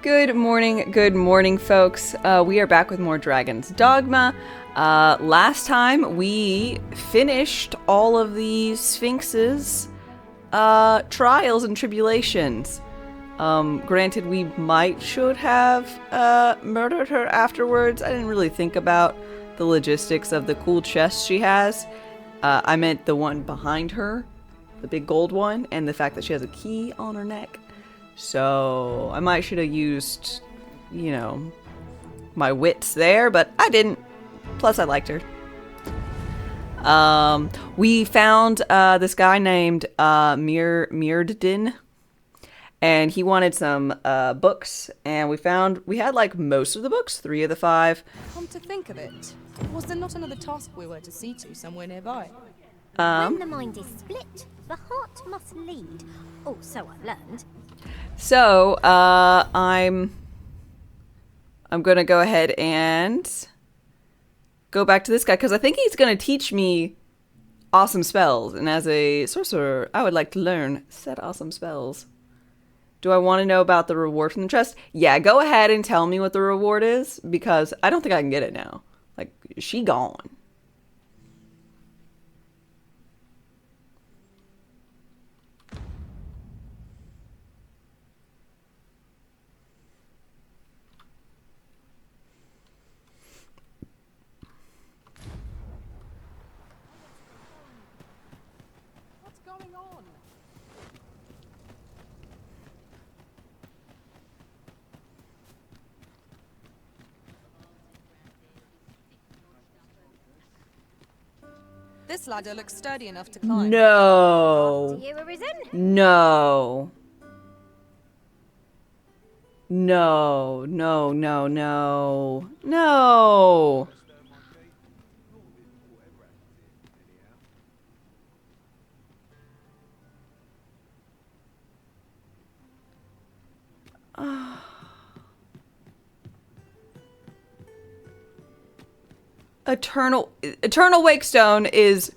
Good morning, folks. We are back with more Dragon's Dogma. Last time we finished all of the Sphinx's trials and tribulations. Granted, we should have murdered her afterwards. I didn't really think about the logistics of the cool chest she has. I meant the one behind her, the big gold one, and the fact that she has a key on her neck. So I should have used, my wits there, but I didn't. Plus, I liked her. We found this guy named Myrdin, and he wanted some books, and we had like most of the books, 3 of the 5. Come to think of it, was there not another task we were to see to somewhere nearby? When the mind is split, the heart must lead. Oh, so I've learned. So, I'm gonna go ahead and go back to this guy, because I think he's gonna teach me awesome spells, and as a sorcerer, I would like to learn said awesome spells. Do I want to know about the reward from the chest? Yeah, go ahead and tell me what the reward is, because I don't think I can get it now. Like, she gone. This ladder looks sturdy enough to climb. No. You were risen? No. No. No, no, no. No. Eternal Wakestone is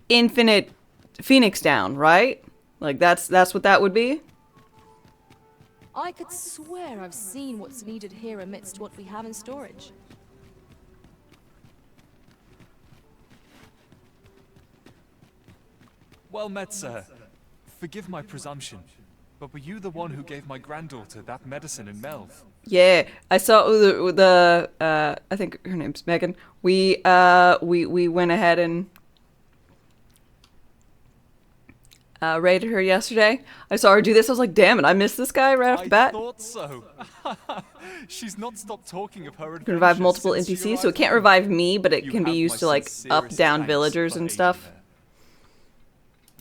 infinite Phoenix down, right? Like that's what that would be? I could swear I've seen what's needed here amidst what we have in storage. Well met, sir. Forgive my presumption, but were you the one who gave my granddaughter that medicine in Melv? Yeah, I saw the I think her name's Megan. We went ahead and raided her yesterday. I saw her do this. I was like, damn it, I missed this guy right off the bat. I thought so. She's not stopped talking of her adventures. Can revive multiple since she NPCs, so it arrived can't home. revive me, but it You can be have used my to like up, sincerest down thanks villagers for and aiding stuff. her.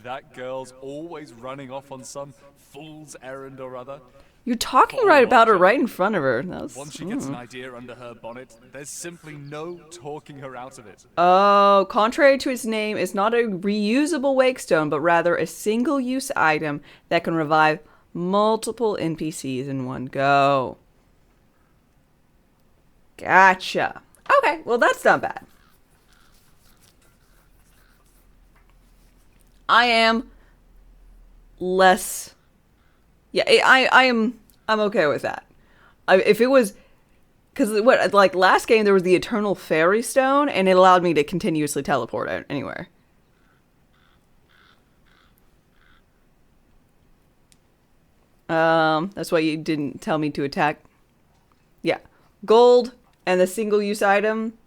That girl's always running off on some fool's errand or other. You're talking right about her right in front of her. That was, Once she gets an idea under her bonnet, there's simply no talking her out of it. Oh, contrary to its name, it's not a reusable wakestone, but rather a single-use item that can revive multiple NPCs in one go. Gotcha. Okay, well that's not bad. I am less... Yeah, I'm okay with that. If it was... Because like last game there was the Eternal Fairy Stone, and it allowed me to continuously teleport anywhere. That's why you didn't tell me to attack. Yeah. Gold and the single-use item.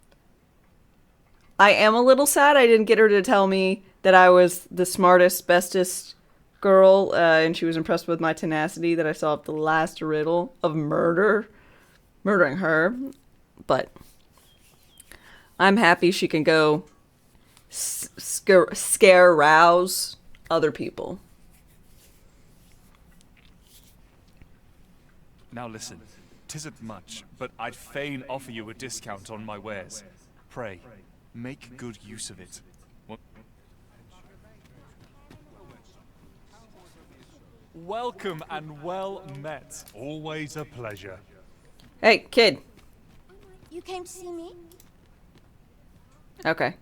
I am a little sad I didn't get her to tell me that I was the smartest, bestest girl, and she was impressed with my tenacity that I solved the last riddle of murdering her. But I'm happy she can go rouse other people. Now listen, 'tisn't much, but I'd fain offer you a discount on my wares. Pray, make good use of it. Welcome and well met. Always a pleasure. Hey, kid. You came to see me? Okay.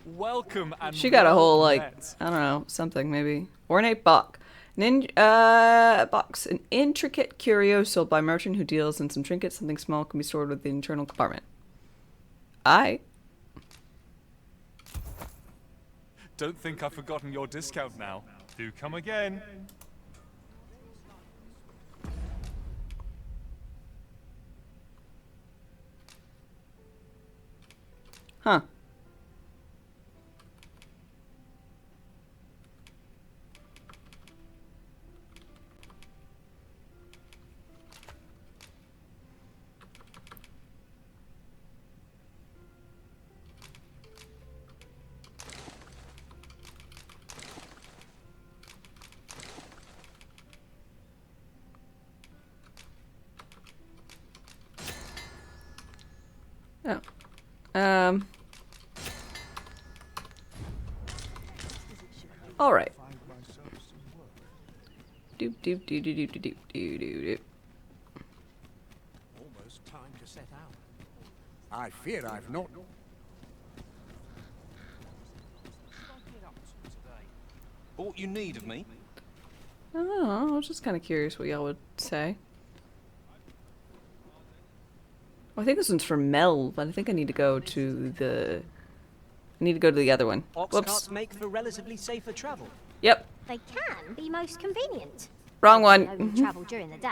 Welcome and She got a whole, like, met. I don't know, something maybe. Ornate Bach. Box. An intricate curio sold by a merchant who deals in some trinkets. Something small can be stored with the internal compartment. Don't think I've forgotten your discount now. Do come again. Huh. Oh. All right. Doop doop doop doop doop doop doop doop. Almost time to set out. I fear I've not. Aught you need of me? Oh, I was just kind of curious what y'all would say. Well, I think this one's for Mel, but I think I need to go to the. I need to go to the other one. Ox Whoops. carts make for relatively safer travel. Yep. They can be most convenient. Wrong Know one. we travel during the day.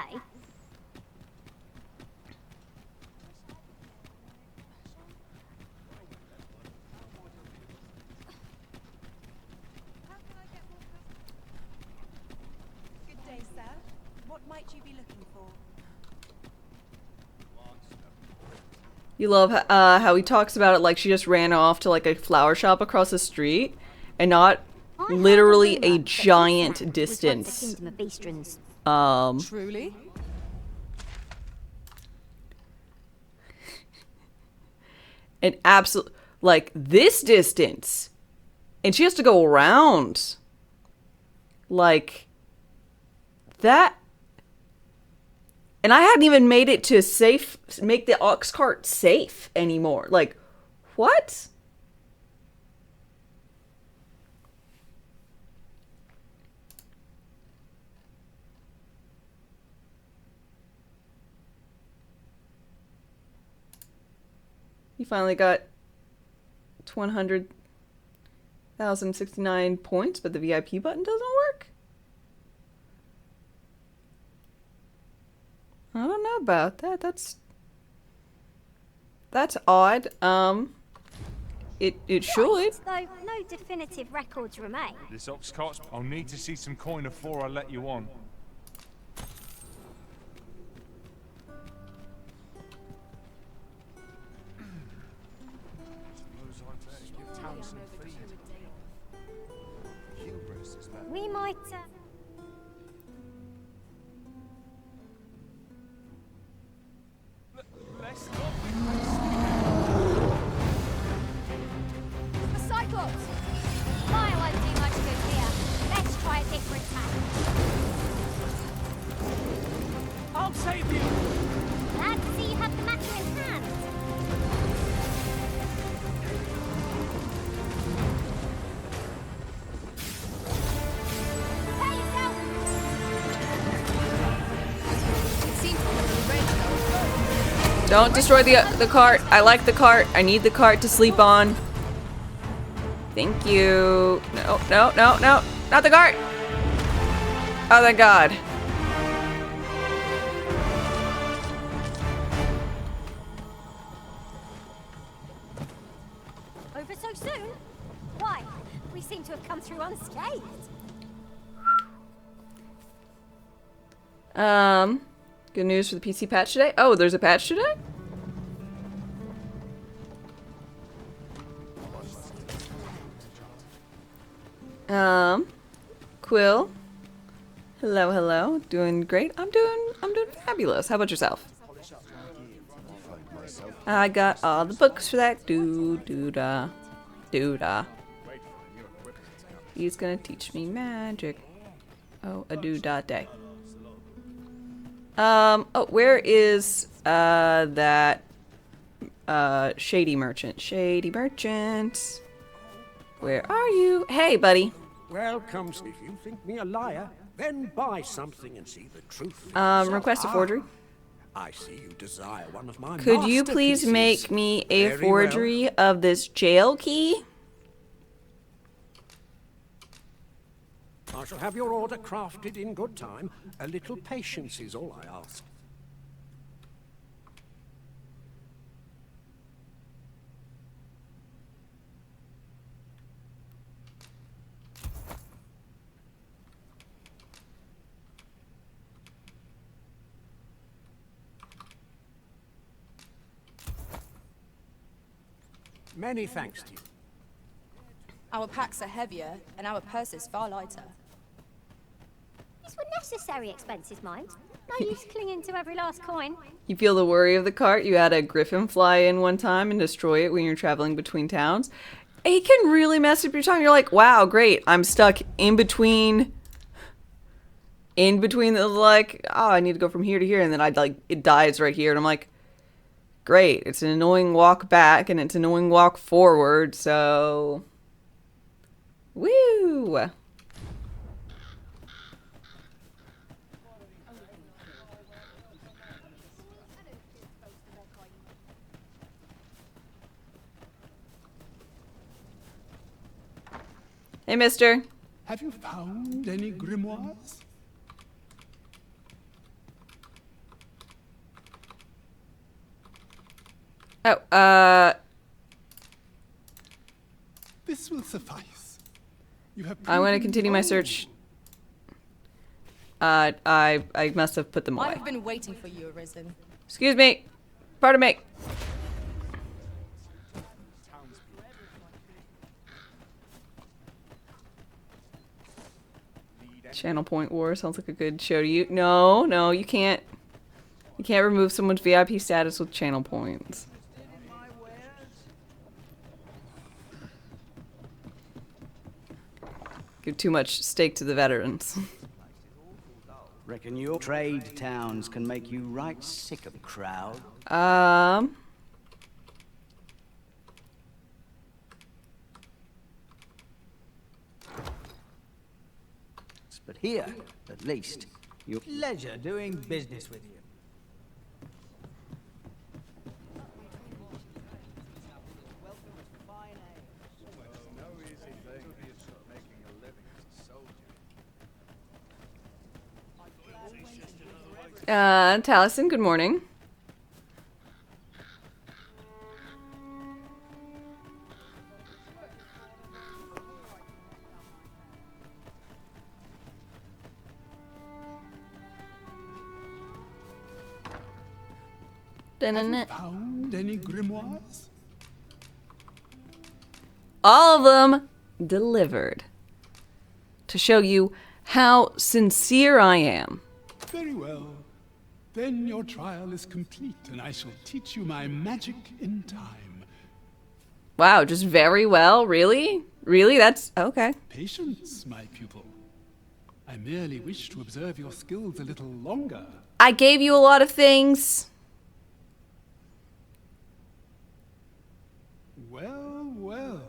Good day, sir. What might you be looking for? You love how he talks about it like she just ran off to like a flower shop across the street, and not I heard literally rumour a that giant Wed-Sat was once distance. the Kingdom of Beastrons. Truly? An absolute, like this distance, and she has to go around like that. And I hadn't even made it to make the ox cart safe anymore. Like, what? You finally got 100,069 points, but the VIP button doesn't work? I don't know about that. That's odd. It should. Though no definitive records remain. This ox cart's... I'll need to see some coin before I let you on. We might. The Cyclops! Fire won't do much good here. Let's try a different tack. I'll save you! Glad to see you have the matter in hand. Prepare yourself. It seems to be ready though. Don't destroy the cart. I like the cart. I need the cart to sleep on. Thank you. No, no, no, no. Not the cart. Oh, thank God. Over so soon? Why? We seem to have come through unscathed. Good news for the PC patch today. Oh, there's a patch today? Quill. Hello, hello. Doing great. I'm doing fabulous. How about yourself? I got all the books for that. Do-da. Do-da. He's gonna teach me magic. Oh, a do-da day. Oh, where is, that, shady merchant? Shady merchant. Where are you? Hey, buddy. Welcome, if you think me a liar. Then buy something and see the truth. for Request a yourself. forgery. I see you desire one of my Could you please masterpieces. make me a Very forgery of this jail key? well. I shall have your order crafted in good time. A little patience is all I ask. Many thanks to you. Our packs are heavier, and our purses far lighter. These were necessary expenses, mind. No use clinging to every last coin. You feel the worry of the cart? You had a griffin fly in one time and destroy it when you're traveling between towns. It can really mess up your time. You're like, wow, great. I'm stuck in between the, like, oh, I need to go from here to here. And then it dies right here. And I'm like, great. It's an annoying walk back and it's an annoying walk forward. So, woo. Hey, mister. Have you found any grimoires? Oh, This will suffice. You have I want to proven continue my wrong. search. I must have put them away. I've been waiting for you, Arisen. Excuse me. Pardon me. Channel Point War sounds like a good show to you. No, no, you can't. You can't remove someone's VIP status with channel points. Give too much stake to the veterans. Reckon your trade towns can make you right sick of the crowd. But here, at least, you Pleasure doing business with you. Taliesin, good morning. Found any grimoires? All of them delivered. To show you how sincere I am. Very well. Then your trial is complete, and I shall teach you my magic in time. Wow, just very well? Really? Really? That's okay. Patience, my pupil. I merely wish to observe your skills a little longer. I gave you a lot of things. Well, well.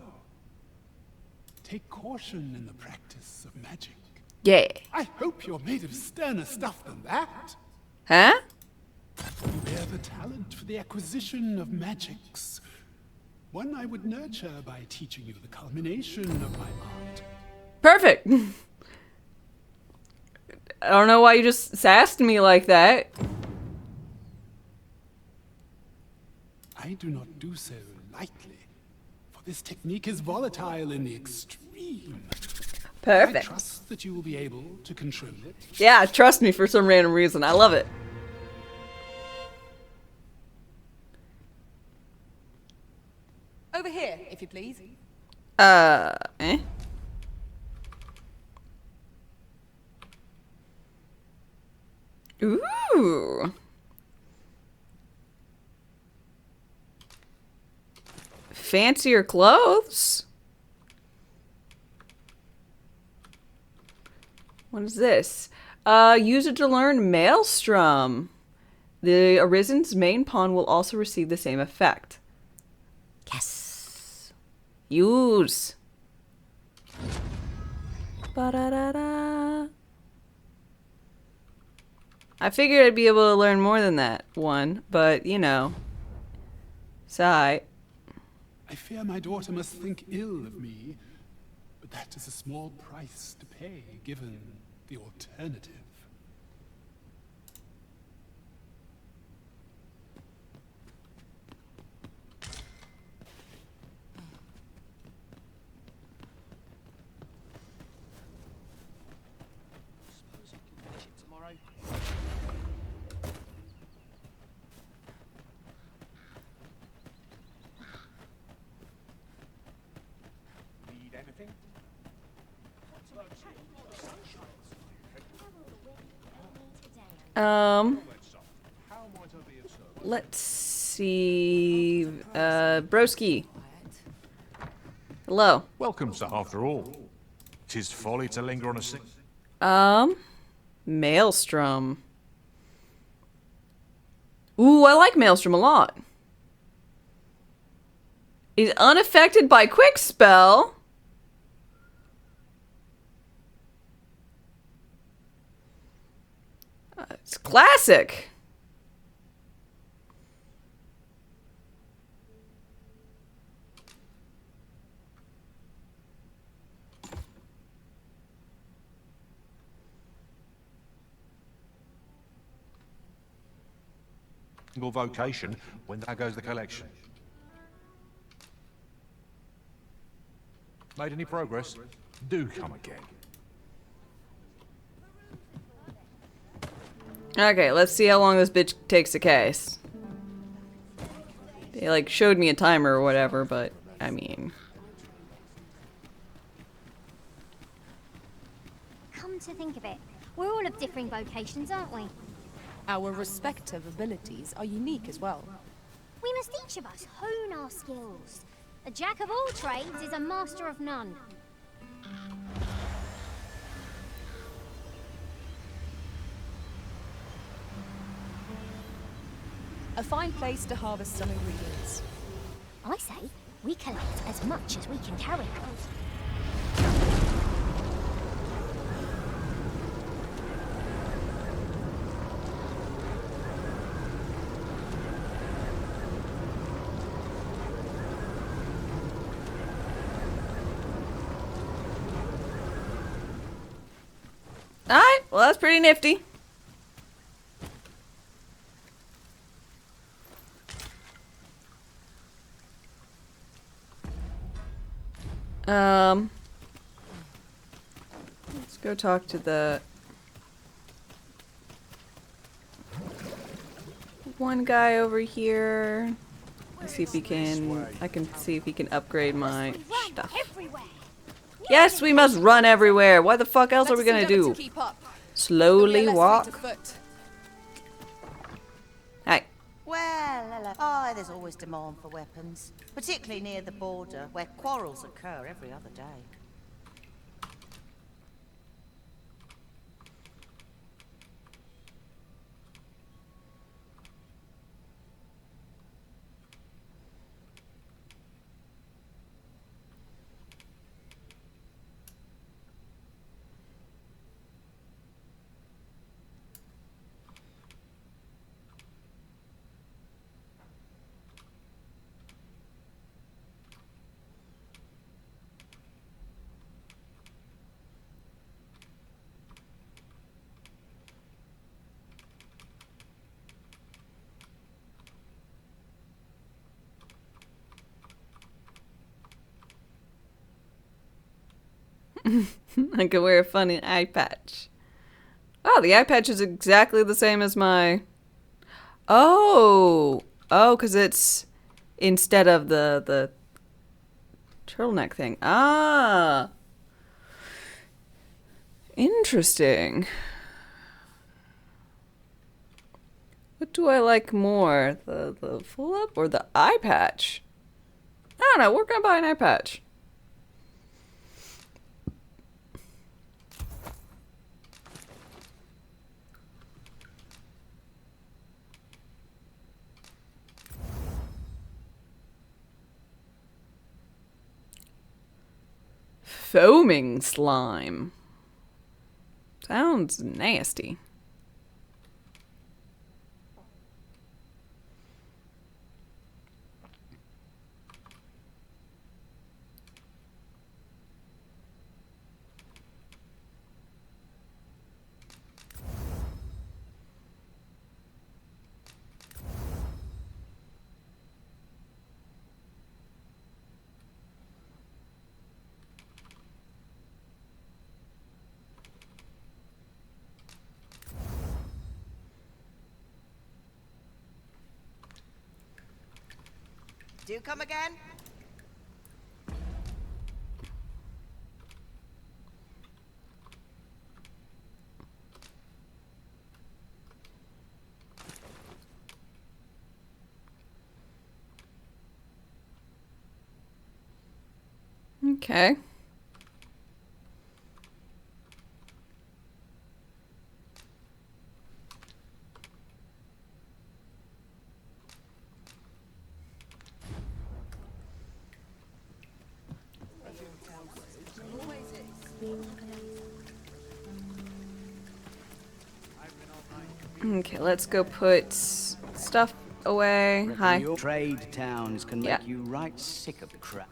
Take caution in the practice of magic. Yeah. I hope you're made of sterner stuff than that. Huh? You bear the talent for the acquisition of magics. One I would nurture by teaching you the culmination of my art. Perfect. I don't know why you just sassed me like that. I do not do so lightly, for this technique is volatile in the extreme. I Perfect. trust that you will be able to control it. Yeah, trust me for some random reason. I love it. Over here, if you please. Eh? Ooh. Fancier clothes? What is this? Use it to learn Maelstrom. The Arisen's main pawn will also receive the same effect. Yes. Use. Ba-da-da-da. I figured I'd be able to learn more than that one, but you know. Sigh. I fear my daughter must think ill of me, but that is a small price to pay, given the alternative. Let's see. Broski. Hello. Welcome, sir, after all. 'Tis folly to linger on a sick. Maelstrom. Ooh, I like Maelstrom a lot. Is unaffected by quick spell. It's classic. Your vocation, when there goes the collection. Made any progress? Do come again. Okay, let's see how long this bitch takes a case. They like showed me a timer or whatever, but I mean. Come to think of it, we're all of differing vocations, aren't we? Our respective abilities are unique as well. We must each of us hone our skills. A jack of all trades is a master of none. A fine place to harvest some ingredients. I say, we collect as much as we can carry. Alright, well that's pretty nifty. Let's go talk to the one guy over here. Let's see if he can, I can see if he can upgrade my stuff. Yes, we must run everywhere. What the fuck else are we gonna do? Slowly walk? Hi. Well, hello. Oh, there's always demand for weapons, particularly near the border, where quarrels occur every other day. I could wear a funny eye patch. Oh, the eye patch is exactly the same as my... Oh! Oh, because it's instead of the turtleneck thing. Ah! Interesting. What do I like more? The full up or the eye patch? I don't know. We're gonna buy an eye patch. Foaming slime. Sounds nasty. Do come again? Okay. Okay, let's go put stuff away. Hi. Your trade towns can Yeah. make you right sick of the crap.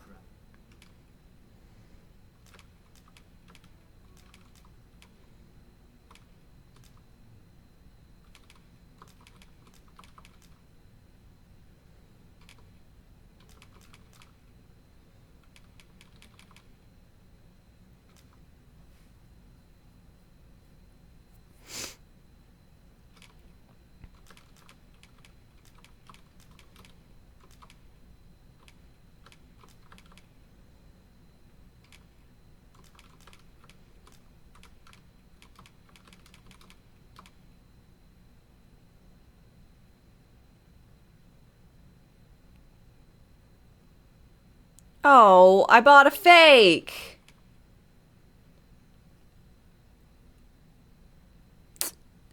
Oh, I bought a fake.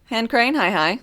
Hand crane, hi hi.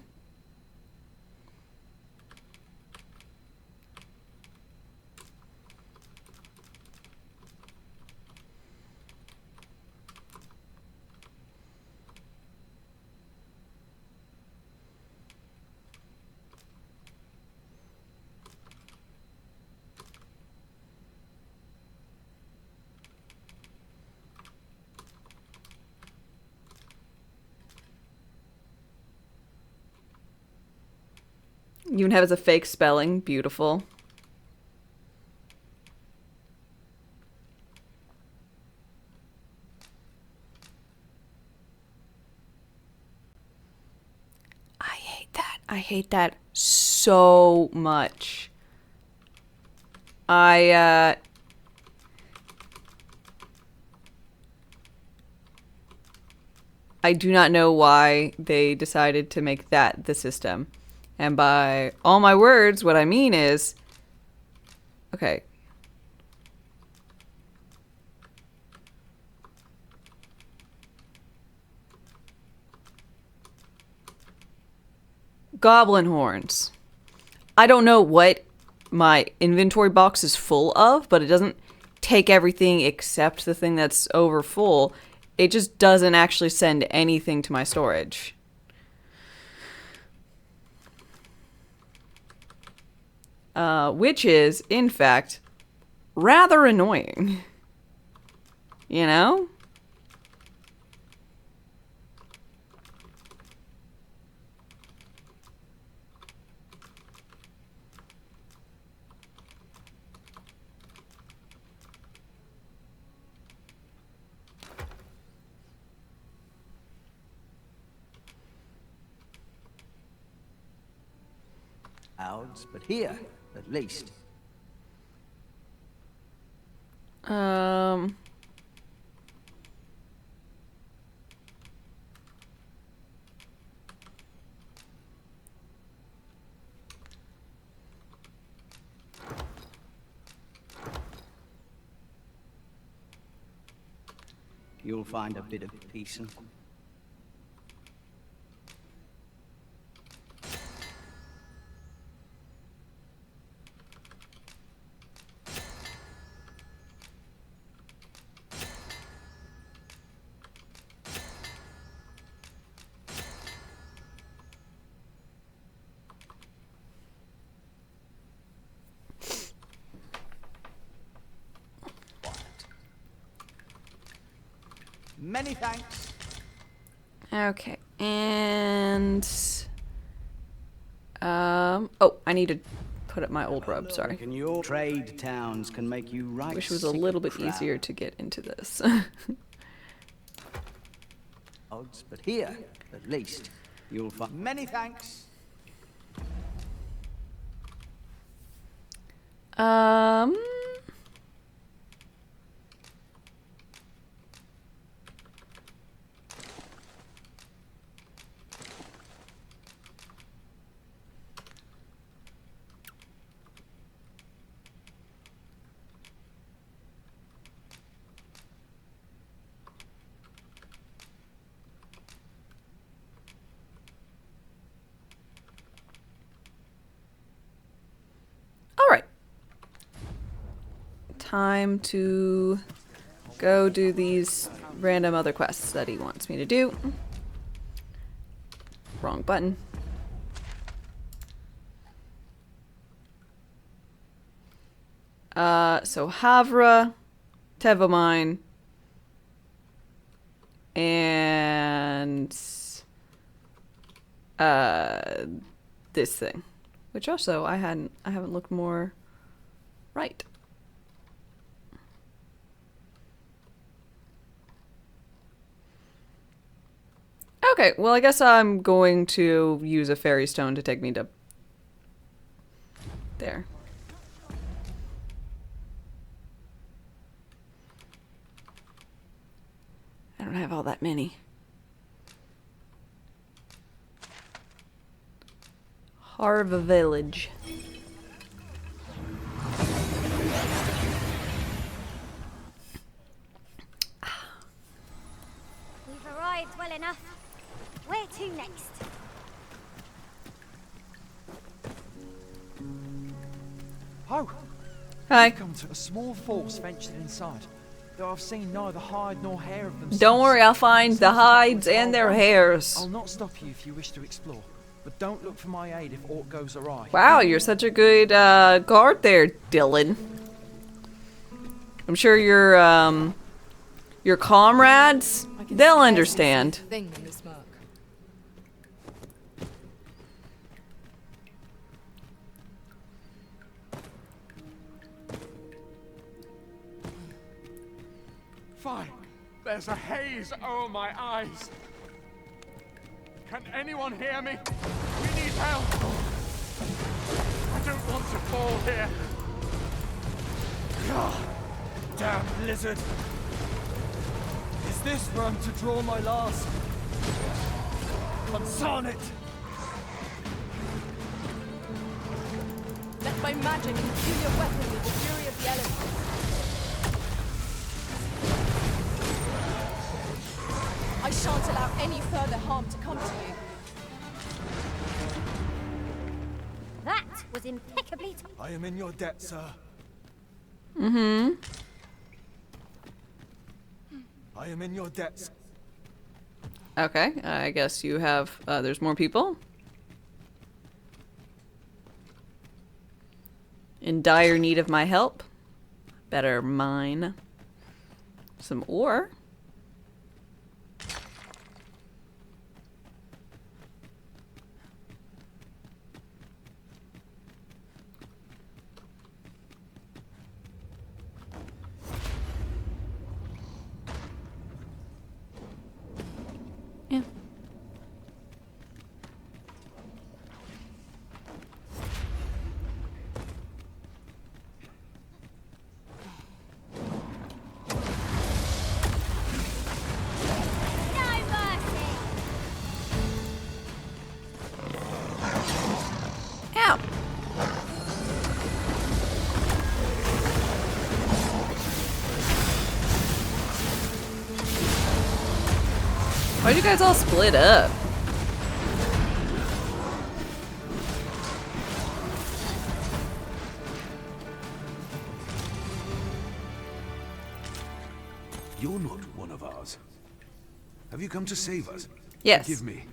You even have as a fake spelling. Beautiful. I hate that. I hate that so much. I do not know why they decided to make that the system. And by all my words, what I mean is... Okay. Goblin horns. I don't know what my inventory box is full of, but it doesn't take everything except the thing that's over full. It just doesn't actually send anything to my storage. Which is, in fact, rather annoying. You know? Clouds, but here, at least. You'll find a bit of peace and... Many thanks. Okay, and... Oh, I need to put up my old robe, sorry. Your trade towns can make you right. Wish it was a little bit easier to get into this. Odds, but here, at least, you'll find... Many thanks. Um. All right. Time to go do these random other quests that he wants me to do. Wrong button. So Havra, Tevomine, and this thing, which also I haven't looked more right. Okay, well I guess I'm going to use a fairy stone to take me to there. I don't have all that many. Harva Village. We've arrived well enough. Where to next? Ho! Hi. Come to a small force ventured inside, though I've seen neither hide nor hair of them. Don't worry, I'll find the hides and their hairs. I'll not stop you if you wish to explore, but don't look for my aid if aught goes awry. Wow, you're such a good guard there, Dylan. I'm sure your comrades, they'll understand. Thing in this murk. Fine. There's a haze over my eyes. Can anyone hear me? We need help. I don't want to fall here. God, damn blizzard. Is this where I'm to draw my last? Consarn it! Let my magic imbue your weapon with the fury of the elements. I shan't allow any further harm to come to you. That was impeccably I am in your debt, sir. Mm-hmm. I am in your debt. Okay, I guess you have, there's more people. In dire need of my help. Better mine some ore. Yeah. Ow. Why'd you guys all split up? You're not one of ours. Have you come to save us? Yes. Forgive me.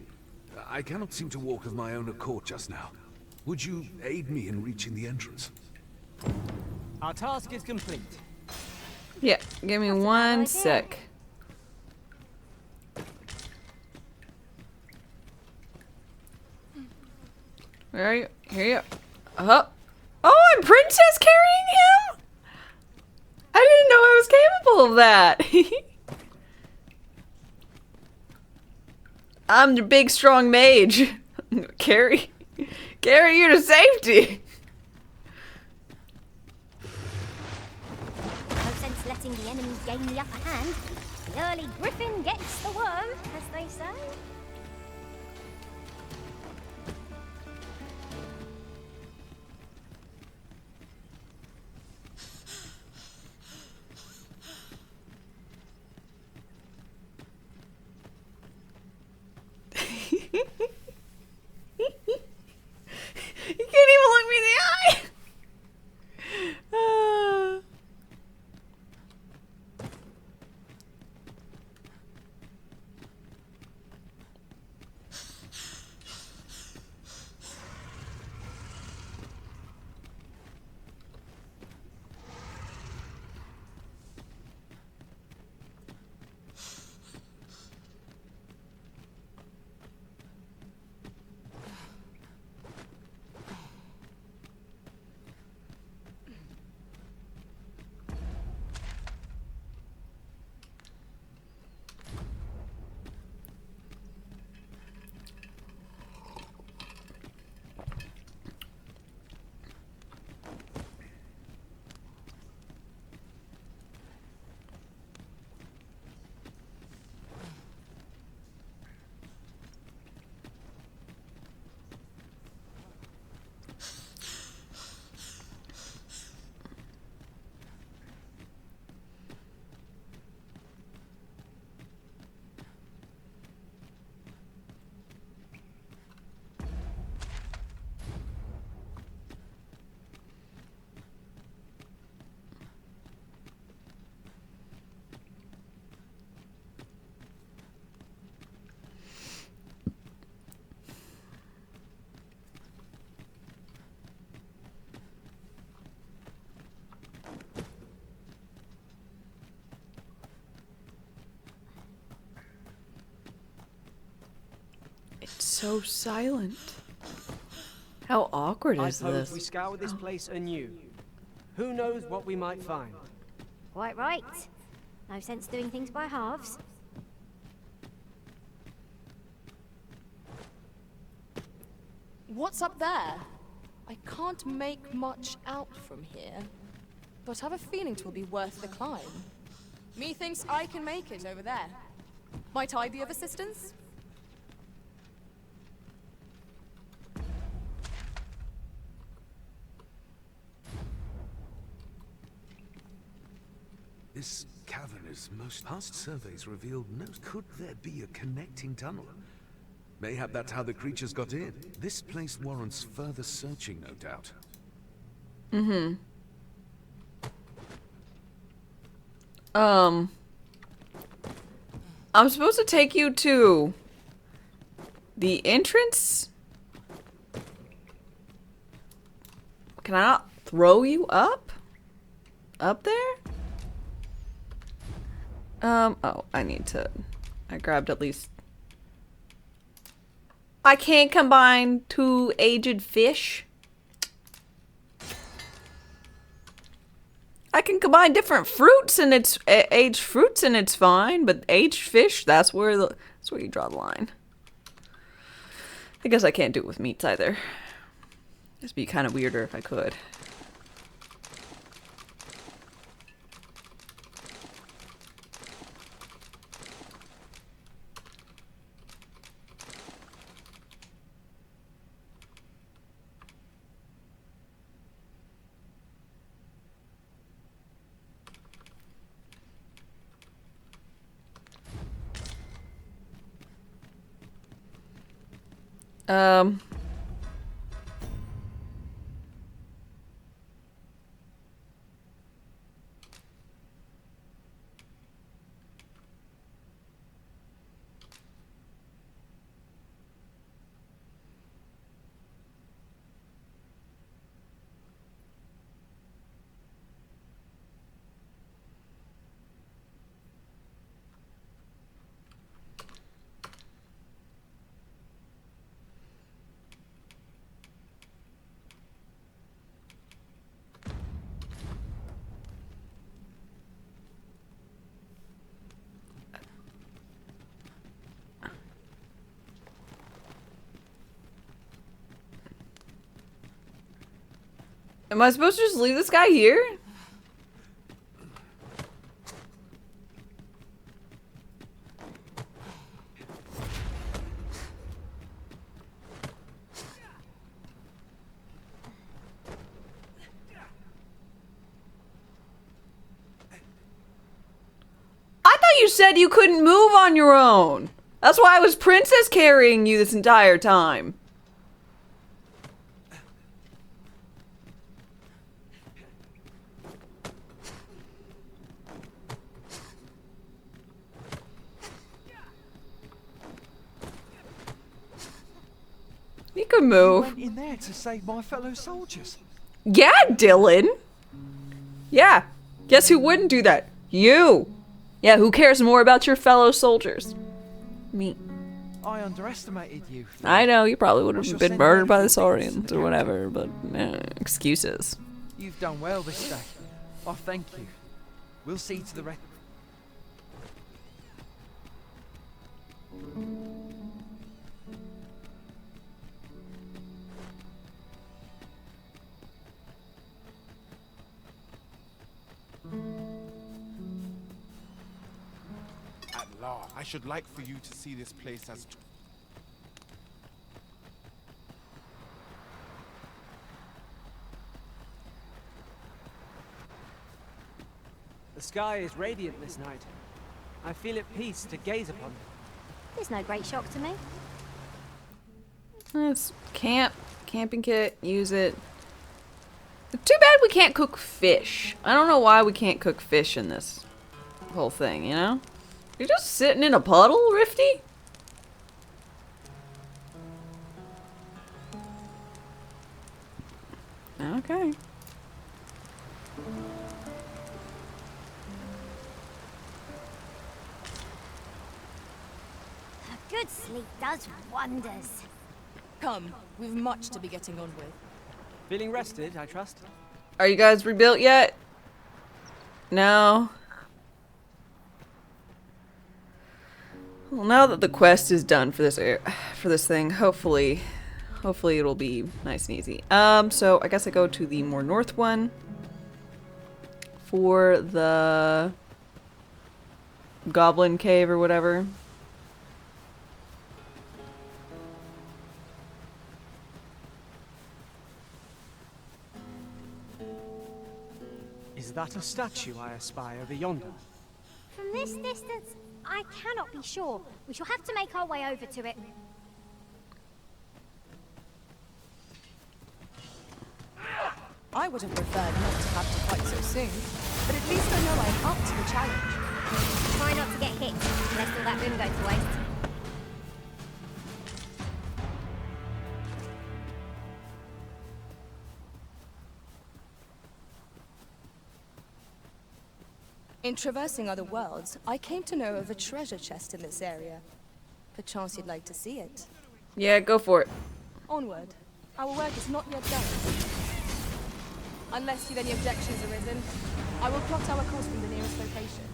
I cannot seem to walk of my own accord just now. Would you aid me in reaching the entrance? Our task is complete. Yeah, give me one sec. Where are you? Here you are. Oh, I'm Princess carrying him? I didn't know I was capable of that. I'm the big strong mage. Carry you to safety. letting the enemy gain the upper hand. The early griffin gets the worm, as they say. You can't even look me in the eye! It's so silent. How awkward I is suppose this? we scour this place anew. Who knows what we might find? Quite right. No sense doing things by halves. What's up there? I can't make much out from here, but have a feeling 'twill be worth the climb. Methinks I can make it over there. Might I be of assistance? This cavern is most... Past surveys revealed no... Could there be a connecting tunnel? Mayhap that's how the creatures got in. This place warrants further searching, no doubt. Mm-hmm. I'm supposed to take you to the entrance? Can I not throw you up? Up there? Oh, I need to... I grabbed at least... I can't combine two aged fish. I can combine different fruits and it's aged fruits and it's fine, but aged fish, that's where you draw the line. I guess I can't do it with meats either. It'd be kind of weirder if I could. Am I supposed to just leave this guy here? said you couldn't move on your own. That's why I was princess carrying you this entire time. You can move. You went in there to save my fellow soldiers. Yeah, Dylan. Yeah. Guess who wouldn't do that? You. Yeah, who cares more about your fellow soldiers? Me. I underestimated you. I know, you probably would What's have your been murdered by the sentiment? Saurians or whatever, but excuses. You've done well this day. I thank you. We'll see to the rest. At last, I should like for you to see this place as... The sky is radiant this night. I feel at peace to gaze upon it. There's no great shock to me. Let's camping kit, use it. Too bad we can't cook fish. I don't know why we can't cook fish in this whole thing, you know? You're just sitting in a puddle, Rifty? Okay. A good sleep does wonders. Come, we've much to be getting on with. Feeling rested, I trust? Are you guys rebuilt yet? No. Well, now that the quest is done for this thing, hopefully it'll be nice and easy. So I guess I go to the more north one for the goblin cave or whatever. Is that a statue I espy over yonder? From this distance, I cannot be sure. We shall have to make our way over to it. I would have preferred not to have to fight so soon, but at least I know I'm up to the challenge. Try not to get hit, lest all that room go to waste. In traversing other worlds, I came to know of a treasure chest in this area. Perchance you'd like to see it. Yeah, go for it. Onward. Our work is not yet done. Unless you've any objections arisen, I will plot our course from the nearest location.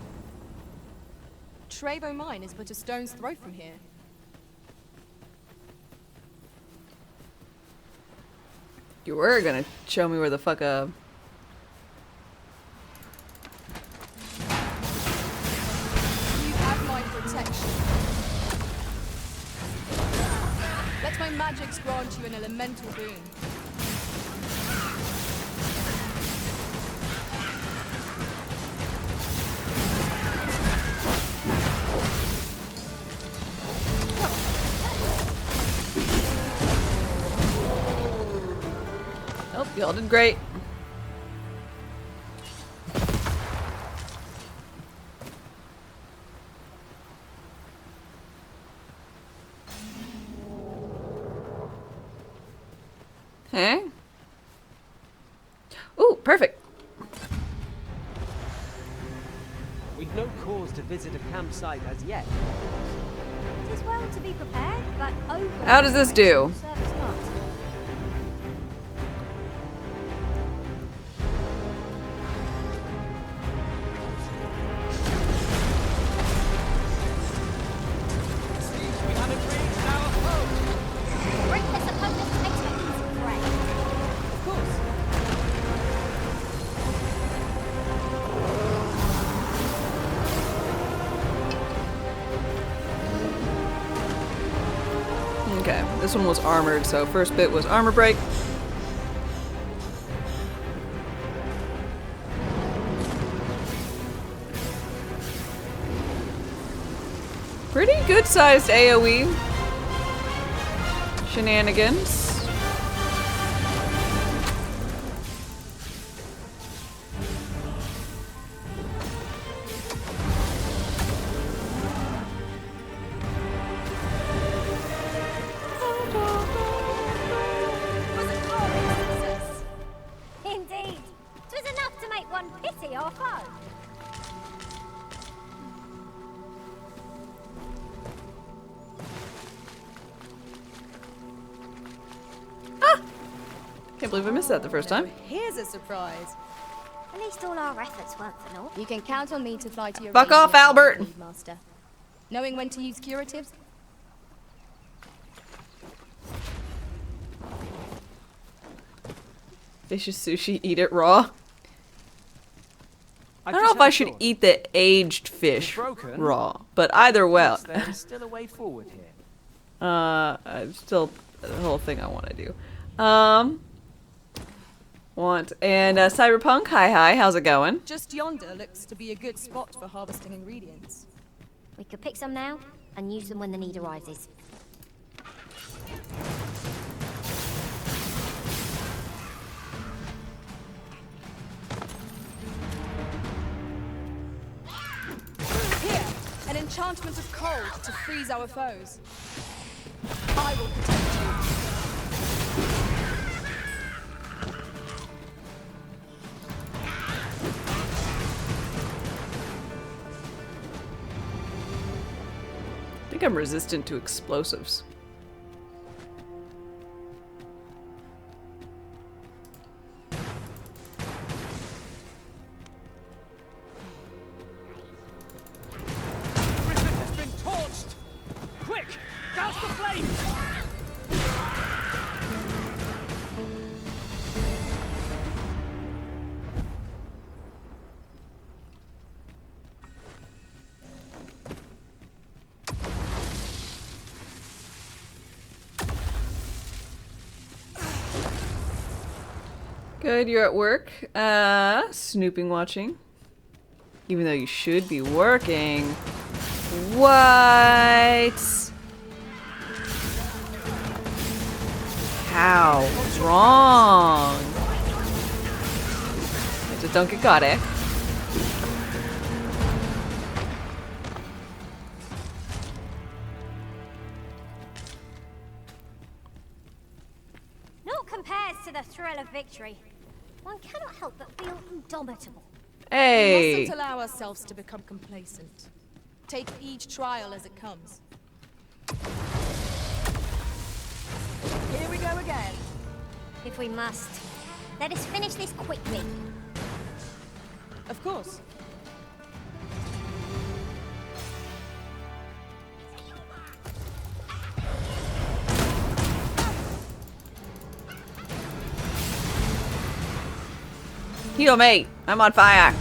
Trevo Mine is but a stone's throw from here. You were gonna show me where the fuck You have my protection. Let my magics grant you an elemental boon. Oh, y'all did great. Huh? Ooh, perfect. We've no cause to visit a campsite as yet. It is well to be prepared, but over. How does this do? Serve us not. Break this opponent's expectancy, Grey. Of course. Okay, this one was armored, so first bit was armor break. Pretty good sized AoE shenanigans. Indeed. 'Twas enough to make one pity our foe. Can't believe I missed that the first time. Here's a surprise. At least all our efforts weren't for naught. You can count on me to fly to your Fuck off, Albert! Master. Knowing when to use curatives? Fish is sushi, eat it raw. I don't know just if I had a should thought. eat the aged fish broken? raw, but either way. There's still a way forward here. I'm still the whole thing I want to do. Cyberpunk, hi, how's it going? Just yonder looks to be a good spot for harvesting ingredients. We could pick some now and use them when the need arises. Here, an enchantment of cold to freeze our foes. I will protect you. I think I'm resistant to explosives. Prison has been torched! Quick! Douse the flames! Good, you're at work. Snooping, watching. Even though you should be working. What? How wrong? Just don't get caught, eh? Naught compares to the thrill of victory. One cannot help but feel indomitable. We Hey! mustn't allow ourselves to become complacent. Take each trial as it comes. Here we go again. If we must, let us finish this quickly. Of course. Heal me! I'm on fire!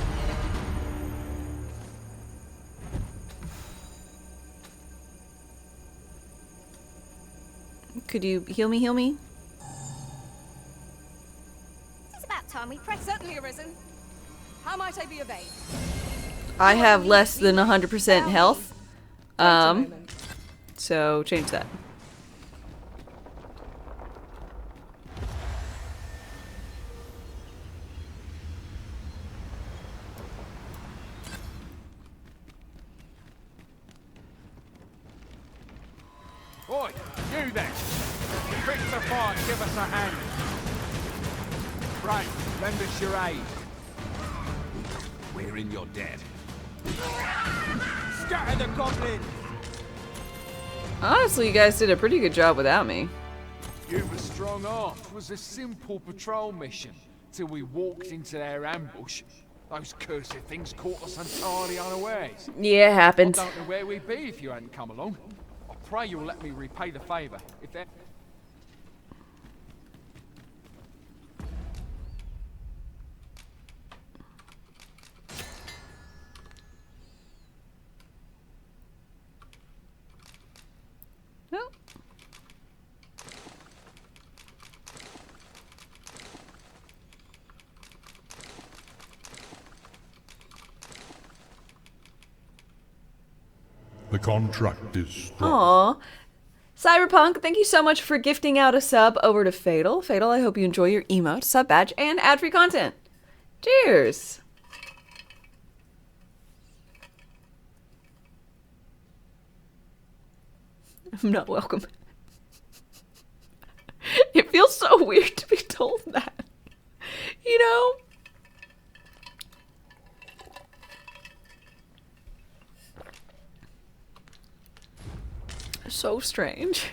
Could you heal me, heal me? It's about time we press. Certainly arisen. How might I be of aid? I have less than 100% health. So change that. Oi, you then! Fix the fire, give us a hand. Right, lend us your aid. We're in your debt. Scatter the goblin! Honestly, you guys did a pretty good job without me. You've a strong arm. It was a simple patrol mission, till we walked into their ambush. Those cursed things caught us entirely unawares. Yeah, it happened. I don't know where we'd be if you hadn't come along. I pray you'll let me repay the favour, if that... No. The contract is strong. Aw. Cyberpunk, thank you so much for gifting out a sub over to Fatal. Fatal, I hope you enjoy your emote, sub badge, and ad-free content. Cheers! I'm not welcome. It feels so weird to be told that. You know? So strange.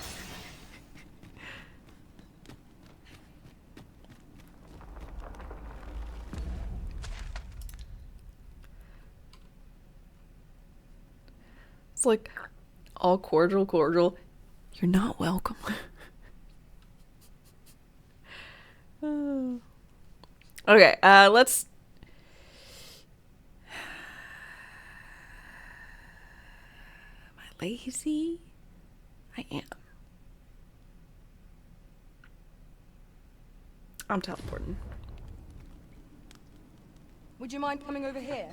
It's like all cordial. You're not welcome. Okay, let's... Am I lazy? I am. I'm teleporting. Would you mind coming over here?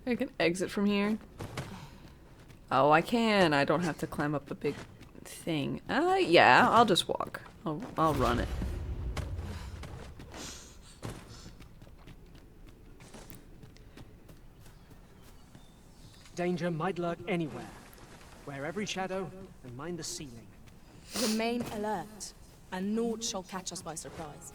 I can exit from here. Oh, I can. I don't have to climb up a big thing. Yeah, I'll just walk. I'll run it. Danger might lurk anywhere. Wear every shadow and mind the ceiling. Remain alert, and naught shall catch us by surprise.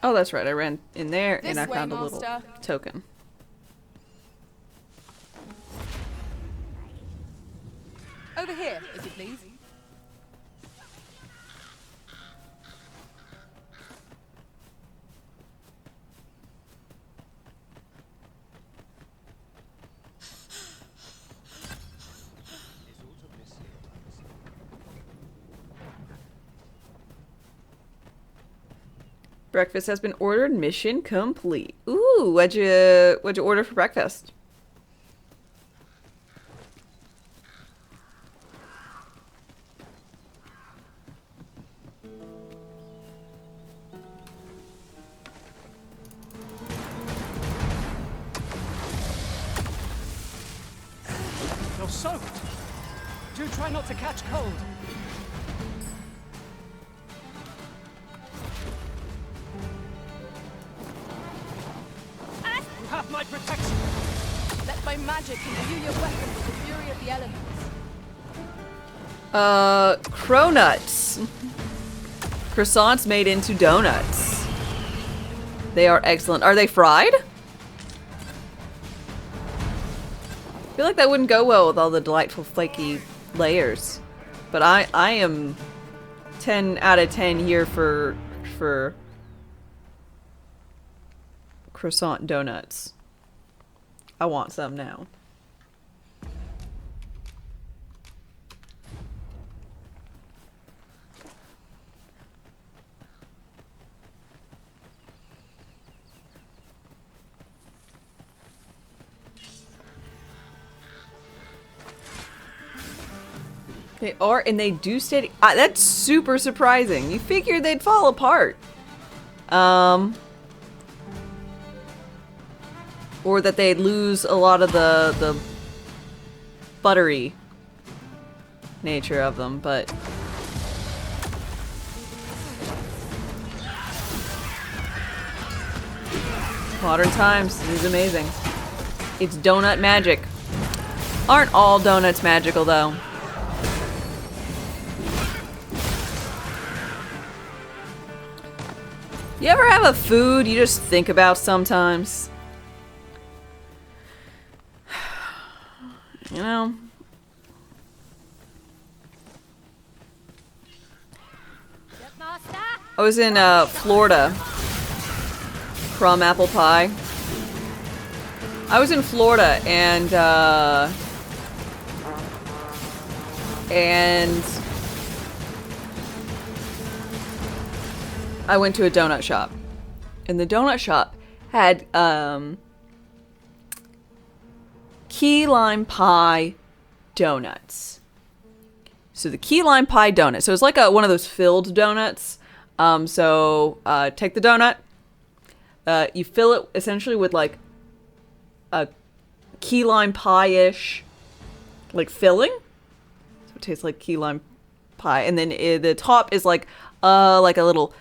Oh, that's right. I ran in there This and I way, found a little Master. token. Over here, if you please. Breakfast has been ordered. Mission complete. Ooh, what'd you order for breakfast? You're soaked. Do try not to catch cold. You have my protection. Let my magic imbue your weapon with the fury of the elements. Cronuts. Croissants made into donuts. They are excellent. Are they fried? I feel like that wouldn't go well with all the delightful flaky layers. But I am 10 out of 10 here for croissant donuts. I want some now. They are, and they do stay. That's super surprising. You figured they'd fall apart. Or that they'd lose a lot of the buttery nature of them, but... Modern times. This is amazing. It's donut magic. Aren't all donuts magical, though? You ever have a food you just think about sometimes? You know? I was in Florida. Crumb apple pie. I was in Florida and And I went to a donut shop. And the donut shop had key lime pie donuts. So the key lime pie donut. So it's like one of those filled donuts. Take the donut. You fill it essentially with like a key lime pie-ish like filling. So it tastes like key lime pie. And then the top is like a little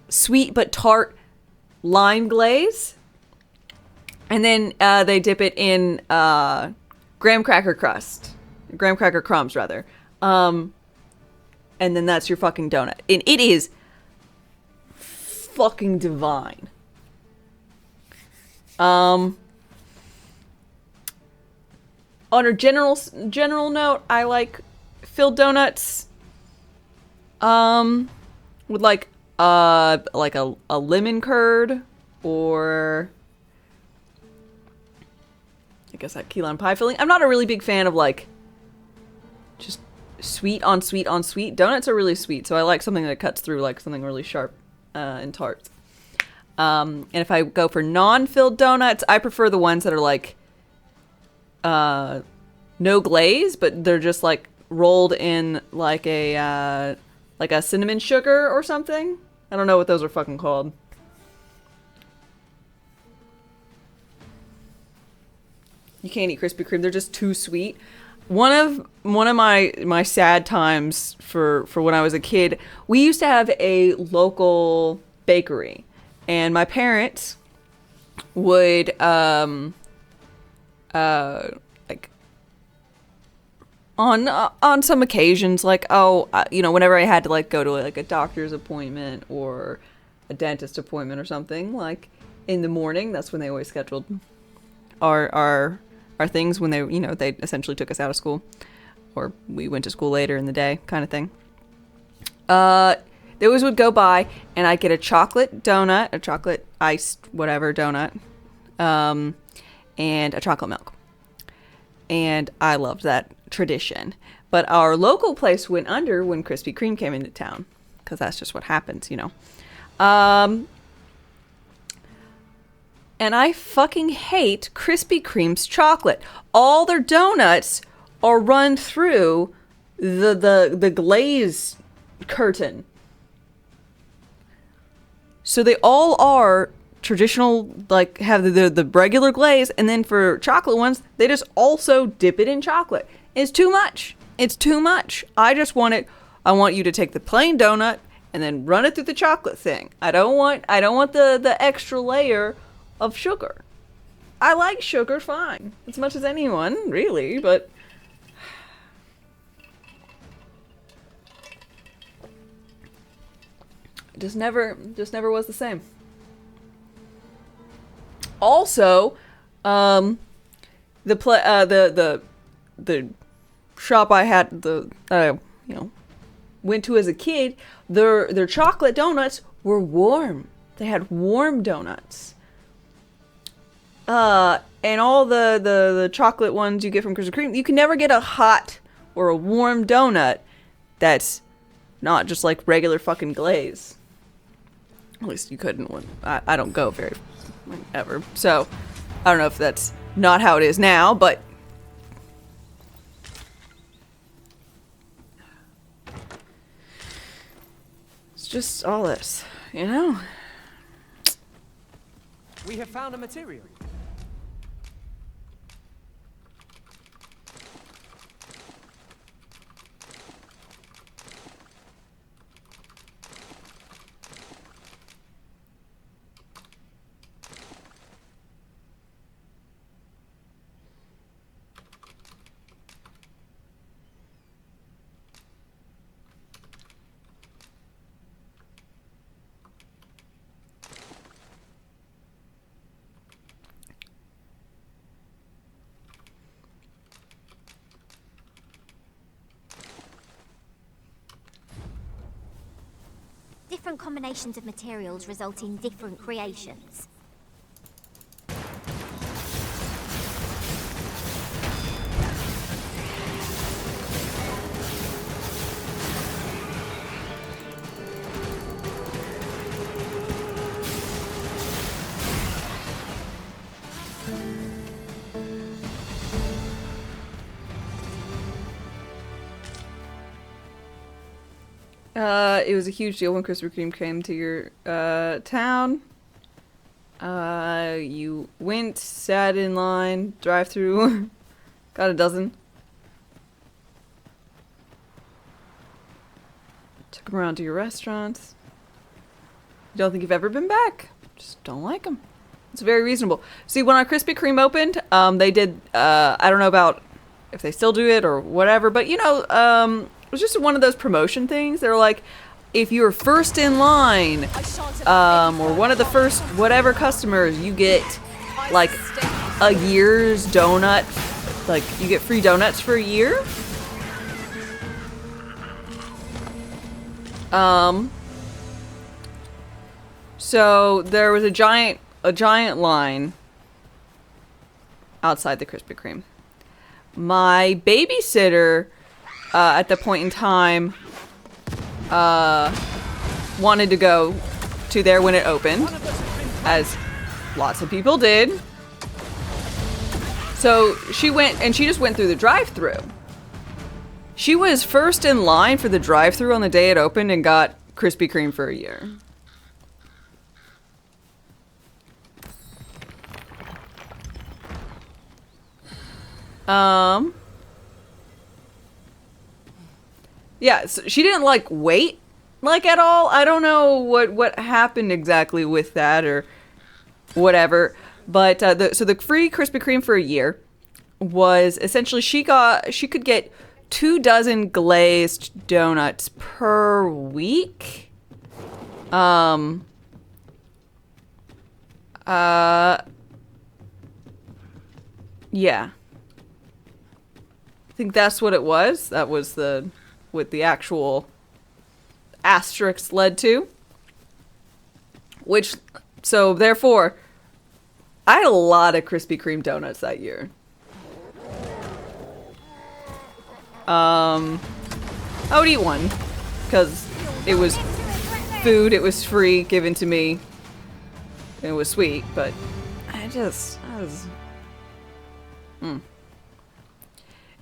sweet but tart lime glaze. And then they dip it in graham cracker crumbs rather. And then that's your fucking donut. And it is fucking divine. On a general note, I like filled donuts with like a lemon curd, or I guess that key lime pie filling. I'm not a really big fan of like just sweet on sweet on sweet. Donuts are really sweet, so I like something that cuts through, like something really sharp and tart. And if I go for non-filled donuts, I prefer the ones that are like no glaze, but they're just like rolled in like a cinnamon sugar or something. I don't know what those are fucking called. You can't eat Krispy Kreme. They're just too sweet. One of my sad times for when I was a kid, we used to have a local bakery, and my parents would like on some occasions, like whenever I had to like go to like a doctor's appointment or a dentist appointment or something, like in the morning, that's when they always scheduled our things, when they essentially took us out of school, or we went to school later in the day kind of thing. They always would go by, and I'd get a chocolate donut, a chocolate iced whatever donut, and a chocolate milk. And I loved that tradition. But our local place went under when Krispy Kreme came into town, because that's just what happens, And I fucking hate Krispy Kreme's chocolate. All their donuts are run through the glaze curtain. So they all are traditional, like have the regular glaze, and then for chocolate ones, they just also dip it in chocolate. It's too much. It's too much. I want you to take the plain donut and then run it through the chocolate thing. I don't want the extra layer of sugar. I like sugar fine, as much as anyone, really, but it just never was the same. Also, the shop I had went to as a kid, their chocolate donuts were warm. They had warm donuts. And all the chocolate ones you get from Krispy Kreme, you can never get a hot or a warm donut that's not just like regular fucking glaze. At least you couldn't when I don't go very ever. So I don't know if that's not how it is now, but it's just all this, We have found a material. Different combinations of materials result in different creations. It was a huge deal when Krispy Kreme came to your town. You went, sat in line, drive-through, got a dozen. Took them around to your restaurants. You don't think you've ever been back. Just don't like them. It's very reasonable. See, when our Krispy Kreme opened, they did, I don't know about if they still do it or whatever, but you know, it was just one of those promotion things. They were like, if you're first in line, or one of the first whatever customers, you get like a year's donut, like you get free donuts for a year. So there was a giant line outside the Krispy Kreme. My babysitter, at the point in time, wanted to go to there when it opened, as lots of people did. So she went, and she just went through the drive-thru. She was first in line for the drive-thru on the day it opened and got Krispy Kreme for a year. Yeah, so she didn't like wait like at all. I don't know what happened exactly with that or whatever, but so the free Krispy Kreme for a year was essentially she could get 2 dozen glazed donuts per week. Yeah. I think that's what it was. That was what the actual asterisk led to. Which, so therefore, I had a lot of Krispy Kreme donuts that year. I would eat one, because it was food, it was free, given to me. It was sweet, but I was...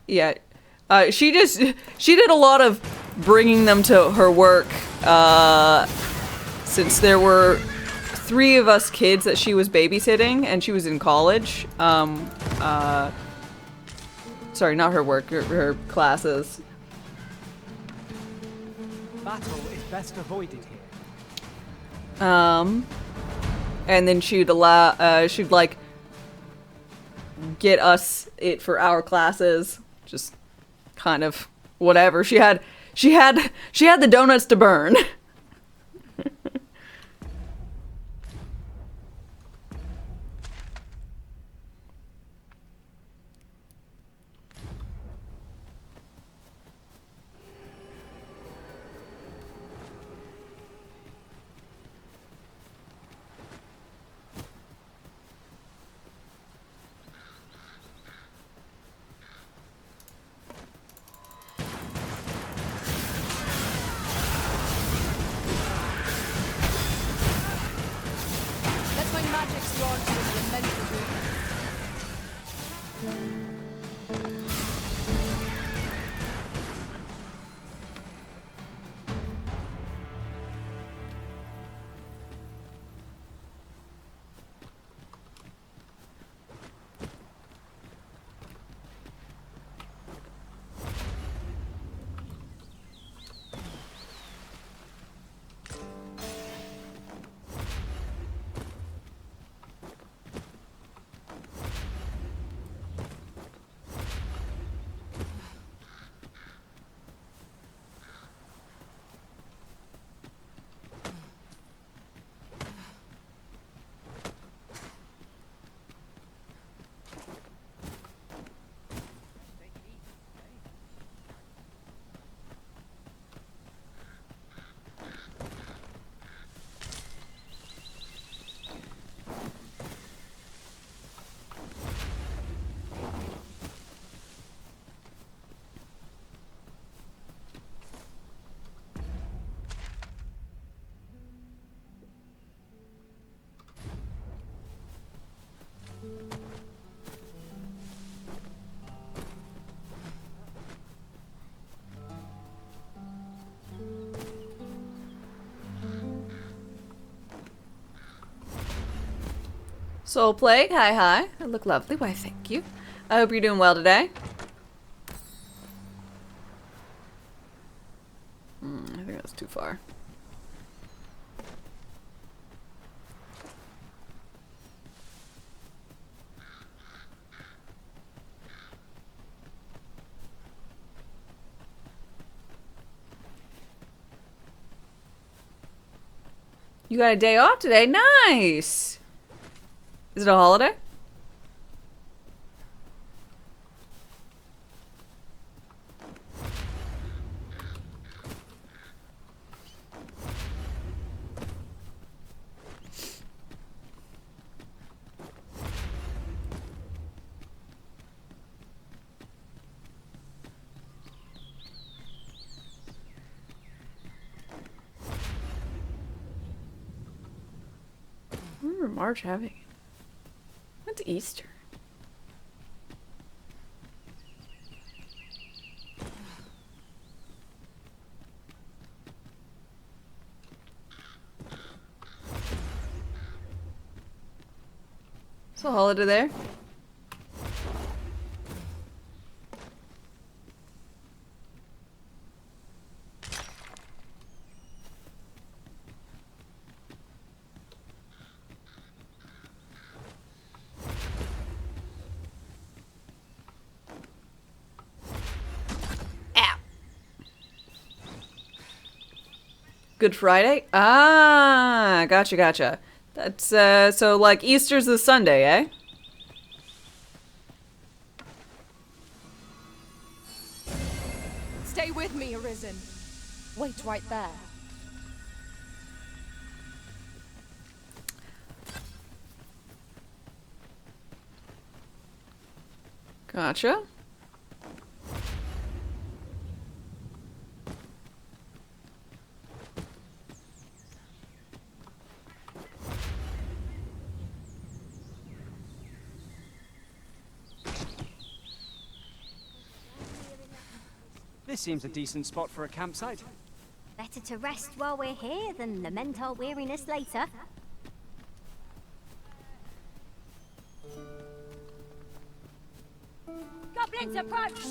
Yeah, she did a lot of bringing them to her work, since there were 3 of us kids that she was babysitting, and she was in college. Sorry, not her work, her classes. Battle is best avoided here. And then she'd like get us it for our classes. Just kind of whatever. She had the donuts to burn. Soul Plague, hi hi. I look lovely, why thank you. I hope you're doing well today. I think that's too far. You got a day off today? Nice! Is it a holiday? I remember March having it. What's Easter? Is a holiday there? Good Friday? Ah, gotcha, gotcha. That's, so like Easter's the Sunday, eh? Stay with me, Arisen. Wait right there. Gotcha. This seems a decent spot for a campsite. Better to rest while we're here than lament our weariness later. Goblins approach!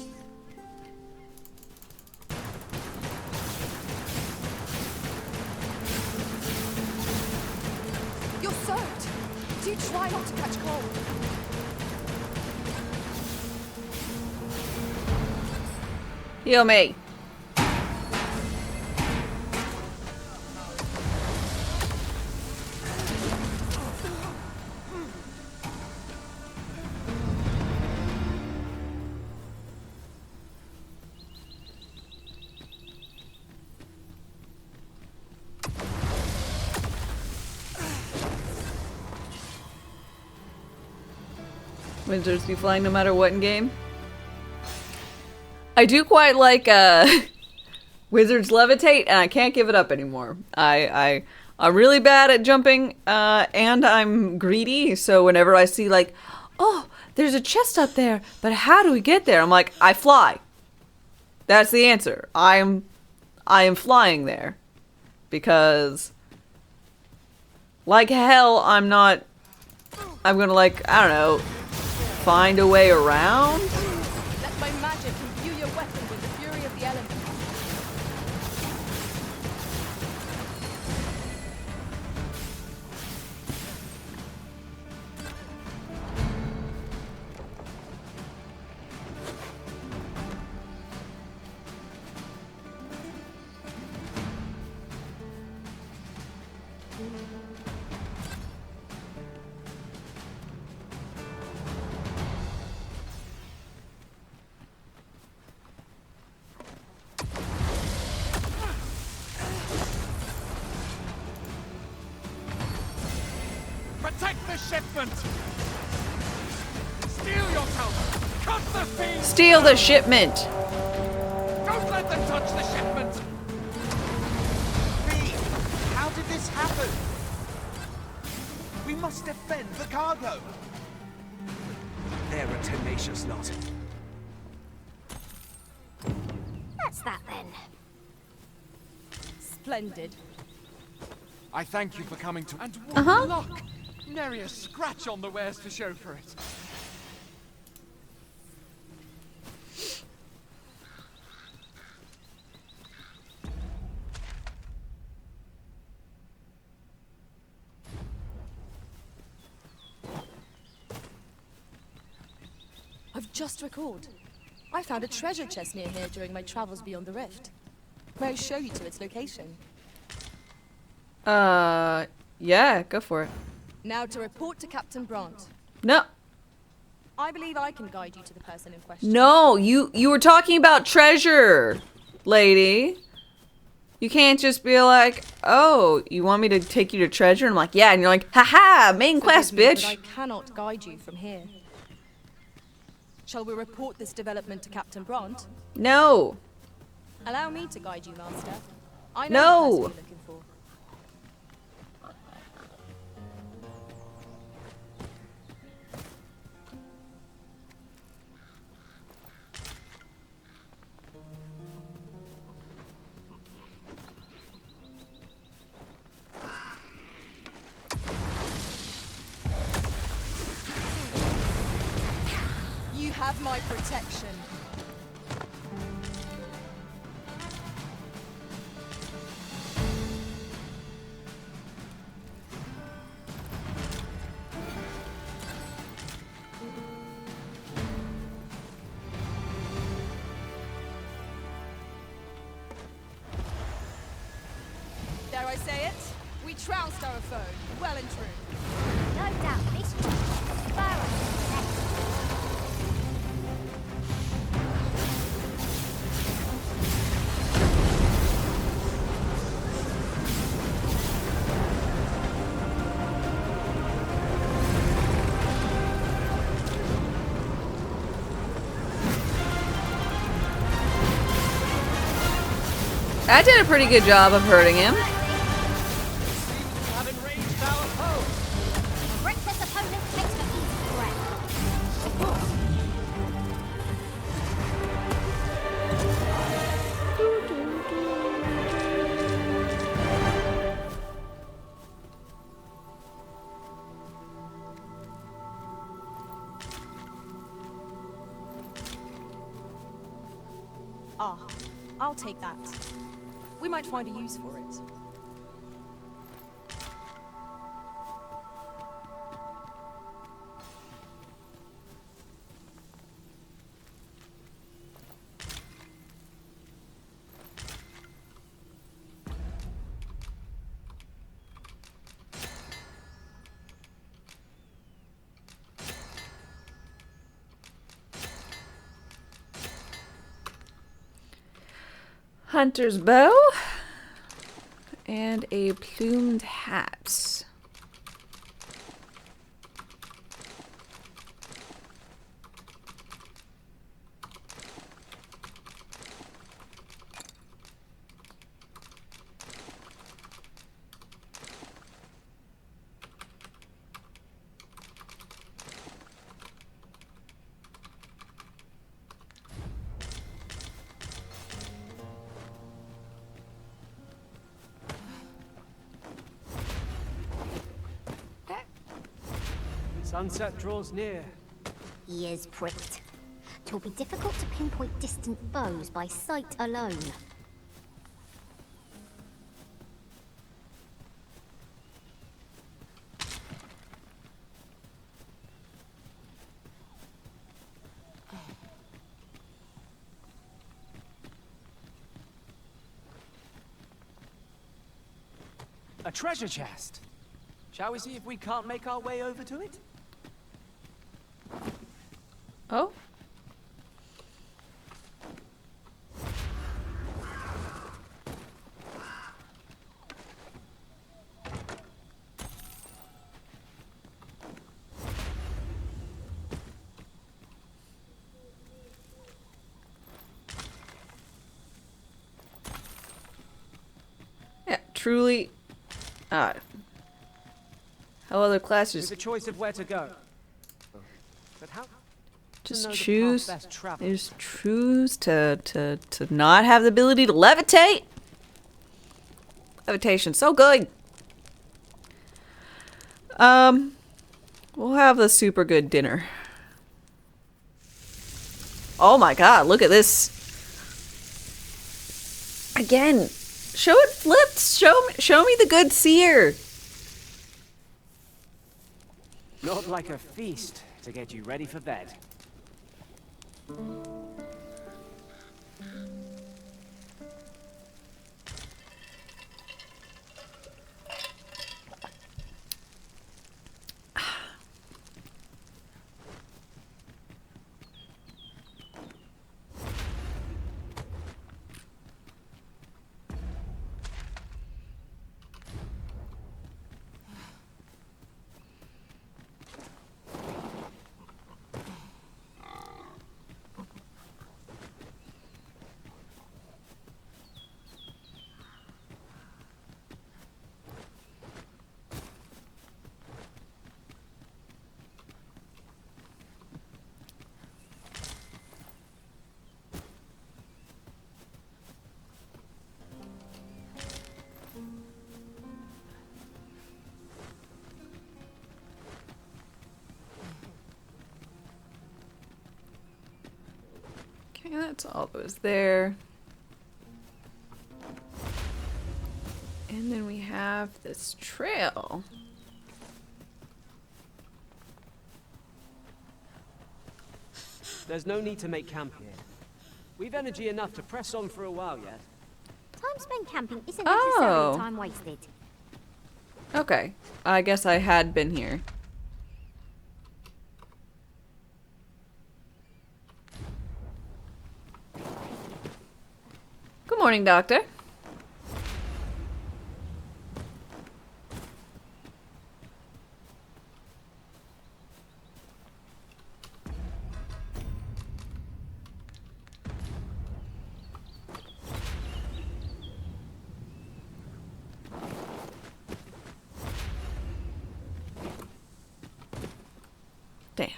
You're soaked. Do try not to catch cold. Heal me. Wizards be flying no matter what in game. I do quite like Wizards levitate, and I can't give it up anymore. I'm really bad at jumping, and I'm greedy. So whenever I see like, oh, there's a chest up there, but how do we get there? I'm like, I fly. That's the answer. I am flying there, because like hell, I'm gonna like, I don't know, find a way around. Let my magic imbue your weapon with the fury of the elements. Protect the shipment! Steel yourself! Cut the fiend! Steal the shipment! Don't let them touch the shipment! How did this happen? We must defend the cargo! They're a tenacious lot. That's that then. Splendid. I thank you for coming to— And what luck! Nary a scratch on the wares to show for it. I've just recalled. I found a treasure chest near here during my travels beyond the rift. May I show you to its location? Yeah, go for it. Now to report to Captain Brandt. No. I believe I can guide you to the person in question. No, you were talking about treasure, lady. You can't just be like, oh, you want me to take you to treasure? And I'm like, yeah. And you're like, haha, main quest, Forgive me, bitch. but I cannot guide you from here. Shall we report this development to Captain Brandt? No. Allow me to guide you, Master. I know the person No. you're looking for. You have my protection. Dare I say it? We trounced our foe, well and true. No doubt this I did a pretty good job of hurting him. reckless opponent takes the easy ground. Ah, I'll take that. We might find a use for it. Hunter's bow and a plumed hat. Sunset draws near. Ears pricked. 'Twill be difficult to pinpoint distant foes by sight alone. A treasure chest. Shall we see if we can't make our way over to it? Oh. Yeah, truly. How other classes With a choice of where to go. But how? just choose to not have the ability to levitate. Levitation, so good. We'll have a super good dinner. Oh my god, look at this. Again, show it flipped. Show me the good seer. Not like a feast to get you ready for bed. Okay, that's all that was there. And then we have this trail. There's no need to make camp here. We've energy enough to press on for a while yet. Time spent camping isn't necessarily time wasted. Okay, I guess I had been here. Good morning, Doctor. Damn.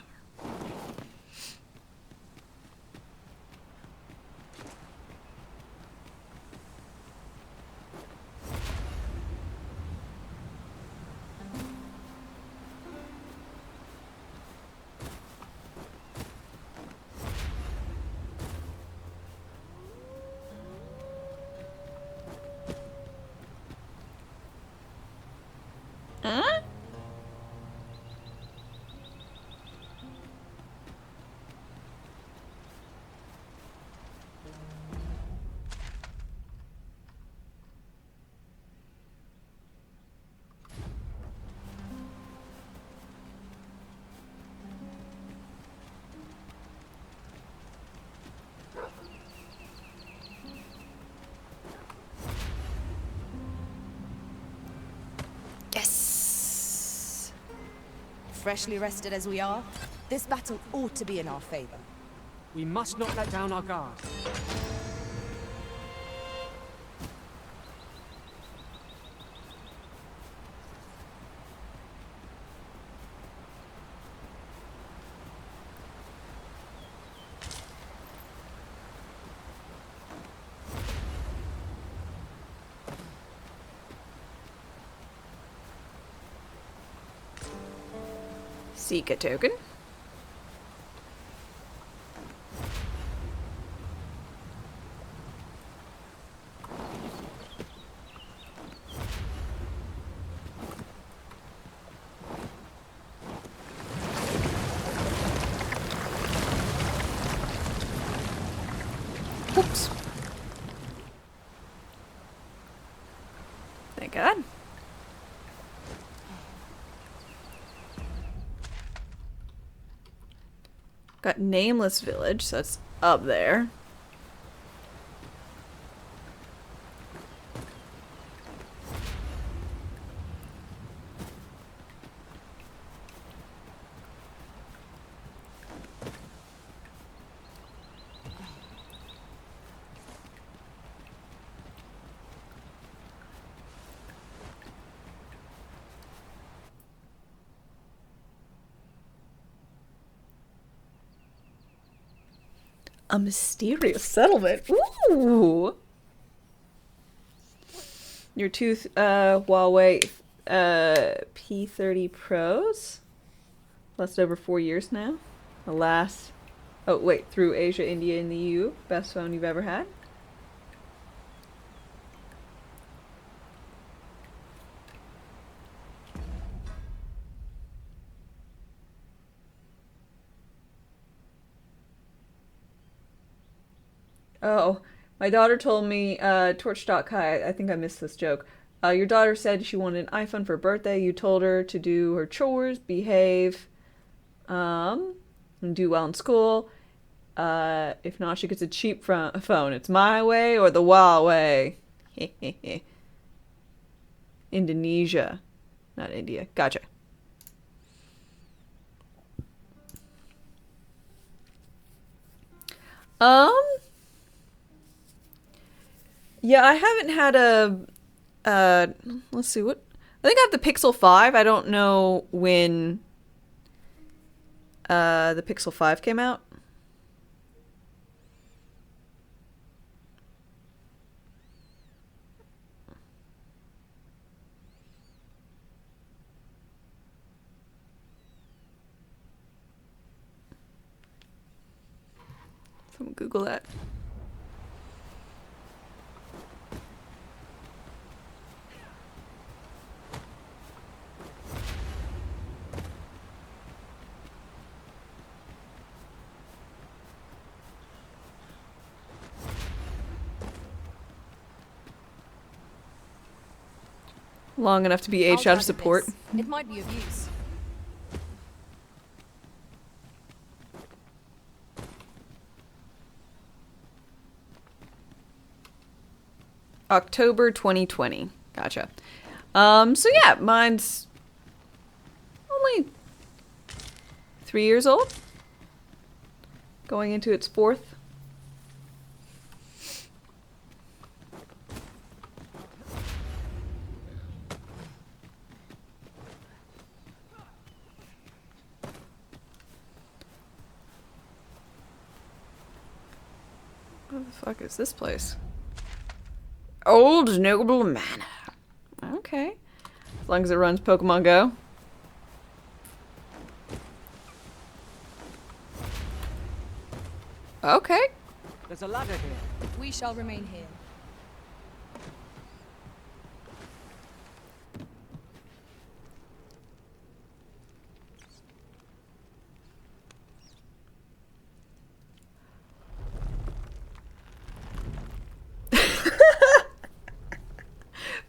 Huh? Yes! Freshly rested as we are, this battle ought to be in our favor. We must not let down our guard. Seek a token. Oops. Thank God. Got Nameless Village, so it's up there. A mysterious settlement. Ooh. Your two Huawei P30 Pros. Lasted over 4 years now. The last... Oh, wait. Through Asia, India, and the EU. Best phone you've ever had. Oh, my daughter told me, Torch.kai, I think I missed this joke. Your daughter said she wanted an iPhone for her birthday. You told her to do her chores, behave, and do well in school. If not, she gets a cheap phone. It's my way or the Huawei. Indonesia, not India. Gotcha. Yeah, I haven't had a, let's see, what, I think I have the Pixel 5. I don't know when, the Pixel 5 came out. Someone Google that. Long enough to be aged out of support. It might be of use. October 2020. Gotcha. So yeah, mine's only 3 years old. Going into its 4th. What the fuck is this place? Old Noble Manor. Okay. As long as it runs Pokemon Go. Okay. There's a ladder here. We shall remain here.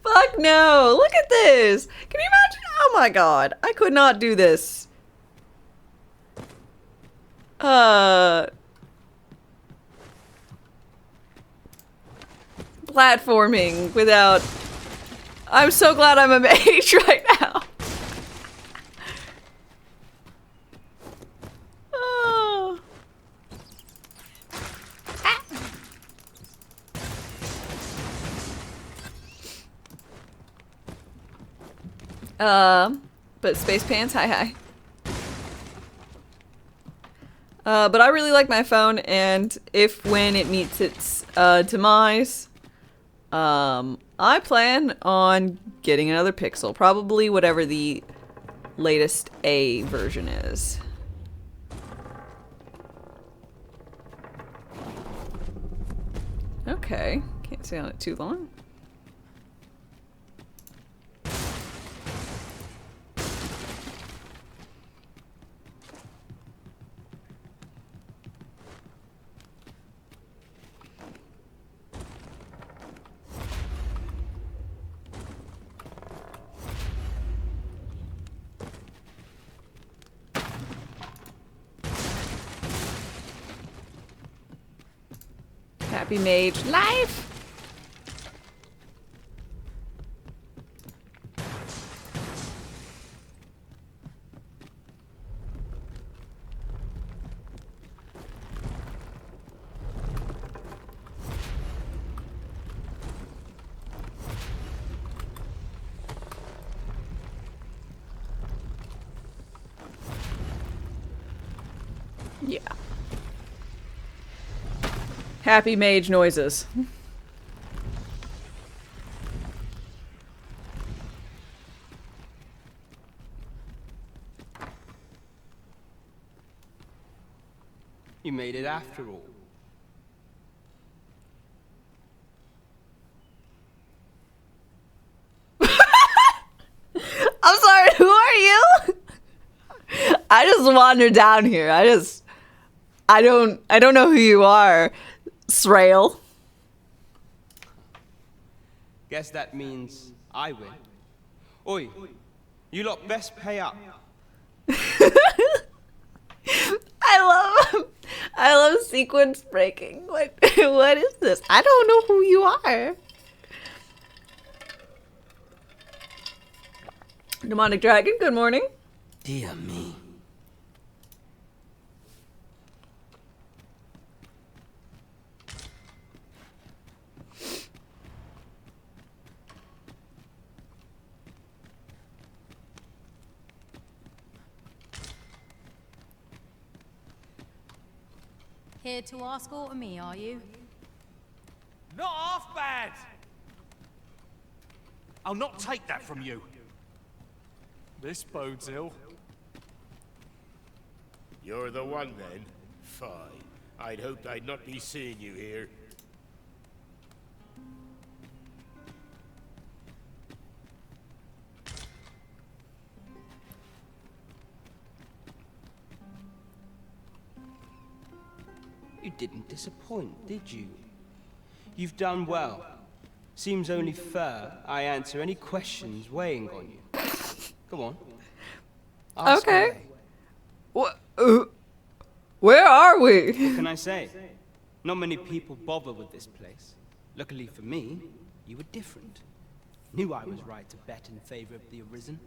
Fuck no! Look at this! Can you imagine? Oh my god. I could not do this. Platforming without... I'm so glad I'm a mage right now. Oh. But Space Pants, hi. But I really like my phone, and when it meets its demise, I plan on getting another Pixel. Probably whatever the latest A version is. Okay, can't stay on it too long. Happy Mage life! Yeah. Happy Mage noises. You made it after all. I'm sorry, who are you? I just wandered down here. I don't know who you are, Srail. Guess that means I win. Oi, you lot best pay up. I love sequence breaking. What is this? I don't know who you are. Demonic Dragon, good morning. Dear me. Here to ask aught of me, are you? Not half bad! I'll not take that from you. This bodes ill. You're the one, then? Fine. I'd hoped I'd not be seeing you here. You didn't disappoint, did you? You've done well. Seems only fair I answer any questions weighing on you. Come on. Ask Okay. away. What? Where are we? What can I say? Not many people bother with this place. Luckily for me, you were different. Knew I was right to bet in favor of the Arisen.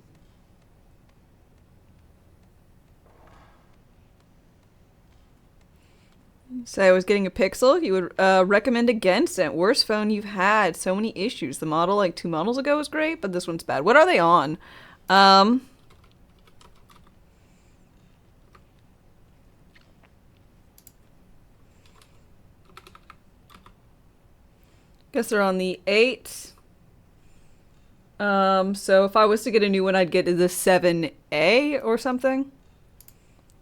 Say I was getting a Pixel. You would recommend against it. Worst phone you've had. So many issues. The model like 2 models ago was great, but this one's bad. What are they on? Guess they're on the 8. So if I was to get a new one, I'd get the 7A or something.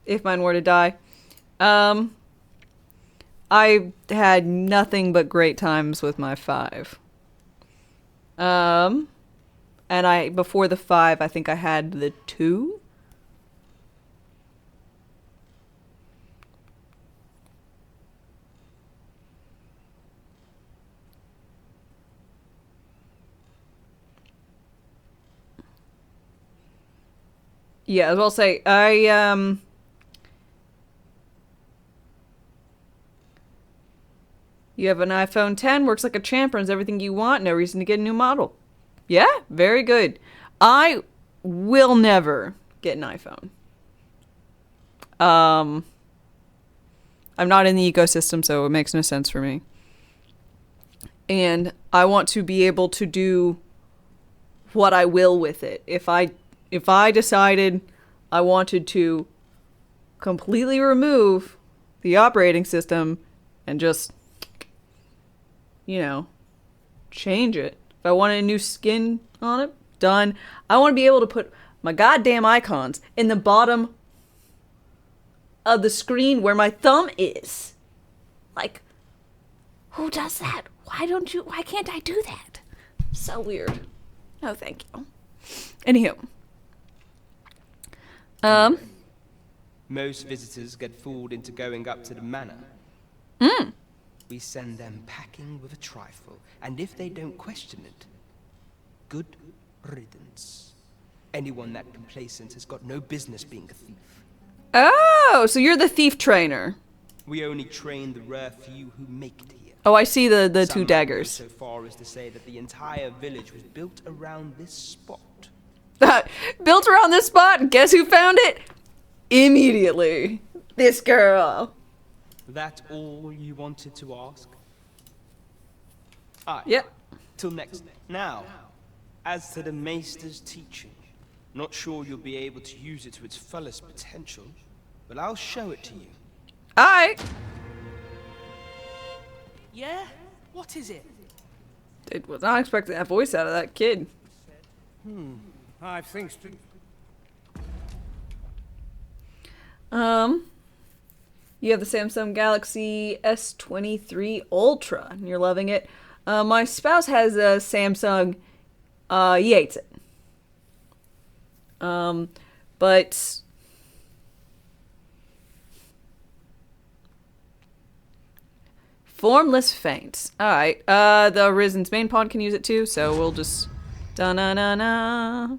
If mine were to die. I had nothing but great times with my 5. And before the 5, I think I had the 2. Yeah, as well say, you have an iPhone 10, works like a champ, runs everything you want, no reason to get a new model. Yeah, very good. I will never get an iPhone. I'm not in the ecosystem, so it makes no sense for me. And I want to be able to do what I will with it. If I decided I wanted to completely remove the operating system and just, you know, change it. If I wanted a new skin on it, done. I want to be able to put my goddamn icons in the bottom of the screen where my thumb is. Like, who does that? Why can't I do that? So weird. No, thank you. Anywho. Most visitors get fooled into going up to the manor. We send them packing with a trifle, and if they don't question it, good riddance. Anyone that complacent has got no business being a thief. Oh, so you're the thief trainer. We only train the rare few who make it here. Oh, I see the Some 2 daggers. So far as to say that the entire village was built around this spot. Built around this spot, guess who found it? Immediately. This girl. That all you wanted to ask? Aye. Yep. Till next. Now, as to the Maester's teaching, not sure you'll be able to use it to its fullest potential, but I'll show it to you. Aye. Yeah? What is it? It was not expecting that voice out of that kid. I've things to... You have the Samsung Galaxy S23 Ultra, and you're loving it. My spouse has a Samsung. He hates it. But formless faints. All right. The Arisen's main pawn can use it too, so we'll just da-na-na-na.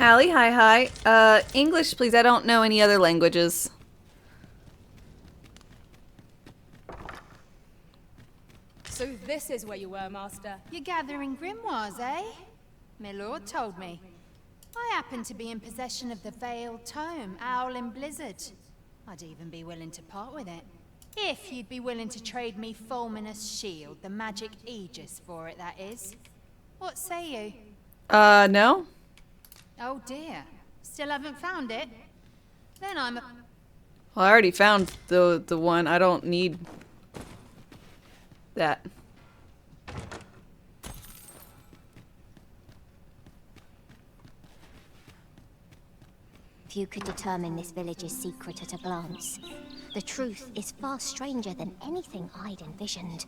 Allie, hi. English, please. I don't know any other languages. So this is where you were, Master. You're gathering grimoires, eh? My lord told me. I happen to be in possession of the Veiled Tome, Owl in Blizzard. I'd even be willing to part with it. If you'd be willing to trade me Fulminous Shield, the magic Aegis for it, that is. What say you? No. Oh dear. Still haven't found it? Then I'm a... Well, I already found the one. I don't need that. Few could determine this village's secret at a glance. The truth is far stranger than anything I'd envisioned.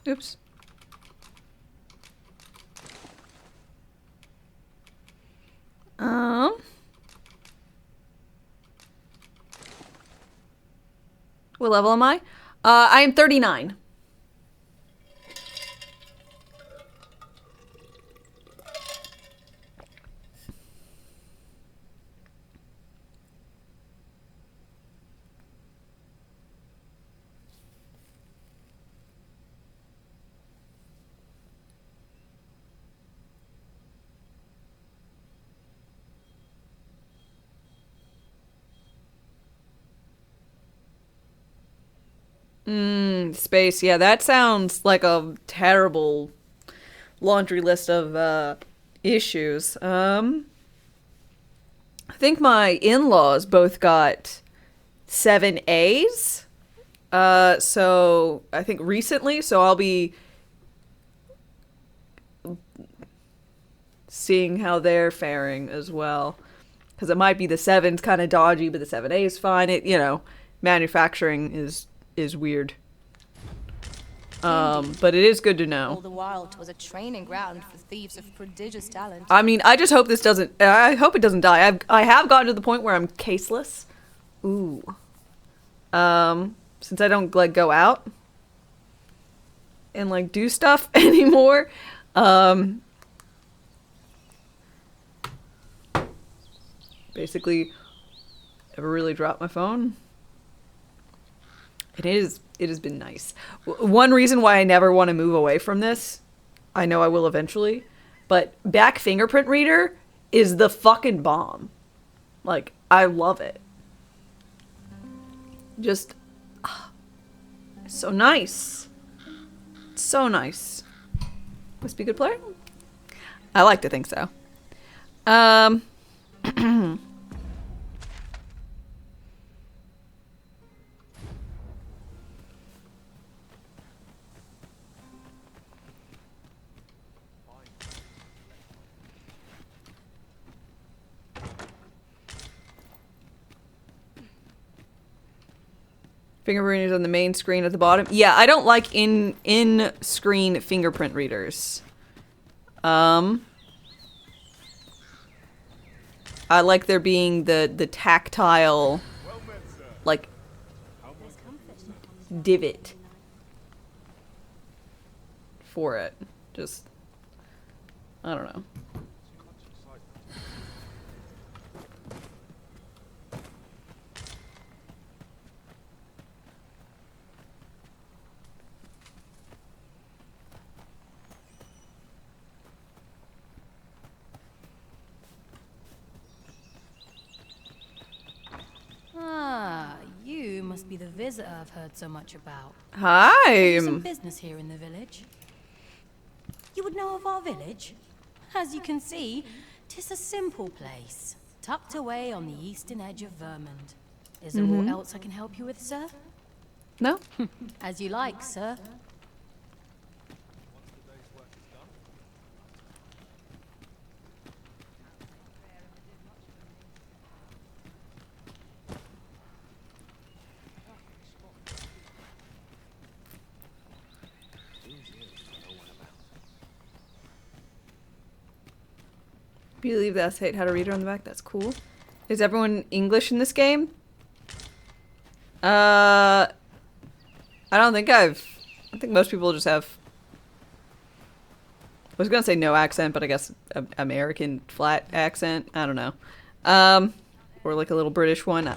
Oops. What level am I? I am 39. Space. Yeah, that sounds like a terrible laundry list of issues. I think my in-laws both got 7 A's. So I think recently, so I'll be seeing how they're faring as well. Because it might be the 7's kind of dodgy, but the 7A is fine. It, you know, manufacturing is weird. But it is good to know. All the while, 'twas a training ground for thieves of prodigious talent. I mean, I just hope this doesn't... I hope it doesn't die. I have gotten to the point where I'm caseless. Ooh. Since I don't, like, go out and, like, do stuff anymore. Basically, never really dropped my phone. It has been nice. One reason why I never want to move away from this, I know I will eventually, but back fingerprint reader is the fucking bomb. Like, I love it. Just, so nice. So nice. Must be a good player? I like to think so. Fingerprint readers on the main screen at the bottom. Yeah, I don't like in-screen fingerprint readers. I like there being the tactile, like, divot for it. Just, I don't know. Ah, you must be the visitor I've heard so much about. Hi. Have you some business here in the village? You would know of our village? As you can see, 'tis a simple place, tucked away on the eastern edge of Vermont. Is there aught else I can help you with, sir? No. As you like, sir. Believe that's how to read it on the back. That's cool. Is everyone English in this game? I don't think I think most people just have. I was gonna say no accent, but I guess American flat accent. I don't know. Or like a little British one.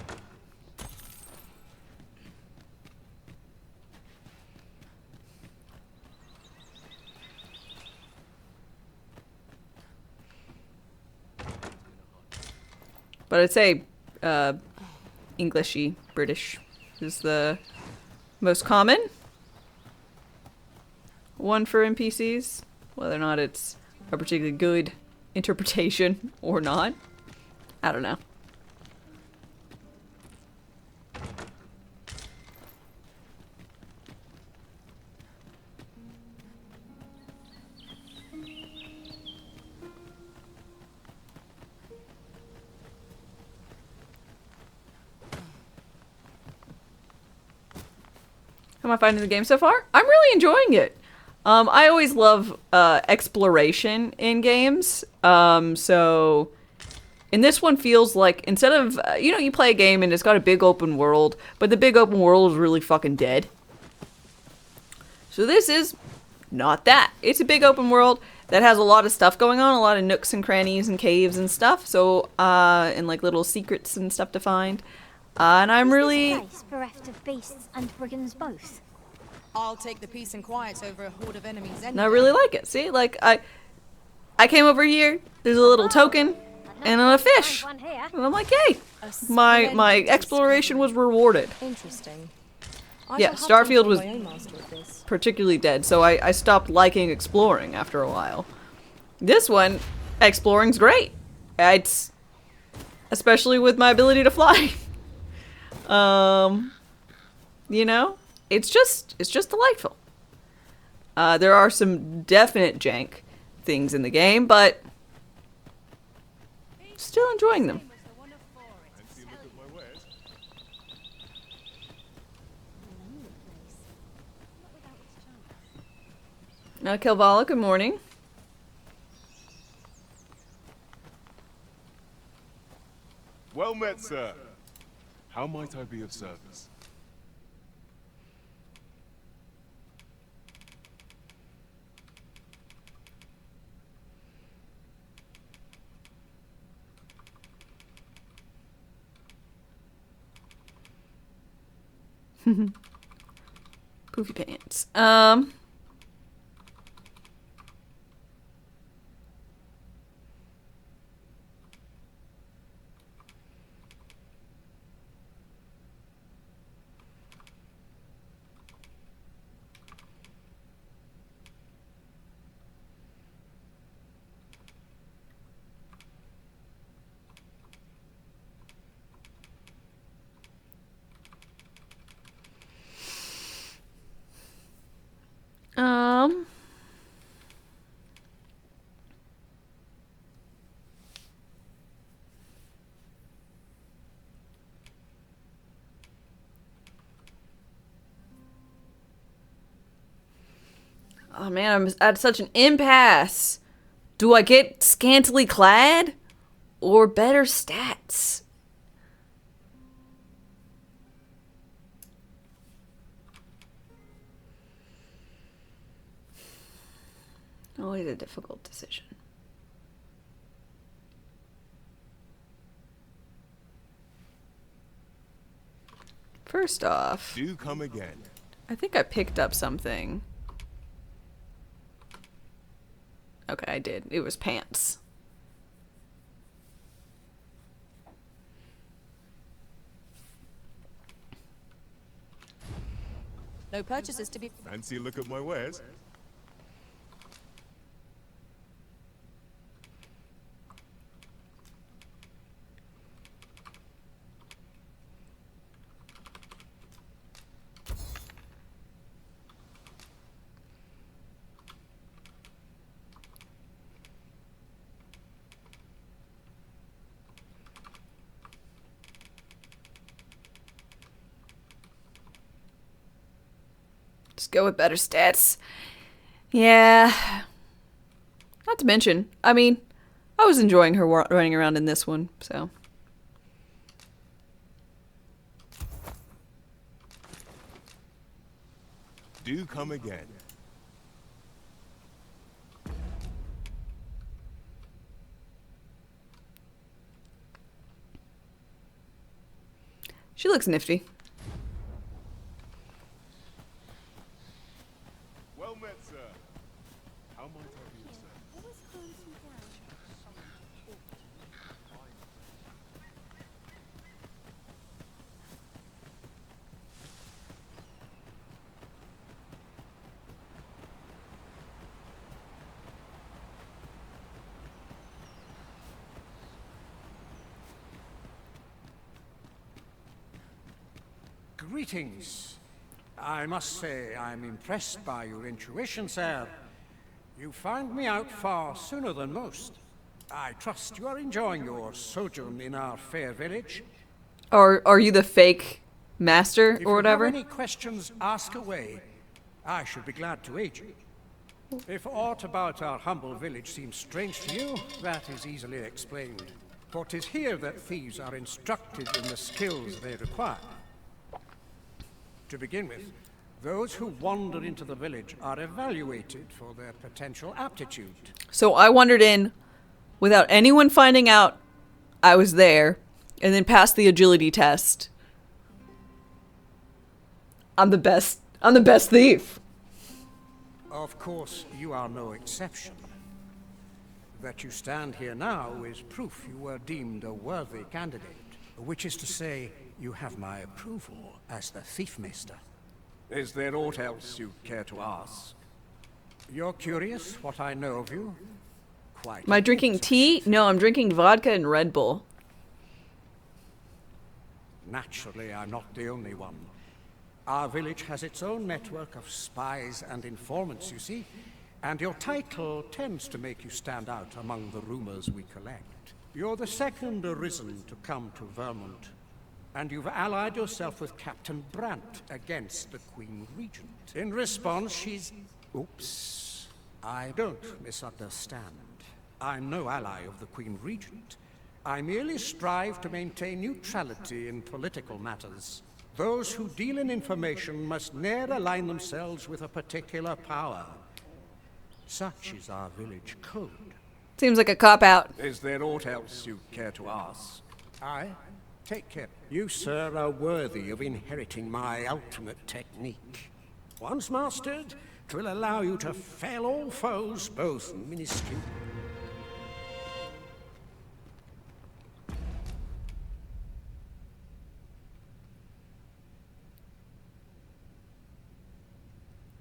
But I'd say Englishy, British is the most common one for NPCs. Whether or not it's a particularly good interpretation or not, I don't know. How am I finding the game so far? I'm really enjoying it. I always love exploration in games. So in this one feels like instead of, you know, you play a game and it's got a big open world, but the big open world is really fucking dead. So this is not that. It's a big open world that has a lot of stuff going on, a lot of nooks and crannies and caves and stuff. So, and like little secrets and stuff to find. And I'm really... Place bereft of beasts and brigands both. I'll take the peace and quiet over a horde of enemies any And I day. really like it. See, like, I came over here, there's a little token, and a fish. And I'm like, hey, my exploration was rewarded. Interesting. Yeah, Starfield was particularly dead, so I stopped liking exploring after a while. This one, exploring's great. It's, especially with my ability to fly. You know, it's just delightful. There are some definite jank things in the game, but still enjoying them. Now, Kelvala, good morning. Well met, sir. How might I be of service? Poofy pants. Oh man, I'm at such an impasse Do I get scantily clad or better stats? Always a difficult decision. First off, Do come again. I think I picked up something. Okay, I did. It was pants. No purchases to be... Fancy a look at my wares? Just go with better stats. Yeah. Not to mention, I mean, I was enjoying her running around in this one, so. Do come again. She looks nifty. Well met, sir. How might I be of service? Greetings. I must say I'm impressed by your intuition, sir. You found me out far sooner than most. I trust you are enjoying your sojourn in our fair village. Are you the fake master If or whatever? you have any questions, ask away. I should be glad to aid you. If aught about our humble village seems strange to you, that is easily explained. For 'tis here that thieves are instructed in the skills they require. To begin with, those who wander into the village are evaluated for their potential aptitude. So I wandered in without anyone finding out I was there and then passed the agility test. I'm the best thief. Of course, you are no exception. That you stand here now is proof you were deemed a worthy candidate, which is to say, you have my approval as the Thiefmeister. Is there aught else you care to ask? You're curious what I know of you? Quite. Am I drinking tea? No, I'm drinking vodka and Red Bull. Naturally, I'm not the only one. Our village has its own network of spies and informants, you see, and your title tends to make you stand out among the rumors we collect. You're the second arisen to come to Vermont, and you've allied yourself with Captain Brandt against the Queen Regent. In response, she's... Oops. I don't misunderstand. I'm no ally of the Queen Regent. I merely strive to maintain neutrality in political matters. Those who deal in information must ne'er align themselves with a particular power. Such is our village code. Seems like a cop-out. Is there aught else you care to ask? Take care. You, sir, are worthy of inheriting my ultimate technique. Once mastered, 'twill allow you to fell all foes, both minuscule.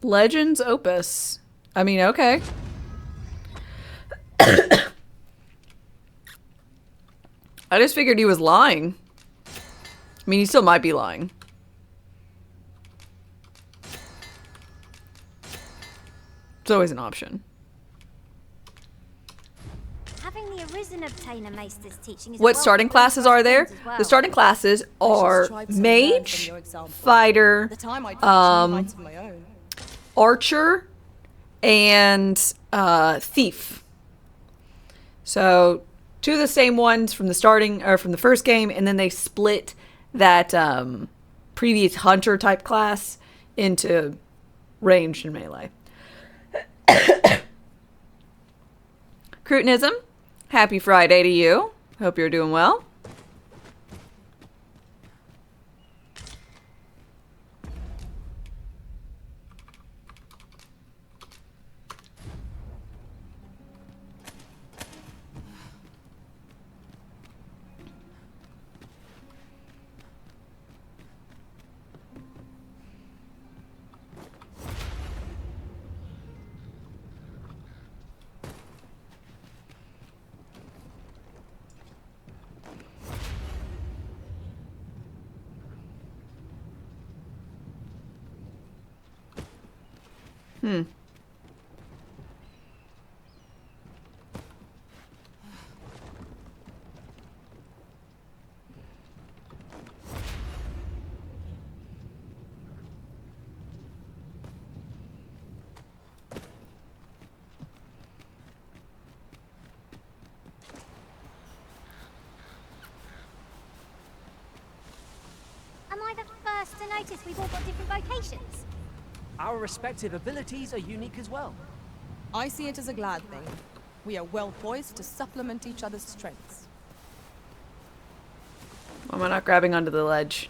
Legends Opus. I mean, okay. I just figured he was lying. I mean, he still might be lying. It's always an option. Having the Arisen obtain a Maester's teaching is What starting classes are there? The starting classes are Mage, Fighter, Archer, and Thief. So, two of the same ones from the starting, or from the first game, and then they split that previous hunter type class into ranged and melee. Crutinism, happy Friday to you. Hope you're doing well. Hmm. Am I the first to notice we've all got different vocations? Our respective abilities are unique as well. I see it as a glad thing. We are well poised to supplement each other's strengths. Why am I not grabbing onto the ledge?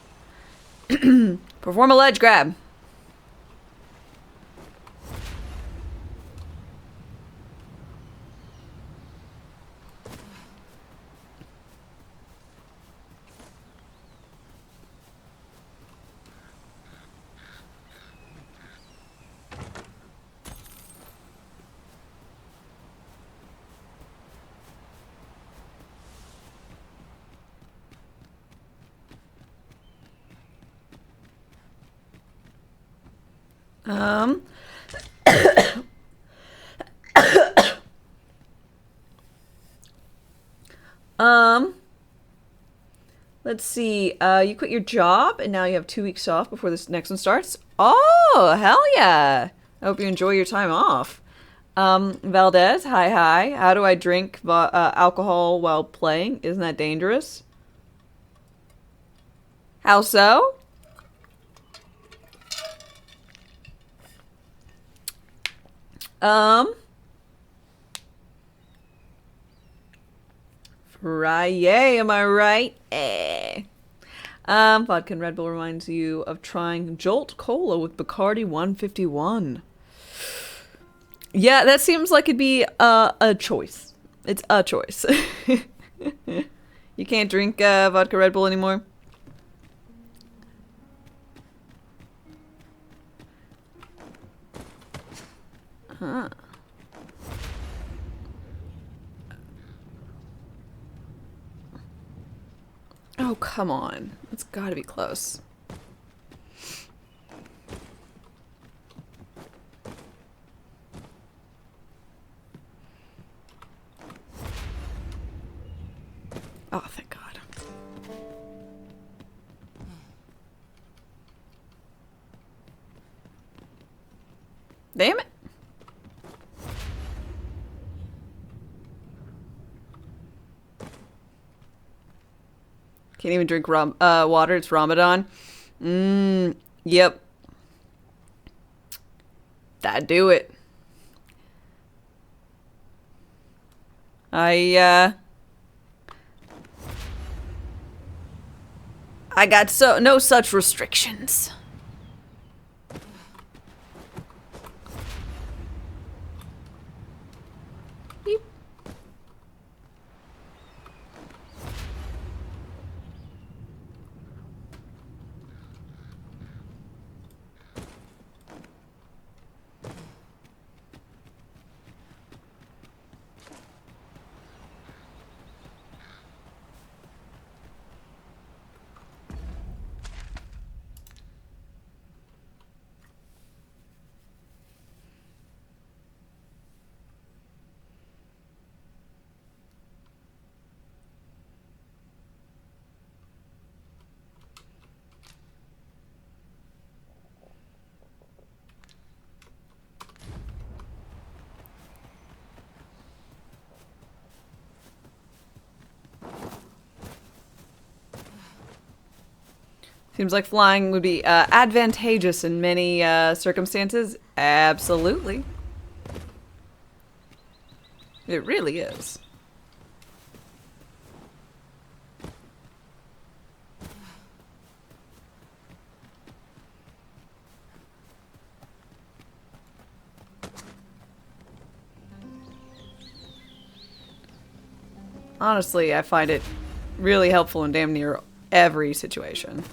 Perform a ledge grab. Um, let's see. You quit your job and now you have 2 weeks off before this next one starts. Oh, hell yeah. I hope you enjoy your time off. Valdez, hi. How do I drink alcohol while playing? Isn't that dangerous? How so? Friday, am I right? Vodka and Red Bull reminds you of trying Jolt Cola with Bacardi 151. Yeah, that seems like it'd be a choice. It's a choice. You can't drink vodka Red Bull anymore? Huh. Oh, come on. It's gotta be close. Oh, thank God. Damn it. Can't even drink water. It's Ramadan. Yep. That'd do it. I got no such restrictions. Seems like flying would be advantageous in many circumstances. Absolutely. It really is. Honestly, I find it really helpful in damn near every situation.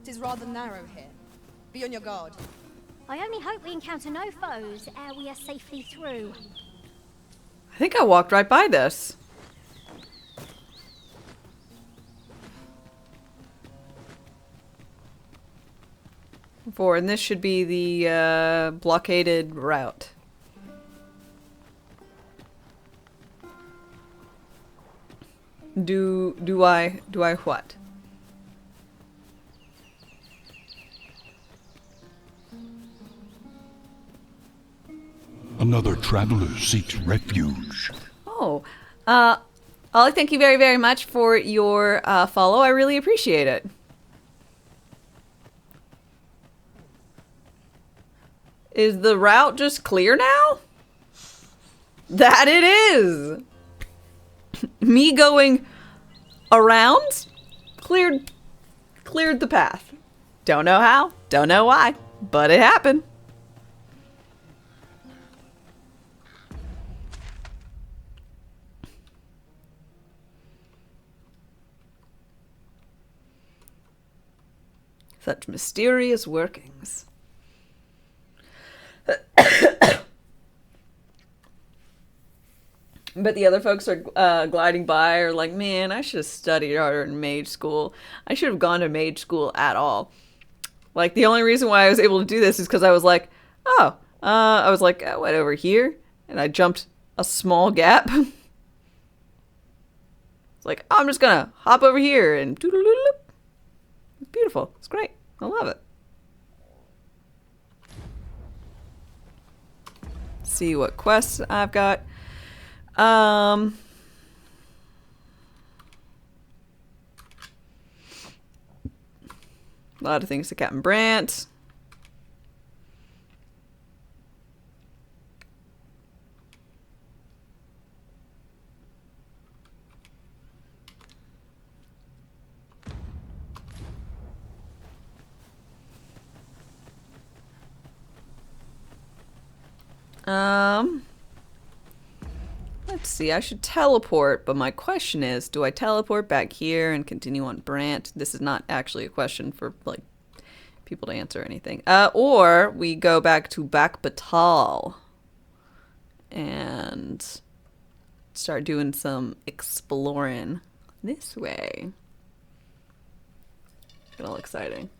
It is rather narrow here. Be on your guard. I only hope we encounter no foes ere we are safely through. I think I walked right by this. And this should be the blockaded route. Do I what? Another traveler seeks refuge. Oh, Ollie, thank you very, very much for your follow. I really appreciate it. Is the route just clear now? That it is! Me going around cleared the path. Don't know how, don't know why, but it happened. Such mysterious workings. But the other folks are gliding by are like, man, I should have studied harder in mage school. I should have gone to mage school at all. Like, the only reason why I was able to do this is because I was like, oh, I went over here, and I jumped a small gap. It's like, oh, I'm just gonna hop over here, and doo-doo-doo-doo. It's beautiful. It's great. I love it. See what quests I've got. A lot of things to Captain Brant. Let's see, I should teleport, but my question is, do I teleport back here and continue on Brant? This is not actually a question for, like, people to answer anything. Or we go back to Back Batal and start doing some exploring this way. Get all exciting.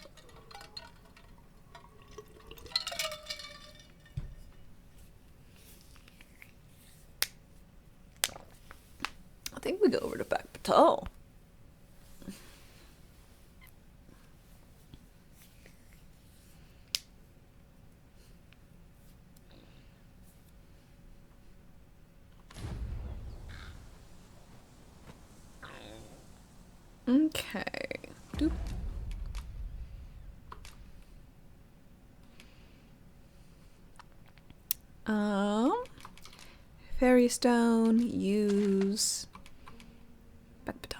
I think we go over to Back Batal. Okay. Doop. Fairy stone, use Back Batal.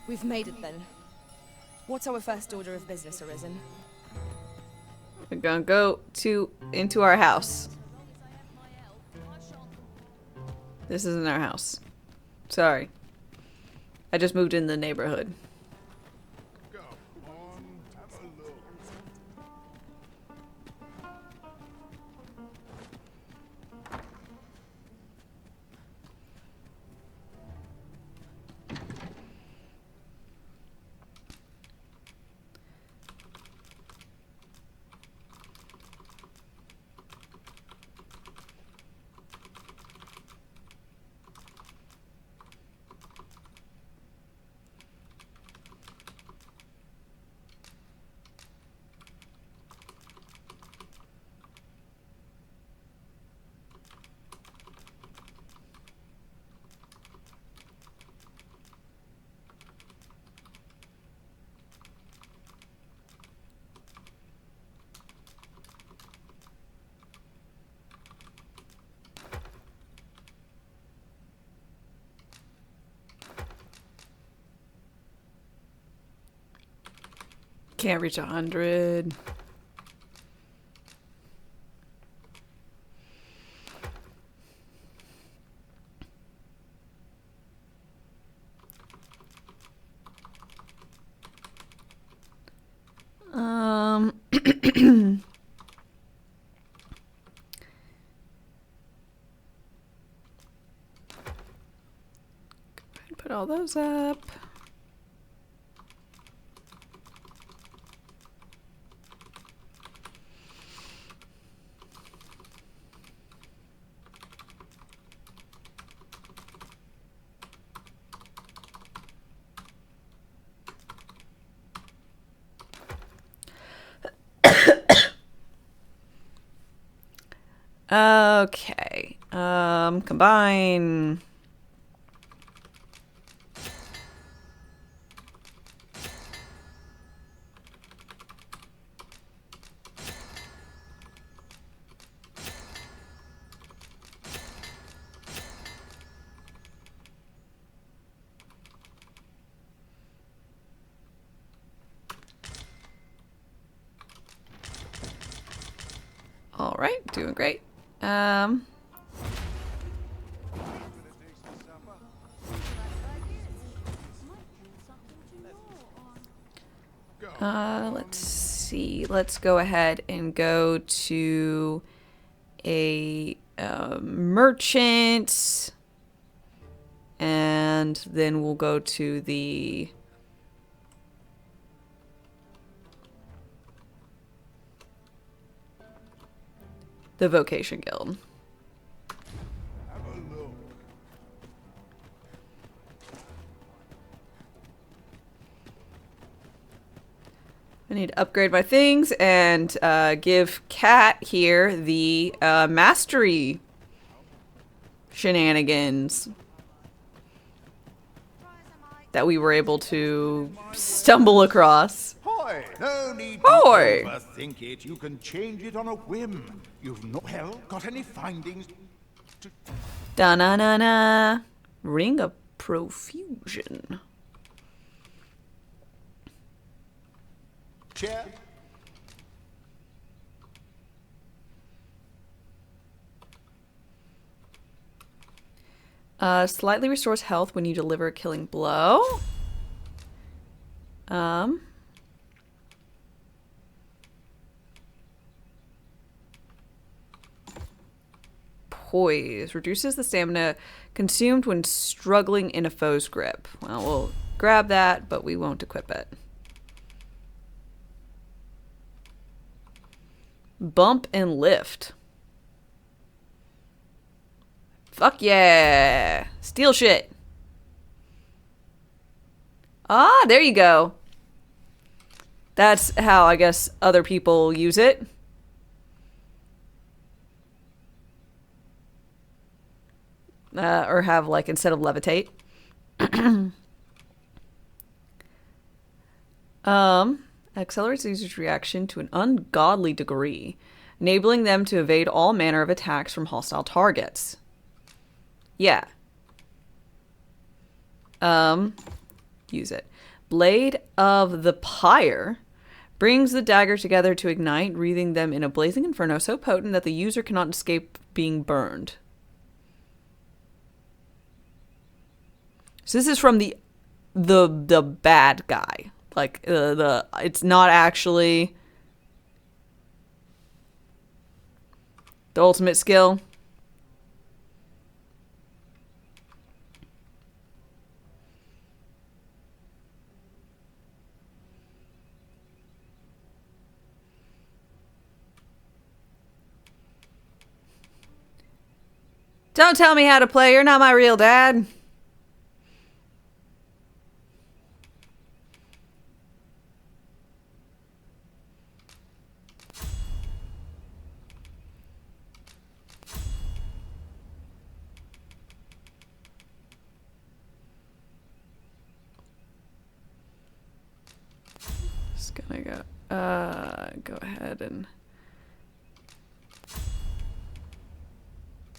We've made it then. What's our first order of business, Arisen? We're gonna go into our house. This isn't our house. Sorry. I just moved in the neighborhood. Can't reach 100. Put all those up. Okay. Combine. All right, doing great. Let's see. Let's go ahead and go to a merchant, and then we'll go to the vocation guild. I need to upgrade my things and give Kat here the mastery shenanigans that we were able to stumble across. Hoy! No need Hoy! to overthink it. You can change it on a whim. You've no hell got any findings to... Da-na-na-na. Ring of Profusion. Chair? Slightly restores health when you deliver a killing blow. Poise. Reduces the stamina consumed when struggling in a foe's grip. Well, we'll grab that, but we won't equip it. Bump and lift. Fuck yeah. Steal shit. Ah, there you go. That's how I guess other people use it. Or have, like, instead of levitate. Accelerates the user's reaction to an ungodly degree, enabling them to evade all manner of attacks from hostile targets. Yeah. Use it. Blade of the Pyre brings the dagger together to ignite, wreathing them in a blazing inferno so potent that the user cannot escape being burned. So this is from the the bad guy. Like it's not actually the ultimate skill. Don't tell me how to play. You're not my real dad. Just gonna go ahead and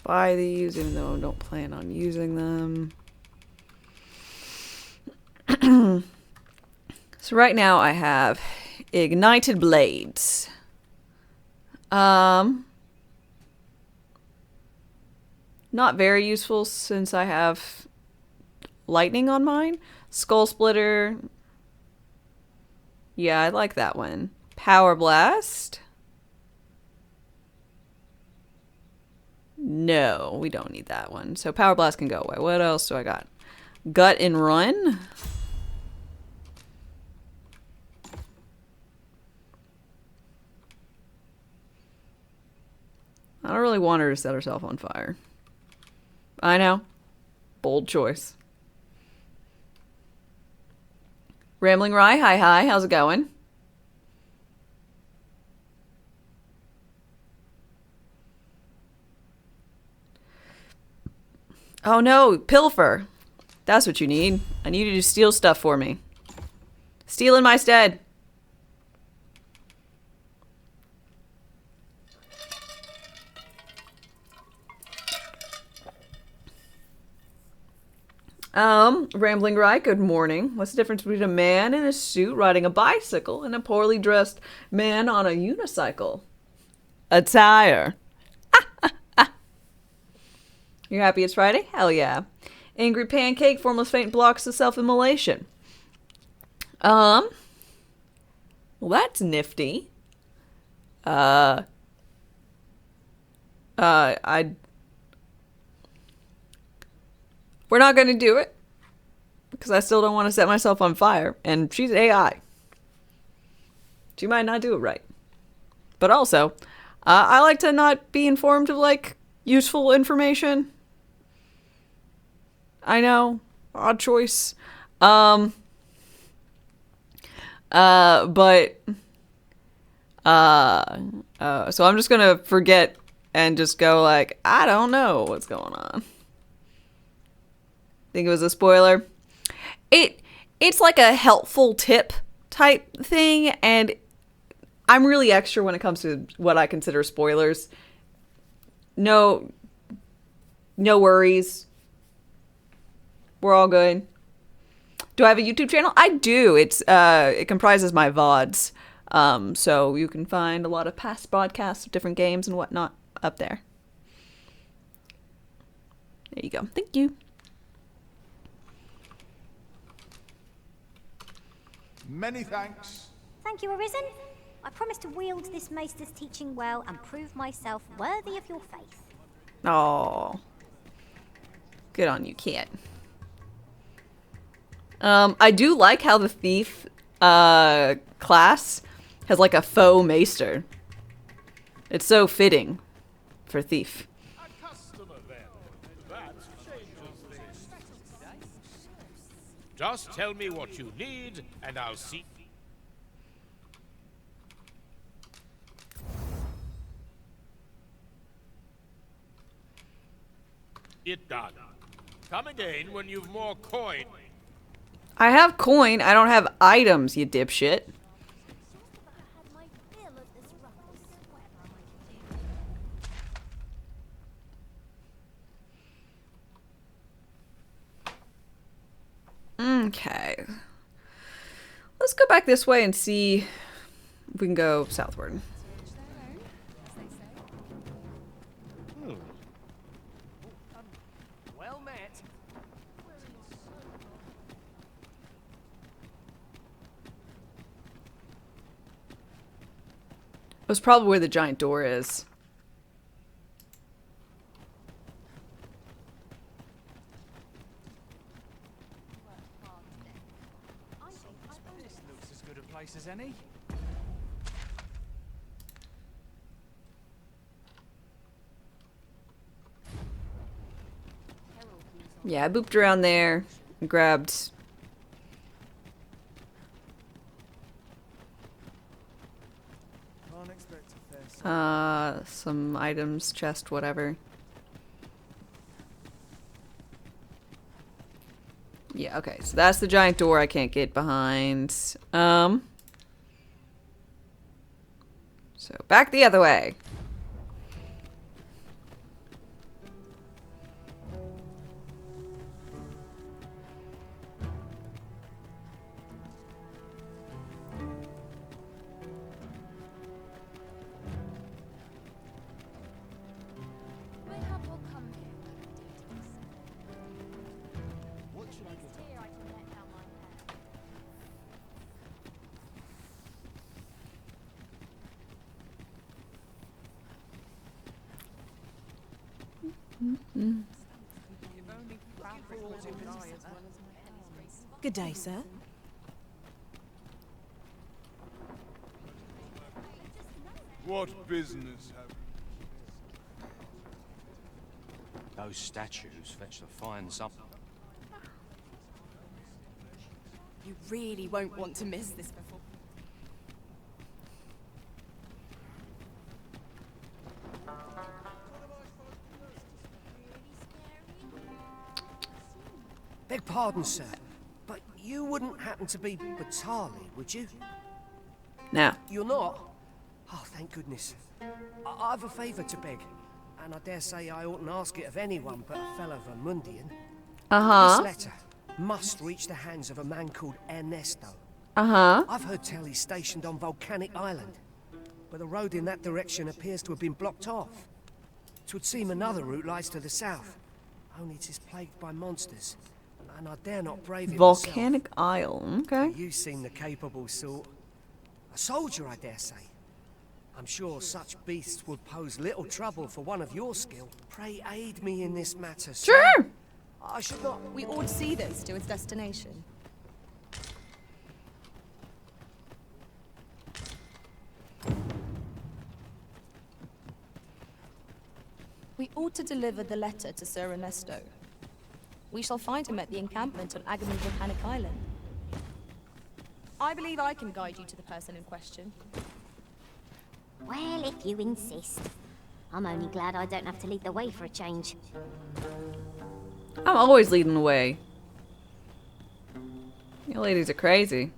buy these, even though I don't plan on using them. So right now I have ignited blades. Not very useful since I have lightning on mine. Skull splitter. Yeah, I like that one. Power blast. No, we don't need that one. So power blast can go away. What else do I got? Gut and run. I don't really want her to set herself on fire. I know. Bold choice. Rambling Rye, hi, how's it going? Oh no, pilfer. That's what you need. I need you to steal stuff for me. Steal in my stead. Rambling Rye, good morning. What's the difference between a man in a suit riding a bicycle and a poorly dressed man on a unicycle? Attire. You happy it's Friday? Hell yeah. Angry Pancake, formless faint blocks of self-immolation. Well, that's nifty. We're not going to do it because I still don't want to set myself on fire, and she's AI. She might not do it right. But also, I like to not be informed of, like, useful information. I know, odd choice. So I'm just gonna forget and just go like, I don't know what's going on. Think it was a spoiler? It's like a helpful tip type thing, and I'm really extra when it comes to what I consider spoilers. No worries. We're all good. Do I have a YouTube channel? I do. It comprises my VODs. So you can find a lot of past broadcasts of different games and whatnot up there. There you go. Thank you. Many thanks. Thank you, Arisen. I promise to wield this maester's teaching well and prove myself worthy of your faith. Oh, good on you, kid. I do like how the thief class has like a faux maester. It's so fitting for thief. Just tell me what you need, and I'll see. It done. Come again when you've more coin. I have coin. I don't have items, you dipshit. Okay. Let's go back this way and see if we can go southward. Well met. was probably where the giant door is. This looks as good a place as any. Yeah, I booped around there and grabbed some items, chest, whatever. Yeah, okay, so that's the giant door I can't get behind. So back the other way. Good day, sir. What business have Those statues fetched a fine sum. You really won't want to miss this before. Beg pardon, sir, but you wouldn't happen to be Batali, would you? No. You're not? Oh, thank goodness. I've a favour to beg, and I dare say I oughtn't ask it of anyone but a fellow Vermundian. Uh-huh. This letter must reach the hands of a man called Ernesto. Uh-huh. I've heard tell he's stationed on Volcanic Island, but the road in that direction appears to have been blocked off. 'Twould seem another route lies to the south, only it is plagued by monsters, and I dare not brave it Volcanic Isle, okay. You seem the capable sort. A soldier, I dare say. I'm sure such beasts would pose little trouble for one of your skill. Pray aid me in this matter, sir. Sure! I should not... We ought to see this to its destination. We ought to deliver the letter to Sir Ernesto. We shall find him at the encampment on Agony Volcanic Island. I believe I can guide you to the person in question. Well, if you insist. I'm only glad I don't have to lead the way for a change. I'm always leading the way. You ladies are crazy.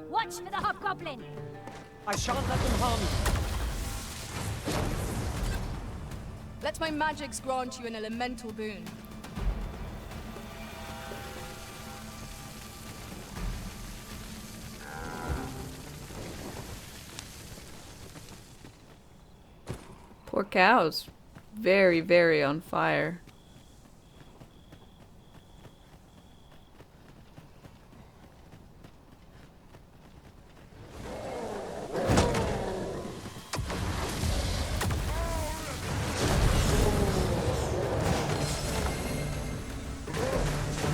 Watch for the hobgoblin! I shan't let them harm you. Let my magics grant you an elemental boon. Poor cow's very, very on fire.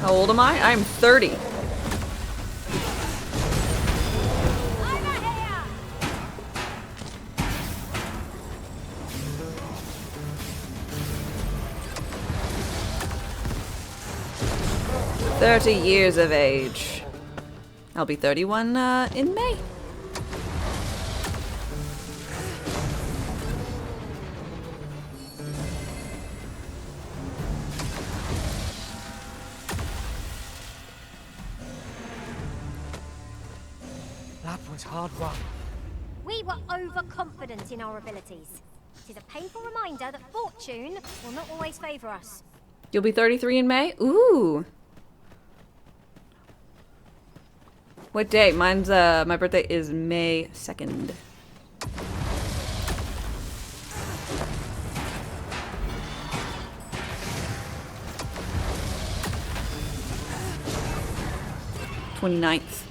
How old am I? I'm 30. Years of age. I'll be 31 in May. That was hard won. We were overconfident in our abilities. It is a painful reminder that fortune will not always favour us. You'll be 33 in May? Ooh. What day? Mine's my birthday is May 2nd. '29th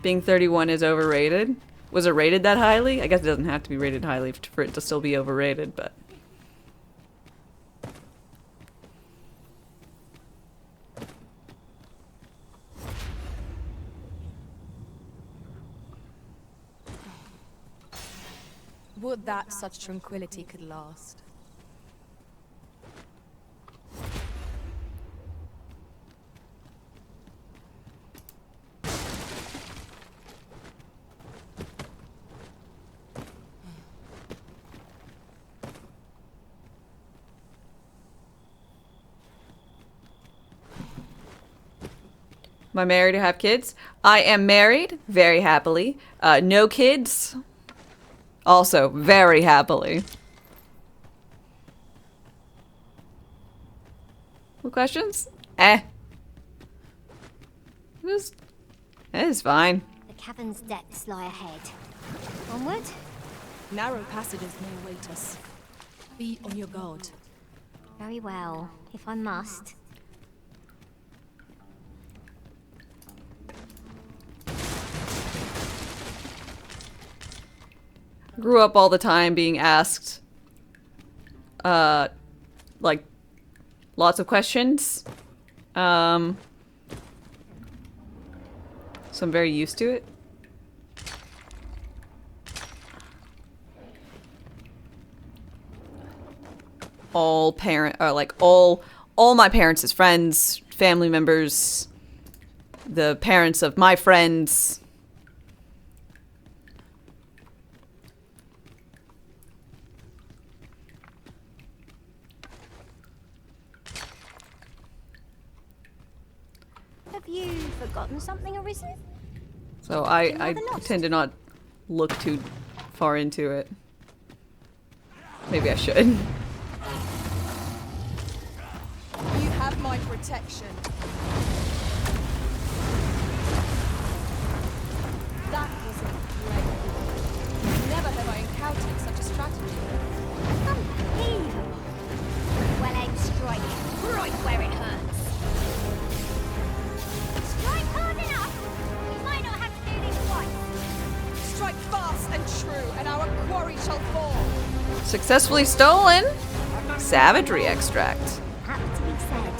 Being 31 is overrated. Was it rated that highly? I guess it doesn't have to be rated highly for it to still be overrated, but... Would that such tranquility could last. Am I married or have kids? I am married, very happily. No kids, also very happily. What questions? That is fine. The cavern's depths lie ahead. Onward? Narrow passages may await us. Be on your guard. Very well, if I must. Grew up all the time being asked, like, lots of questions. So I'm very used to it. All my parents' friends, family members, the parents of my friends. Have you forgotten something, Arisen? So I tend to not look too far into it. Maybe I should. You have my protection. That was incredible. Never have I encountered such a strategy. Unbelievable. Well-aimed strike, right where it hurts. Strike hard enough. We might not have to do this twice. Strike fast and true, and our quarry shall fall. Successfully stolen. Savagery extract. Happy to be said.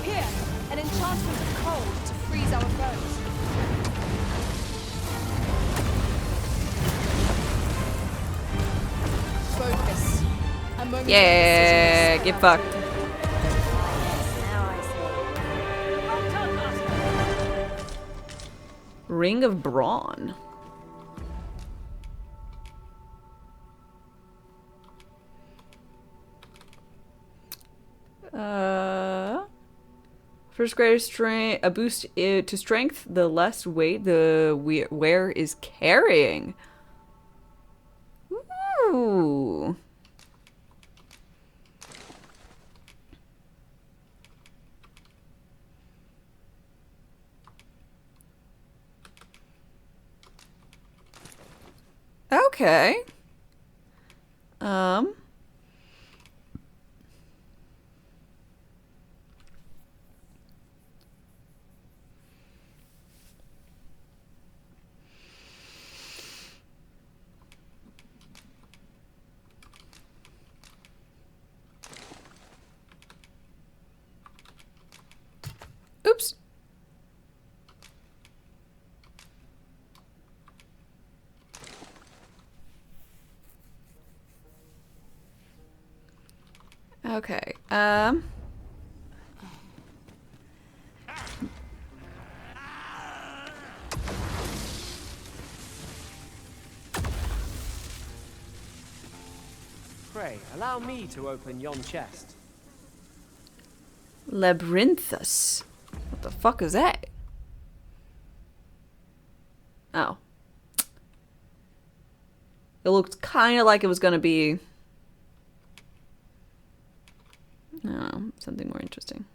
Here, an enchantment of cold to freeze our foes. Focus. A moment Yeah, get fucked. Ring of Brawn. First greater strength, a boost to strength, the less weight the wearer is carrying. Ooh. Okay. Oops. Okay. Pray, allow me to open yon chest. Labyrinthus. What the fuck is that? Oh. It looked kind of like it was going to be... I don't know, something more interesting.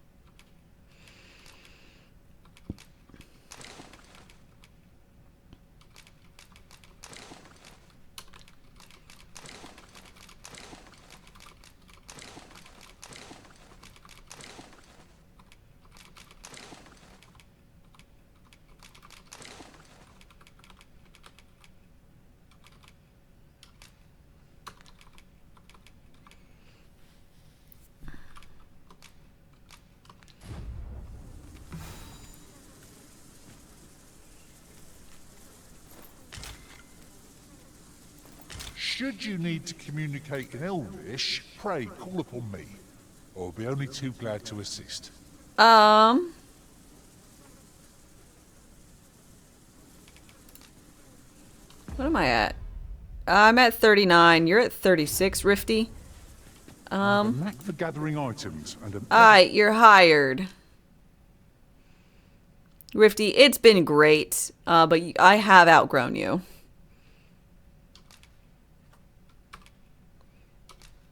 Should you need to communicate in Elvish, pray call upon me. I'll be only too glad to assist. What am I at? I'm at 39. You're at 36, Rifty. I lack for gathering items and Alright, you're hired. Rifty, it's been great, but I have outgrown you.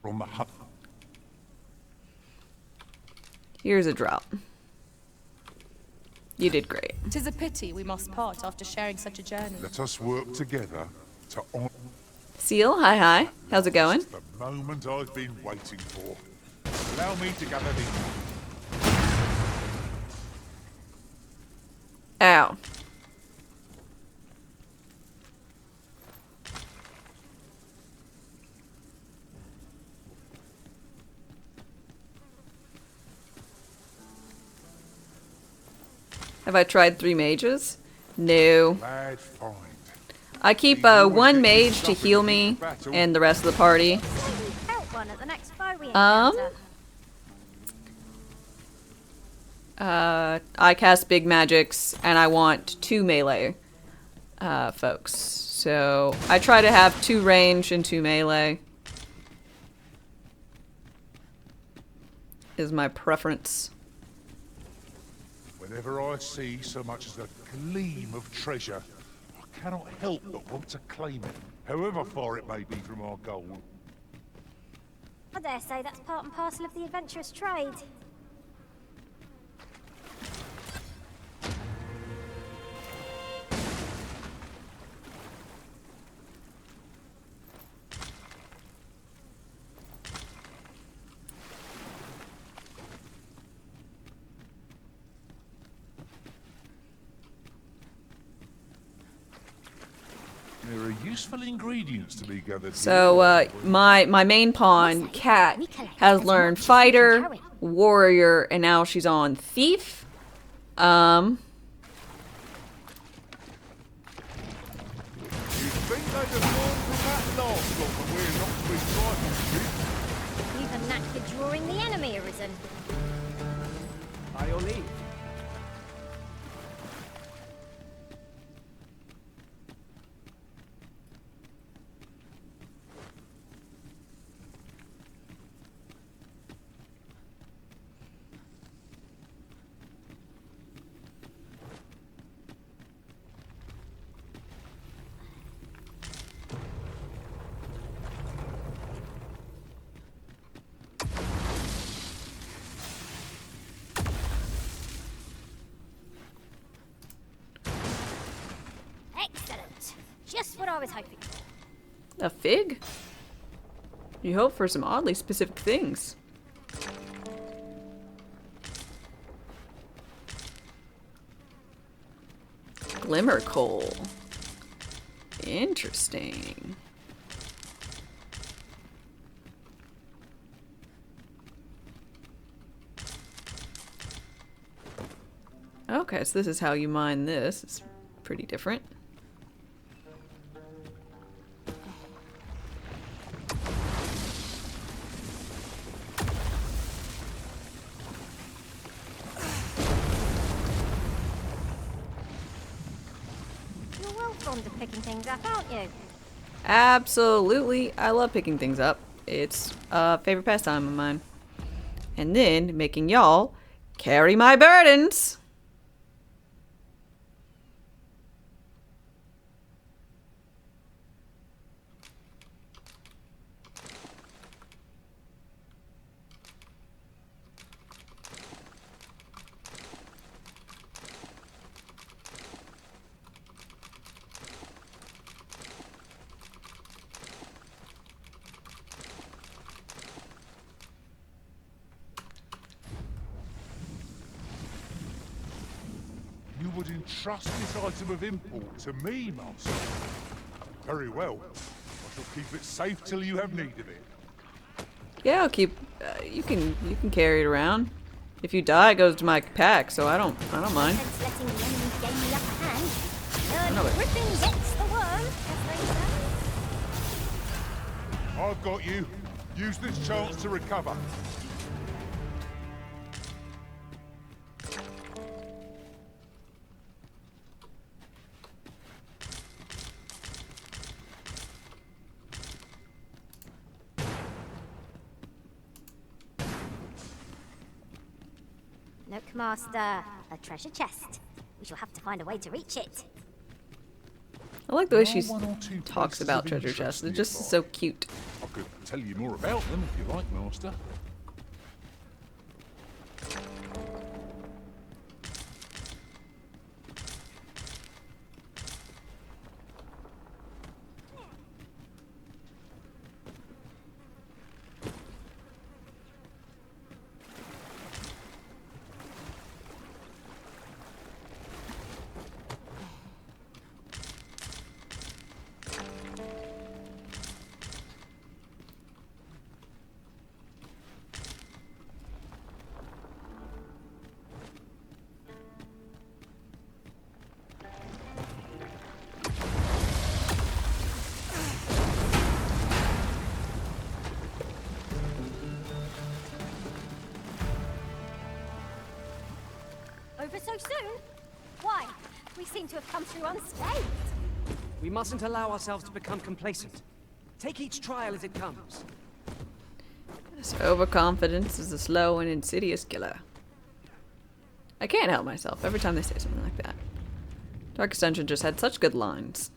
on the hut. Here's a drop. You did great. 'Tis a pity we must part after sharing such a journey. Let us work together to honor Seal, hi. How's it going? the moment I've been waiting for. Allow me to gather these. Ow. Have I tried 3 mages? No. Bad find. I keep one mage to heal me and the rest of the party. I cast big magics and I want 2 melee folks. So I try to have 2 range and 2 melee. Is my preference. Whenever I see so much as a gleam of treasure, I cannot help but want to claim it, however far it may be from our goal. I dare say that's part and parcel of the adventurous trade. There are useful ingredients to be gathered. So, my main pawn, Cat, has learned Fighter, Warrior, and now she's on Thief. You think they'd have gone from that last lot and we're not to be frightened? You've a knack for drawing the enemy, Arisen. By your leave. Excellent. Just what I was hoping for. A fig? You hope for some oddly specific things. Glimmer coal. Interesting. Okay, so this is how you mine this. It's pretty different. You're well fond of picking things up, aren't you? Absolutely. I love picking things up. It's a favorite pastime of mine. And then making y'all carry my burdens. entrust this item of import to me, master? Very well. I shall keep it safe till you have need of it. Yeah, I'll keep. You can carry it around. If you die, it goes to my pack, so I don't mind. Letting the enemy gain the upper hand. Another. Griffin gets the worm, as they say. I've got you. Use this chance to recover. Look, Master, a treasure chest. We shall have to find a way to reach it. I like the way she talks about treasure chests. They're just so cute. I could tell you more about them if you like, master. Over so soon? Why? We seem to have come through unscathed. We mustn't allow ourselves to become complacent. Take each trial as it comes. So overconfidence is a slow and insidious killer. I can't help myself every time they say something like that. Darkest Dungeon just had such good lines.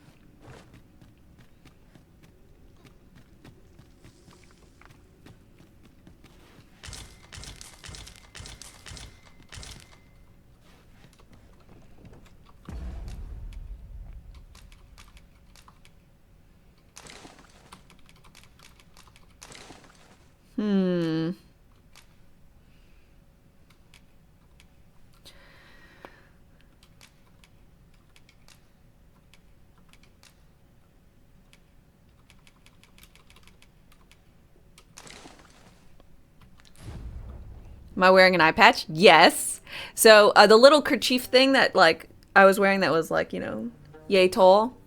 Am I wearing an eye patch? Yes. So the little kerchief thing that like I was wearing that was like, you know, yay tall,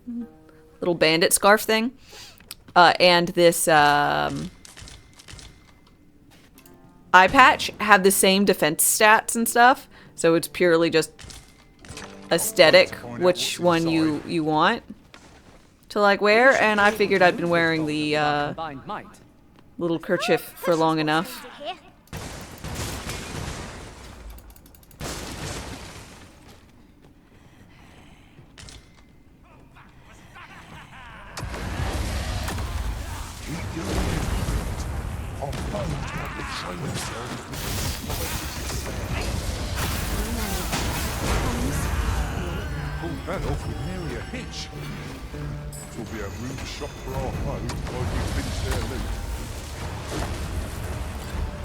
little bandit scarf thing, and this eye patch have the same defense stats and stuff. So it's purely just aesthetic, which one you want to like wear. And I figured I'd been wearing the little kerchief for long enough. Pulled that off with nary a hitch. It will be a rude shock for our foe while we finish their loot.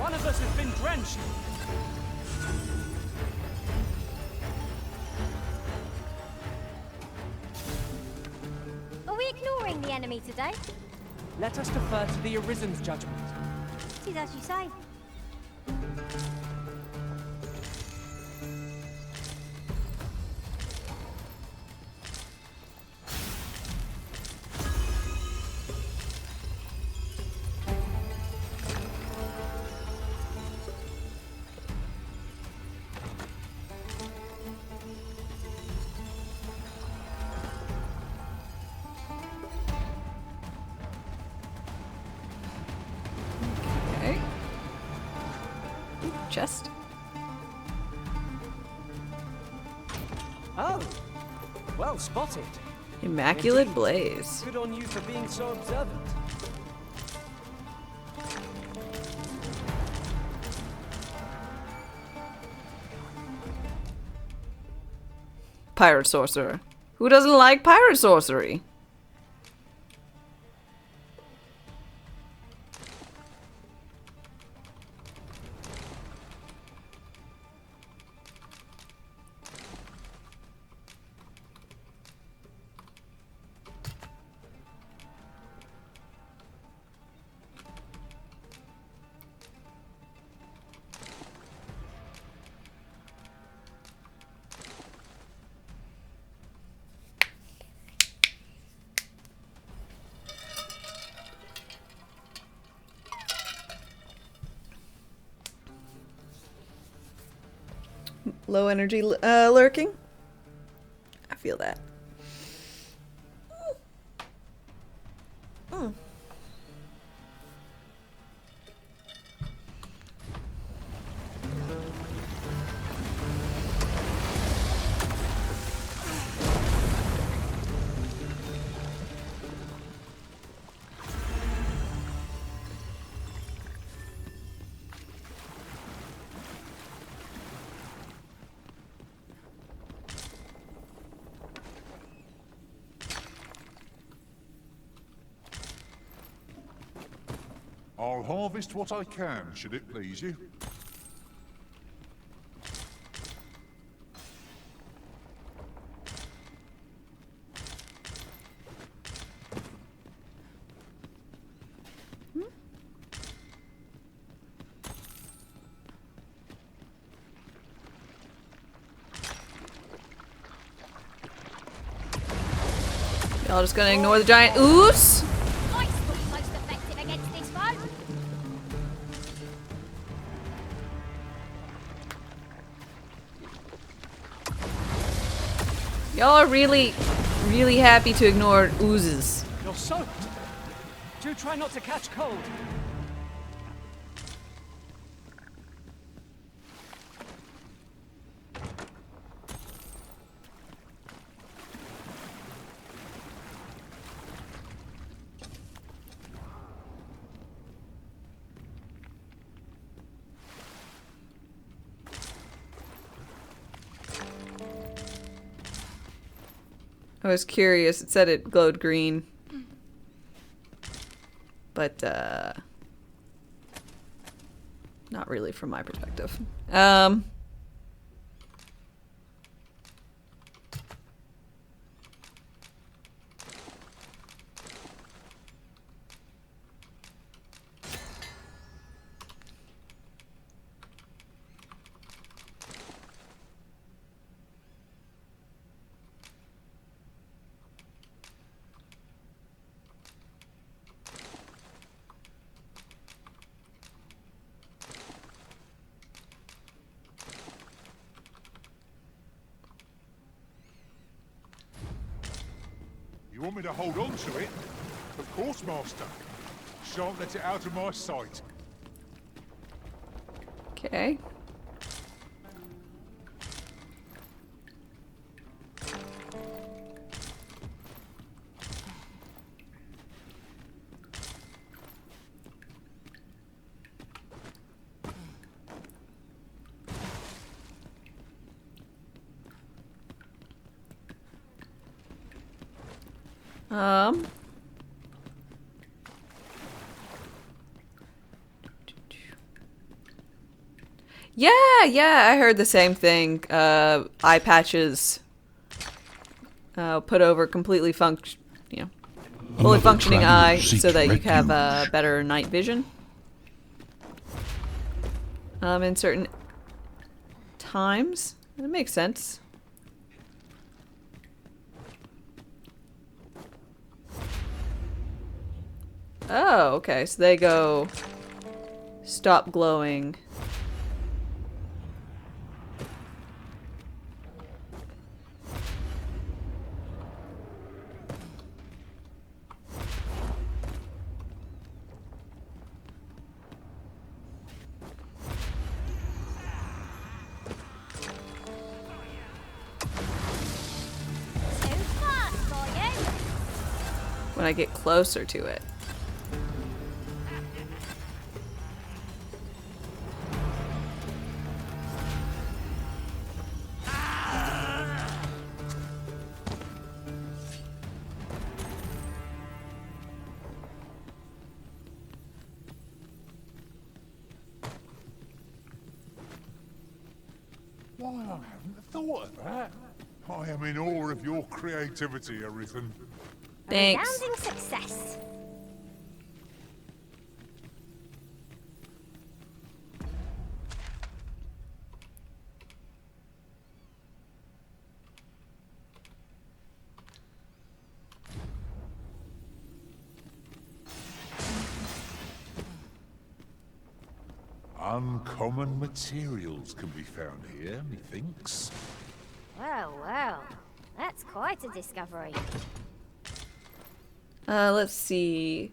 One of us has been drenched. Are we ignoring the enemy today? Let us defer to the Arisen's judgment. It is as you say. Chest. Oh, well spotted. Immaculate Blaze. Good on you for being so observant. Pirate sorcerer. Who doesn't like pirate sorcery? Low energy lurking. I feel that. Mm. I'll harvest what I can, should it please you. Y'all just gonna ignore the giant ooze? Y'all are really happy to ignore oozes. You're soaked. Do try not to catch cold. I was curious. It said it glowed green. But, not really from my perspective. You want me to hold on to it? Of course, Master. Shan't let it out of my sight. Okay. Yeah, I heard the same thing. Eye patches put over completely fully functioning eye so that you have better night vision. In certain times. That makes sense. Oh, okay. So they go stop glowing. When I get closer to it. Why, I haven't thought of that. I am in awe of your creativity, Arisen. Thanks. Resounding success. Uncommon materials can be found here, methinks. Well, well. That's quite a discovery. Let's see.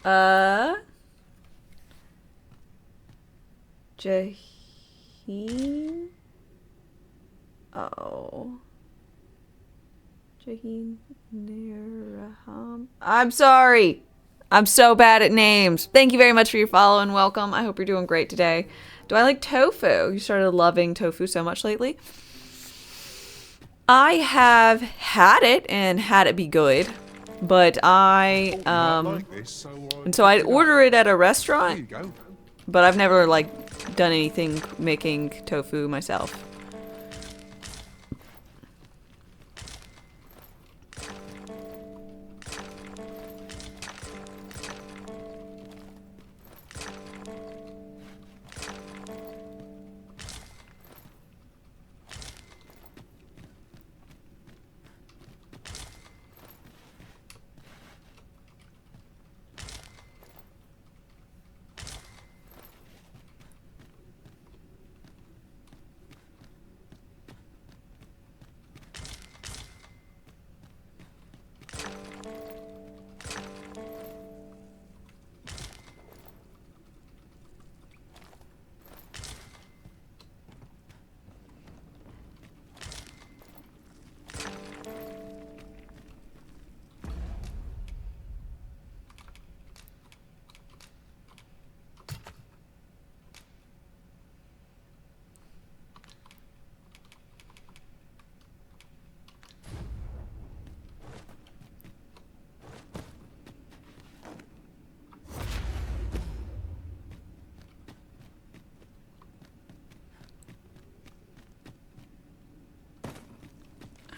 Jaheen? Oh. Jaheen Niraham. I'm sorry. I'm so bad at names. Thank you very much for your follow and welcome. I hope you're doing great today. Do I like tofu? You started loving tofu so much lately. I have had it and had it be good, but and so I'd order it at a restaurant, but I've never like done anything making tofu myself.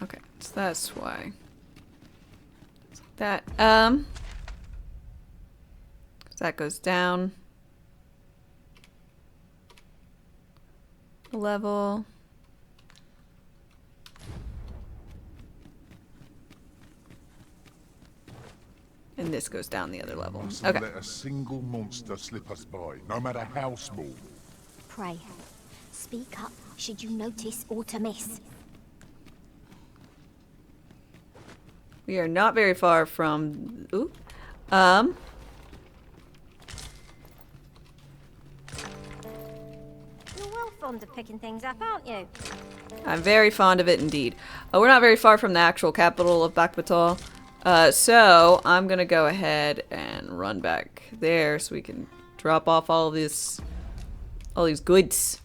Okay, so that's why. That, that goes down a level. And this goes down the other level. Mustn't Okay. let a single monster slip us by, no matter how small. Pray, speak up should you notice or to miss. We are not very far from... Ooh. You're well fond of picking things up, aren't you? I'm very fond of it indeed. We're not very far from the actual capital of Bakbatal. So I'm gonna go ahead and run back there so we can drop off all these goods.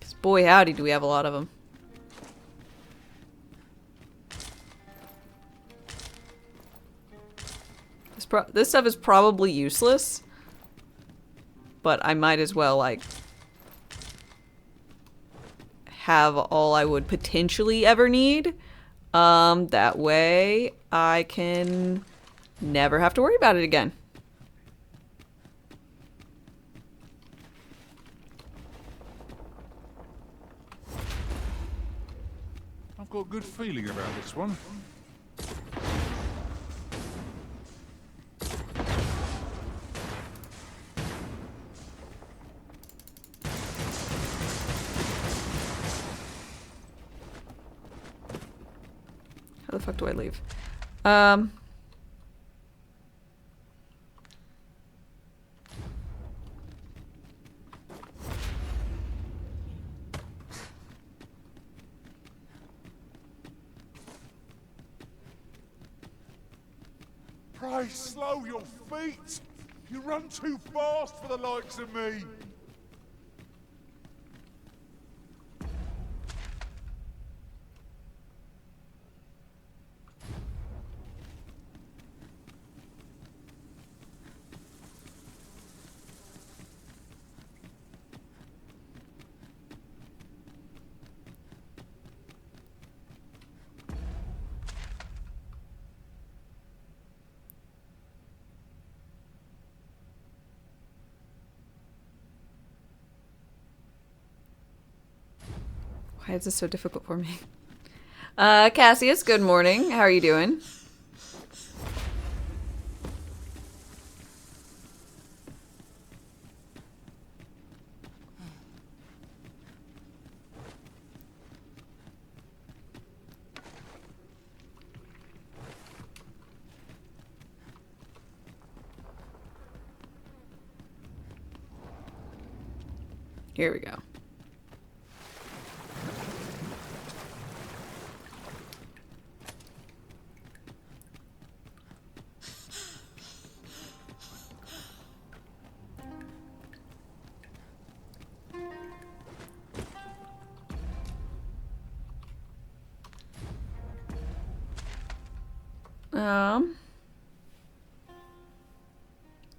'Cause boy howdy do we have a lot of them. This stuff is probably useless, but I might as well, like, have all I would potentially ever need. That way I can never have to worry about it again. I've got a good feeling about this one. How the fuck do I leave? Pray, slow your feet! You run too fast for the likes of me! Why is this so difficult for me? Cassius, good morning. How are you doing? Here we go.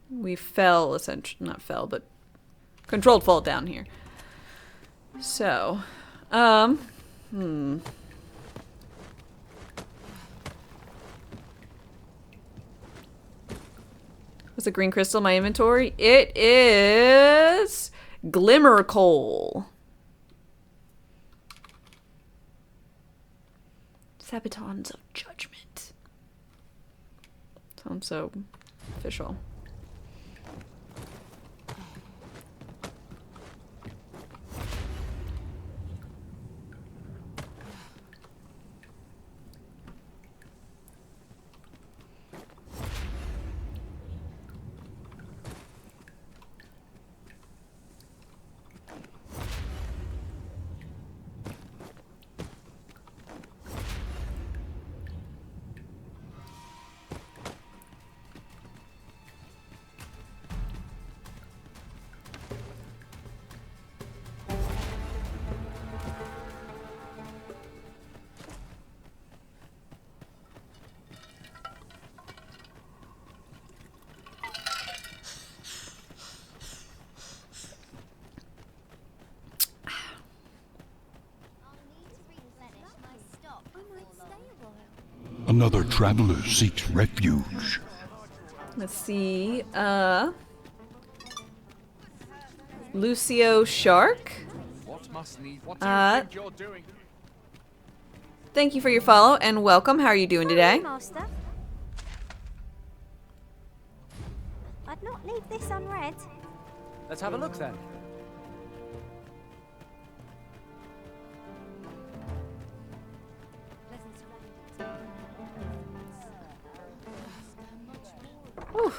We fell, essentially, not fell, but controlled fall down here. So, What's a green crystal in my inventory? It is glimmer coal. Sabatons of Judgment. Sounds so official. Another traveler seeks refuge. Let's see. Lucio Shark. Thank you for your follow and welcome. How are you doing today? Master. I'd not leave this unread. Let's have a look then. Whew.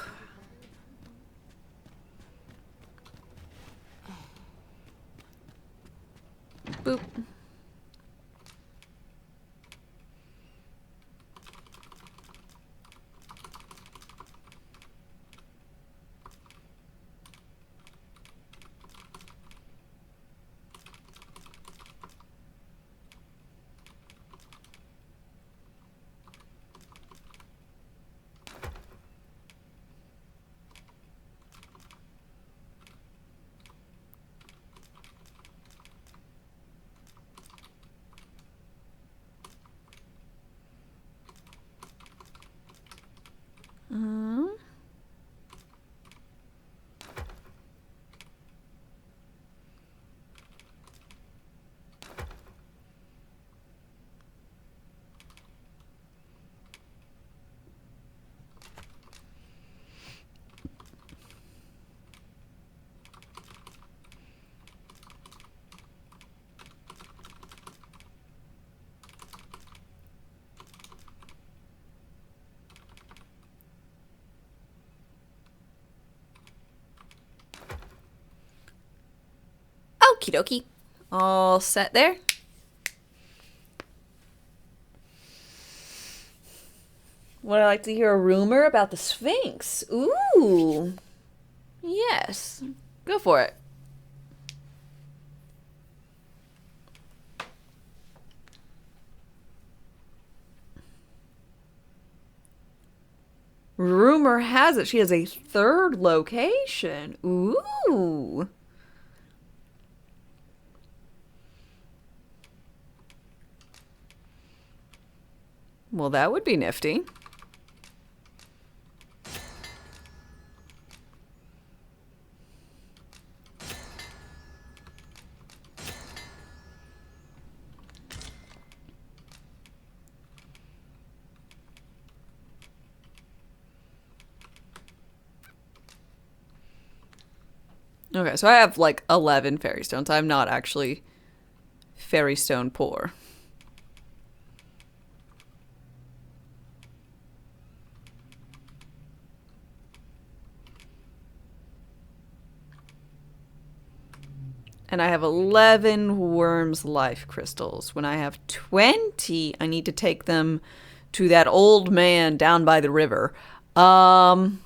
Boop. Okie dokie. All set there. Would I like to hear a rumor about the Sphinx? Ooh. Yes. Go for it. Rumor has it she has a third location. Ooh. Well, that would be nifty. Okay, so I have like 11 fairy stones. I'm not actually fairy stone poor. And I have 11 worms life crystals. When I have 20, I need to take them to that old man down by the river. Ooh,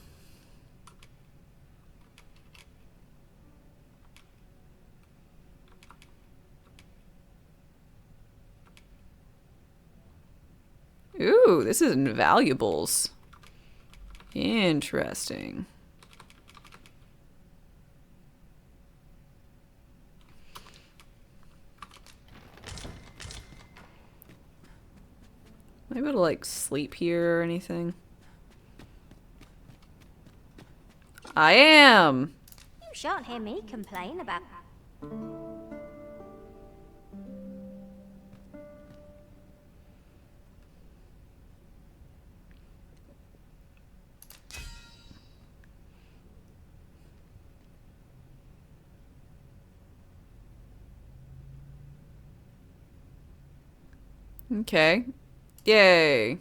this is invaluables. Interesting. Am I able to, like, sleep here or anything? I am! You shan't hear me complain about... Okay. Yay.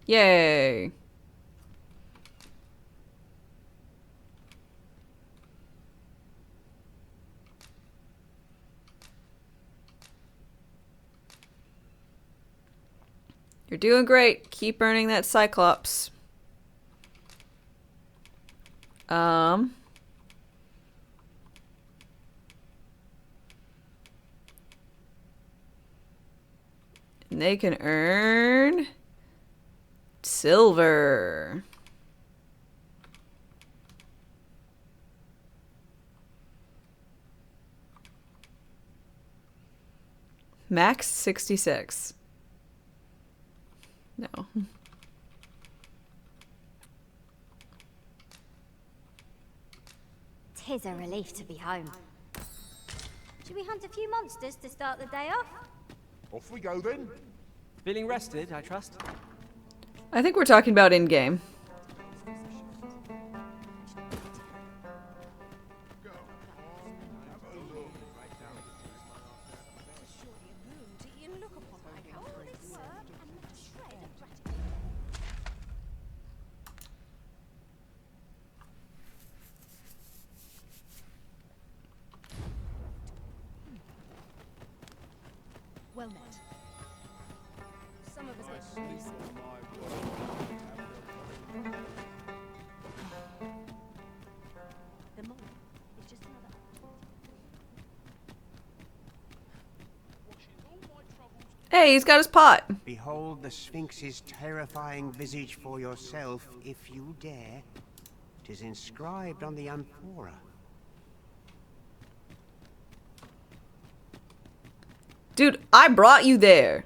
Yay. You're doing great. Keep earning that Cyclops. And they can earn silver. Max 66. No. Tis a relief to be home. Should we hunt a few monsters to start the day off? Off we go then. Feeling rested, I trust? I think we're talking about in-game. Well met. Some of us get used to it. The mole is just another. Hey, he's got his pot. Behold the Sphinx's terrifying visage for yourself, if you dare. 'Tis inscribed on the amphora. Dude, I brought you there.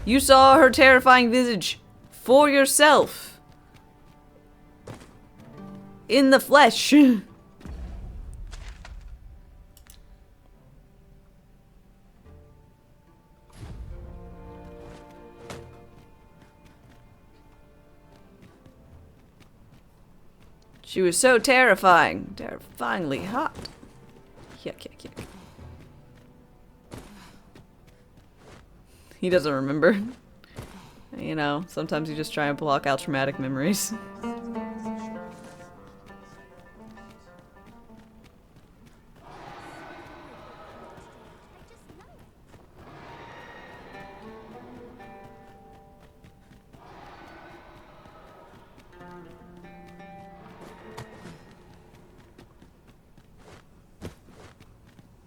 You saw her terrifying visage for yourself. In the flesh. She was so terrifying. Terrifyingly hot. Yuck, yuck, yuck. He doesn't remember. You know, sometimes you just try and block out traumatic memories.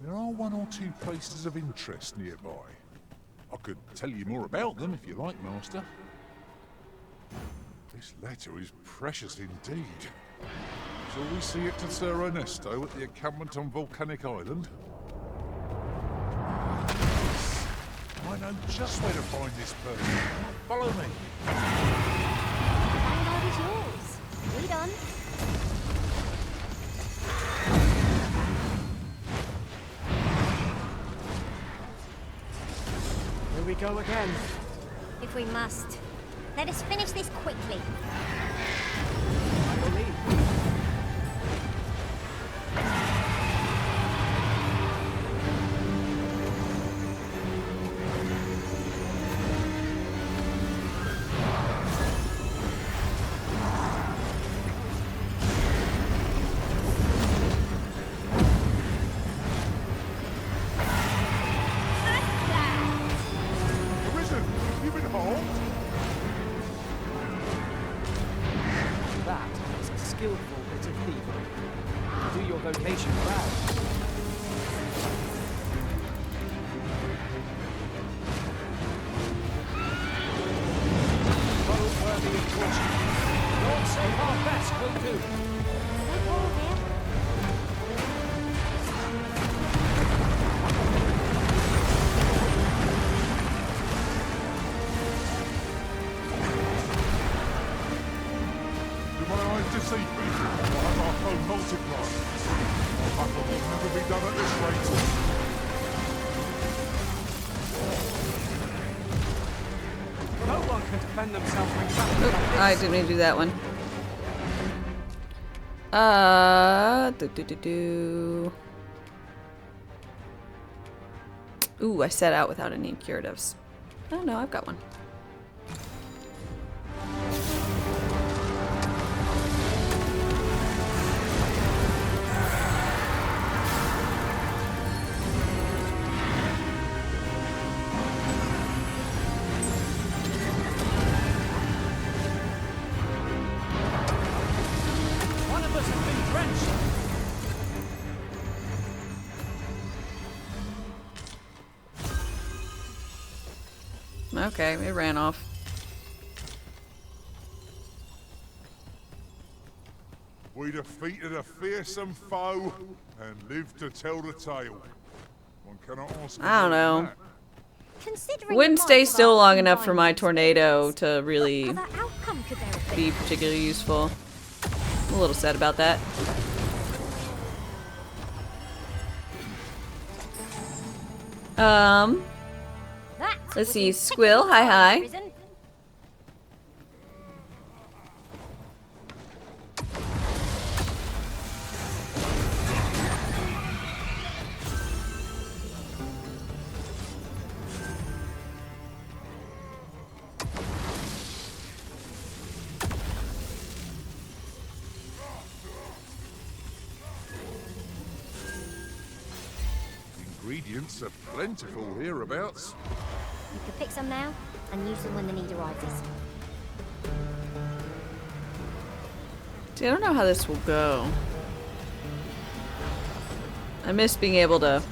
There are one or two places of interest nearby. I could tell you more about them if you like, Master. This letter is precious indeed. Shall we see it to Sir Ernesto at the encampment on Volcanic Island? I know just where to find this person. Follow me. Vanguard is yours. Lead on. Here we go again. If we must. Let us finish this quickly. I will lead. too. Do my eyes deceive me? Or have our foe multiplied? Our battle will never be done at this rate. No one can defend themselves when trapped like this. I didn't mean to do that one. Ooh, I set out without any curatives. Oh no, I've got one. One of us has been drenched. Okay, it ran off. We defeated a fearsome foe and lived to tell the tale. One cannot ask. I don't know. Considering Wouldn't the stay might of still our long enough for combined my tornado to really other outcome could there have be been? particularly useful. I'm a little sad about that. Let's see, Squill, hi hi. Prison. Ingredients are plentiful hereabouts. You could pick some now and use them when the need arises. See, I don't know how this will go. I miss being able to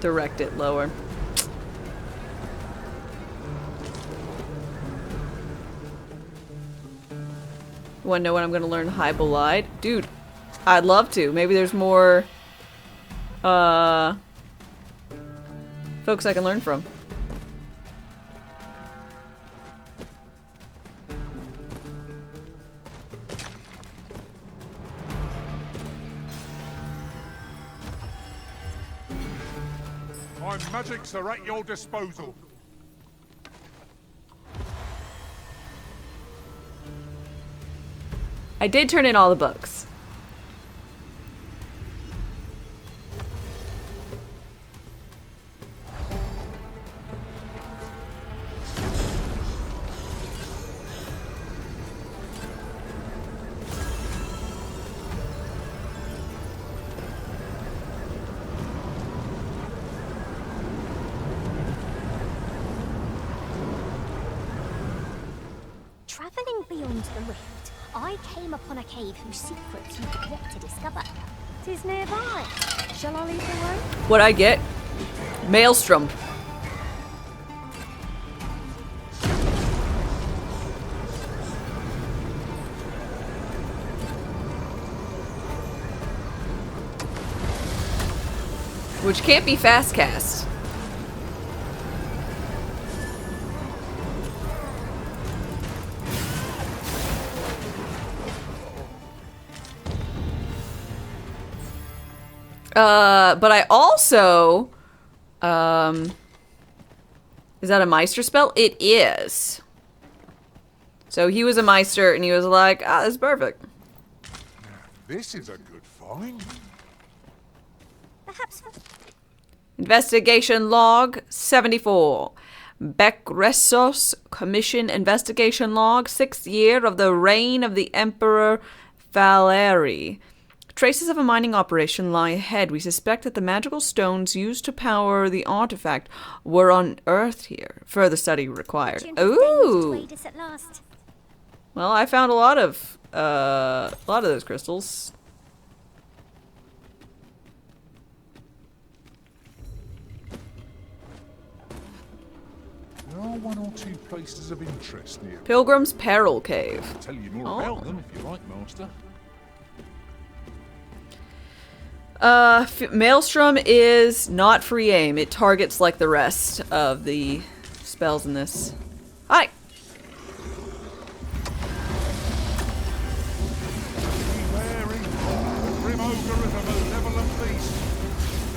direct it lower. You wanna know when I'm gonna learn High Bolide? Dude, I'd love to. Maybe there's more folks I can learn from. My magics are at your disposal. I did turn in all the books. Traveling beyond the rift, I came upon a cave whose secrets you have yet to discover. 'Tis nearby. Shall I lead the way? What I get? Maelstrom. Which can't be fast cast. But I also, is that a Meister spell? It is. So he was a Meister and he was like, ah, this is perfect. This is a good find. Perhaps. Investigation log 74. Bekresos Commission Investigation log, 6th year of the reign of the Emperor Valeri. Traces of a mining operation lie ahead. We suspect that the magical stones used to power the artifact were unearthed here. Further study required. Ooh. Well, I found a lot of those crystals. are one or two places of interest near. Pilgrim's Peril Cave. I'll tell you more about them if you like, Master. Maelstrom is not free aim. It targets like the rest of the spells in this. Hi!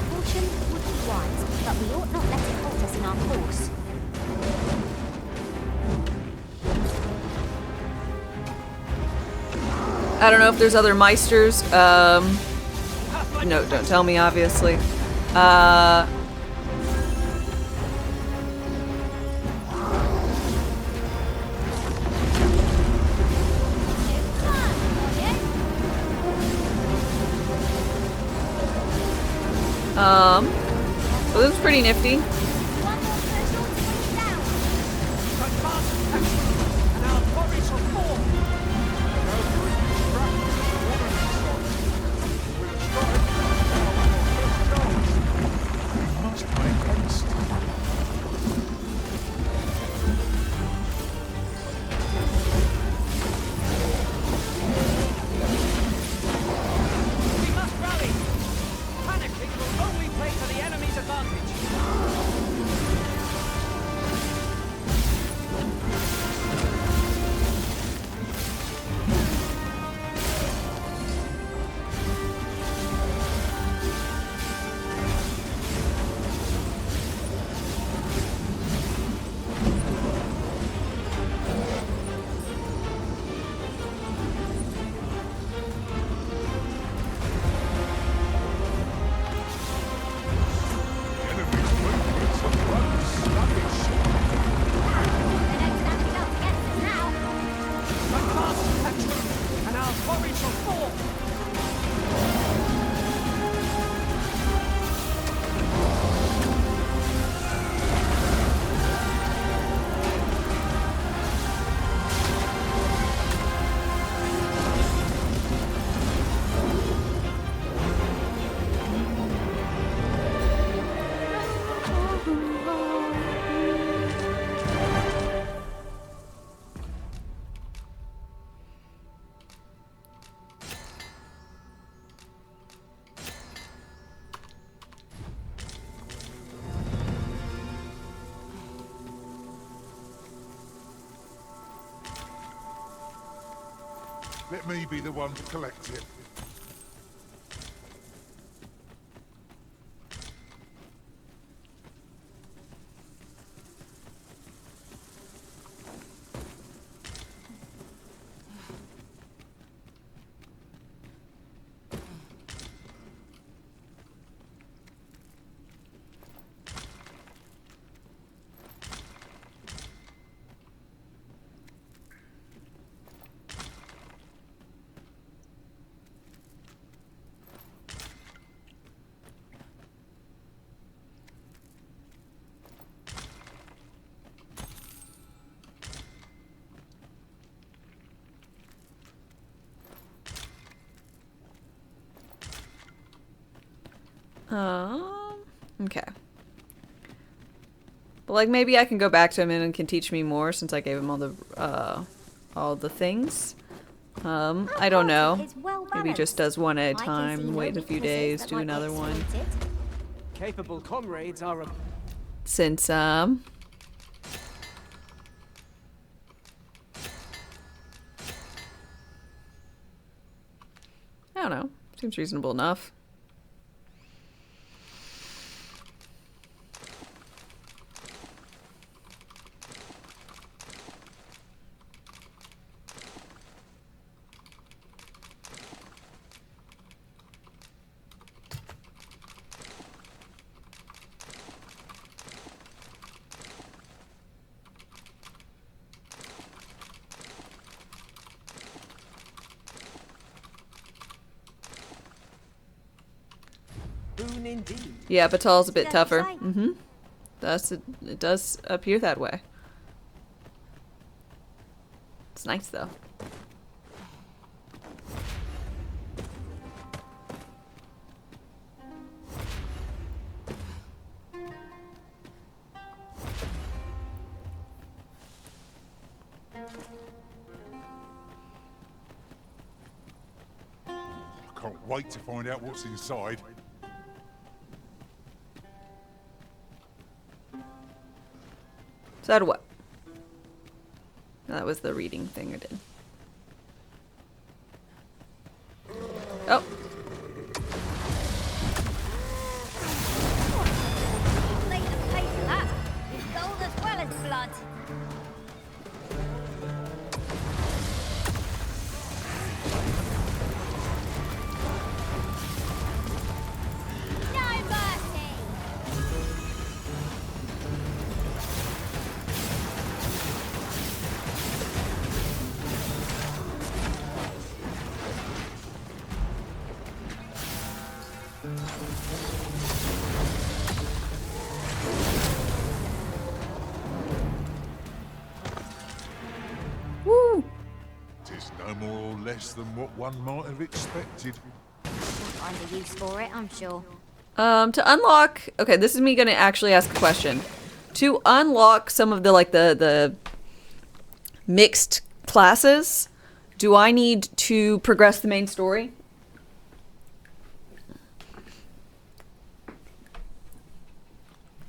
Caution would be wise, but we ought not let it halt us in our course. I don't know if there's other Meisters. No, don't tell me, obviously. So this is pretty nifty. Let me be the one to collect it. Okay. But like maybe I can go back to him and can teach me more since I gave him all the things. I don't know. Maybe he just does one at a time, wait a few days, do another one. Capable comrades are a... Since I don't know. Seems reasonable enough. Indeed. Yeah, Batal's a bit tougher. Mm-hmm. It does appear that way. It's nice though. can't wait to find out what's inside. So that what? That was the reading thing I did. Oh. Gold as well as blood. No mercy. Woo! Tis no more or less than what one might have expected. Find a use for it, I'm sure. To unlock, okay, this is me gonna actually ask a question. To unlock some of the mixed classes, do I need to progress the main story?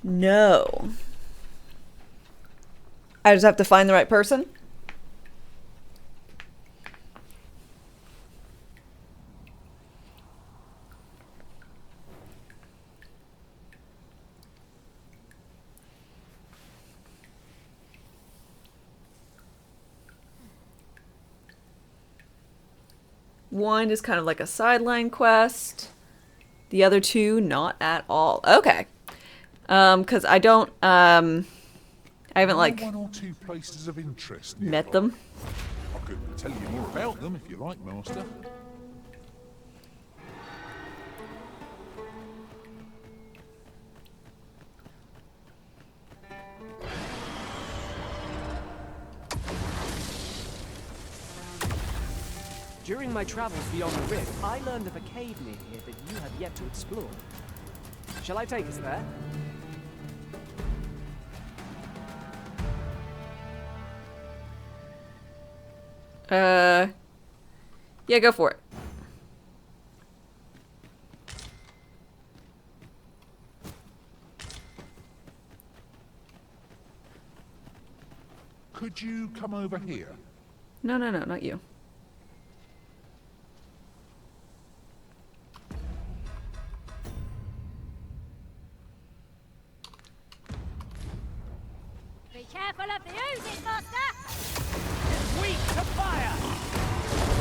No. I just have to find the right person? One is kind of like a sideline quest. The other two, not at all. Okay. Because I don't, I haven't, like, one or two places of interest met them. I could tell you more about them if you like, Master. During my travels beyond the rift, I learned of a cave near here that you have yet to explore. Shall I take us there? Yeah, go for it. Could you come over here? No, no, no, not you. Be careful of the oozes, Master! Weak to fire!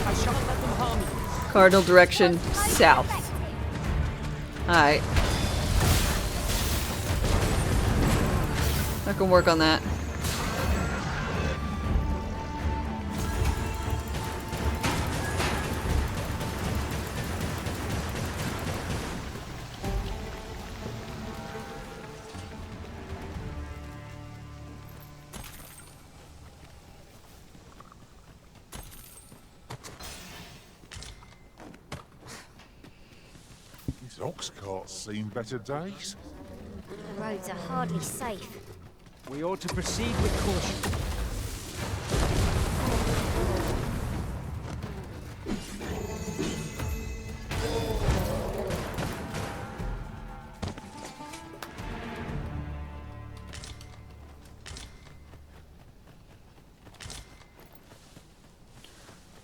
I shan't let them harm you. Cardinal direction south. Alright. I can work on that. These ox carts seen better days. The roads are hardly safe. We ought to proceed with caution.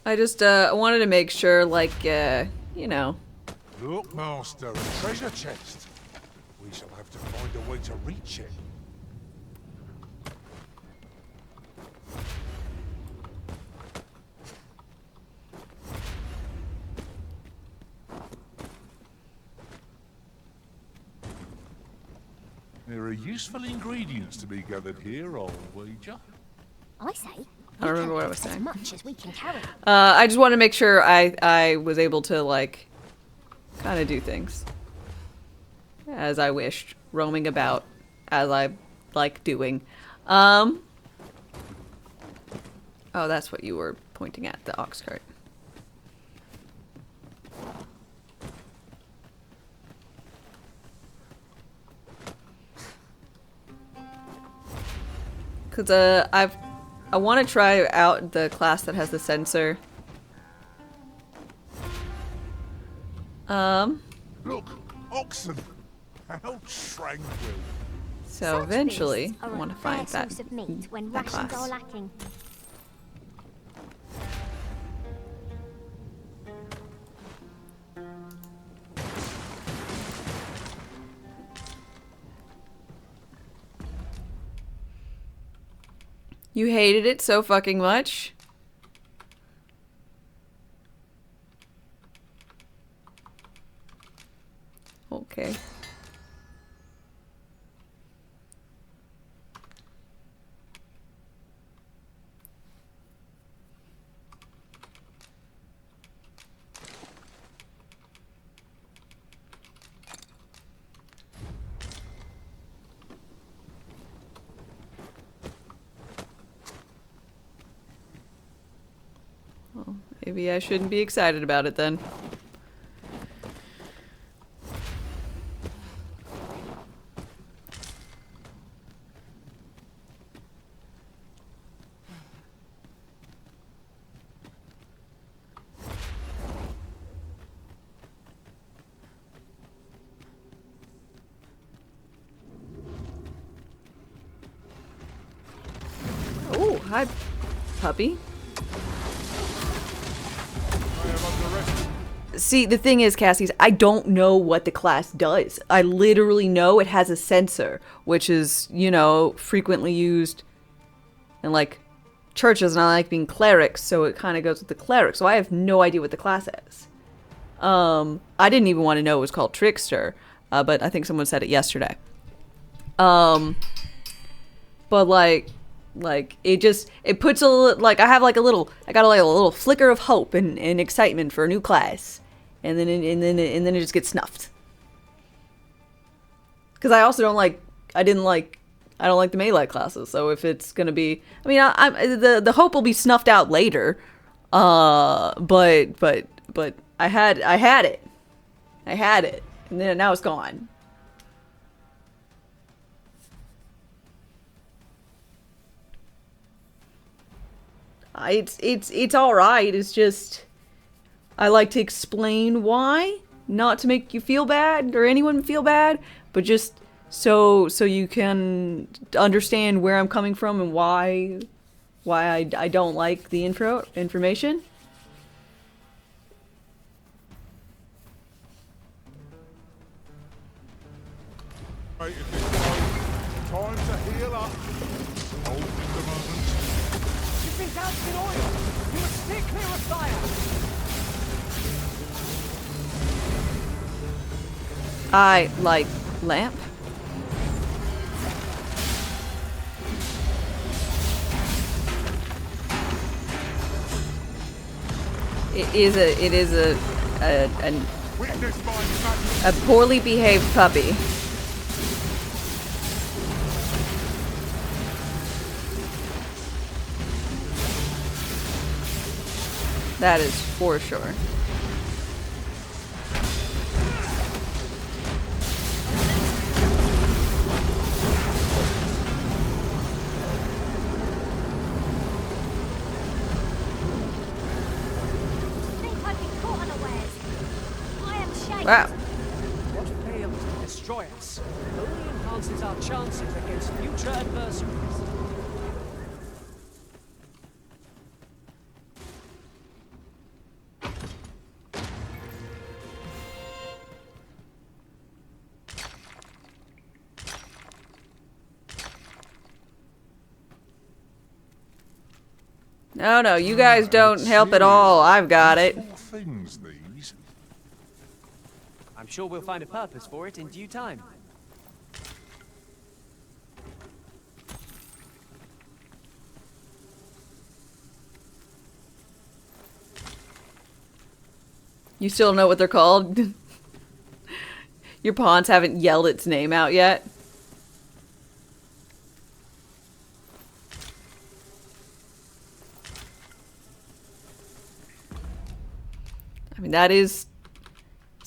I just, wanted to make sure, like, you know. Look, Master, a treasure chest. We shall have to find a way to reach it. There are useful ingredients to be gathered here, I'll wager. I say, I don't remember what I was as saying. much as we can carry. I just want to make sure I was able to, like, kind of do things as I wished, roaming about as I like doing. Oh, that's what you were pointing at, the ox cart. Cause I want to try out the class that has the sensor. Look, oxen. How tranquil. So Such eventually, beasts I are want a to find fair that, source of meat when that rations class. are lacking. You hated it so fucking much? Okay. Well, maybe I shouldn't be excited about it then. Oh, hi, puppy. See, the thing is, Cassie's, I don't know what the class does. I literally know it has a sensor, which is, you know, frequently used in, like, churches, and I like being clerics, so it kind of goes with the cleric. So I have no idea what the class is. I didn't even want to know it was called Trickster, but I think someone said it yesterday. But, like it puts like I got a little flicker of hope and excitement for a new class, and then it just gets snuffed. Because I also don't like the melee classes. So if it's gonna be, I mean, the hope will be snuffed out later. But I had it, and then now it's gone. It's all right. It's just I like to explain why, not to make you feel bad or anyone feel bad, but just so you can understand where I'm coming from and why I don't like the information. Right, if it's time to heal up. Hold in the moment. You've been doused in oil! You must steer clear of fire! I like lamp. It is a poorly behaved puppy. That is for sure. Wow. What failed to destroy us only enhances our chances against future adversaries. No, you guys don't help at all. I've got it. Things, these. I'm sure we'll find a purpose for it in due time. You still don't know what they're called? Your pawns haven't yelled its name out yet? I mean, it's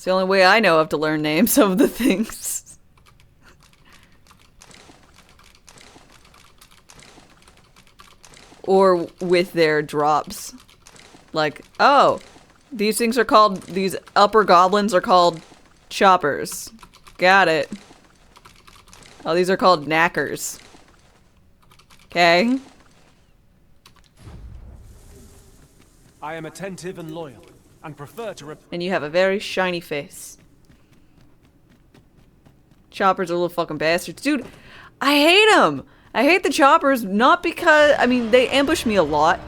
the only way I know of to learn names of the things. Or with their drops. Like, oh, These things are called, these upper goblins are called choppers. Got it. Oh, these are called knackers. Okay. I am attentive and loyal, and prefer to And you have a very shiny face. Choppers are little fucking bastards. Dude, I hate them! I hate the choppers, not because, I mean, they ambush me a lot.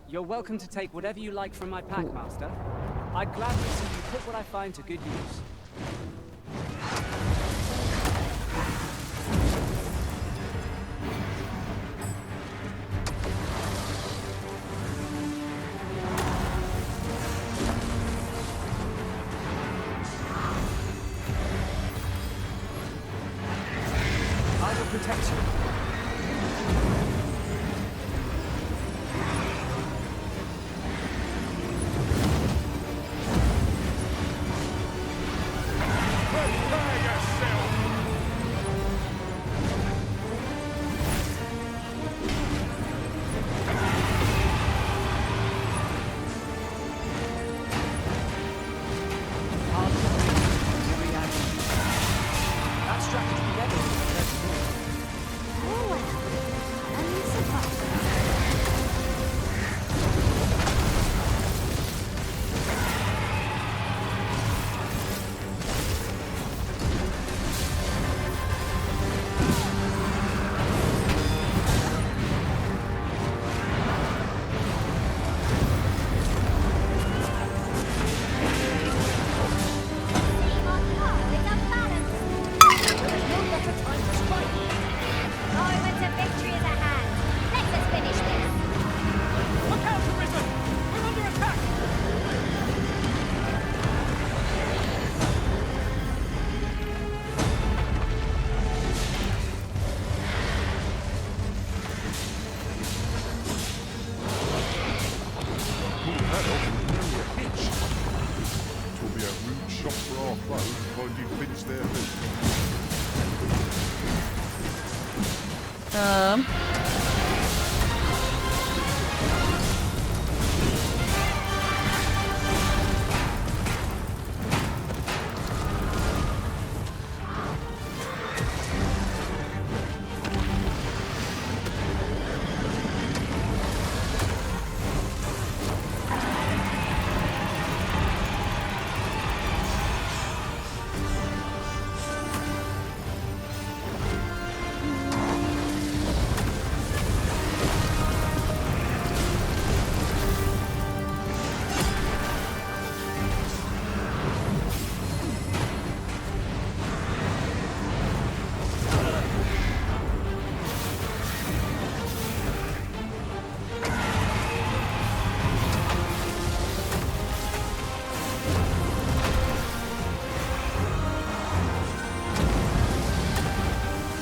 You're welcome to take whatever you like from my pack, Master. I'd gladly see you put what I find to good use. I will protect you.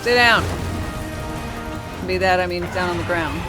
Stay down. Be that, I mean down on the ground.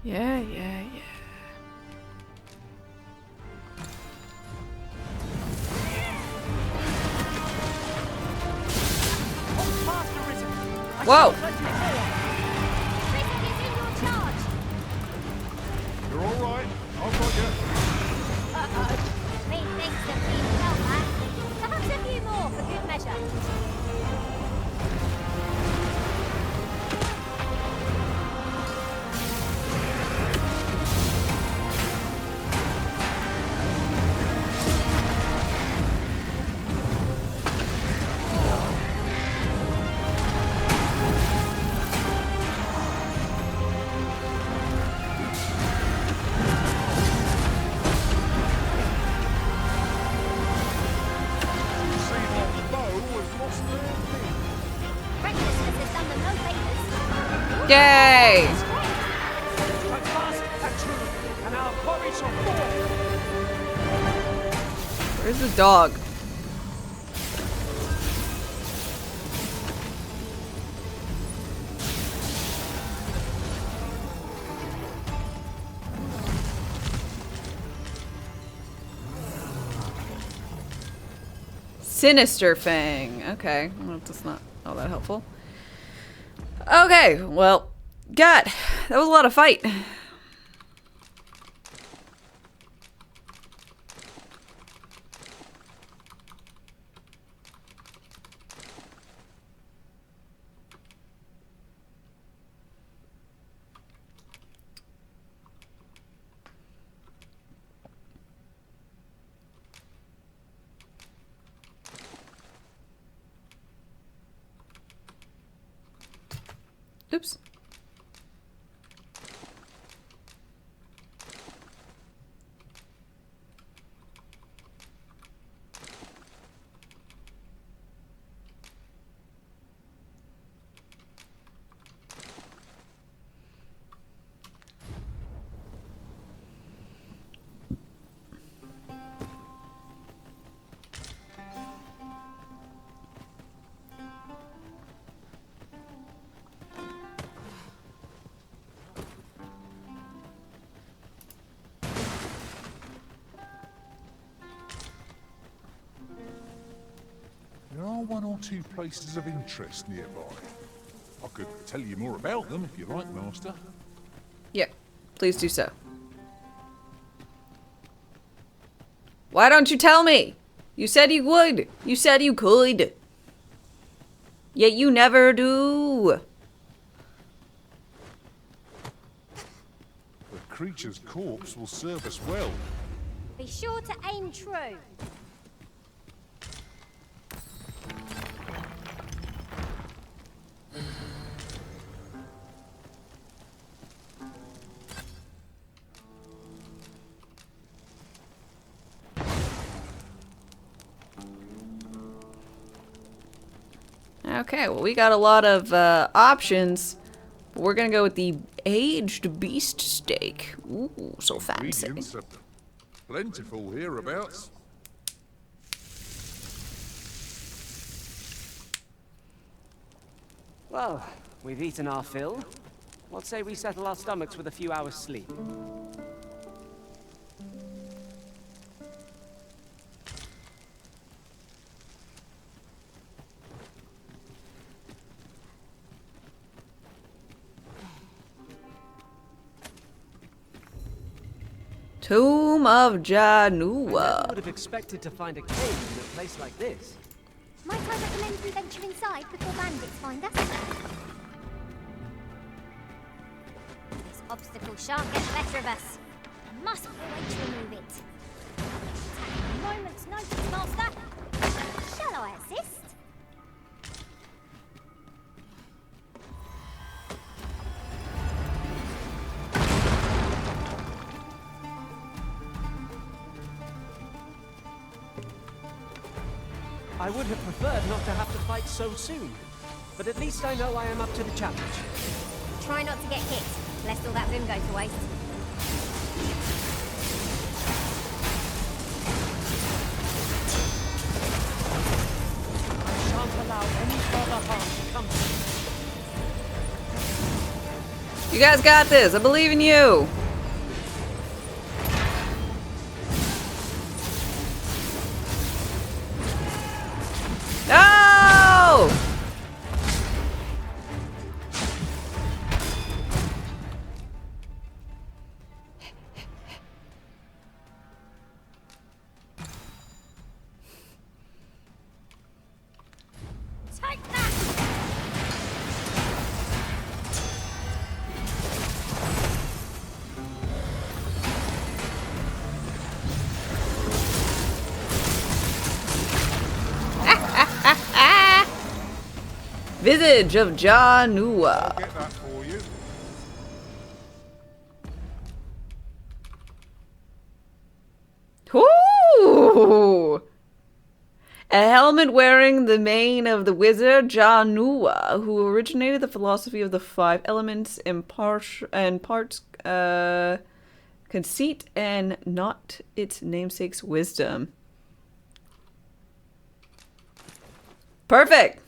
Yeah, yeah, yeah. Whoa! You're all right. I've got you. Methinks that we felt that. Perhaps a few more for good measure. Yay! Strike fast and true, and our quarry shall fall. Where's the dog? Sinister Fang. Okay, well, that's not all that helpful. Okay, well, God, that was a lot of fight. Oops. There are one or two places of interest nearby. I could tell you more about them if you like, Master. Yeah, please do so. Why don't you tell me? You said you would. You said you could. Yet you never do. The creature's corpse will serve us well. Be sure to aim true. Okay, well, we got a lot of options. But we're gonna go with the aged beast steak. Ooh, so fancy. Ingredients are plentiful hereabouts. Well, we've eaten our fill. What say we settle our stomachs with a few hours' sleep? Tomb of I Janua. would have expected to find a cave in a place like this. Might I recommend we venture inside before bandits find us? This obstacle shan't get the better of us. There must be a way to remove it. Take a moment's notice, Master. Shall I assist? I would have preferred not to have to fight so soon, but at least I know I am up to the challenge. Try not to get hit, lest all that vim go to waste. I shan't allow any further harm to come to me. You guys got this. I believe in you. No! Take that! Visage of Janua. I'll get that for you. Ooh! A helmet wearing the mane of the wizard Janua, who originated the philosophy of the 5 elements and parts conceit and not its namesake's wisdom. Perfect!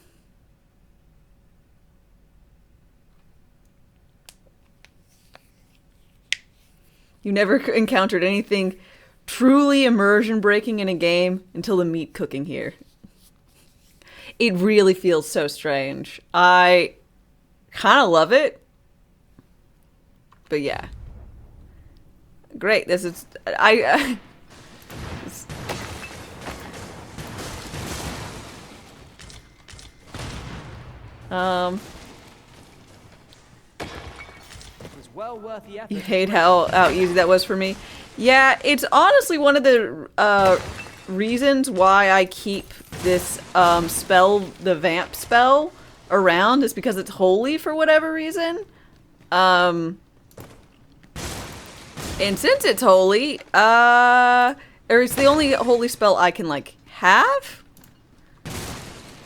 You never encountered anything truly immersion breaking in a game until the meat cooking here. It really feels so strange. I kind of love it. But yeah. Great. This is Well worth the effort. You hate how easy that was for me. Yeah, it's honestly one of the reasons why I keep this spell, the vamp spell, around, is because it's holy for whatever reason. And since it's holy, or it's the only holy spell I can like have.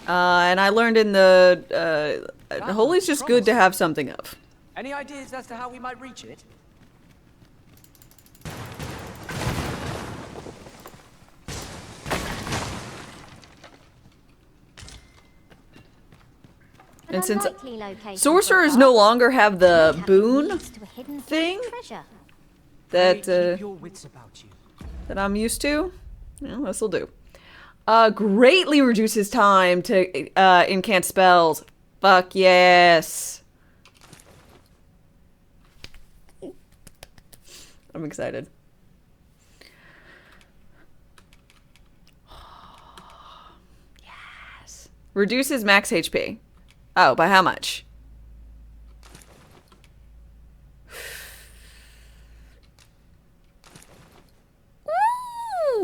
And I learned in the holy's just good to have something of. Any ideas as to how we might reach it? And since sorcerers no longer have the boon thing that that I'm used to, well, this'll do. Greatly reduces time to incant spells. Fuck yes. I'm excited. Yes. Reduces max HP. Oh, by how much?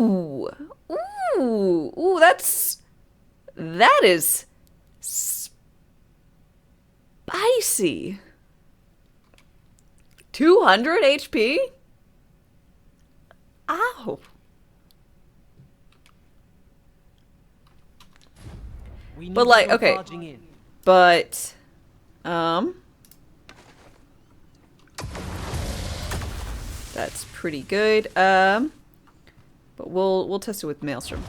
Ooh. Ooh. Ooh, that is spicy. 200 HP? Ow. But like, okay. But that's pretty good. But we'll test it with Maelstrom.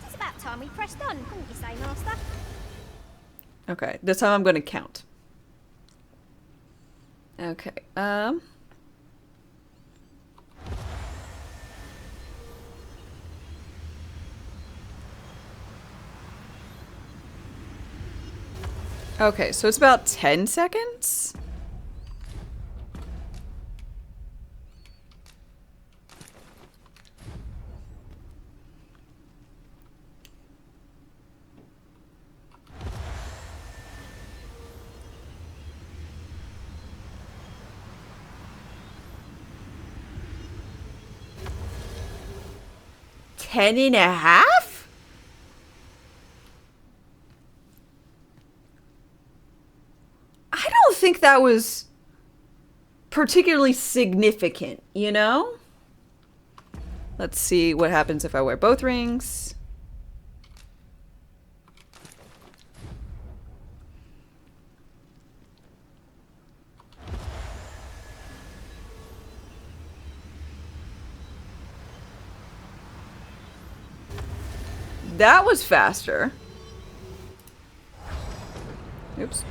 It's about time we pressed on, wouldn't you say, Master? Okay, this time I'm going to count. Okay, okay, so it's about 10 seconds? Ten and a half? I don't think that was particularly significant, you know? Let's see what happens if I wear both rings. That was faster. Oops.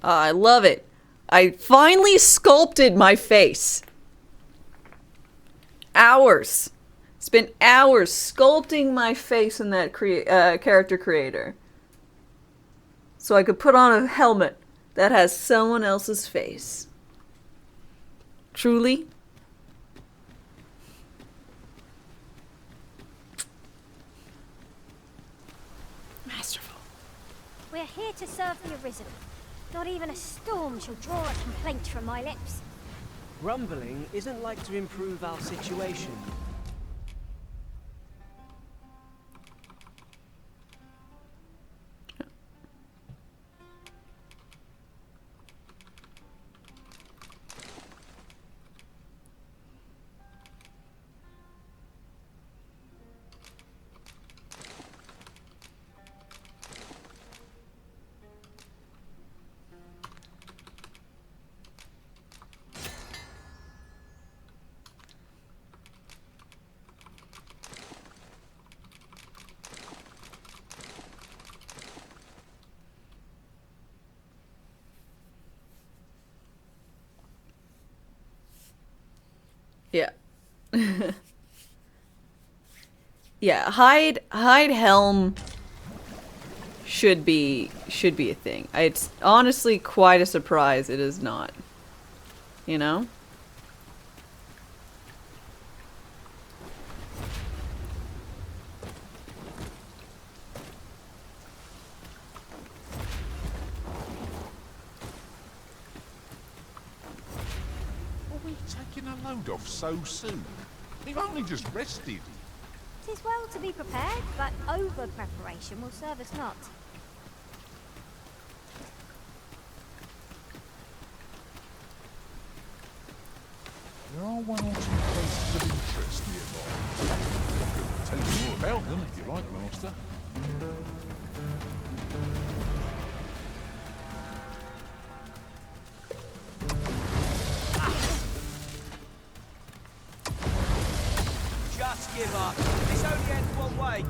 I love it. I finally sculpted my face. Hours. Spent hours sculpting my face in that character creator. So I could put on a helmet that has someone else's face. Truly. Masterful. We're here to serve the Arisen. Not even a storm shall draw a complaint from my lips. Grumbling isn't like to improve our situation. Yeah. Yeah, hide helm should be a thing. It's honestly quite a surprise it is not. You know? Are we taking a load off so soon? We've only just rested. 'Tis well to be prepared, but over-preparation will serve us not. There are one or two places of interest nearby. I could tell you more about them if you like, Master. Just give up. This only ends one way.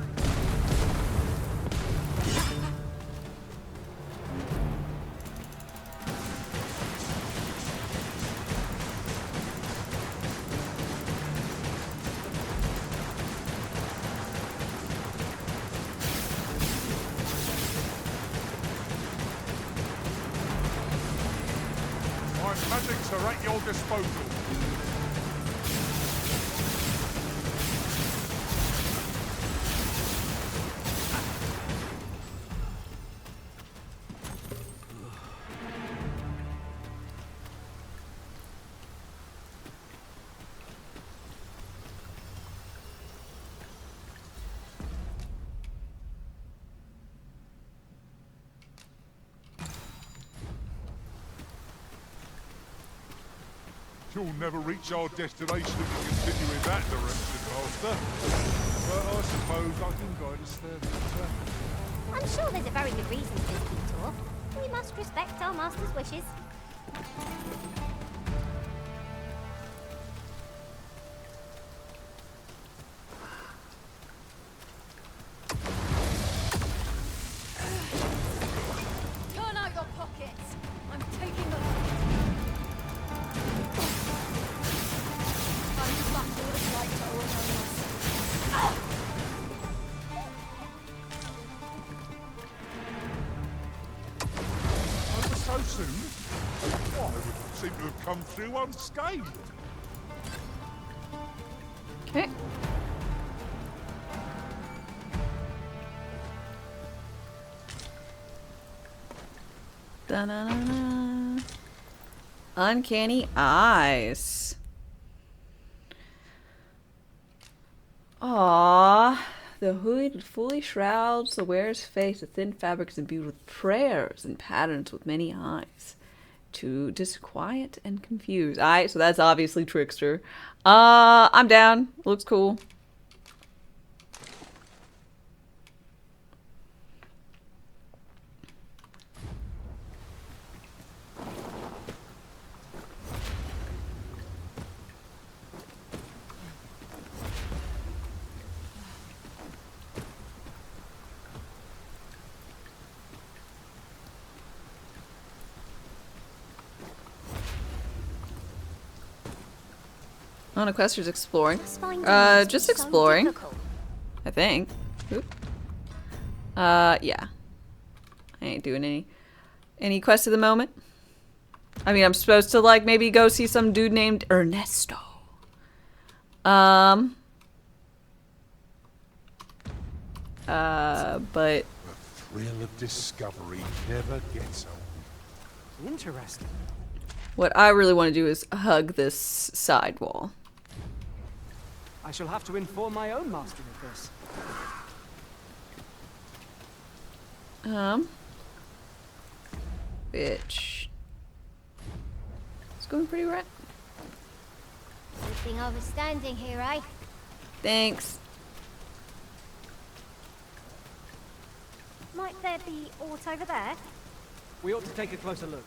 My magics are at your disposal. You'll never reach our destination if you continue in that direction, Master. But I suppose I can guide us there better. I'm sure there's a very good reason for this detour. We must respect our master's wishes. Turn out your pockets. I'm taking the time to battle what it's like to overcome us. Over so soon? Why, I would seem to have come through unscathed. Okay. Da-na-na-na. Uncanny eyes. Aww. The hood fully shrouds the wearer's face. The thin fabric is imbued with prayers and patterns with many eyes to disquiet and confuse. Alright, so that's obviously Trickster. I'm down. Looks cool. On a quest or just exploring? Finding this Just so exploring. difficult. I think. Oop. Yeah. I ain't doing any quests at the moment. I mean, I'm supposed to, like, maybe go see some dude named Ernesto. But... The thrill of discovery never gets old. Interesting. what I really want to do is hug this side wall. I shall have to inform my own master of this. Bitch. It's going pretty right. Good thing I was standing here, eh? Thanks. Might there be aught over there? We ought to take a closer look.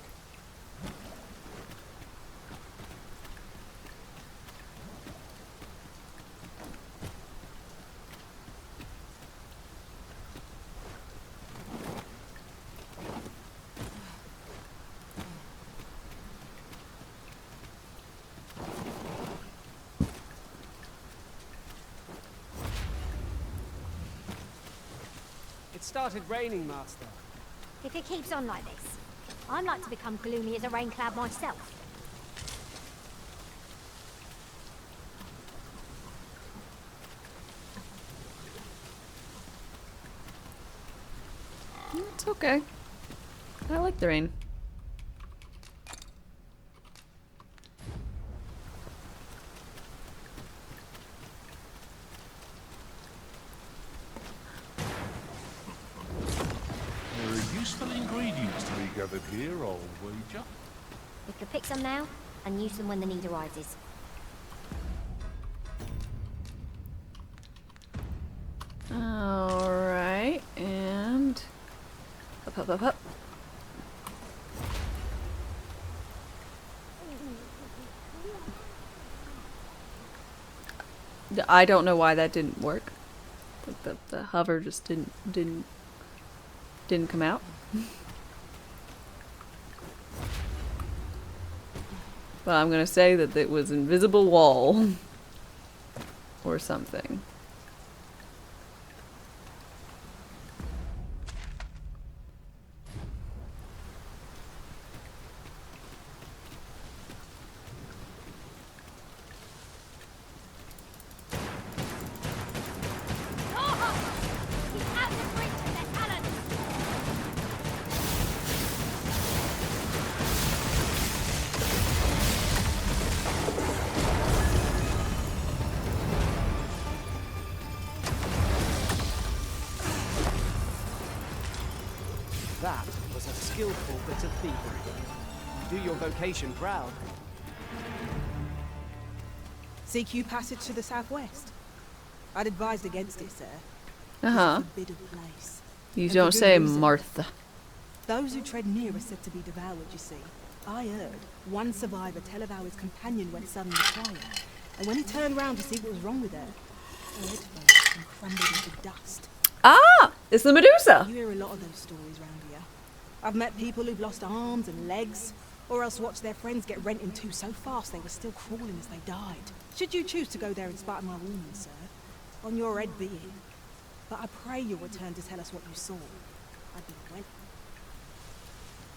It started raining, Master. If it keeps on like this, I'd like to become gloomy as a rain cloud myself. It's okay. I like the rain. There are useful ingredients to be gathered here, I'll wager. We could pick some now and use them when the need arises. Alright, and... Up, up, up, up. I don't know why that didn't work. The hover just didn't come out. But I'm gonna say that it was invisible wall or something. That was a skillful bit of thievery. You do your vocation proud. CQ passage to the southwest. I'd advised against it, sir. Uh-huh. It's a forbidden place. You And don't for good say, reason. Martha. Those who tread near are said to be devoured, you see. I heard one survivor tell of how his companion went suddenly quiet, and when he turned round to see what was wrong with her, her head fell and crumbled into dust. Ah! It's the Medusa! You hear a lot of those stories round here. I've met people who've lost arms and legs, or else watched their friends get rent in two so fast they were still crawling as they died. Should you choose to go there in spite of my warning, sir, on your head be it. But I pray you'll return to tell us what you saw. I'd be well.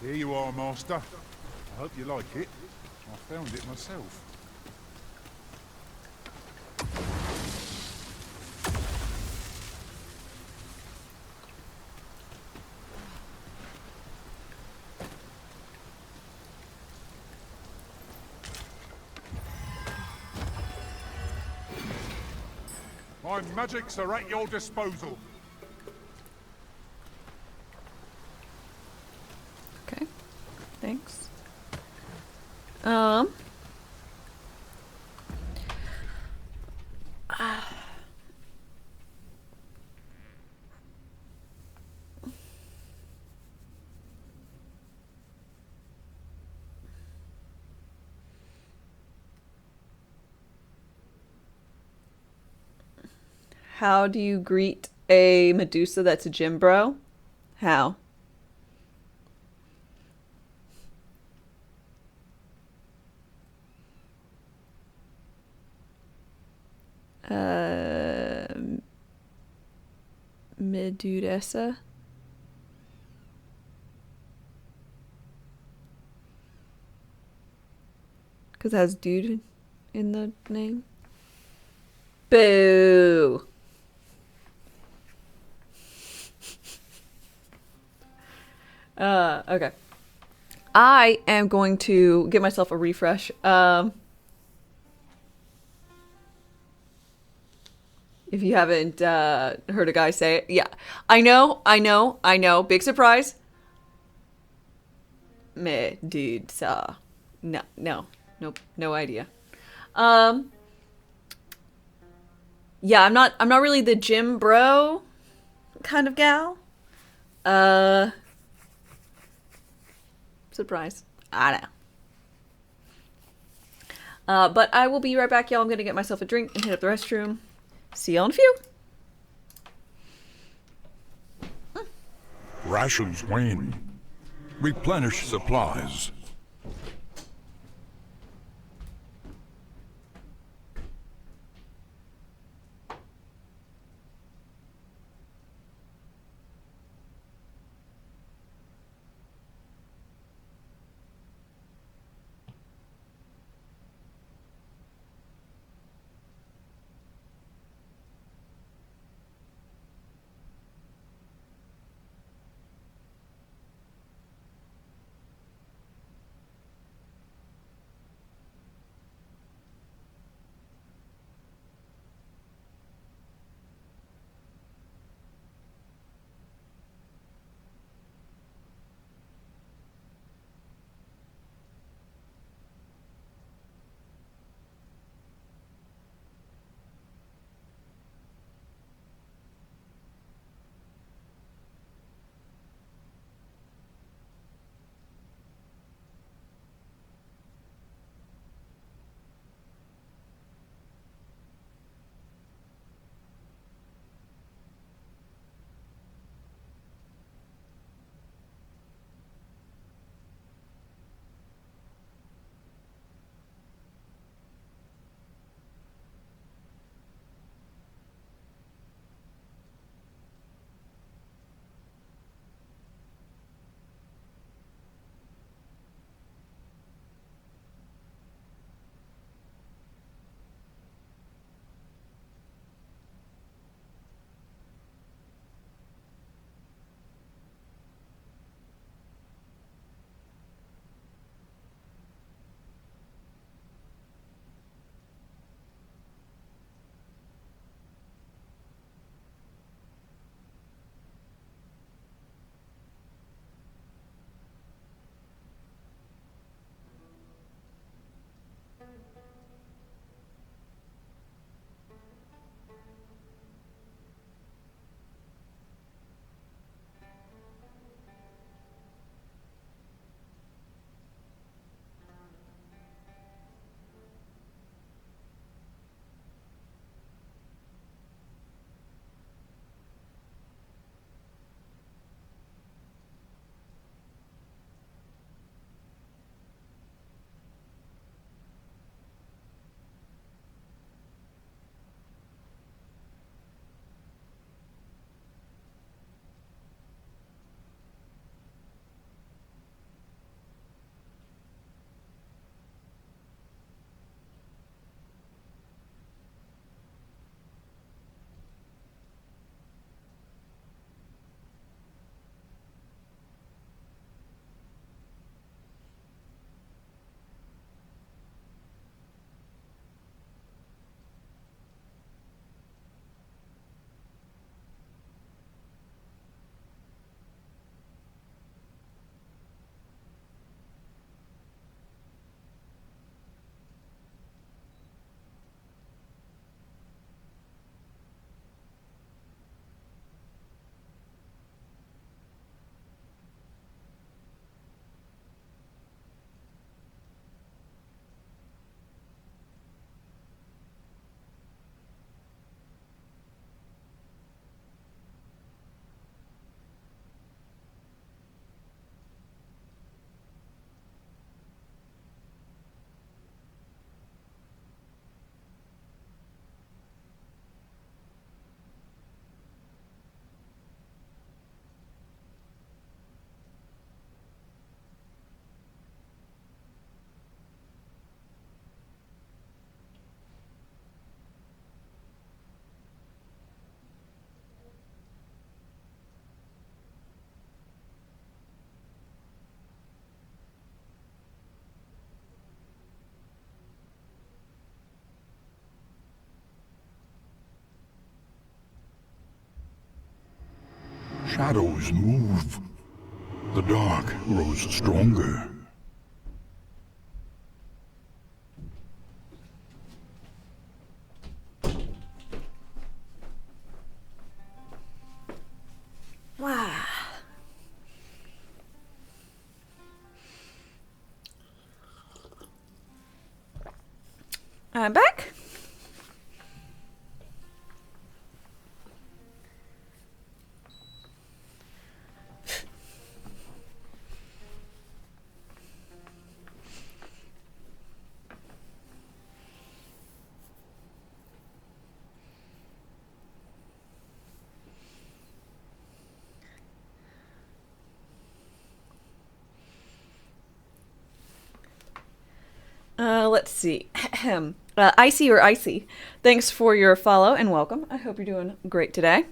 Here you are, Master. I hope you like it. I found it myself. My magics are at your disposal. Okay. Thanks. How do you greet a Medusa that's a gym bro? How? Medudesa. Because it has dude in the name. Boo! Okay. I am going to give myself a refresh. If you haven't heard a guy say it. Yeah. I know. Big surprise. Meh, dude, saw. Nope, no idea. Yeah, I'm not really the gym bro kind of gal. Surprise. I don't know. But I will be right back, y'all. I'm gonna get myself a drink and hit up the restroom. See y'all in a few. Rations wane. Replenish supplies. shadows move, the dark grows stronger. Wow. I'm back. Let's see. Icy or Icy, thanks for your follow and welcome. I hope you're doing great today.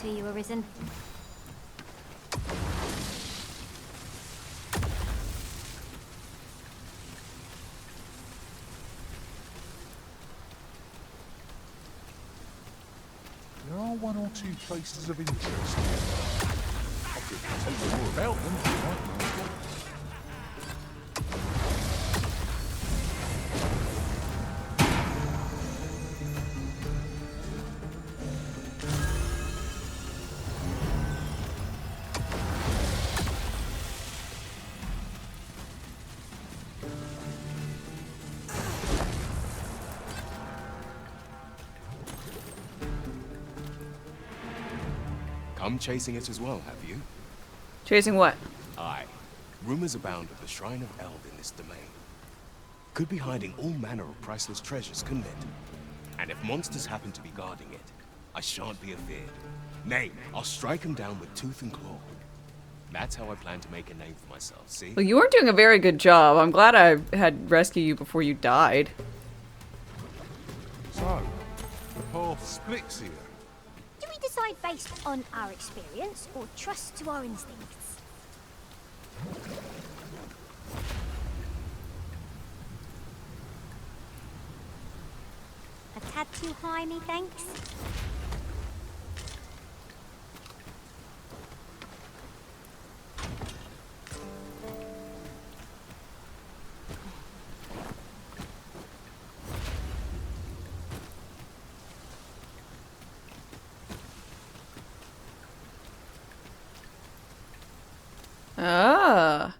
To you, Arisen. There are one or two places of interest here. I could tell you more about them if you like. Come chasing it as well, have you? Chasing what? Aye. Rumors abound of the Shrine of Eld in this domain. Could be hiding all manner of priceless treasures, couldn't it? And if monsters happen to be guarding it, I shan't be afeared. Nay, I'll strike them down with tooth and claw. That's how I plan to make a name for myself, see? Well, you weren't doing a very good job. I'm glad I had rescued you before you died. So, the path splits here. Do we decide based on our experience or trust to our instincts? A tad too high, methinks. Ah.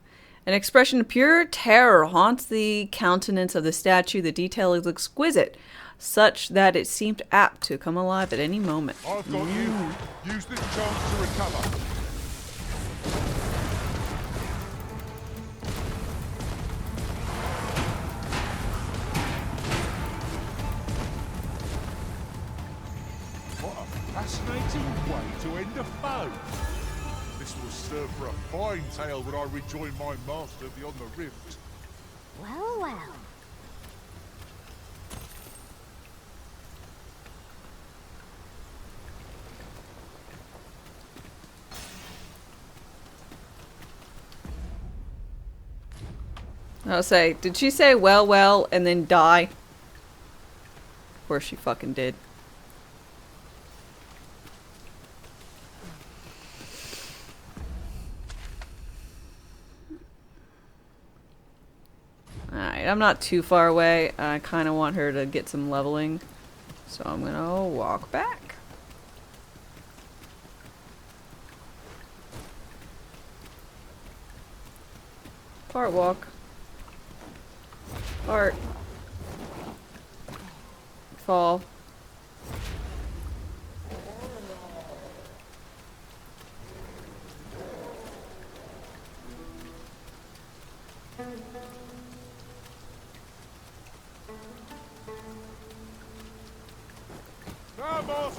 An expression of pure terror haunts the countenance of the statue. The detail is exquisite, such that it seemed apt to come alive at any moment. I've got you. Use this chance to recover. What a fascinating way to end a foe. This will serve for a fine tale when I rejoin my master beyond the rift. Well, well. I'll say, did she say well, and then die? Of course she fucking did. Alright, I'm not too far away. I kind of want her to get some leveling. So I'm gonna walk back. Part walk. Part. Fall.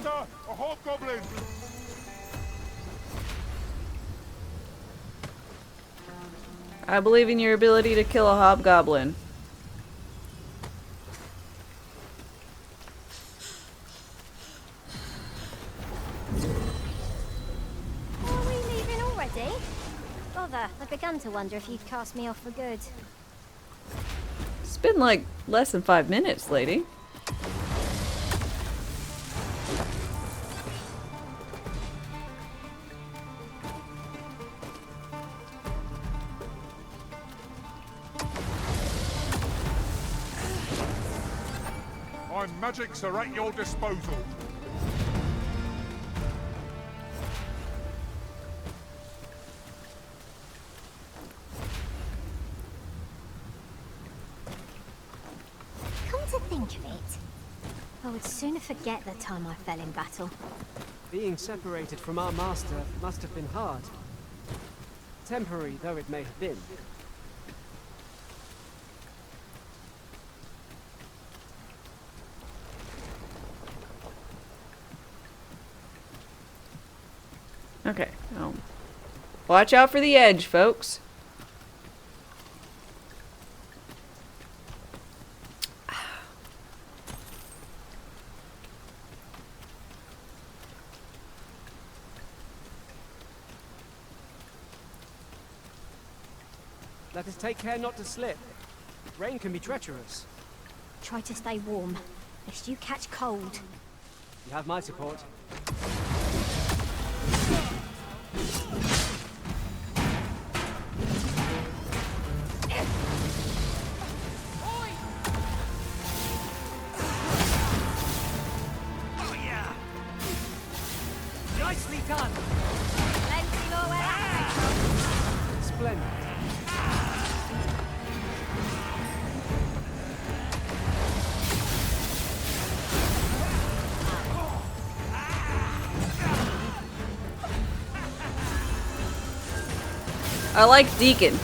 sir! A hobgoblin! I believe in your ability to kill a hobgoblin. Are we leaving already? Bother, I've begun to wonder if you'd cast me off for good. It's been like less than 5 minutes, lady. My magics are at your disposal. Come to think of it, I would sooner forget the time I fell in battle. Being separated from our master must have been hard. Temporary though it may have been. Okay. Watch out for the edge, folks. Let us take care not to slip. Rain can be treacherous. Try to stay warm, lest you catch cold. You have my support. Oh yeah! Nicely done! Plenty more where that came from. Splendid. I like Deacon.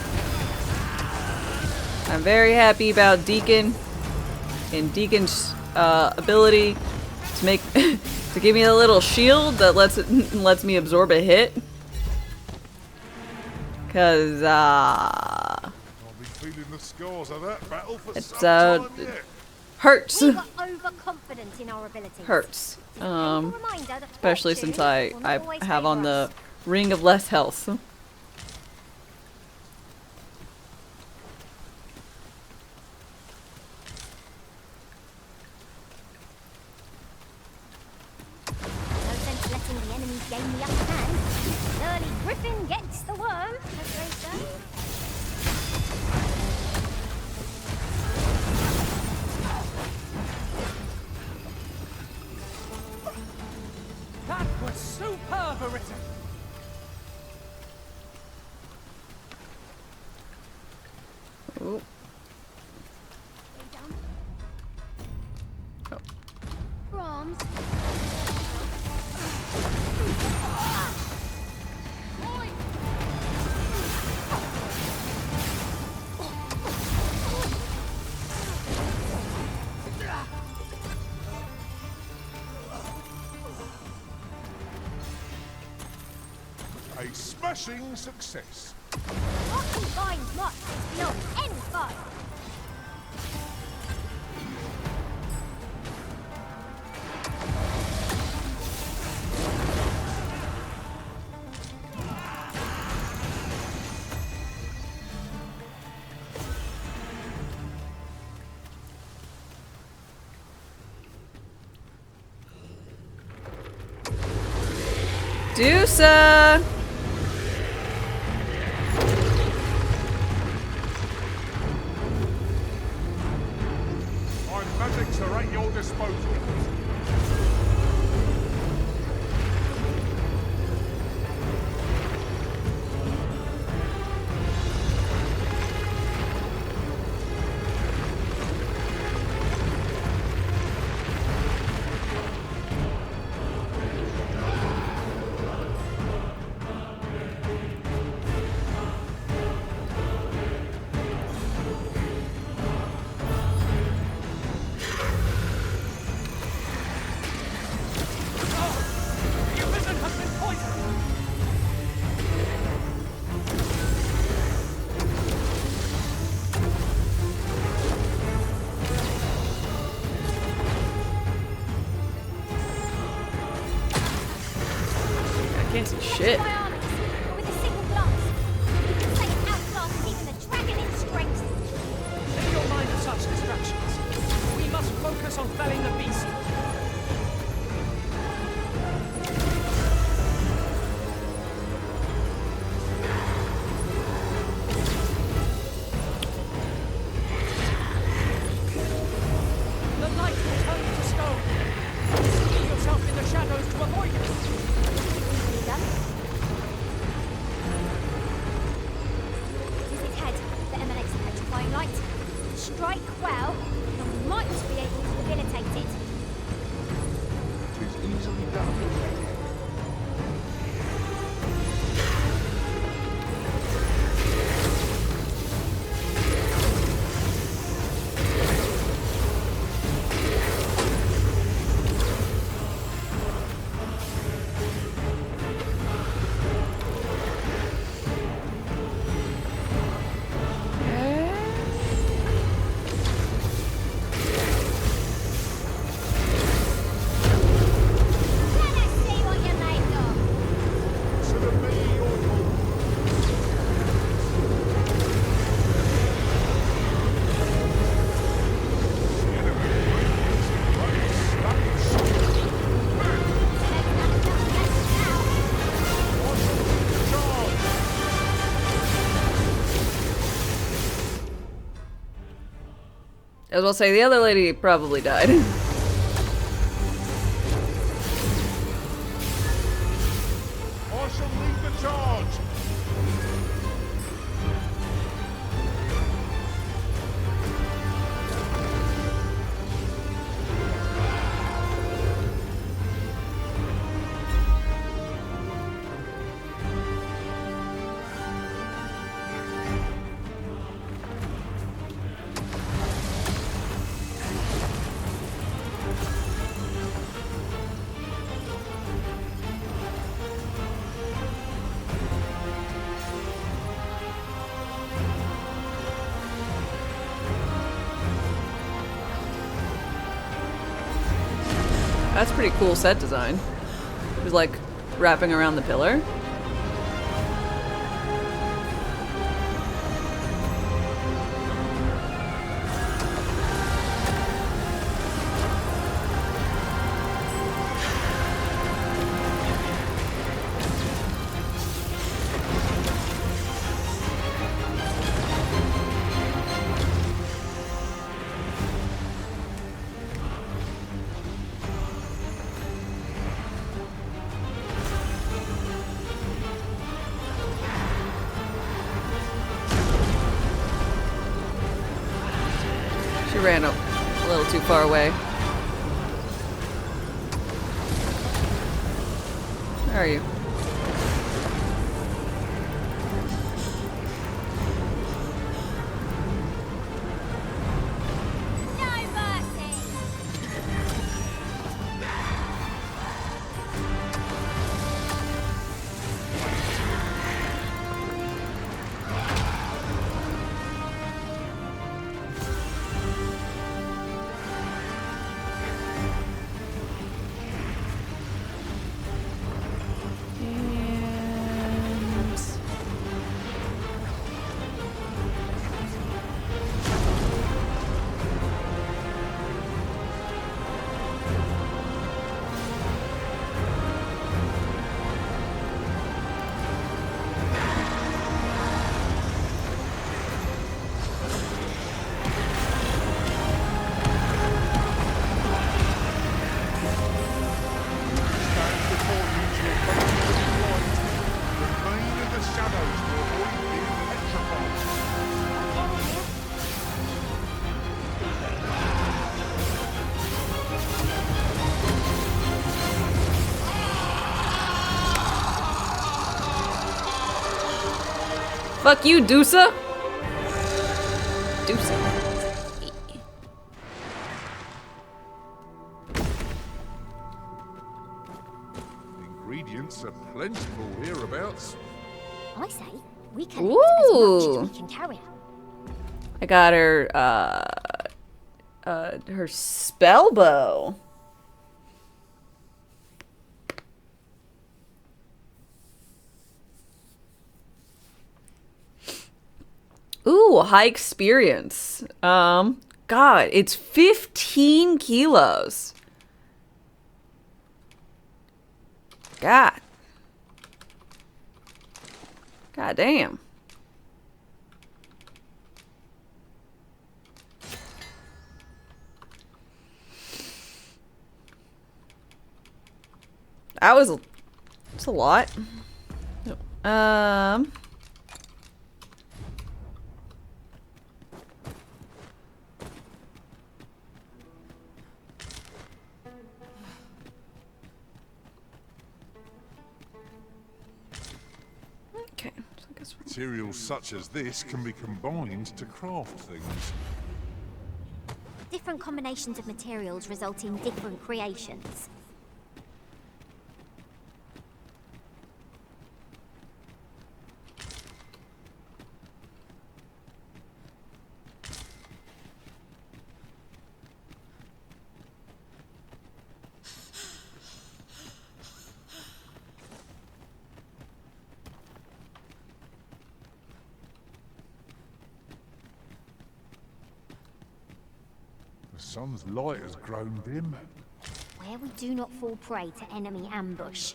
I'm very happy about Deacon and Deacon's ability to make to give me a little shield that lets me absorb a hit. Cause I'll be feeling the scars of that battle for it's some time yet. hurts. We were overconfident in our abilities. Hurts. Reminder that Especially since I fortune will not always have favour on us. the ring of less health. No sense letting the enemy gain the upper hand. Early Griffin gets the worm, as they say. That was superb, Arita! Oh. Brahms. A smashing success. What combines much is beyond any fun. Deusa! My magics are at your disposal. Fancy shit. My armor to see, but with a single glance, you can say it outclasses even the dragon in strength. Leave your mind to such distractions. We must focus on felling the beast. The light will turn you to stone. Conceal yourself in the shadows to avoid it. Easily done. It is its head that emanates a petrifying light. Strike well, and we might be able to debilitate it. It is easily done. Let us see what you're made of. Consider me your lord. I was gonna say, the other lady probably died. I shall lead the charge. That's pretty cool set design. It was like wrapping around the pillar. She ran a little too far away. Where are you? No mercy. Fuck you, Dusa! Dusa. Ingredients are plentiful hereabouts. I say, we can eat as much as we can carry. I got her, her spell bow. Ooh, high experience. God, it's 15 kilos. God. God damn. That's a lot. Okay. So I guess Materials such as this can be combined to craft things. Different combinations of materials result in different creations. The sun's light has grown dim. Where we do not fall prey to enemy ambush.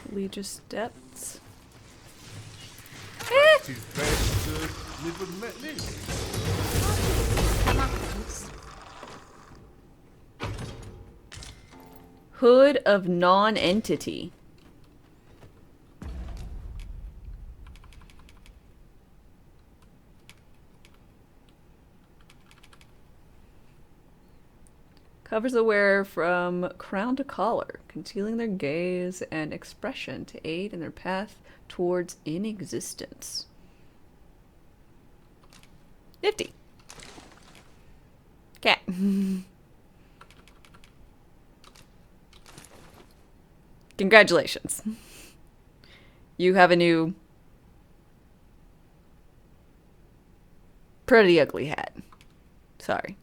Collegious depths. It is best to live and let live. Hood of non-entity. Covers the wearer from crown to collar, concealing their gaze and expression to aid in their path towards inexistence. Nifty. Cat. Congratulations. You have a new pretty ugly hat. Sorry.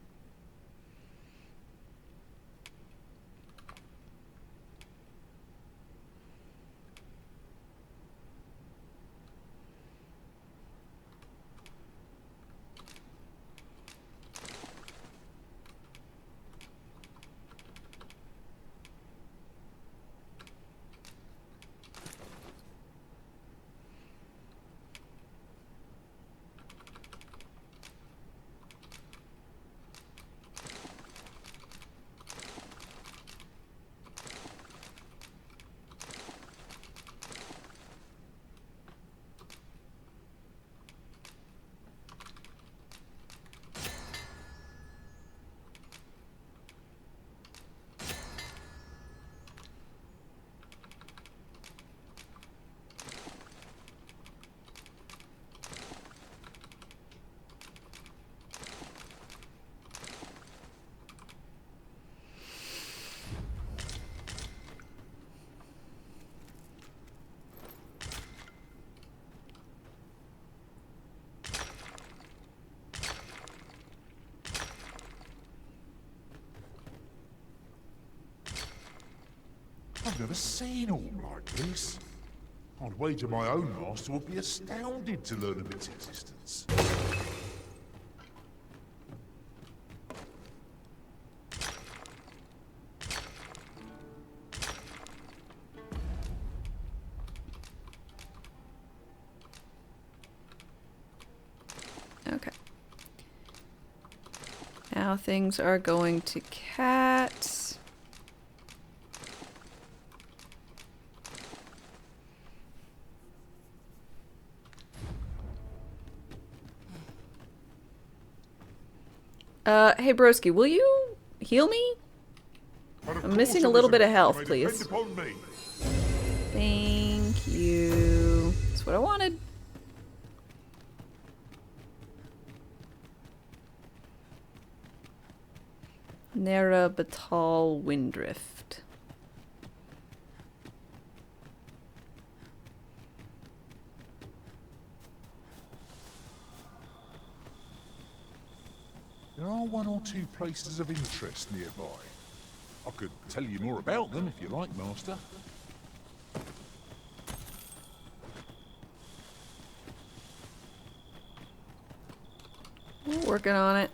I've never seen aught like this. I'd wager my own master would be astounded to learn of its existence. Okay. Now things are going to cats. Hey broski, will you heal me? I'm missing a little bit of health, please. Thank you. That's what I wanted. Nera Batal Windrift. There are one or two places of interest nearby. I could tell you more about them if you like, Master. Working on it.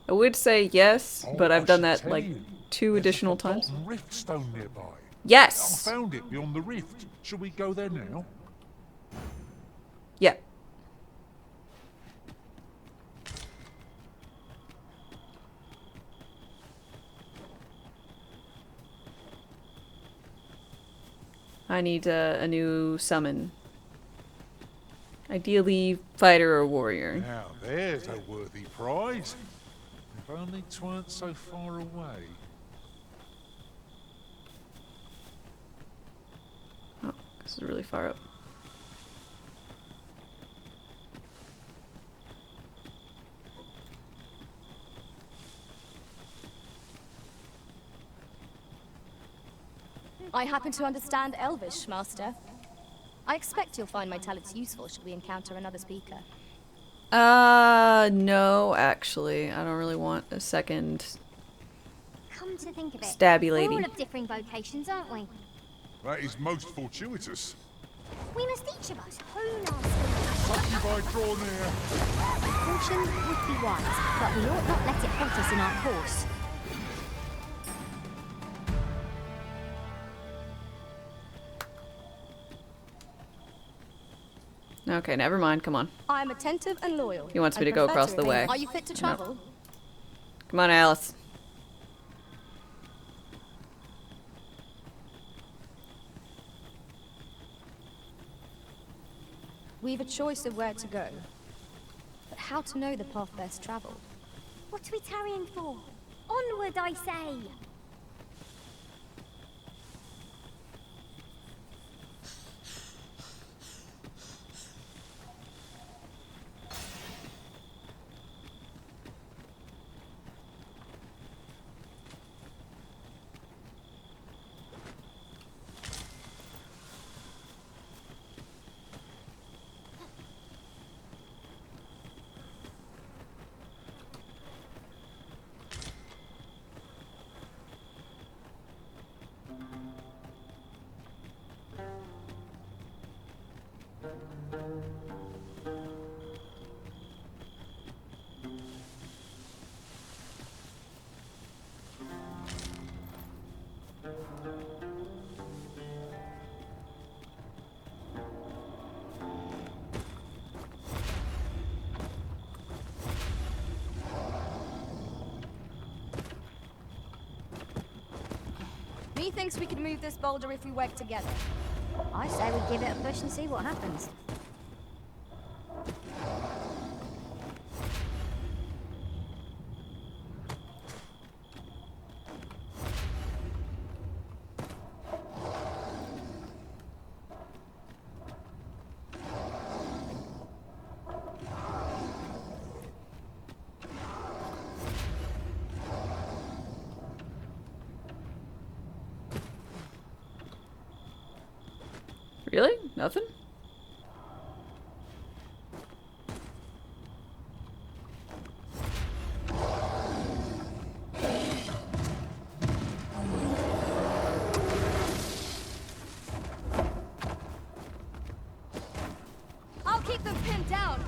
I would say yes, but I've done that like 2 additional times. Rift stone nearby. Yes! I found it beyond the rift. Shall we go there now? Yeah. I need a new summon. Ideally, fighter or warrior. Now there's a worthy prize. If only 'tweren't so far away. Oh, this is really far up. I happen to understand Elvish, Master. I expect you'll find my talents useful should we encounter another speaker. No, actually. I don't really want a second Come to think of it, stabby lady. we're all of differing vocations, aren't we? That is most fortuitous. We must each of us hone our skills. Lucky by draw near. Caution would be wise, but we ought not let it halt us in our course. Okay, never mind. Come on. I'm attentive and loyal. He wants me to go across the way. Are you fit to travel? No. Come on, Alice. We've a choice of where to go, but how to know the path best travelled? What are we tarrying for? Onward, I say! Methinks we could move this boulder if we work together. I say we give it a push and see what happens. Really? Nothing? I'll keep them pinned down.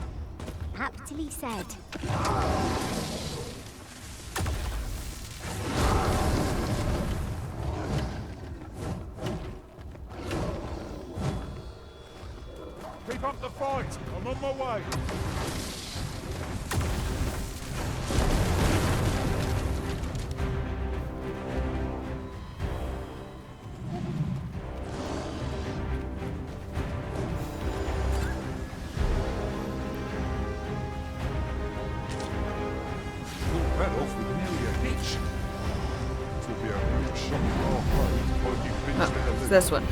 Aptly said. Keep up the fight. I'm on my way. Pulled that off with nearly a hitch. This will be a real shock to our road while you finish Oh, there. it's this one.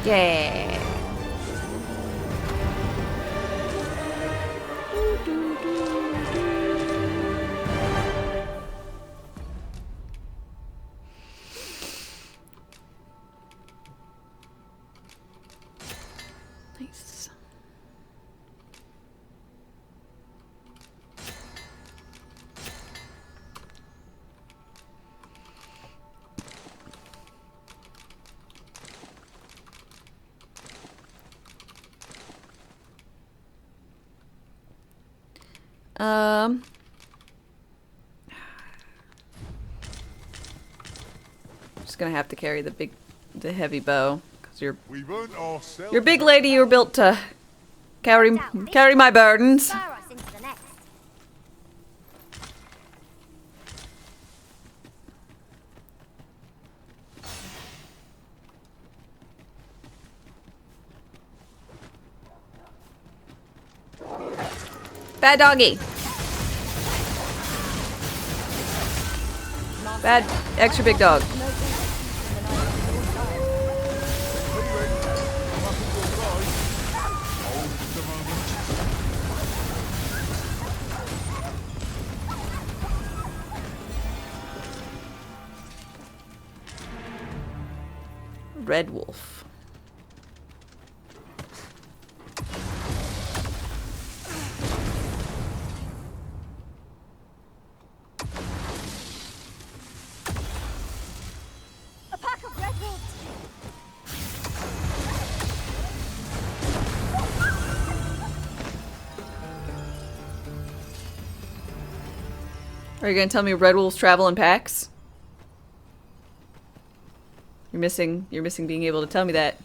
Yeah. Nice. Just gonna have to carry the heavy bow because you're big lady. You're built to carry my burdens. Spur us into the next. Bad doggy. Bad extra big dog. Red wolf. A pack of red wolves. Are you gonna tell me red wolves travel in packs? You're missing being able to tell me that.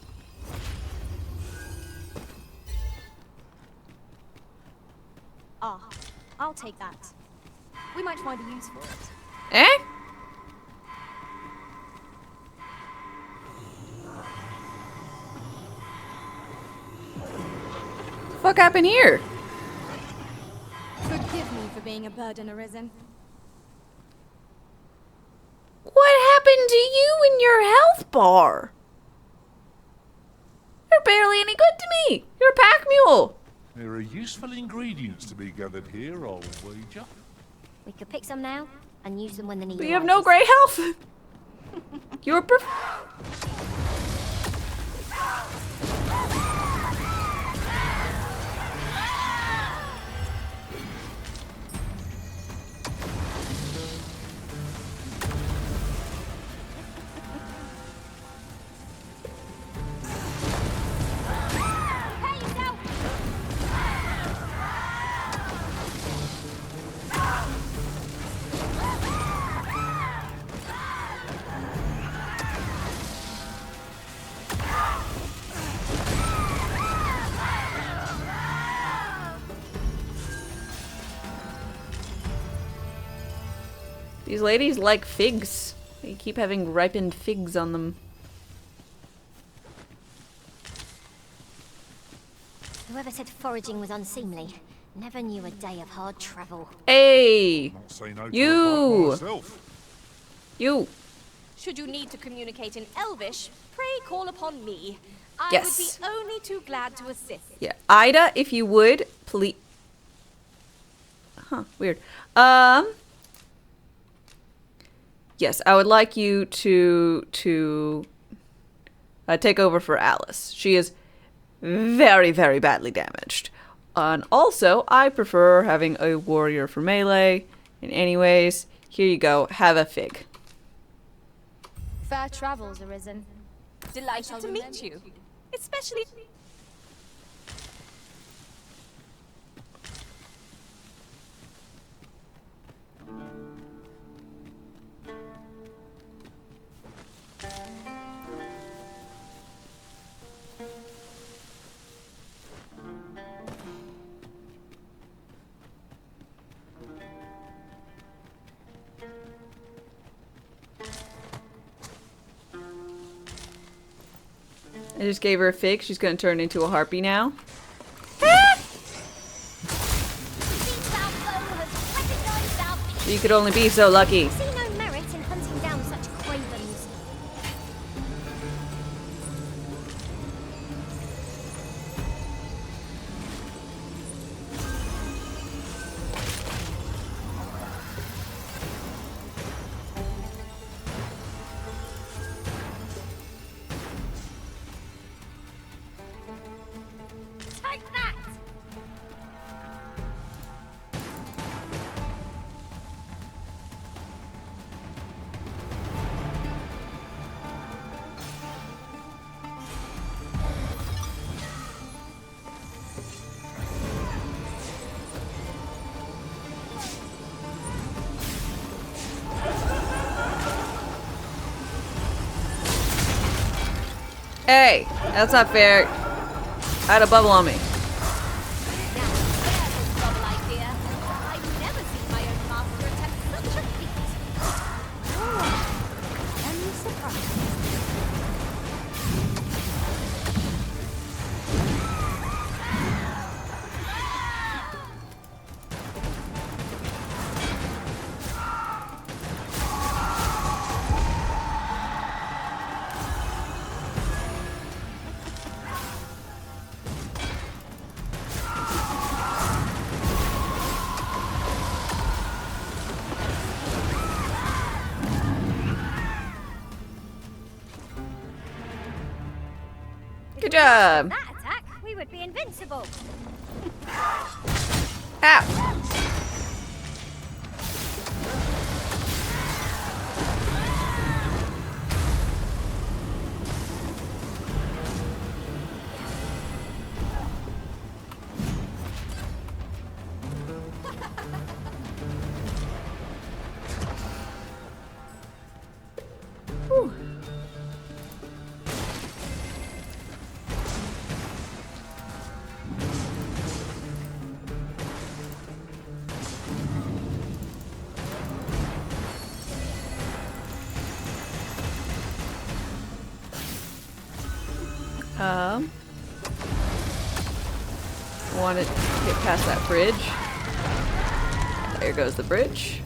Ah, I'll take that. We might find a use for it. Eh? Fuck happened here? Forgive me for being a burden, Arisen. What happened to you and your health bar? You're barely any good to me. You're a pack mule. There are useful ingredients to be gathered here, old wager. We could pick some now and use them when the need But you have no great health. You're These ladies like figs. They keep having ripened figs on them. Whoever said foraging was unseemly never knew a day of hard travel. Hey! No You! You! Should you need to communicate in Elvish, pray call upon me. I Yes. would be only too glad to assist. Yeah. Ida, if you would, please. Huh, weird. Yes, I would like you to take over for Alice. She is very, very badly damaged. And also, I prefer having a warrior for melee. And anyways, here you go. Have a fig. Fair travels, Arisen. Delighted to meet you. Especially... I just gave her a fig. She's going to turn into a harpy now. You could only be so lucky. I see no merit in hunting down such cravens. Hey, that's not fair. I had a bubble on me. Good job. That attack, we would be invincible. Ow. Whew. Want to get past that bridge. There goes the bridge.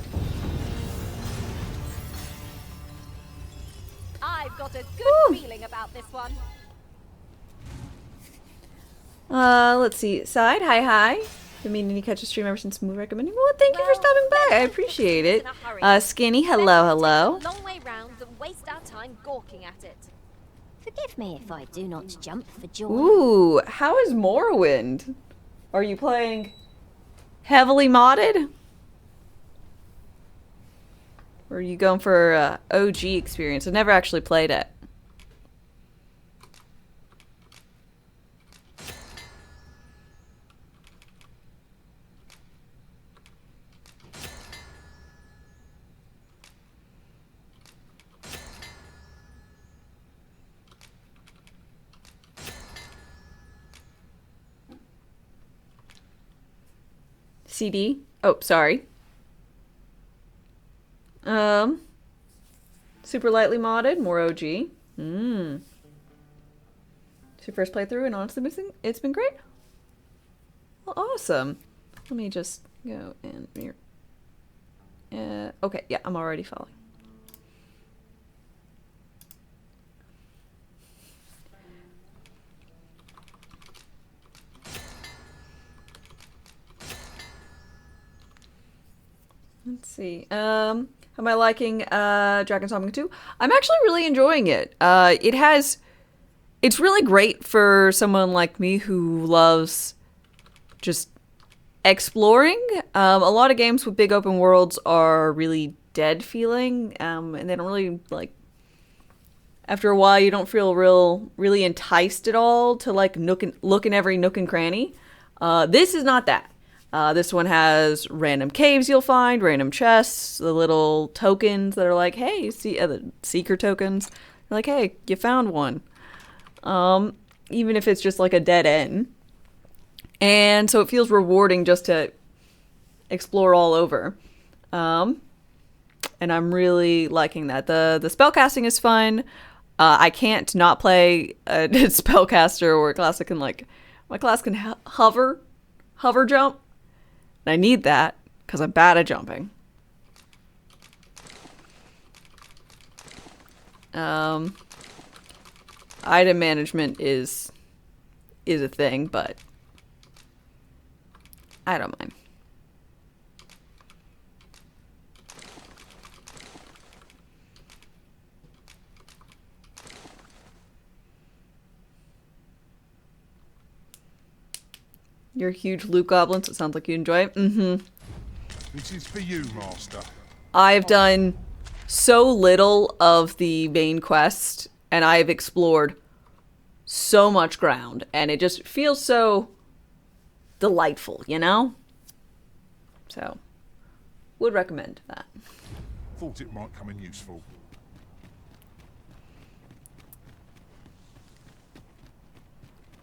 I've got a good feeling about this one. Let's see. Side, hi. Been meaning to catch a stream ever since Moo recommended. Well, thank you for stopping by. I appreciate it. Skinny, hello. Long way round than waste our time gawking at it. Forgive me if I do not jump for joy. Ooh, how is Morrowind? Are you playing heavily modded? Or are you going for OG experience? I've never actually played it. CD. Oh, sorry. Super lightly modded, more OG. It's your first playthrough, and honestly, it's been great. Well, awesome. Let me just go in here. Okay, yeah, I'm already following. Let's see. Am I liking Dragon's Dogma 2? I'm actually really enjoying it. It's really great for someone like me who loves just exploring. A lot of games with big open worlds are really dead feeling, and they don't really, like, after a while you don't feel really enticed at all to like look in every nook and cranny. This is not that. This one has random caves you'll find, random chests, the little tokens that are like, hey, see, the seeker tokens. They're like, hey, you found one. Even if it's just like a dead end. And so it feels rewarding just to explore all over. And I'm really liking that. The spellcasting is fun. I can't not play a spellcaster or a class that can, like, my class can hover jump. And I need that because I'm bad at jumping. Item management is a thing, but I don't mind. You're a huge loot goblin, so it sounds like you enjoy it. This is for you, Master. I've done so little of the main quest, and I've explored so much ground, and it just feels so delightful, you know? So, would recommend that. Thought it might come in useful.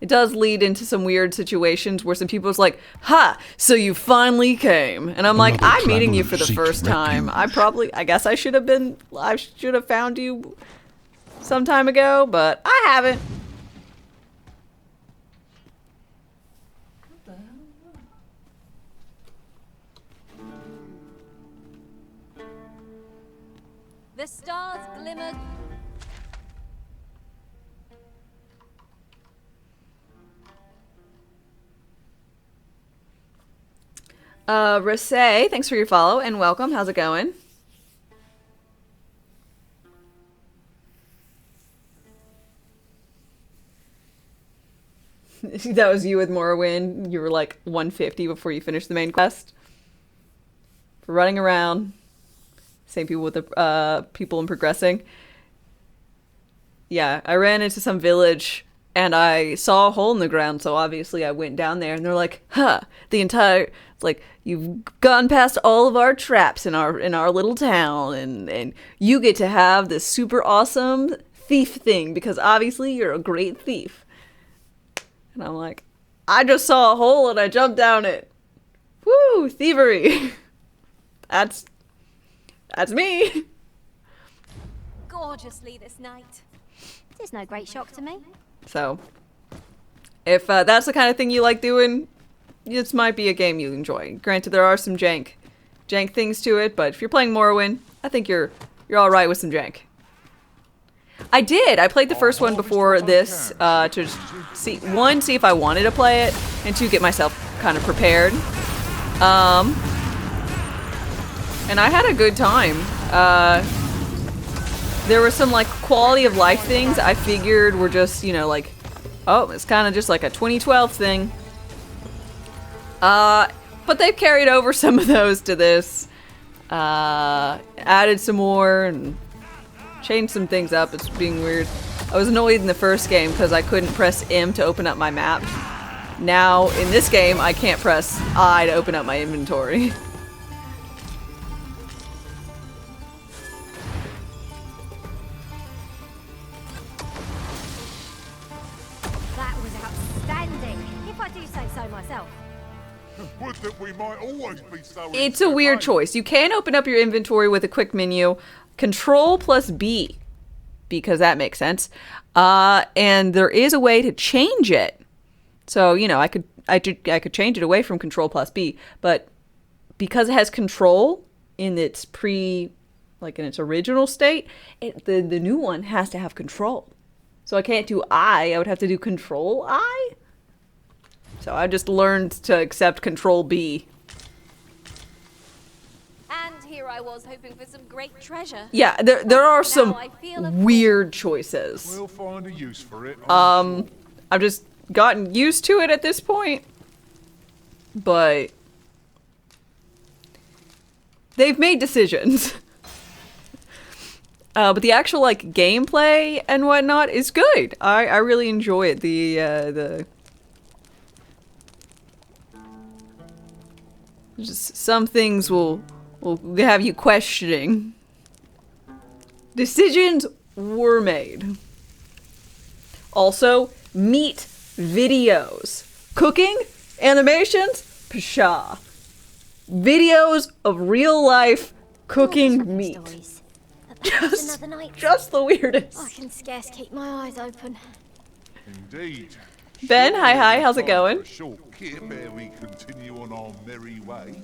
it does lead into some weird situations where some people's like, ha, so you finally came. And I'm like, Another I'm meeting you for the traveler first seeks time. refuge. I guess I should have found you some time ago, but I haven't. The stars glimmer. Rasay, thanks for your follow and welcome. How's it going? That was you with Morrowind. You were like 150 before you finished the main quest. For running around. Same people with the people in progressing. Yeah, I ran into some village and I saw a hole in the ground, so obviously I went down there and they're like, huh, it's like, you've gone past all of our traps in our little town and you get to have this super awesome thief thing because obviously you're a great thief. And I'm like, I just saw a hole and I jumped down it. Woo, thievery. That's me. Gorgeously this night. It's no great shock to me. So, if that's the kind of thing you like doing, this might be a game you enjoy. Granted, there are some jank things to it, but if you're playing Morrowind, I think you're all right with some jank. I played the first one before this to see if I wanted to play it, and two, get myself kind of prepared. And I had a good time. There were some like quality of life things I figured were just, like, oh, it's kind of just like a 2012 thing. But they've carried over some of those to this. Added some more and changed some things up. It's being weird. I was annoyed in the first game because I couldn't press M to open up my map. Now, in this game, I can't press I to open up my inventory. Myself. Would that we might always be so. It's a weird choice. You can open up your inventory with a quick menu, Control plus B, because that makes sense. And there is a way to change it. So I could change it away from Control plus B, but because it has Control in its in its original state, the new one has to have Control. So I can't do I would have to do Control I. So I just learned to accept Control B. And here I was hoping for some great treasure. Yeah, there are some weird choices. We'll find a use for it. I've just gotten used to it at this point. But they've made decisions. But the actual gameplay and whatnot is good. I really enjoy it. The just some things will have you questioning. Decisions were made. Also, meat videos. Cooking, animations, pshaw. Videos of real life cooking meat. Just the weirdest. I can scarce keep my eyes open. Indeed. Ben, hi, how's it going? A short kip ere we continue on our merry way.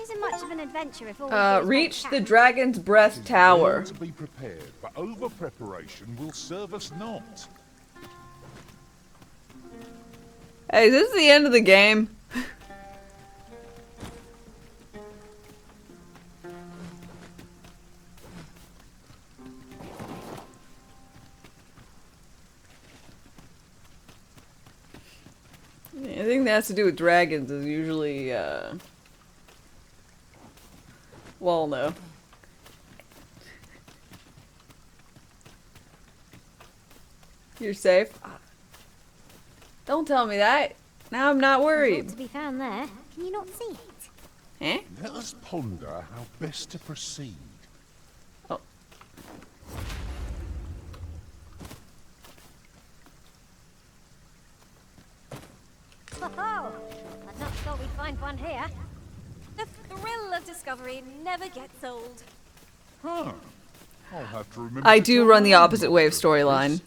Isn't much of an adventure if all reach the Dragon's Breath Tower. To be prepared, but over preparation will serve us not. Hey, is this the end of the game? Anything that has to do with dragons is usually, well, no. You're safe? Don't tell me that. Now I'm not There's worried. naught to be found there. Can you not see it? Eh? Let us ponder how best to proceed. Oh. Oh, I'd not thought we'd find one here. The thrill of discovery never gets old. Huh. I'll have to remember I to do tell run the my opposite way of mother storyline. this.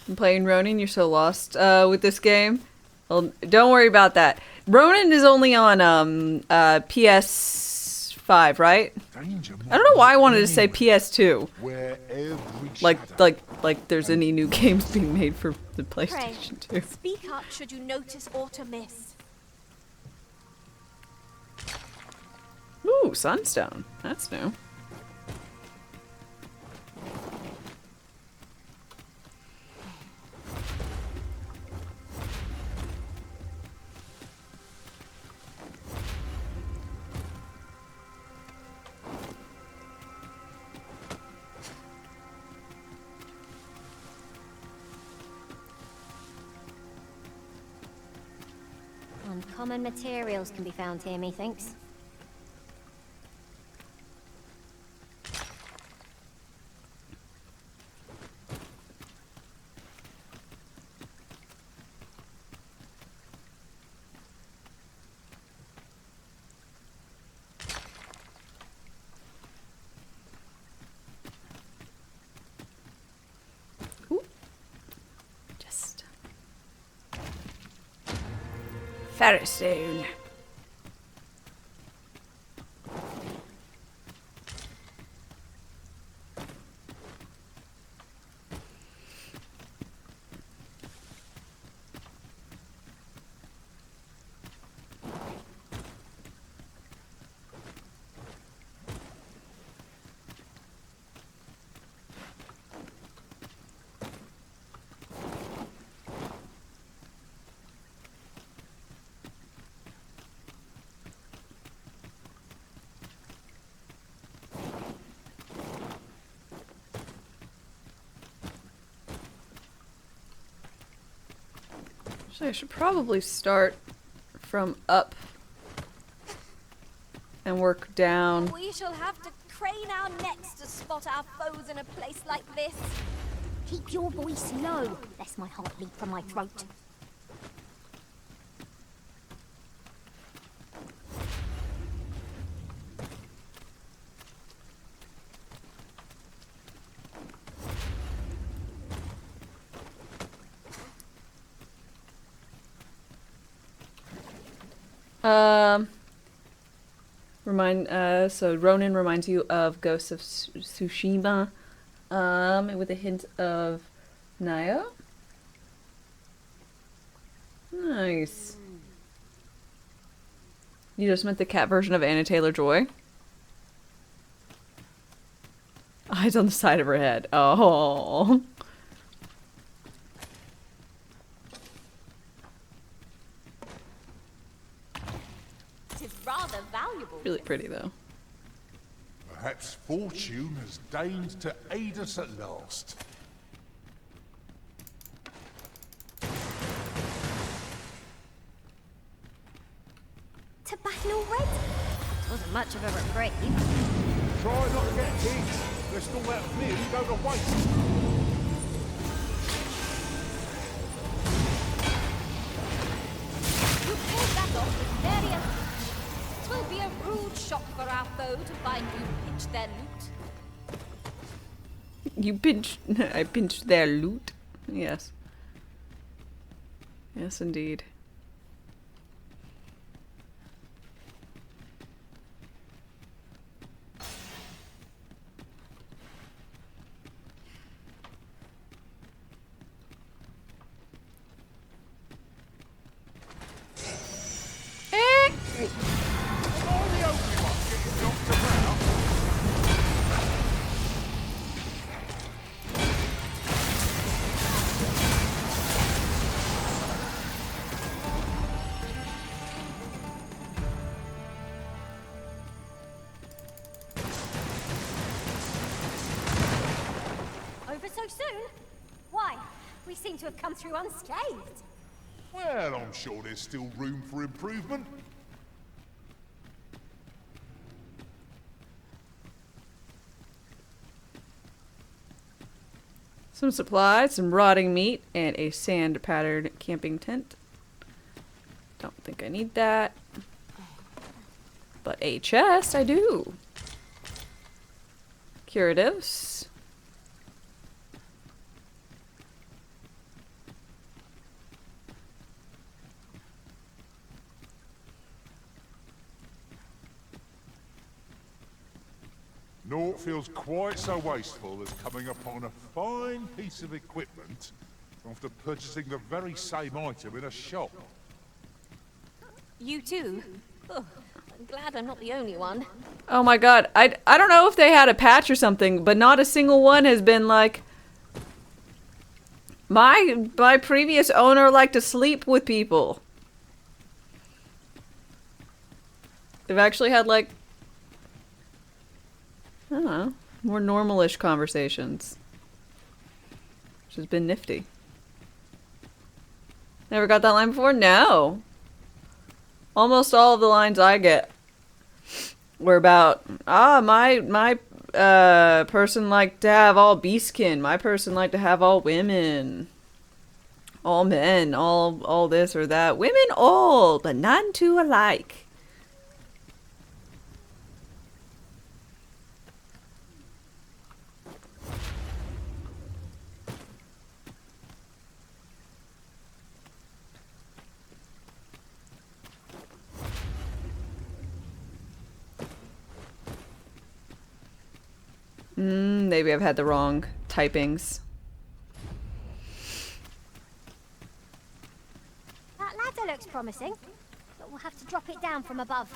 I'm playing Ronin, you're so lost with this game. Well, don't worry about that. Ronin is only on PS5, right? I don't know why I wanted to say PS2. Where every Like there's any new games being made for the PlayStation 2. Speak up should you notice aught amiss. Ooh, Sunstone. That's new. Uncommon materials can be found here, methinks. Just Ferrostone. So I should probably start from up and work down. We shall have to crane our necks to spot our foes in a place like this. Keep your voice low, lest my heart leap from my throat. So Ronin reminds you of Ghost of Tsushima, with a hint of Naya. Nice. You just meant the cat version of Anna Taylor-Joy? Eyes on the side of her head. Oh. Tis rather valuable. Really pretty though. Perhaps fortune has deigned to aid us at last. To battle already? It wasn't much of a reprieve. Try not to get hit, lest all that vim go to waste. You pulled that off with various... 'Twill be a rude shock for our foe to find you pinch their loot. You pinched... I pinched their loot? Yes. Yes, indeed. soon? Why? We seem to have come through unscathed. Well, I'm sure there's still room for improvement. Some supplies, some rotting meat, and a sand-patterned camping tent. Don't think I need that. But a chest, I do. Curatives. Naught feels quite so wasteful as coming upon a fine piece of equipment after purchasing the very same item in a shop. You too? Oh, I'm glad I'm not the only one. Oh my god, I don't know if they had a patch or something, but not a single one has been like... My previous owner liked to sleep with people. They've actually had like... I don't know, more normal-ish conversations. Which has been nifty. Never got that line before? No. Almost all of the lines I get were about, my person liked to have all beastkin. My person liked to have all women. All men, all this or that. Women all, but none two alike. Maybe I've had the wrong typings. That ladder looks promising, but we'll have to drop it down from above.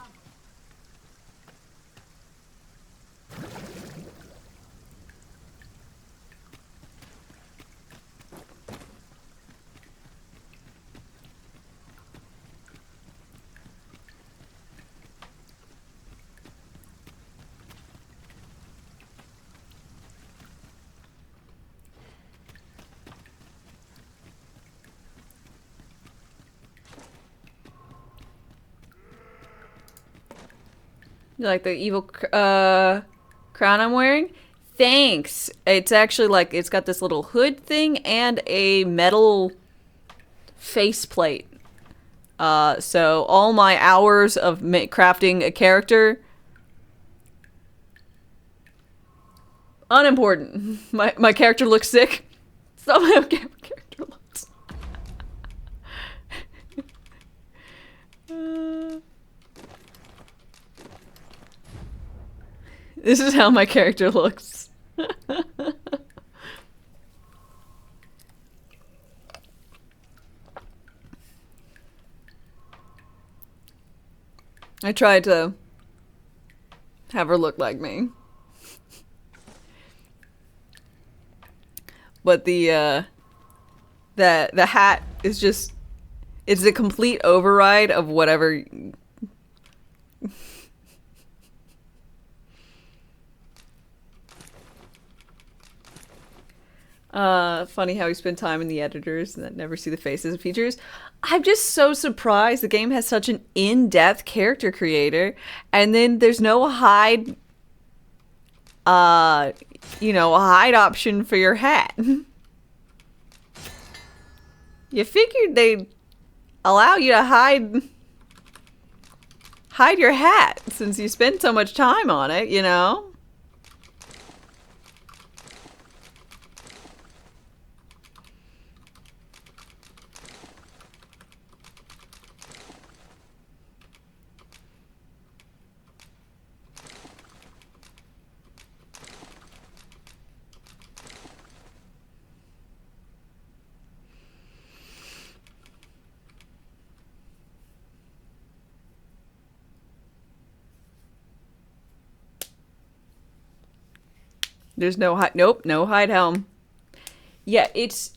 You like the evil crown I'm wearing? Thanks. It's actually like, it's got this little hood thing and a metal faceplate. So all my hours of crafting a character, unimportant. My character looks sick. Stop my character looks. This is how my character looks. I tried to have her look like me. But the hat is just, it's a complete override of whatever. Funny how we spend time in the editors and never see the faces and features. I'm just so surprised the game has such an in-depth character creator, and then there's no hide, you know, a hide option for your hat. You figured they'd allow you to hide your hat since you spend so much time on it, you know? There's no hide. Nope, no hide helm. Yeah, it's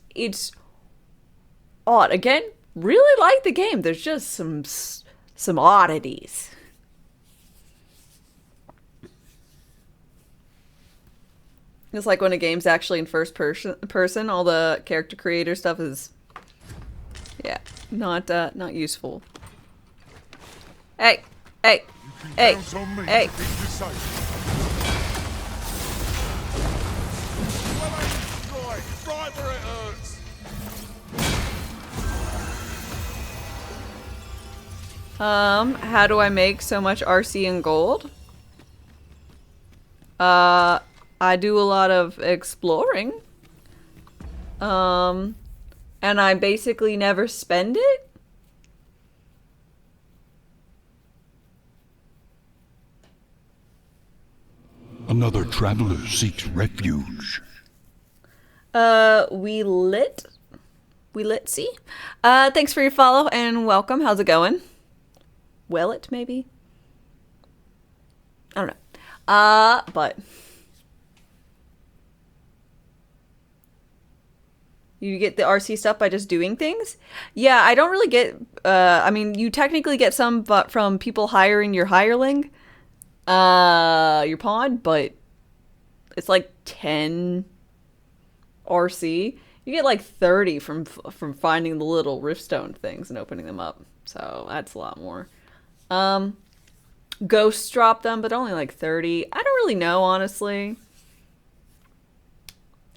odd. Again, really like the game. There's just some oddities. It's like when a game's actually in first person, all the character creator stuff is, yeah, not useful. Hey, hey, hey, hey. Right where it hurts. How do I make so much RC and gold? I do a lot of exploring. And I basically never spend it. Another traveler seeks refuge. We lit see. Thanks for your follow and welcome. How's it going? Well, it maybe. I don't know. But you get the RC stuff by just doing things? Yeah, I don't really get, I mean, you technically get some but from people hiring your hireling, your pawn, but it's like 10 RC. You get like 30 from finding the little riftstone things and opening them up. So that's a lot more. Ghosts drop them, but only like 30. I don't really know, honestly,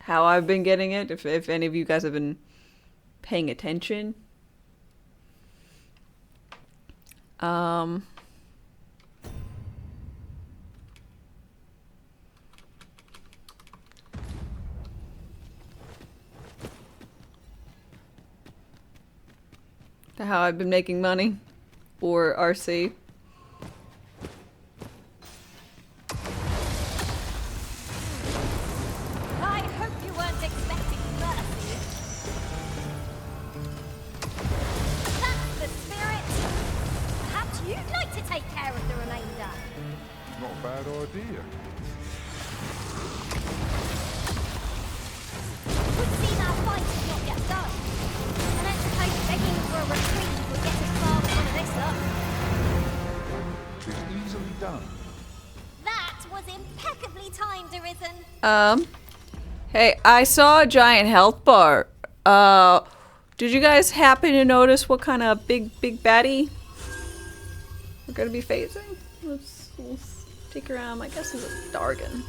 how I've been getting it, if any of you guys have been paying attention. How I've been making money, or RC. I hope you weren't expecting mercy. That's the spirit. Perhaps you'd like to take care of the remainder. Not a bad idea. Would seem our fight is not yet done. I don't suppose begging for a reprieve will get as far as one of this lot. It's easily done. That was impeccably timed, Arisen. Hey, I saw a giant health bar. Did you guys happen to notice what kind of big baddie we're gonna be facing? Let's stick around. I guess it's a Dargan.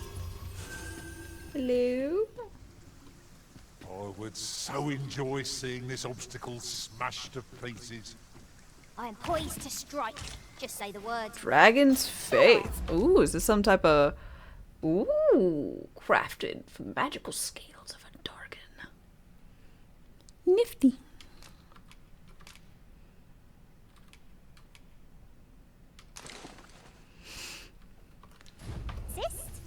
Hello? I would so enjoy seeing this obstacle smashed to pieces. I am poised to strike. Just say the word. Dragon's Faith. Ooh, is this some type of... Ooh, crafted from magical scales of a Dargan. Nifty. Assist?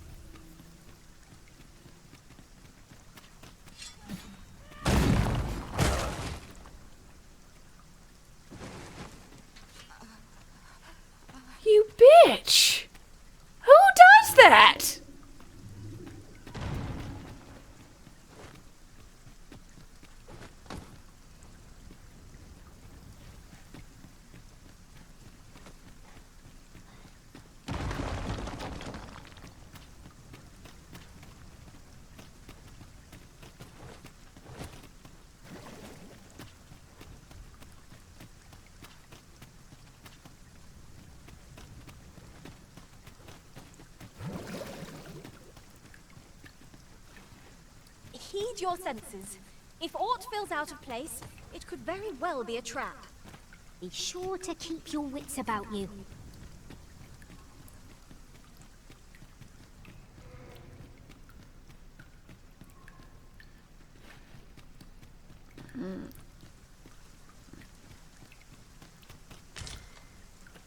You bitch! Who does that? Heed your senses. If aught feels out of place, it could very well be a trap. Be sure to keep your wits about you.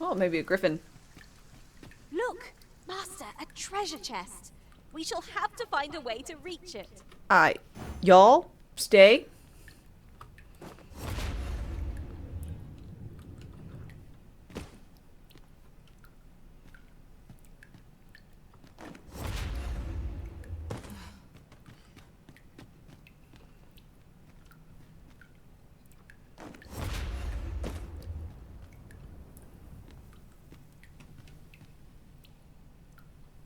Oh, maybe a griffin. Look, Master, a treasure chest. We shall have to find a way to reach it. Y'all, stay.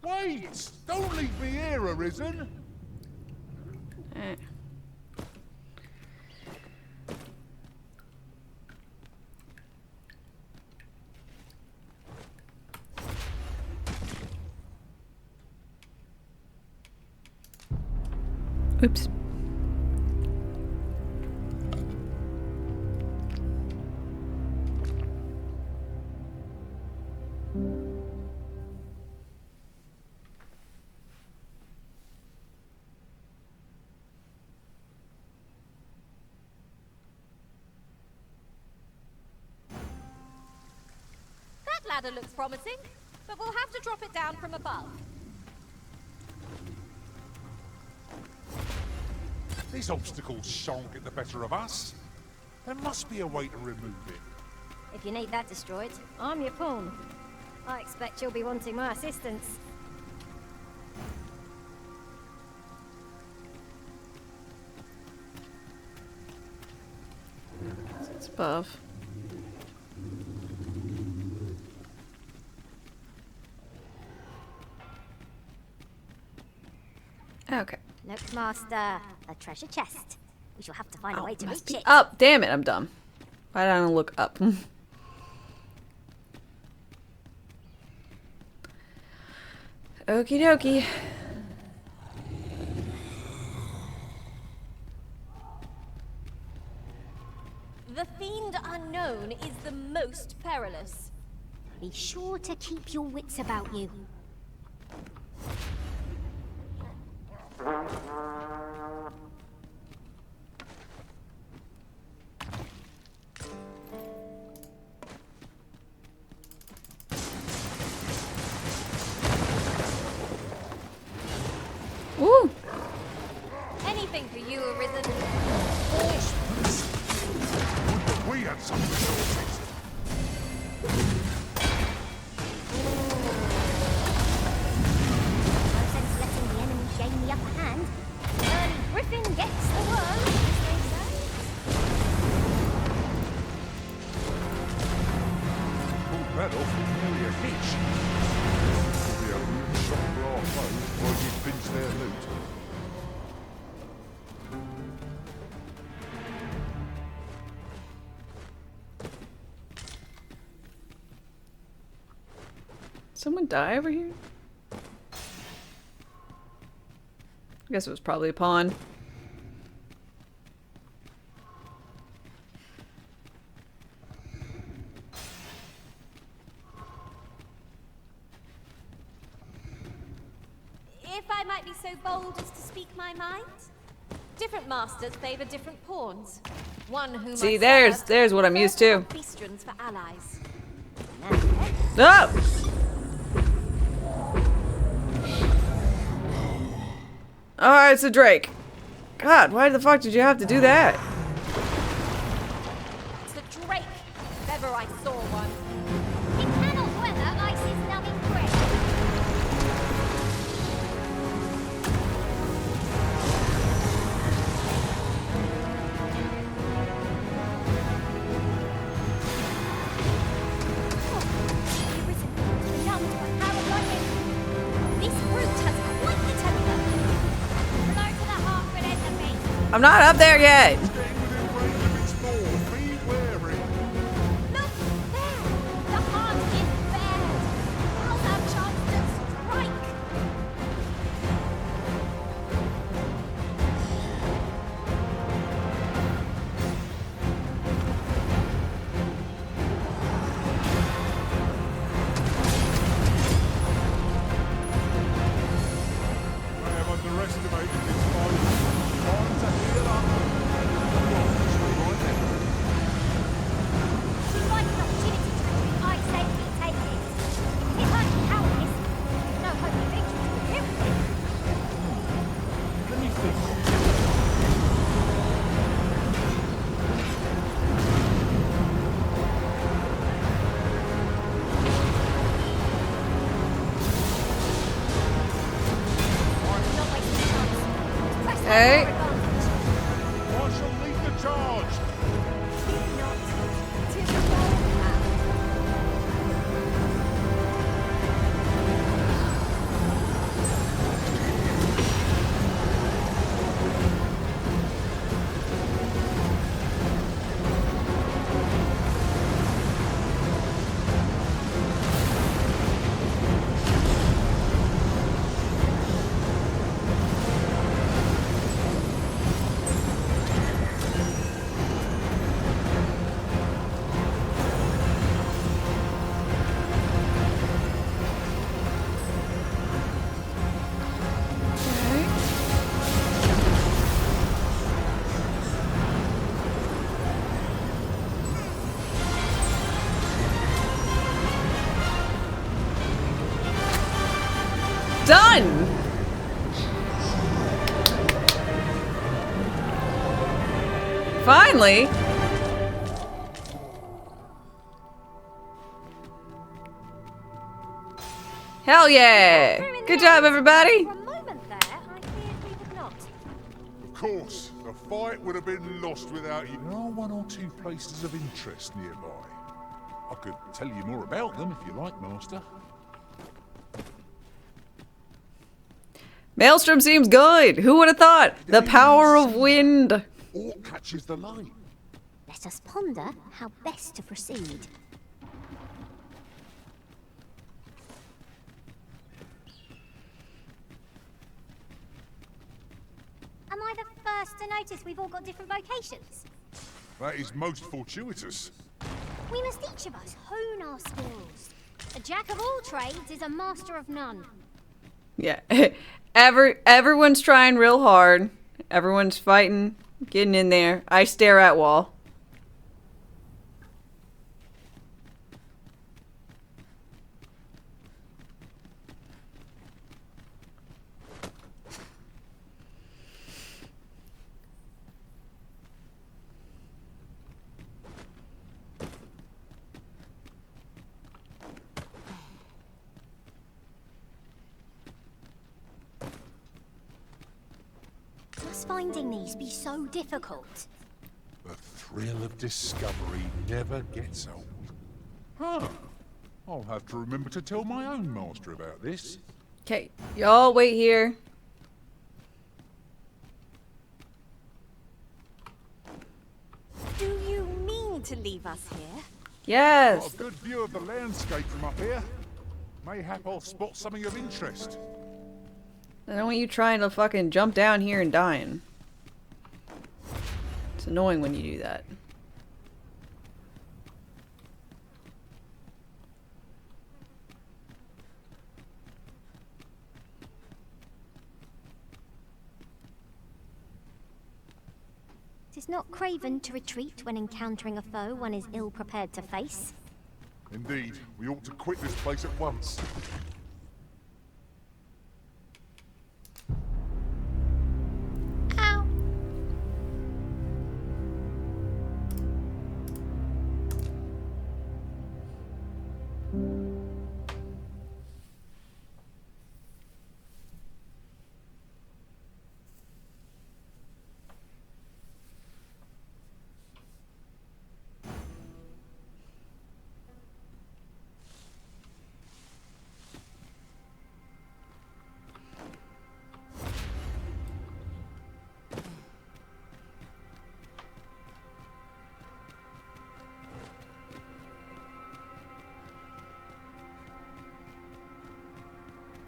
Wait! Don't leave me here, Arisen! Oops. That ladder looks promising, but we'll have to drop it down from above. These obstacles shan't get the better of us. There must be a way to remove it. If you need that destroyed, I'm your pawn. I expect you'll be wanting my assistance. It's above. Okay. Look, Master, a treasure chest. We shall have to find a way to Must reach be it. up. Damn it, I'm dumb. Why did I not look up? Okie dokie. The Fiend Unknown is the most perilous. Be sure to keep your wits about you. Ooh. Anything for you, Arisen. We had some resources. No sense letting the enemy gain the upper hand. Early Griffin gets the worm, as they say. Pulled that off with nearly a hitch. Could be a rude shot for our foes while you pinch their loot. Someone die over here? I guess it was probably a pawn. If I might be so bold as to speak my mind, different masters favor different pawns. One who See, must there's what I'm used to. Beastrons for allies. No! Oh, it's a Drake. God, why the fuck did you have to do that? It's the Drake, if ever I saw one. It cannot weather ice's numbing grip. This brute has quite the temper. Blow to the heart for an enemy. I'm not up there yet. Look there! The heart is bared. Now's our chance to strike. I have underestimated this fight. Time to heal up. Seems like an opportunity to prove I safely take it. If I'm cowardice, no hope of victory for you. Let me think. Not wasting chance. Press Hey. that for advantage. I shall lead the charge. Fear not. 'Tis a bold man. Finally! Hell yeah! Good job, everybody! For a moment there, I feared we would not. Of course, the fight would have been lost without you. There are one or two places of interest nearby. I could tell you more about them if you like, Master. Maelstrom seems good! Who would have thought? The power of wind! Or catches the light. Let us ponder how best to proceed. Am I the first to notice we've all got different vocations? That is most fortuitous. We must each of us hone our skills. A jack of all trades is a master of none. Yeah. Everyone's trying real hard. Everyone's fighting, getting in there. I stare at wall. Must finding these be so difficult? The thrill of discovery never gets old. Huh. I'll have to remember to tell my own master about this. Okay, y'all wait here. Do you mean to leave us here? Yes. Got a good view of the landscape from up here. Mayhap I'll spot something of interest. I don't want you trying to fucking jump down here and dying. It's annoying when you do that. It is not craven to retreat when encountering a foe one is ill prepared to face. Indeed, we ought to quit this place at once. Ow!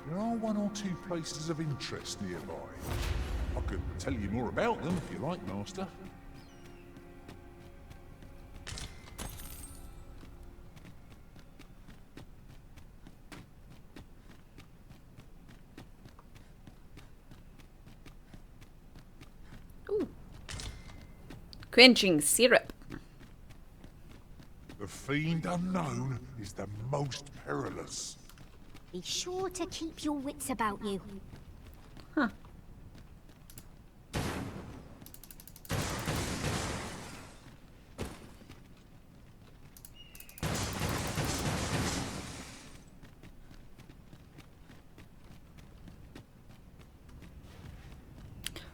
There are one or two places of interest nearby. I could tell you more about them if you like, Master. Ooh. Quenching syrup. The fiend unknown is the most perilous. Be sure to keep your wits about you. Huh.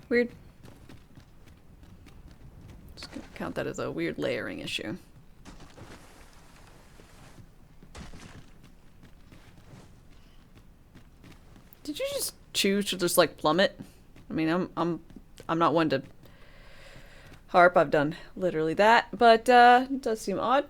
Weird. Just gonna count that as a weird layering issue. Did you just choose to just like plummet? I mean, I'm not one to harp. I've done literally that, but it does seem odd.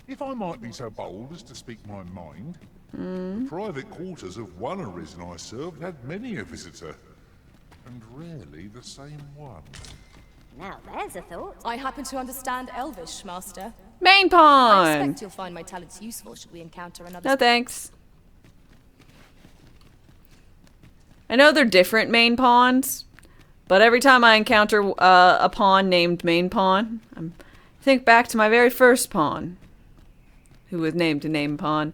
If I might be so bold as to speak my mind, the private quarters of one arisen I served had many a visitor, and rarely the same one. Now there's a thought. I happen to understand Elvish, Master. Main I pawn! expect you'll find my talents useful should we encounter another. No thanks. I know they're different main pawns, but every time I encounter a pawn named main pawn, I think back to my very first pawn. who was named a name pawn.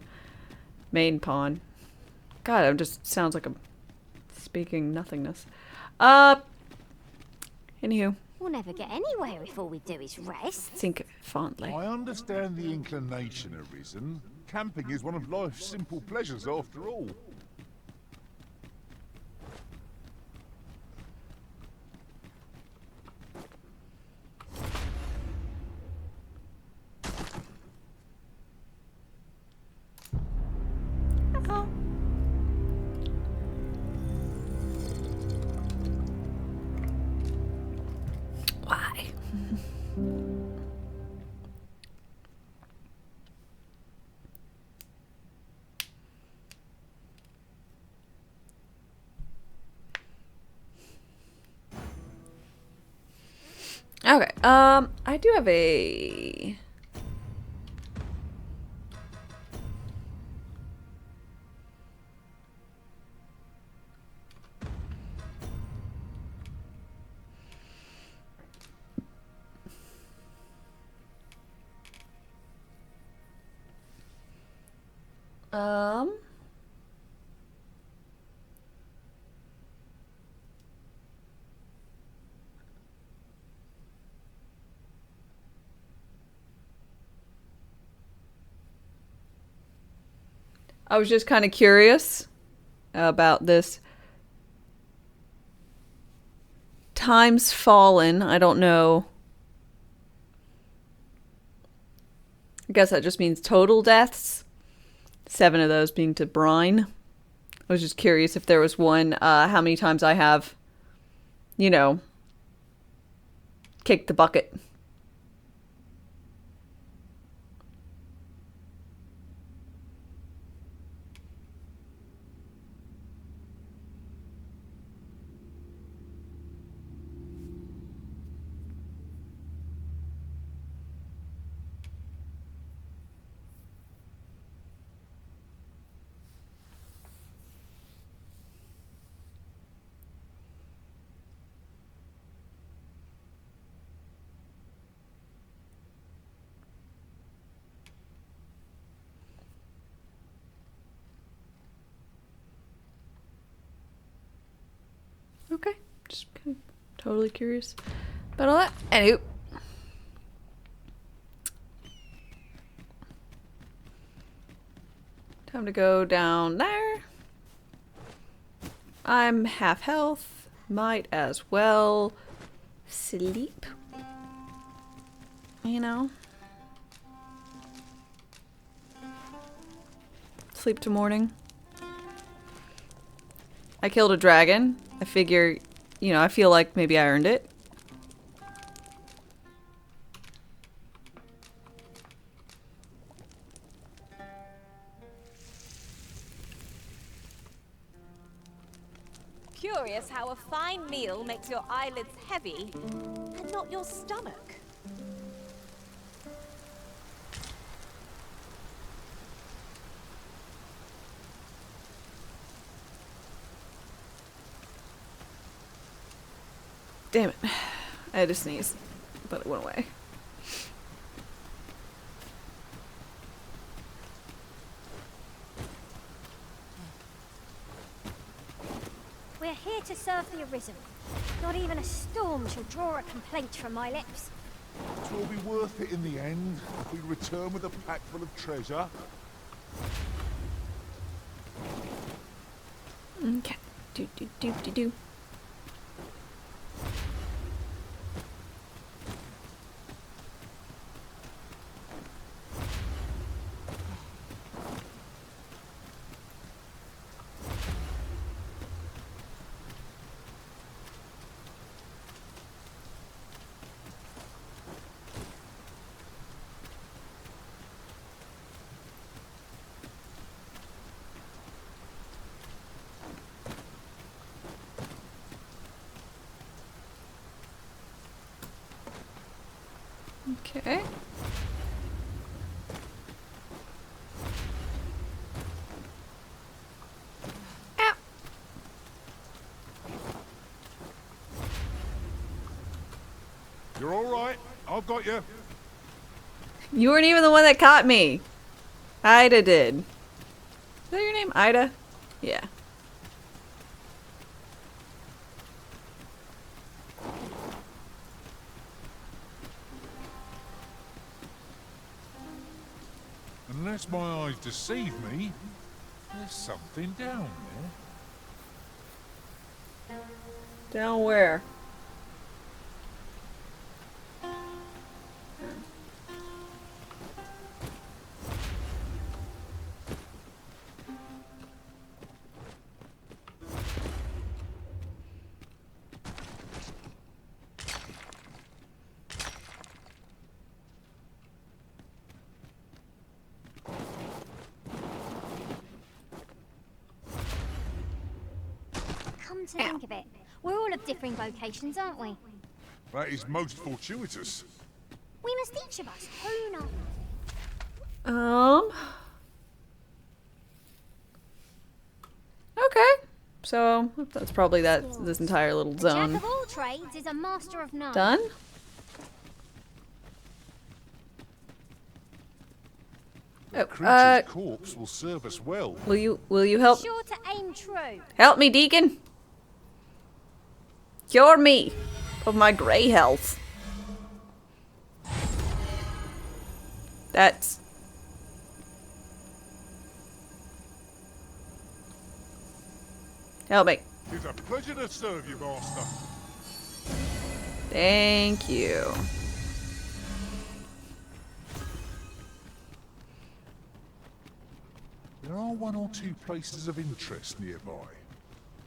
Main pawn. God, it just sounds like I'm speaking nothingness. Anywho. We'll never get anywhere if all we do is rest. Think fondly. I understand the inclination arisen. Camping is one of life's simple pleasures after all. Why? Okay, I do have a... I was just kind of curious about this. Times fallen. I don't know. I guess that just means total deaths. 7 of those being to brine. I was just curious if there was one, how many times I have, you know, kicked the bucket. Okay, just kind of totally curious about all that. Anywho. Time to go down there. I'm half health. Might as well sleep. You know? Sleep to morning. I killed a dragon. I figure, you know, I feel like maybe I earned it. Curious how a fine meal makes your eyelids heavy and not your stomach. Damn it. I had to sneeze, but it went away. We're here to serve the Arisen. Not even a storm shall draw a complaint from my lips. It will be worth it in the end if we return with a pack full of treasure. Okay. Do. Okay. Ow. You're all right. I've got you. You weren't even the one that caught me. Ida did. Is that your name? Ida? Yeah. Unless my eyes deceive me, there's something down there. Down where? Come to think of it, we're all of differing vocations, aren't we? That is most fortuitous. We must each of us hone our... Okay. So that's probably this entire little A zone. jack of all trades is a master of none. Done? The creature's corpse will serve us well. Will you help? Sure to aim true. Help me, Deacon. Cure me of my grey health. That's... Help me. It's a pleasure to serve you, Master. Thank you. There are one or two places of interest nearby.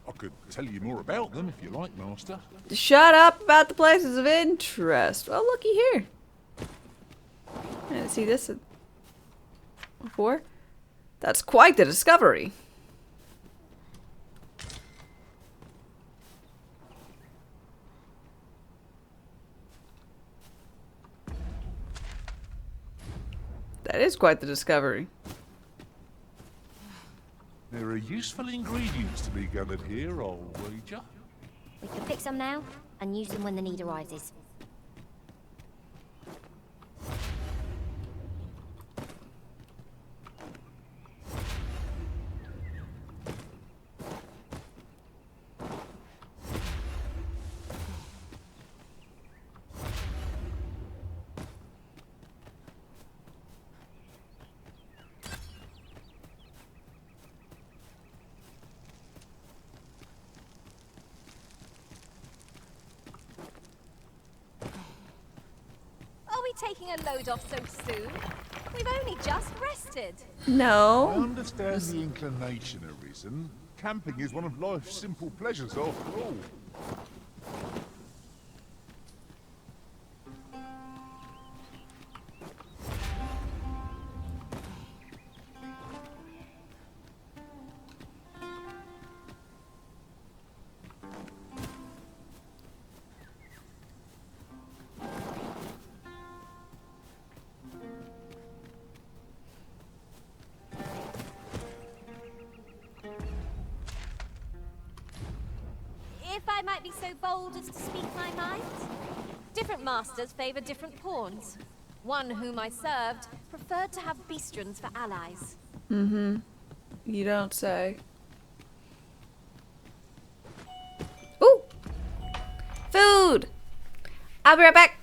I could tell you more about them if you like, Master. Shut up about the places of interest. Well, looky here. I didn't see this before. That's quite the discovery. That is quite the discovery. There are useful ingredients to be gathered here, I'll wager. We can pick some now and use them when the need arises. Are we taking a load off so soon? We've only just rested. No. I understand the inclination arisen. Camping is one of life's simple pleasures after all. If I might be so bold as to speak my mind, different masters favor different pawns. One whom I served preferred to have beastrons for allies. Mm-hmm. You don't say. Ooh! Food! I'll be right back.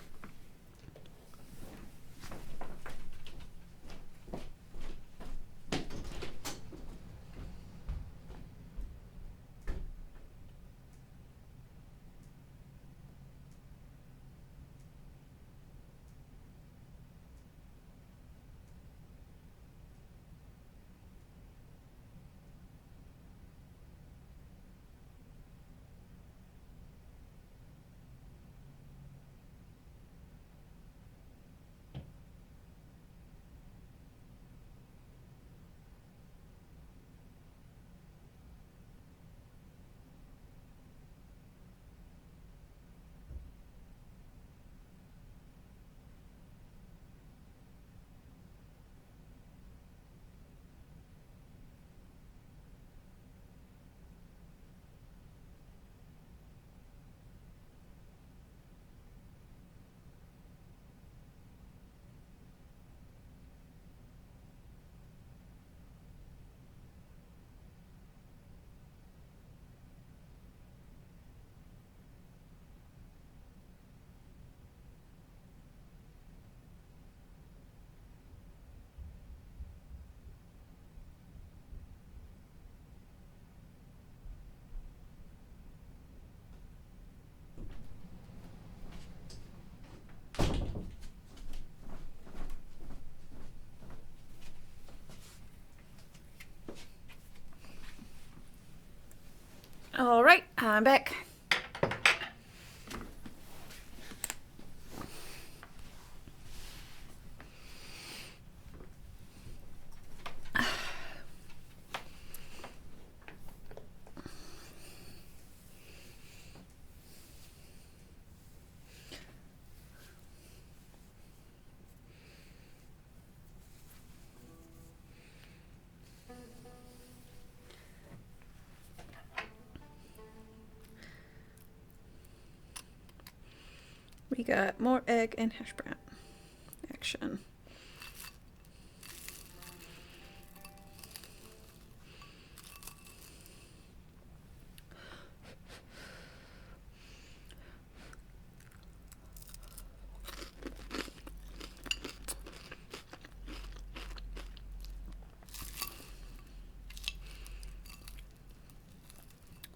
I'm back. We got more egg and hash brown action.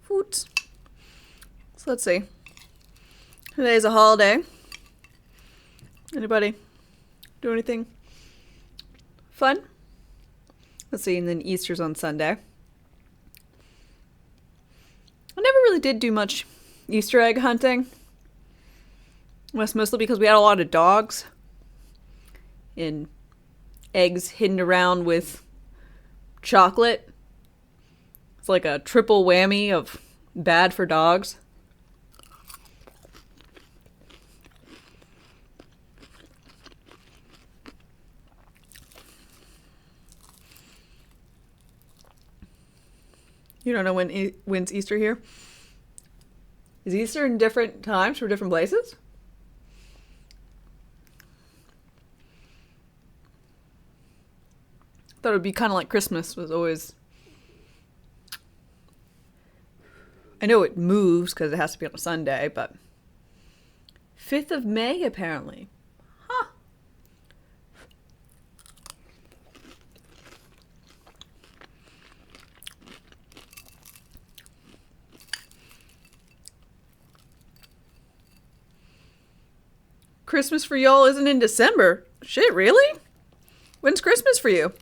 Foods. So let's see. Today's a holiday. Anybody do anything fun? Let's see, and then Easter's on Sunday. I never really did do much Easter egg hunting. That's mostly because we had a lot of dogs and eggs hidden around with chocolate. It's like a triple whammy of bad for dogs. You don't know when's Easter here? Is Easter in different times for different places? Thought it would be kind of like Christmas was always... I know it moves because it has to be on a Sunday, but 5th of May apparently. Huh. Christmas for y'all isn't in December. Shit, really? When's Christmas for you?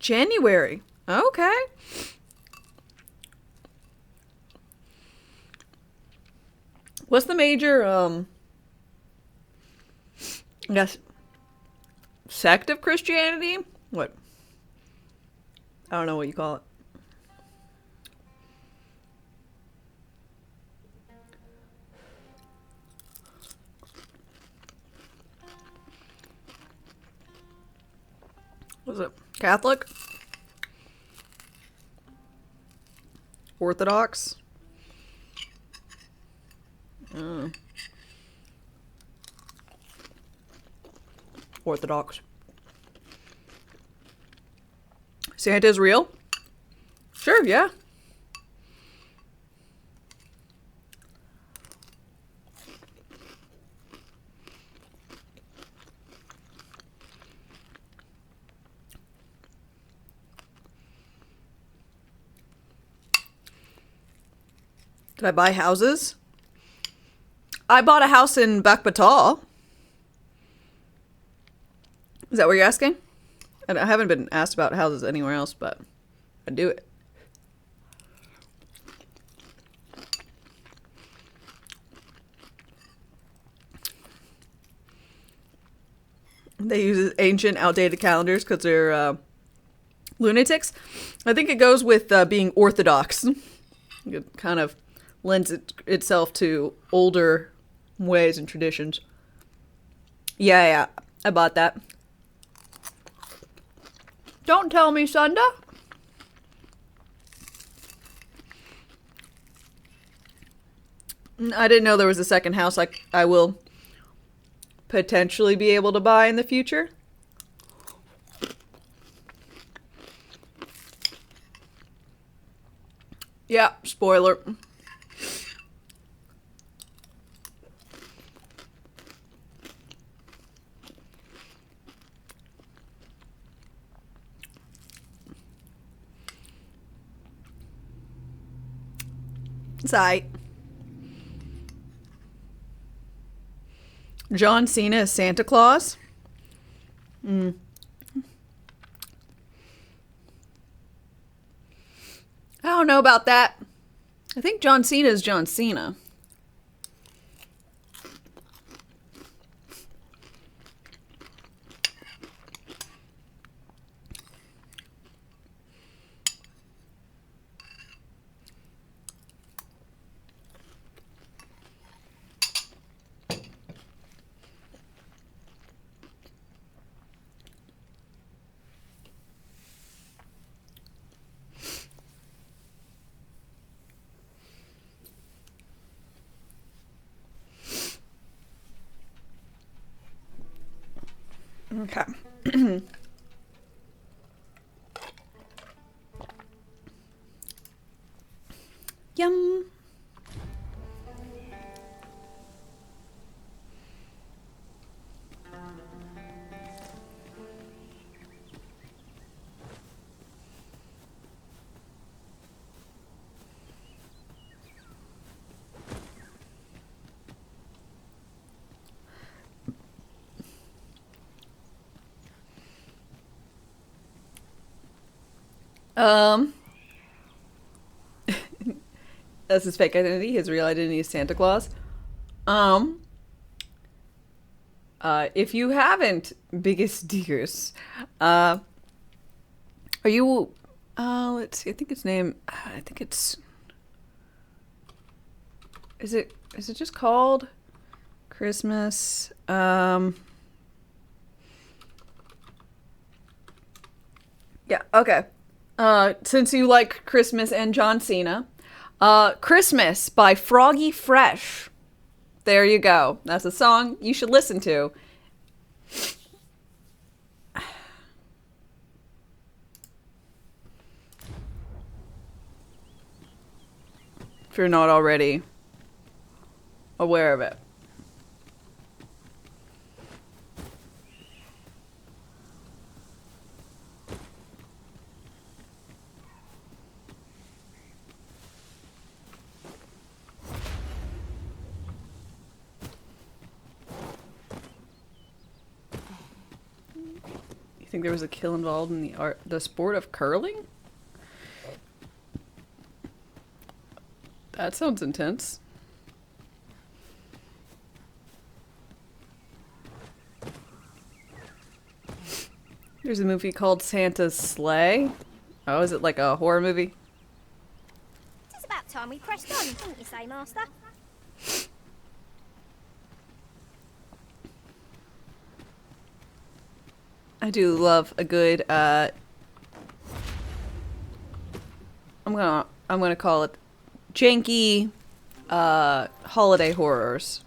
January. Okay. What's the major, I guess, sect of Christianity? What? I don't know what you call it. Was it Catholic? Orthodox? Orthodox. Santa's real? Sure, yeah. Did I buy houses? I bought a house in Backbatal. Is that what you're asking? And I haven't been asked about houses anywhere else, but I do it. They use ancient, outdated calendars because they're lunatics. I think it goes with being orthodox. It kind of lends itself to older ways and traditions. Yeah, I bought that. Don't tell me, Sunda. I didn't know there was a second house I will potentially be able to buy in the future. Yeah, spoiler. It's aight. John Cena as Santa Claus? I don't know about that. I think John Cena is John Cena. Okay. Yum. That's his fake identity. His real identity is Santa Claus. If you haven't, biggest deers, are you, let's see, I think its name, I think it's, is it just called Christmas? Yeah, okay. Since you like Christmas and John Cena, Christmas by Froggy Fresh. There you go. That's a song you should listen to. If you're not already aware of it. You think there was a kill involved in the sport of curling? That sounds intense. There's a movie called Santa's Sleigh. Oh, is it like a horror movie? It's about time we pressed on, didn't you say, Master? I do love a good I'm gonna call it janky holiday horrors.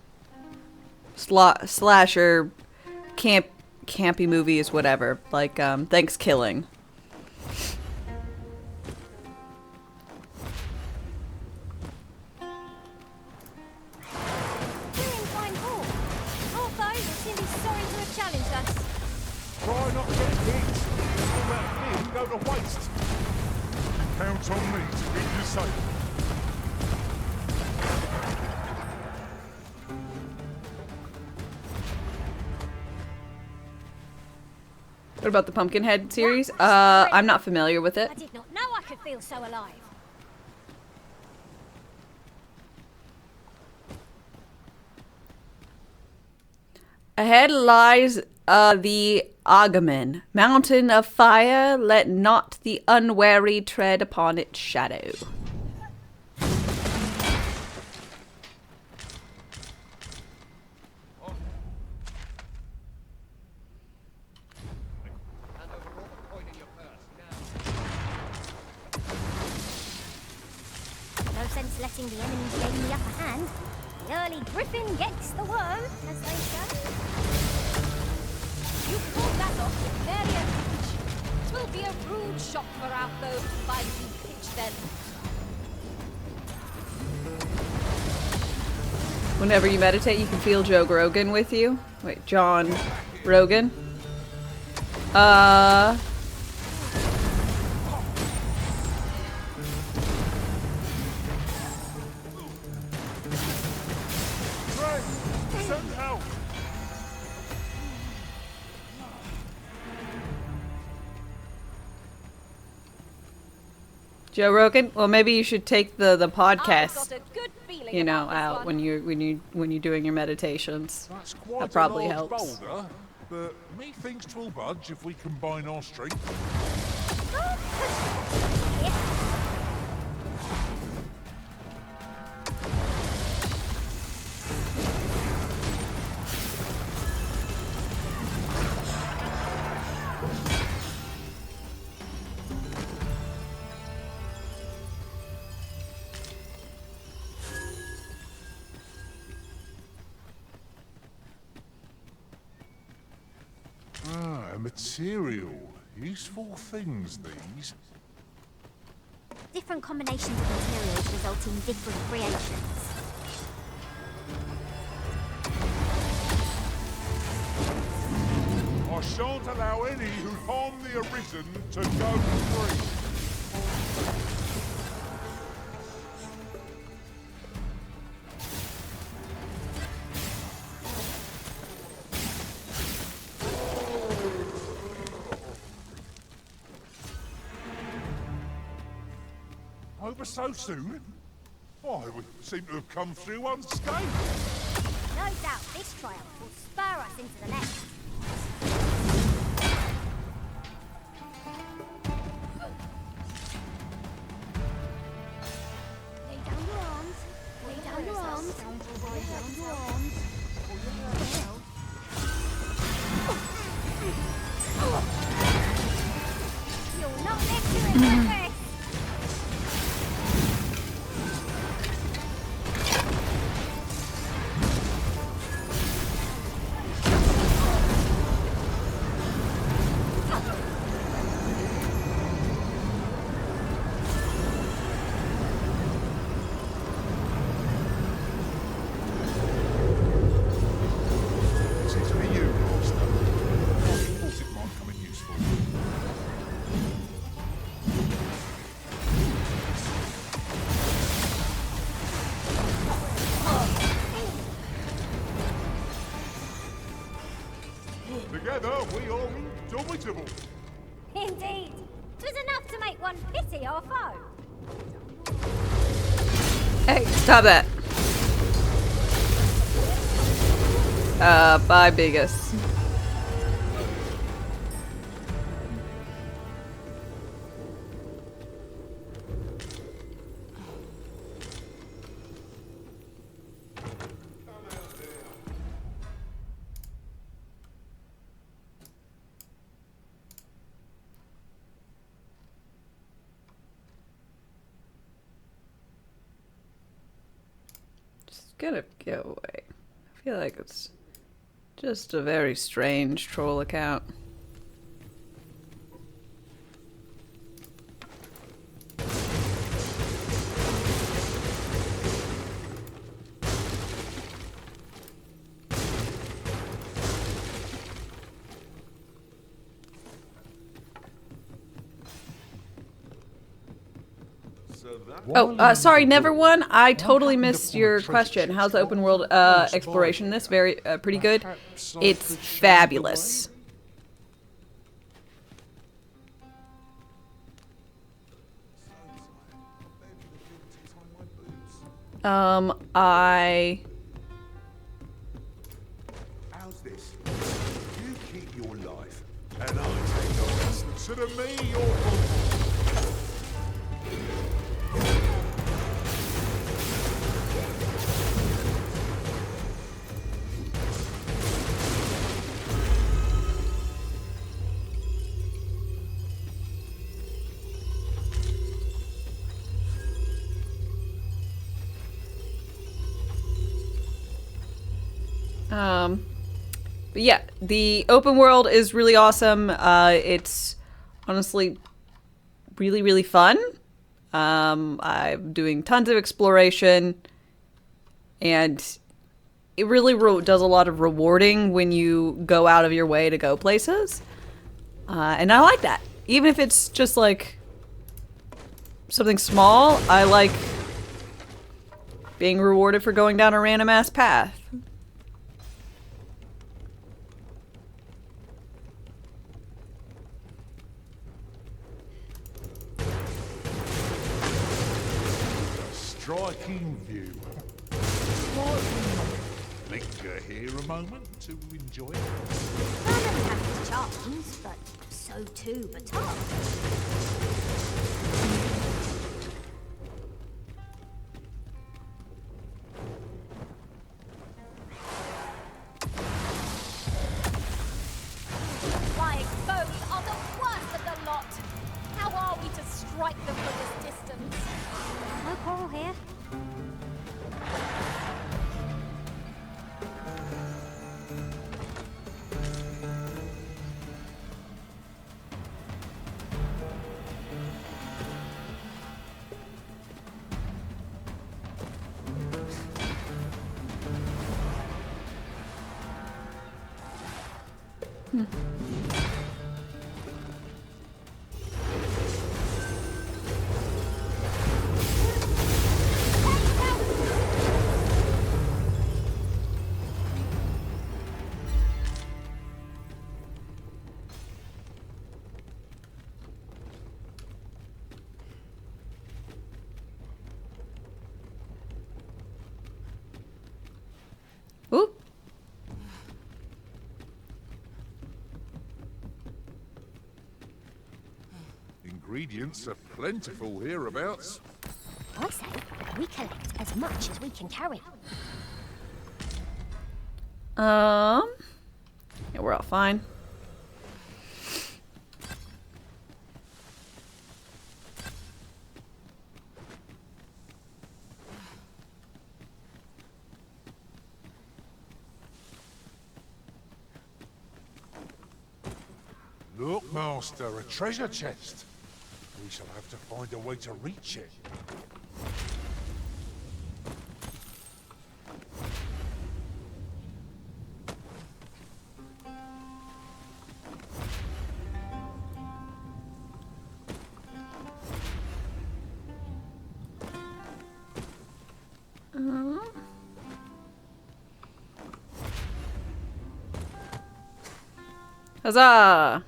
Slasher campy movies, whatever. Like Thanksgiving. Try not to get hit. All that thing go to waste. Count on me to keep you safe. What about the Pumpkinhead series? I'm not familiar with it. I did not know I could feel so alive. Ahead lies the Agamen, mountain of fire. Let not the unwary tread upon its shadow. No sense letting the enemies gain the upper hand. The early griffin gets the worm, as they say. You pulled that off with nary an inch. 'Twill be a rude shock for our foe to find you pitch then. Whenever you meditate, you can feel Joe Rogan with you. Wait, John Rogan. Send help! Joe Rogan. Well, maybe you should take the I've got podcast, a good feeling you know, about this out one. when you're doing your meditations. That's quite That probably a large helps. boulder, but methinks 'twill budge if we combine our strength. Ah, a material. Useful things, these. Different combinations of materials result in different creations. I shan't allow any who harm the Arisen to go free. Over so soon? Why, we seem to have come through unscathed. No doubt this triumph will spur us into the next. Lay down your arms. Lay down your arms. Lay down your arms. You'll not live to remember this. This is for you, Master. I thought it might come in useful. Together, we are indomitable. Indeed. 'Twas enough to make one pity our foe. Hey, stop that. Bye, Biggest. Just gonna go away. I feel like it's just a very strange troll account. Oh, sorry, Never One. I totally missed your question. How's the open world exploration? This very pretty good. It's fabulous. I. How's this? You keep your life, and I take the rest. Consider me your But yeah, the open world is really awesome. It's honestly really, really fun. I'm doing tons of exploration, and it really does a lot of rewarding when you go out of your way to go places. And I like that. Even if it's just like something small, I like being rewarded for going down a random ass path. striking view. Linger here a moment to enjoy it. Vermin have its charms, but so too Batar. Flying foes are the worst of the lot. How are we to strike them from this distance? No quarrel here. Ooh. Ingredients are plentiful hereabouts. I say we collect as much as we can carry. Yeah, we're all fine. Look, Master, a treasure chest. We shall have to find a way to reach it. Huzzah!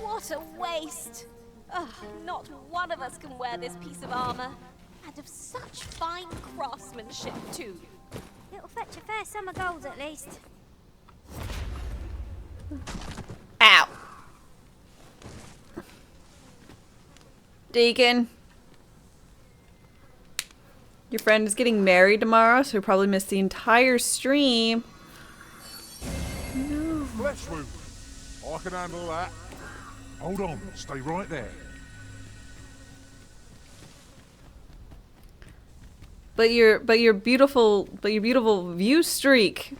What a waste! Ugh, not one of us can wear this piece of armor. And of such fine craftsmanship, too. It'll fetch a fair sum of gold at least. Ow! Deacon. Your friend is getting married tomorrow, so you'll probably miss the entire stream. No. Flesh wound. I can handle that. Hold on, stay right there. But your beautiful view streak.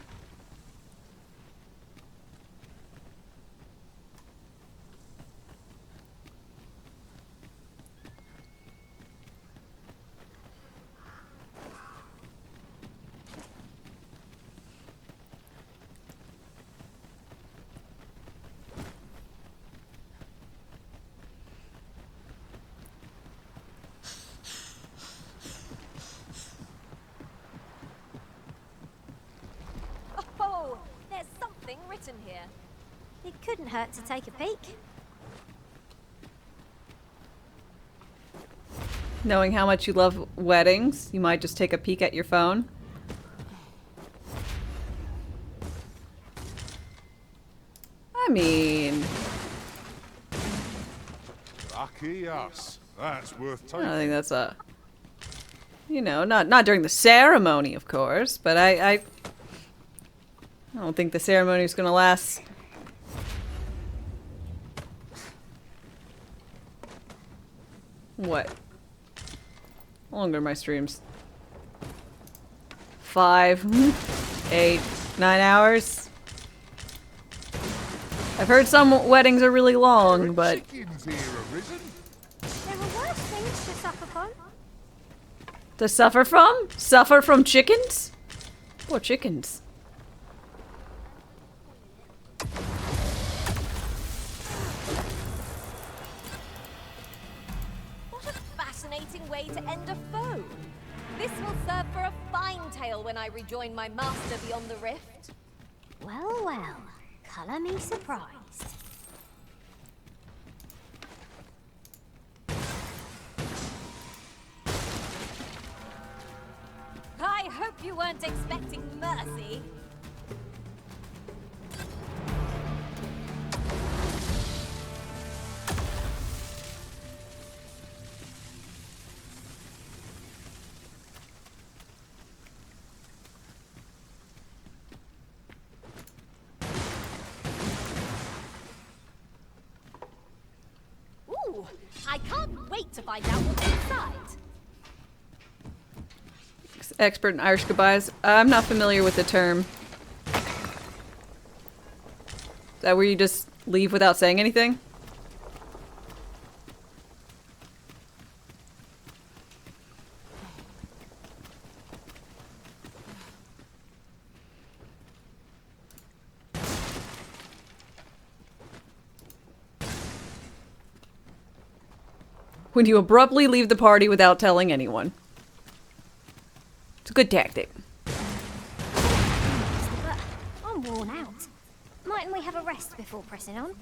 Oh, there's something written here. It couldn't hurt to take a peek. Knowing how much you love weddings, you might just take a peek at your phone. I mean, Lucky us. That's worth I taking. don't think that's a, you know, not during the ceremony, of course, but I don't think the ceremony is gonna last. What? How long are my streams? 5, 8, 9 hours? I've heard some weddings are really long, but... There were worse things to suffer from. To suffer from? Suffer from chickens? Poor chickens. What a fascinating way to end a foe. This will serve for a fine tale when I rejoin my master beyond the rift. Well, well. Colour me surprised. you weren't expecting mercy. Ooh, I can't wait to find out what's inside. Expert in Irish goodbyes. I'm not familiar with the term. Is that where you just leave without saying anything? When you abruptly leave the party without telling anyone. It's a good tactic. But I'm worn out. Mightn't we have a rest before pressing on?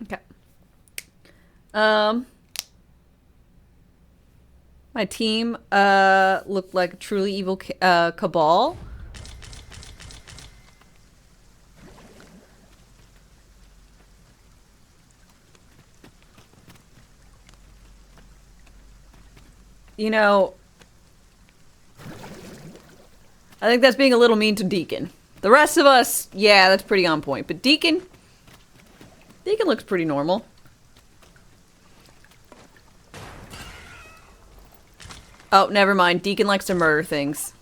Okay. My team looked like a truly evil cabal. You know, I think that's being a little mean to Deacon. The rest of us, yeah, that's pretty on point. But Deacon looks pretty normal. Oh, never mind. Deacon likes to murder things.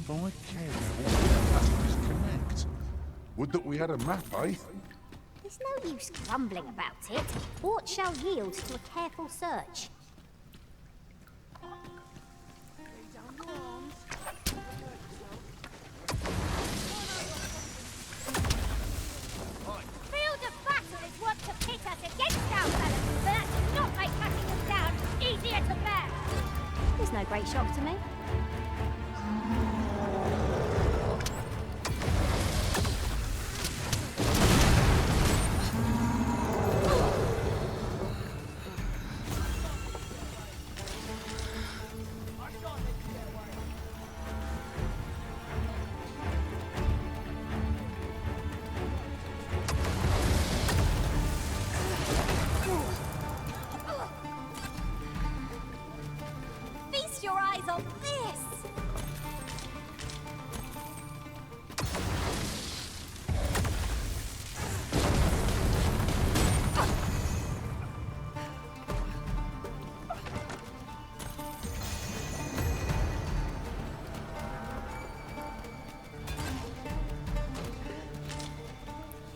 My care how passages connect. Would that we had a map, eh? There's no use grumbling about it. Aught shall yield to a careful search. Field of battle is what to pit us against our fellows, but that does not make cutting them down easier to bear. There's no great shock to me. Feast your eyes on this!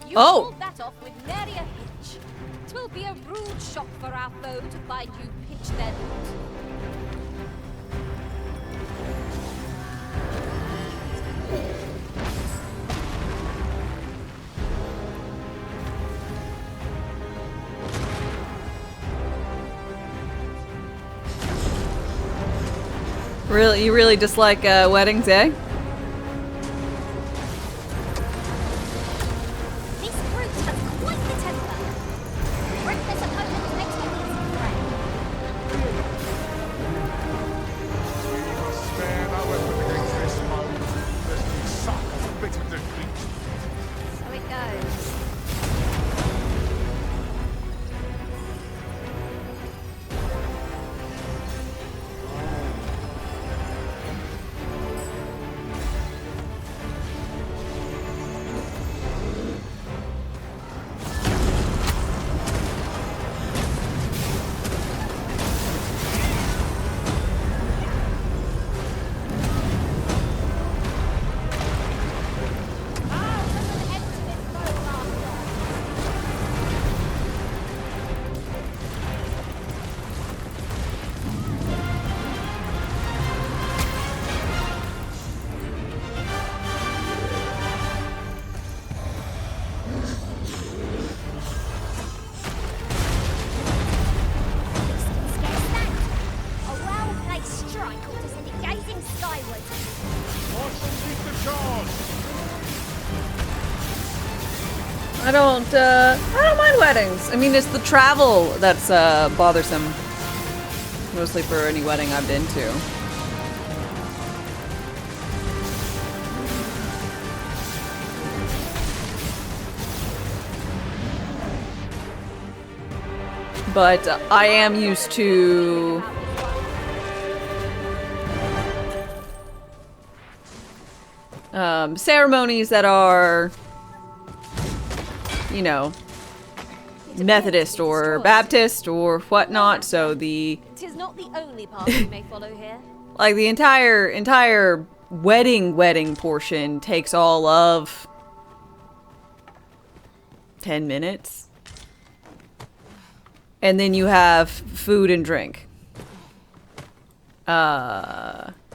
You Oh. pulled that off with nary a hitch. 'Twill be a rude shock for our foe to find you pitch their loot. Really, you really dislike weddings, eh? This brute has quite the temper. Reckless opponent makes for easy prey. Spare no effort against this foe, lest we suck as a bit of defeat. So it goes. A well-placed strike ought to send it gazing skyward. I don't mind weddings. I mean, it's the travel that's bothersome. Mostly for any wedding I've been to. But I am used to ceremonies that are, you know, Methodist or Baptist or whatnot. So the 'Tis not the only path we may follow here. like the entire wedding portion takes all of 10 minutes. And then you have food and drink.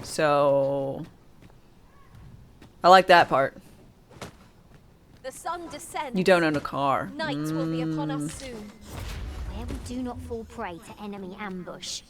So I like that part. The sun descends. You don't own a car. Night will be upon us soon. Where we do not fall prey to enemy ambush.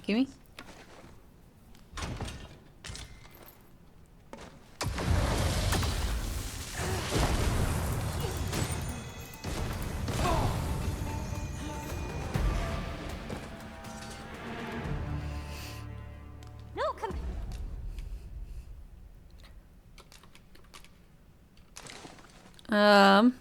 Gimme. Not com- Um.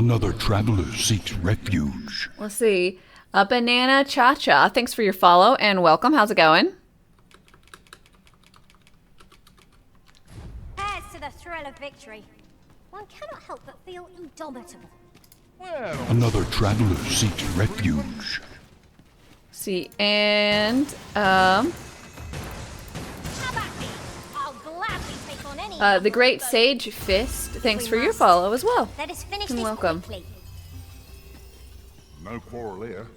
Another traveler seeks refuge. Let's see. Banana Cha-Cha, thanks for your follow and welcome. How's it going? As to the thrill of victory, one cannot help but feel indomitable. Another traveler seeks refuge. See, and I'll gladly take on any. the Great Sage Fist, thanks for your follow as well. Let us finish And this welcome. quickly. No quarrel here.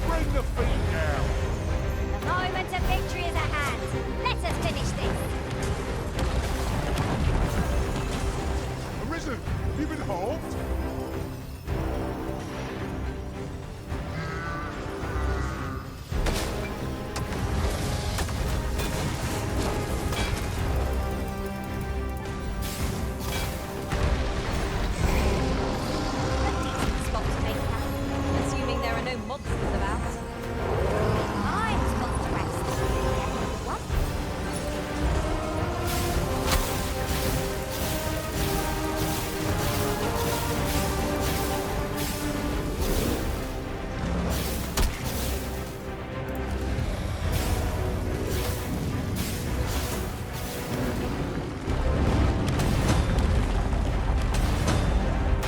Bring the feet down. The moment of victory is at hand. Let us finish this. Arisen, you been halved? Spot to make that, assuming there are no monsters about. I'm spot to rest. What?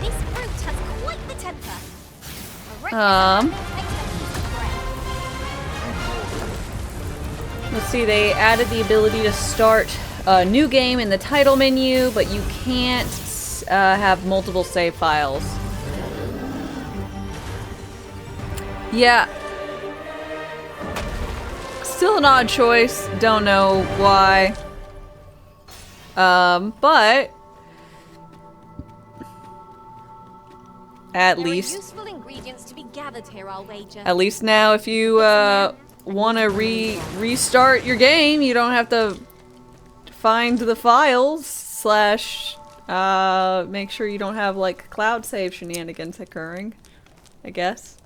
This brute has quite the temper. Let's see, they added the ability to start a new game in the title menu, but you can't have multiple save files. Yeah. Still an odd choice. Don't know why. But at There least are useful ingredients to be gathered here, I'll wager. At least now, if you want to restart your game, you don't have to find the files slash make sure you don't have like cloud save shenanigans occurring, I guess.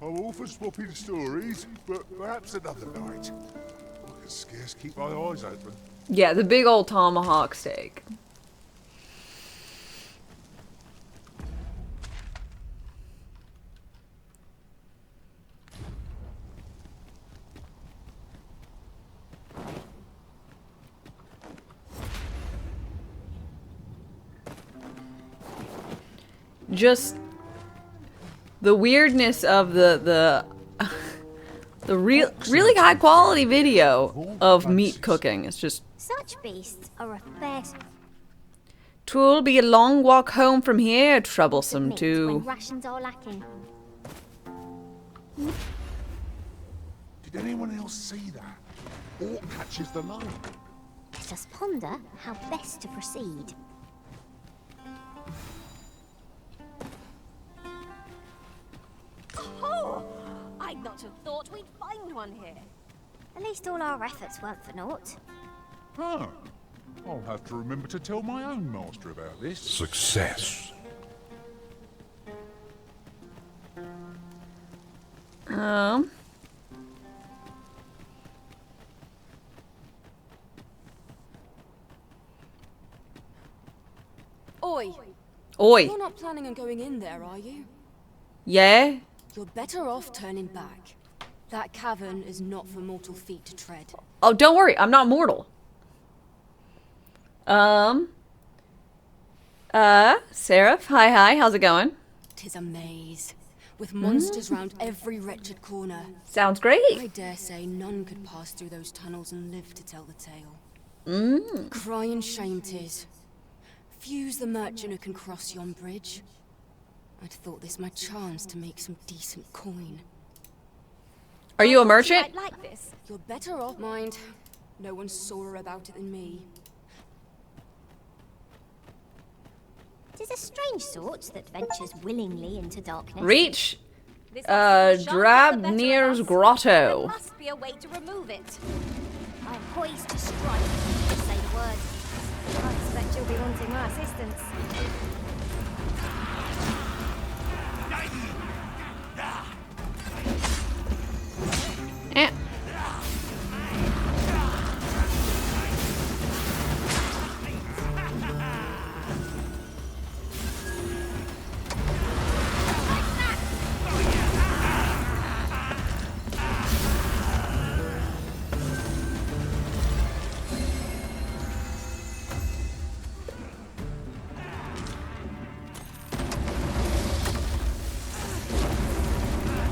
I'm all for swapping stories, but perhaps another night. I can scarce keep my eyes open. Yeah, the big old tomahawk steak. Just the weirdness of the really high quality video of meat cooking. It's just Such beasts are a fair 'twill be a long walk home from here, troublesome meat too. when rations are lacking. Did anyone else see that? Or catches the line? Let us ponder how best to proceed. Oh, I'd not have thought we'd find one here. At least all our efforts weren't for naught. Huh. I'll have to remember to tell my own master about this. Success. Oi. Oi. You're not planning on going in there, are you? Yeah? You're better off turning back. That cavern is not for mortal feet to tread. Oh, don't worry, I'm not mortal. Seraph, hi, how's it going? 'Tis a maze, with monsters round every wretched corner. Sounds great. I dare say none could pass through those tunnels and live to tell the tale. Mm. Crying shame 'tis. Few's the merchant who can cross yon bridge. I'd thought this my chance to make some decent coin. Are you a merchant? I'd like this. You're better off, mind. No one's sorer about it than me. 'Tis a strange sort that ventures willingly into darkness. Reach This obstacle shan't get the better of Drabnir's us. Grotto. There must be a way to remove it. I am poised to strike. Just say the word. I expect you'll be wanting my assistance. Eh.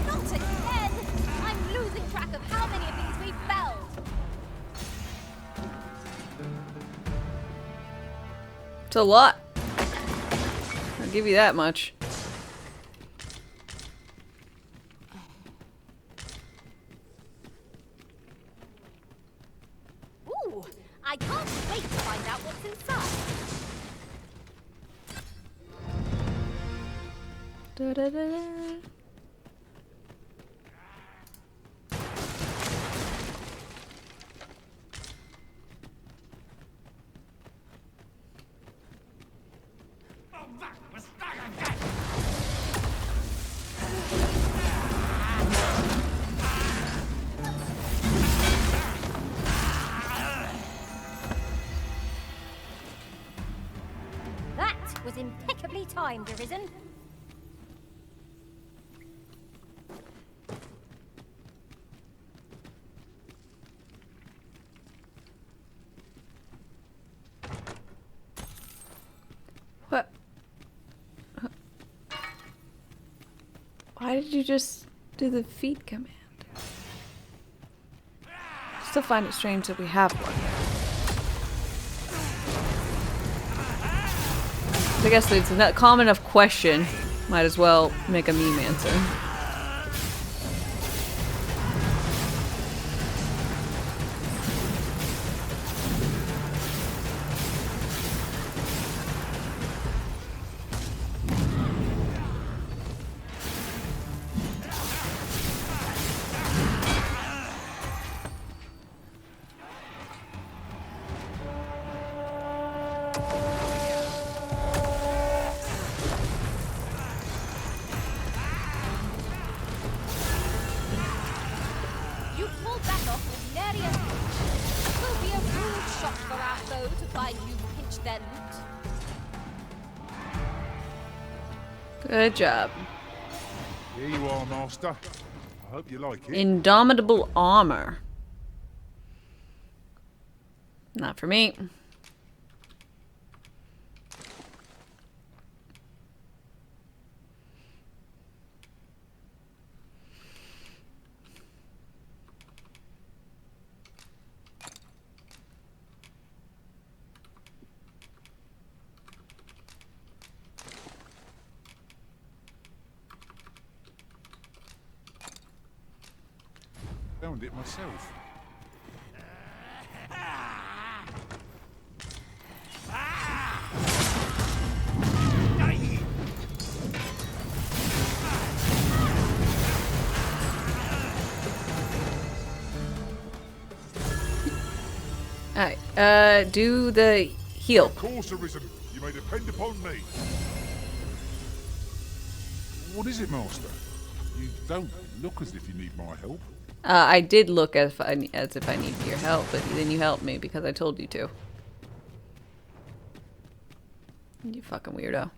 Not again! I'm losing track of how many of these we've felled. It's a lot. I'll give you that much. Ooh, I can't wait to find out what's inside. Da, da, da, da. That was impeccably timed, Arisen. What? Why did you just do the feed command? I still find it strange that we have one. I guess it's a common enough question. Might as well make a meme answer. You pulled that off with nary a hitch. It will be a rude shock for our foe to find you pinched their loot. Good job. Here you are, Master. I hope you like it. Indomitable armor. Not for me. Found it myself. Alright, do the heal. Of course, Arisen. You may depend upon me. What is it, Master? You don't look as if you need my help. I did look as if I needed your help, but then you helped me because I told you to. You fucking weirdo.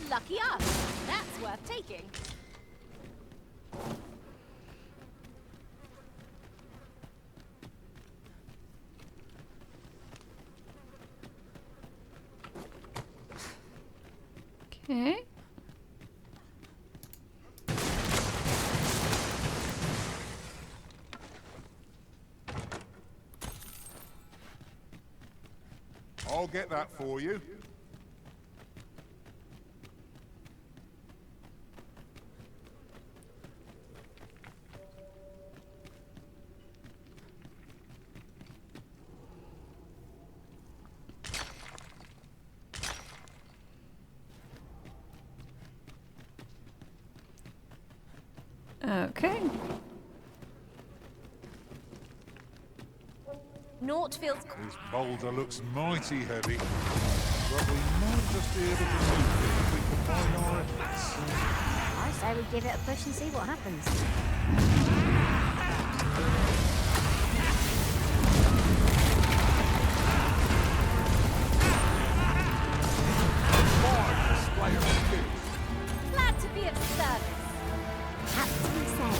Lucky us. That's worth taking. I'll get that for you. Okay. Naught feels... This boulder looks mighty heavy, but we might just be able to move it if we combine our efforts. I say we give it a push and see what happens. Glad to be of service. Has to be said.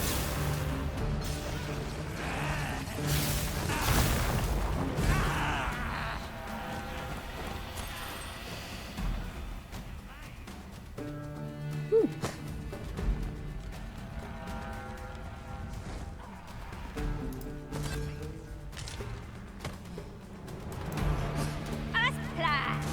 As planned.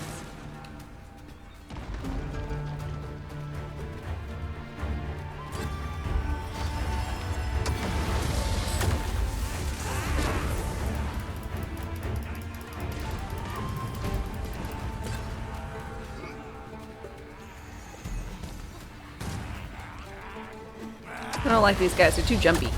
I don't like these guys. They're too jumpy.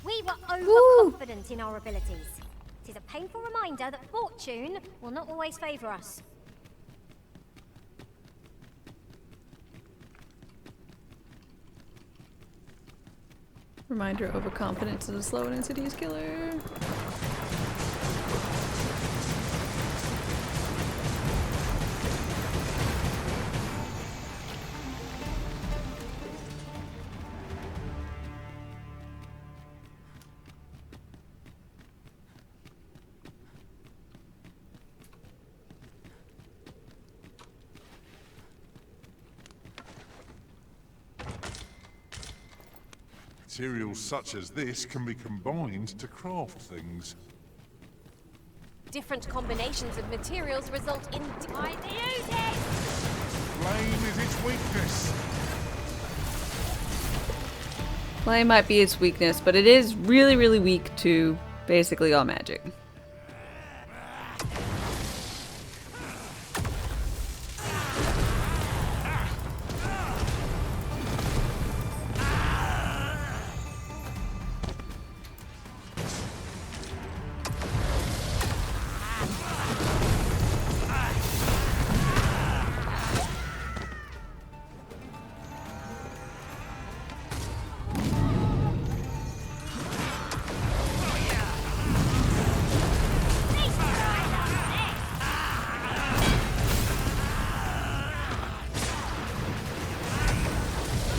We were overconfident in our abilities. It is a painful reminder that fortune will not always favour us. Reminder, overconfidence is a slow and insidious killer. Materials such as this can be combined to craft things. Different combinations of materials result in... I use it! Flame is its weakness. Flame might be its weakness, but it is really, really weak to basically all magic.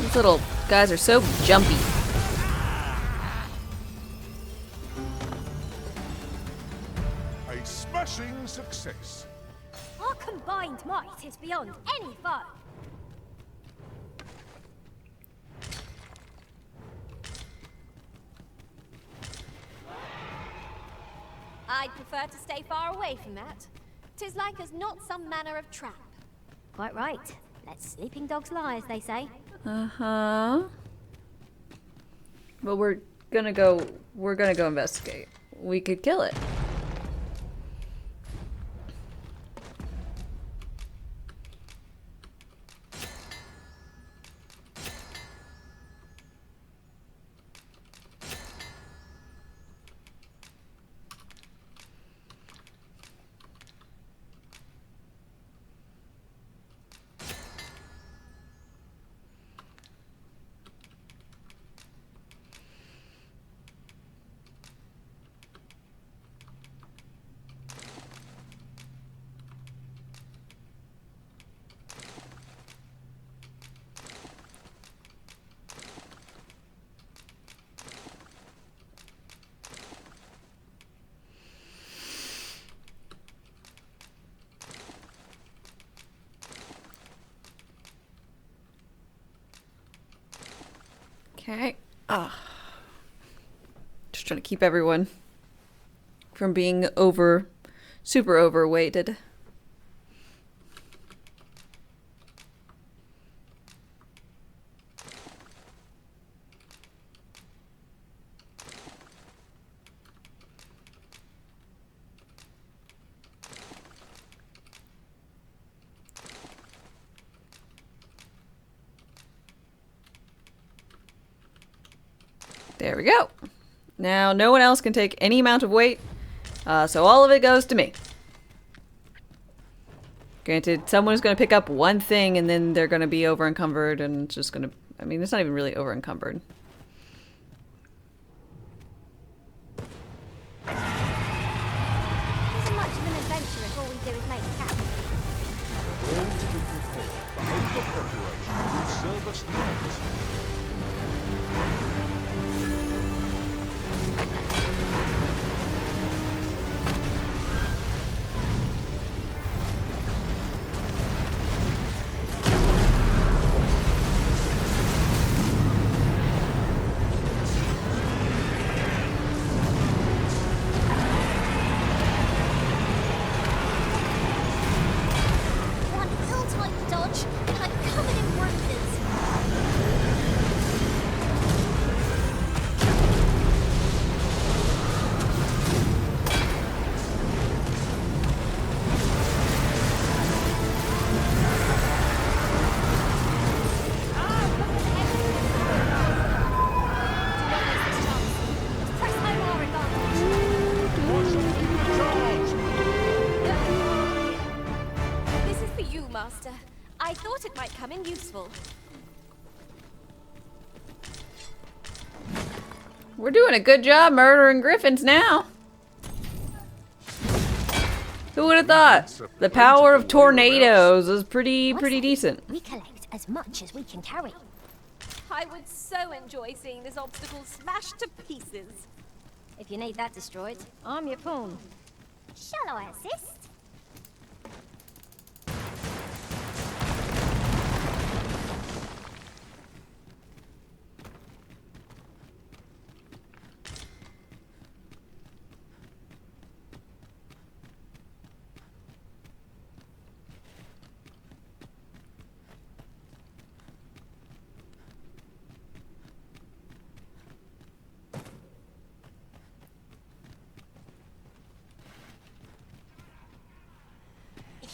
These little guys are so jumpy. A smashing success. Our combined might is beyond any foe. I'd prefer to stay far away from that. 'Tis like as not some manner of trap. Quite right. Let sleeping dogs lie, as they say. Uh-huh. But we're gonna go investigate. We could kill it. Okay. Just trying to keep everyone from being super overweighted. There we go. Now, no one else can take any amount of weight, so all of it goes to me. Granted, someone is going to pick up one thing and then they're going to be over-encumbered and it's just going to... I mean, it's not even really over-encumbered. Isn't much of an adventure if all we do is make camp. All to be prepared. The hope of preparation will serve us right. One ill-timed dodge, and I'm covered in bruises. Press home our advantage. This is for you, Master. I thought it might come in useful. We're doing a good job murdering griffins now. Who would have thought? The power of tornadoes is pretty decent. We collect as much as we can carry. I would so enjoy seeing this obstacle smashed to pieces. If you need that destroyed, I'm your pawn. Shall I assist?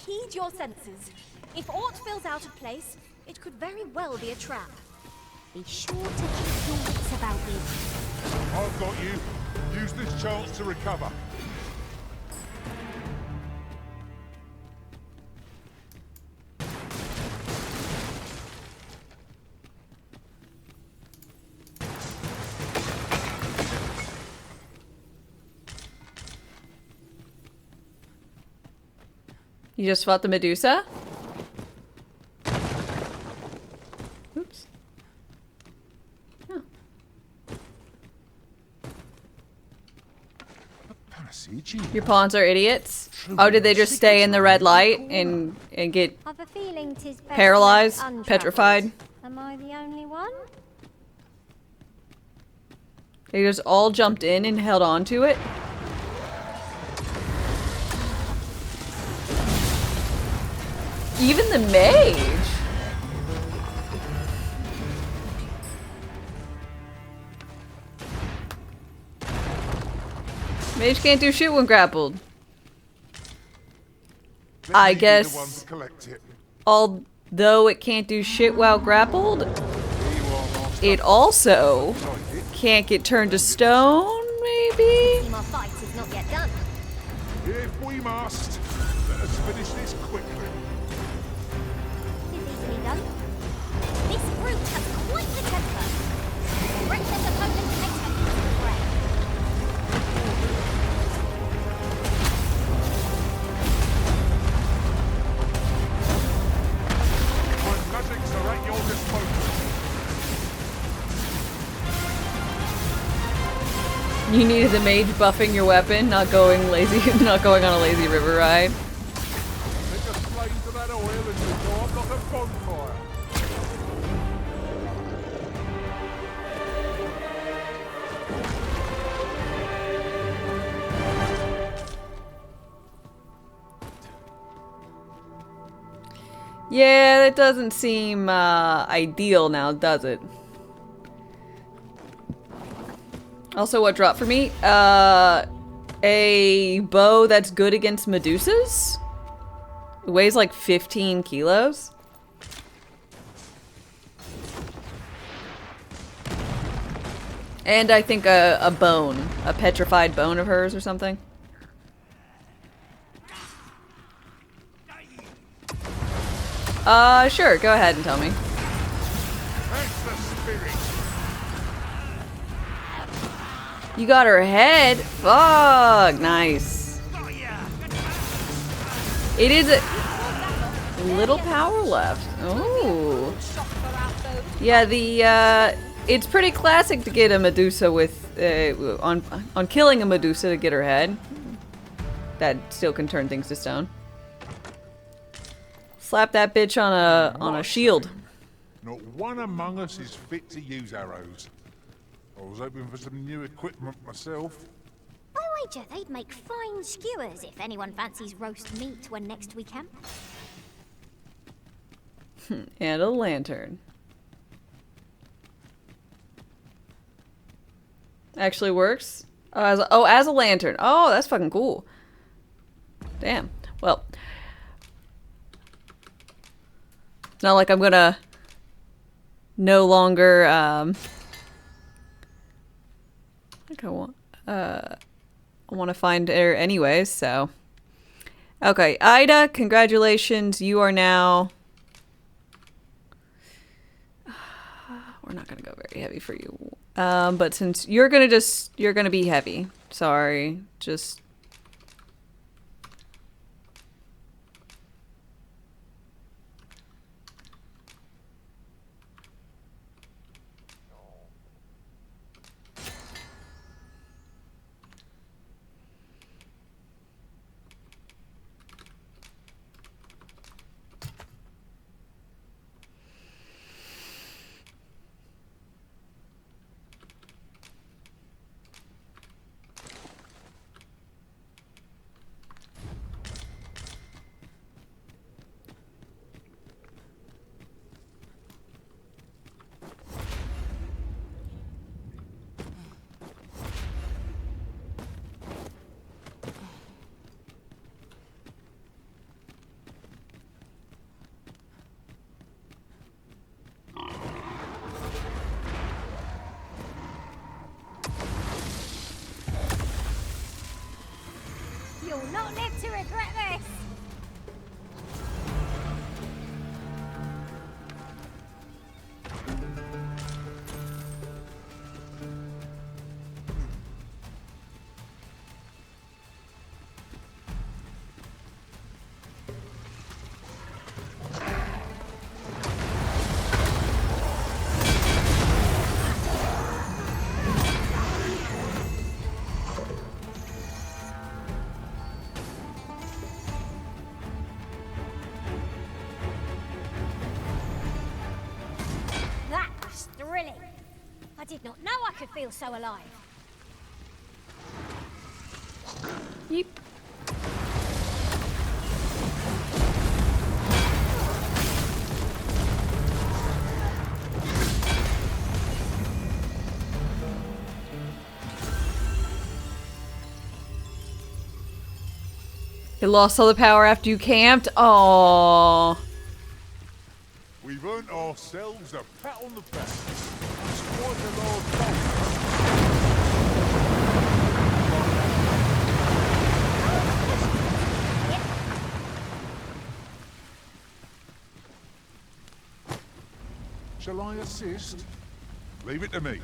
Heed your senses. If aught feels out of place, it could very well be a trap. Be sure to keep your wits about you. I've got you. Use this chance to recover. You just fought the Medusa? Oops. Oh. Your pawns are idiots? Oh, did they just stay in the red light and get I've a feeling 'tis best paralyzed, left untravelled. petrified? Am I the only one? They just all jumped in and held on to it? Even the mage! Mage can't do shit when grappled. I guess, although it can't do shit while grappled, it also can't get turned to stone, maybe? Team of fight is not yet done. If we must, let us finish this quickly. It's easily done. This brute has quite the temper. Reckless opponent takes her easy prey. My magics are at your disposal. You needed the mage buffing your weapon, not going lazy, not going on a lazy river ride. Take a flame to that oil and you'll go up like a bonfire. Yeah, that doesn't seem ideal now, does it? Also, what dropped for me? A bow that's good against Medusas? It weighs like 15 kilos. And I think a bone. A petrified bone of hers or something. Sure, go ahead and tell me. You got her head? Fuck, nice. It is a little power left. Oh. Yeah, it's pretty classic to get a Medusa with, on killing a Medusa to get her head. That still can turn things to stone. Slap that bitch on a shield. Not one among us is fit to use arrows. I was hoping for some new equipment myself. I wager they'd make fine skewers if anyone fancies roast meat when next we camp. And a lantern. Actually works. As a lantern. Oh, that's fucking cool. Damn. Well, it's not like I'm gonna no longer I think I want to find her anyways, so. Okay, Ida, congratulations. You are now... We're not gonna go very heavy for you. But since you're gonna be heavy. Sorry. Just... You'll not live to regret this! I did not know I could feel so alive. Yeep. You lost all the power after you camped? Aww. We've earned ourselves a pat on the back. It's quite a large bump. Shall I assist? Leave it to me.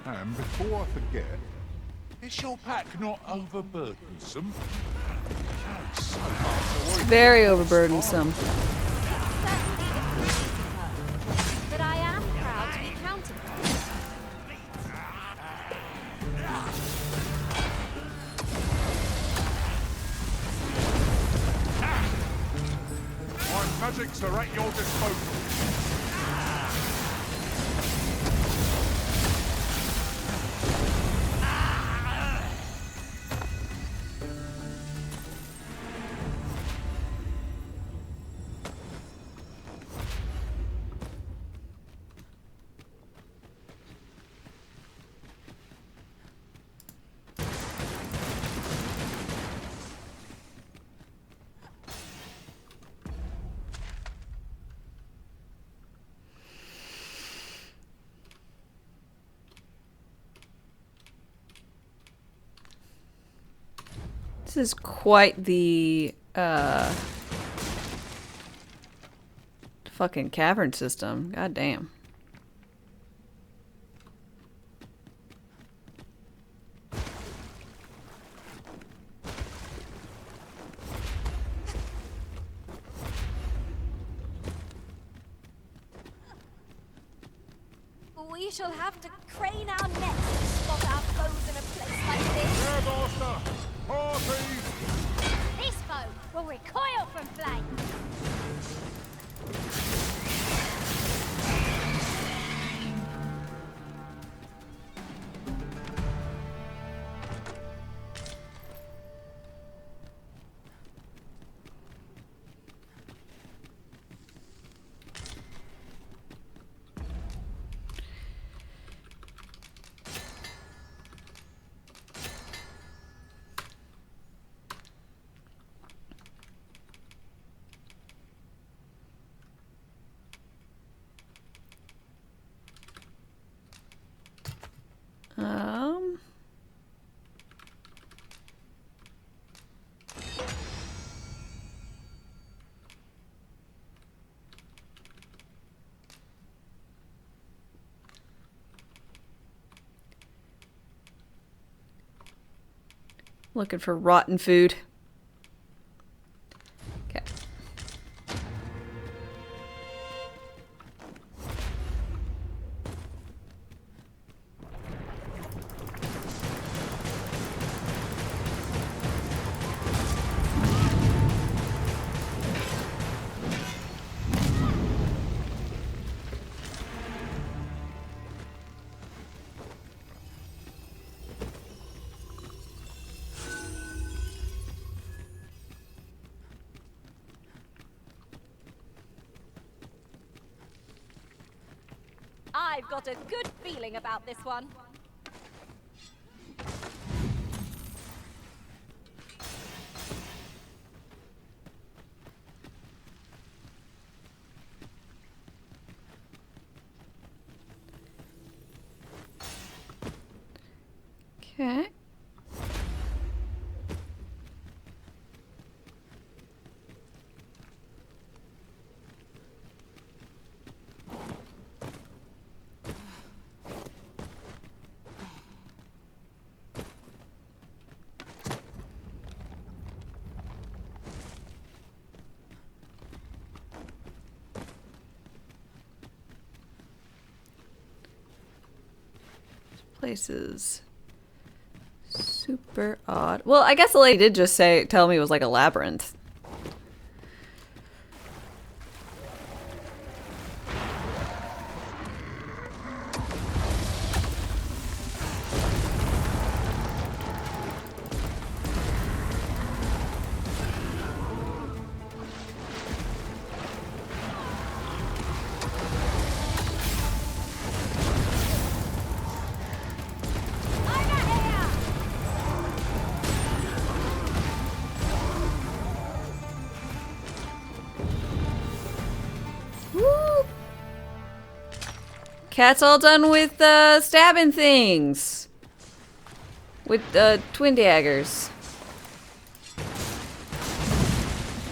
And before I forget, is your pack not overburdensome? So very overburdensome. But I am proud to be counted upon. magics are at your disposal. This is quite the fucking cavern system. God damn. We shall have to crane our necks to spot our foes in a place like this. This foe will recoil from flame. Looking for rotten food. Okay. I've got a good feeling about this one. Okay. Places super odd. Well, I guess the lady did just tell me it was like a labyrinth. Cat's all done with stabbing things. With twin daggers.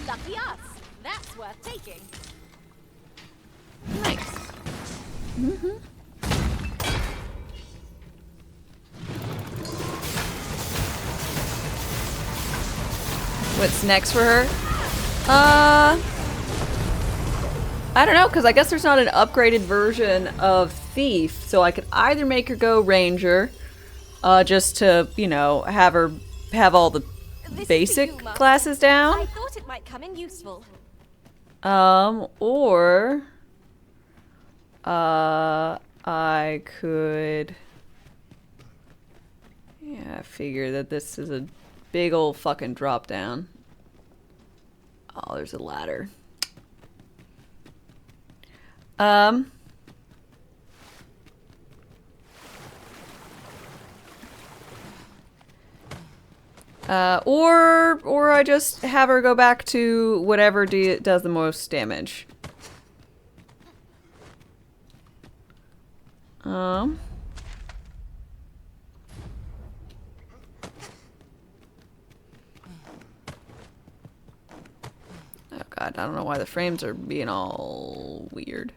Lucky us. That's worth taking. Nice. Mm-hmm. What's next for her? I don't know, because I guess there's not an upgraded version of Thief, so I could either make her go Ranger, just to, you know, have all the basic classes down. I thought it might come in useful. Or I could, yeah, I figure that this is a big old fucking drop down. Oh, there's a ladder. Or I just have her go back to whatever does the most damage. Oh god, I don't know why the frames are being all weird.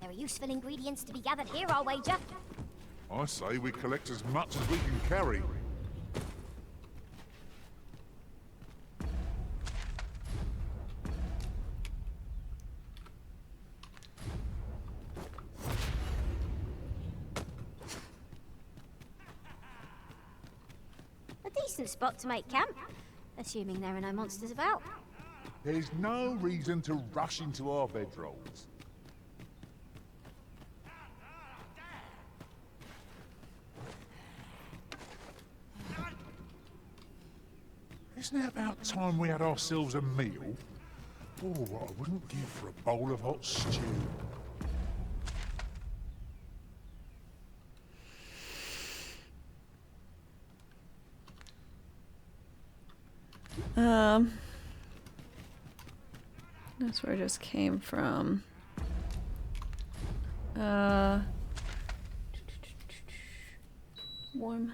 There are useful ingredients to be gathered here, I'll wager. I say we collect as much as we can carry. A decent spot to make camp, assuming there are no monsters about. There's no reason to rush into our bedrolls. Isn't it about time we had ourselves a meal? Oh, what I wouldn't give for a bowl of hot stew. That's where I just came from. Warm.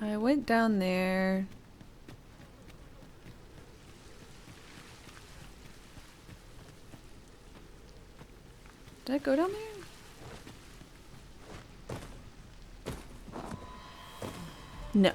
I went down there. Did I go down there? No.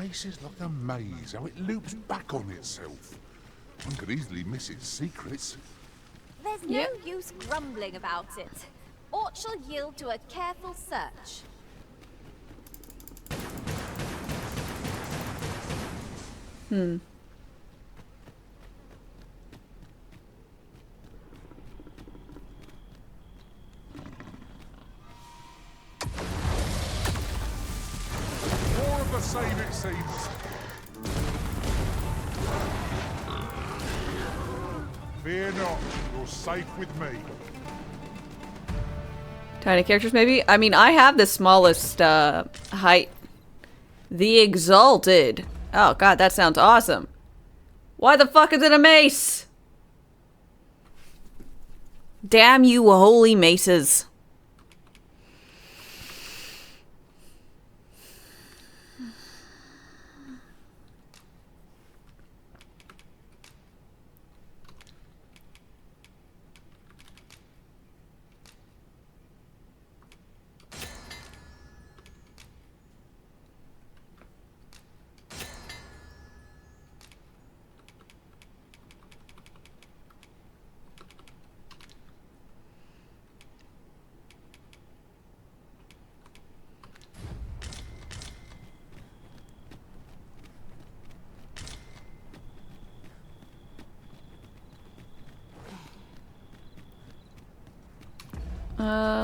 This is like a maze, how it loops back on itself. One could easily miss its secrets. There's no use grumbling about it. Aught shall yield to a careful search. More of the same, it seems. Fear not, you're safe with me. kind of characters, maybe? I mean, I have the smallest height. The Exalted. Oh, God, that sounds awesome. Why the fuck is it a mace? Damn you, holy maces.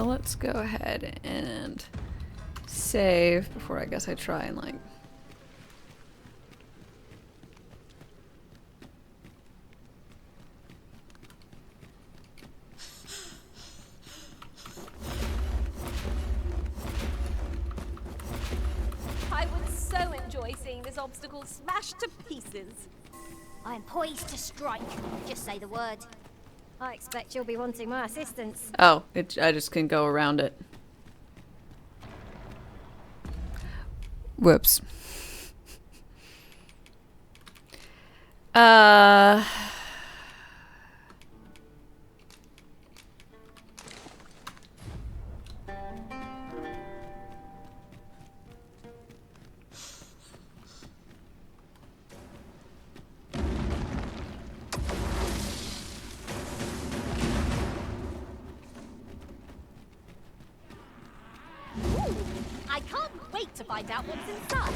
Let's go ahead and save before I guess I try and like... I would so enjoy seeing this obstacle smashed to pieces. I am poised to strike. Just say the word. I expect you'll be wanting my assistance. Oh, I just can go around it. Whoops. I can't wait to find out what's inside.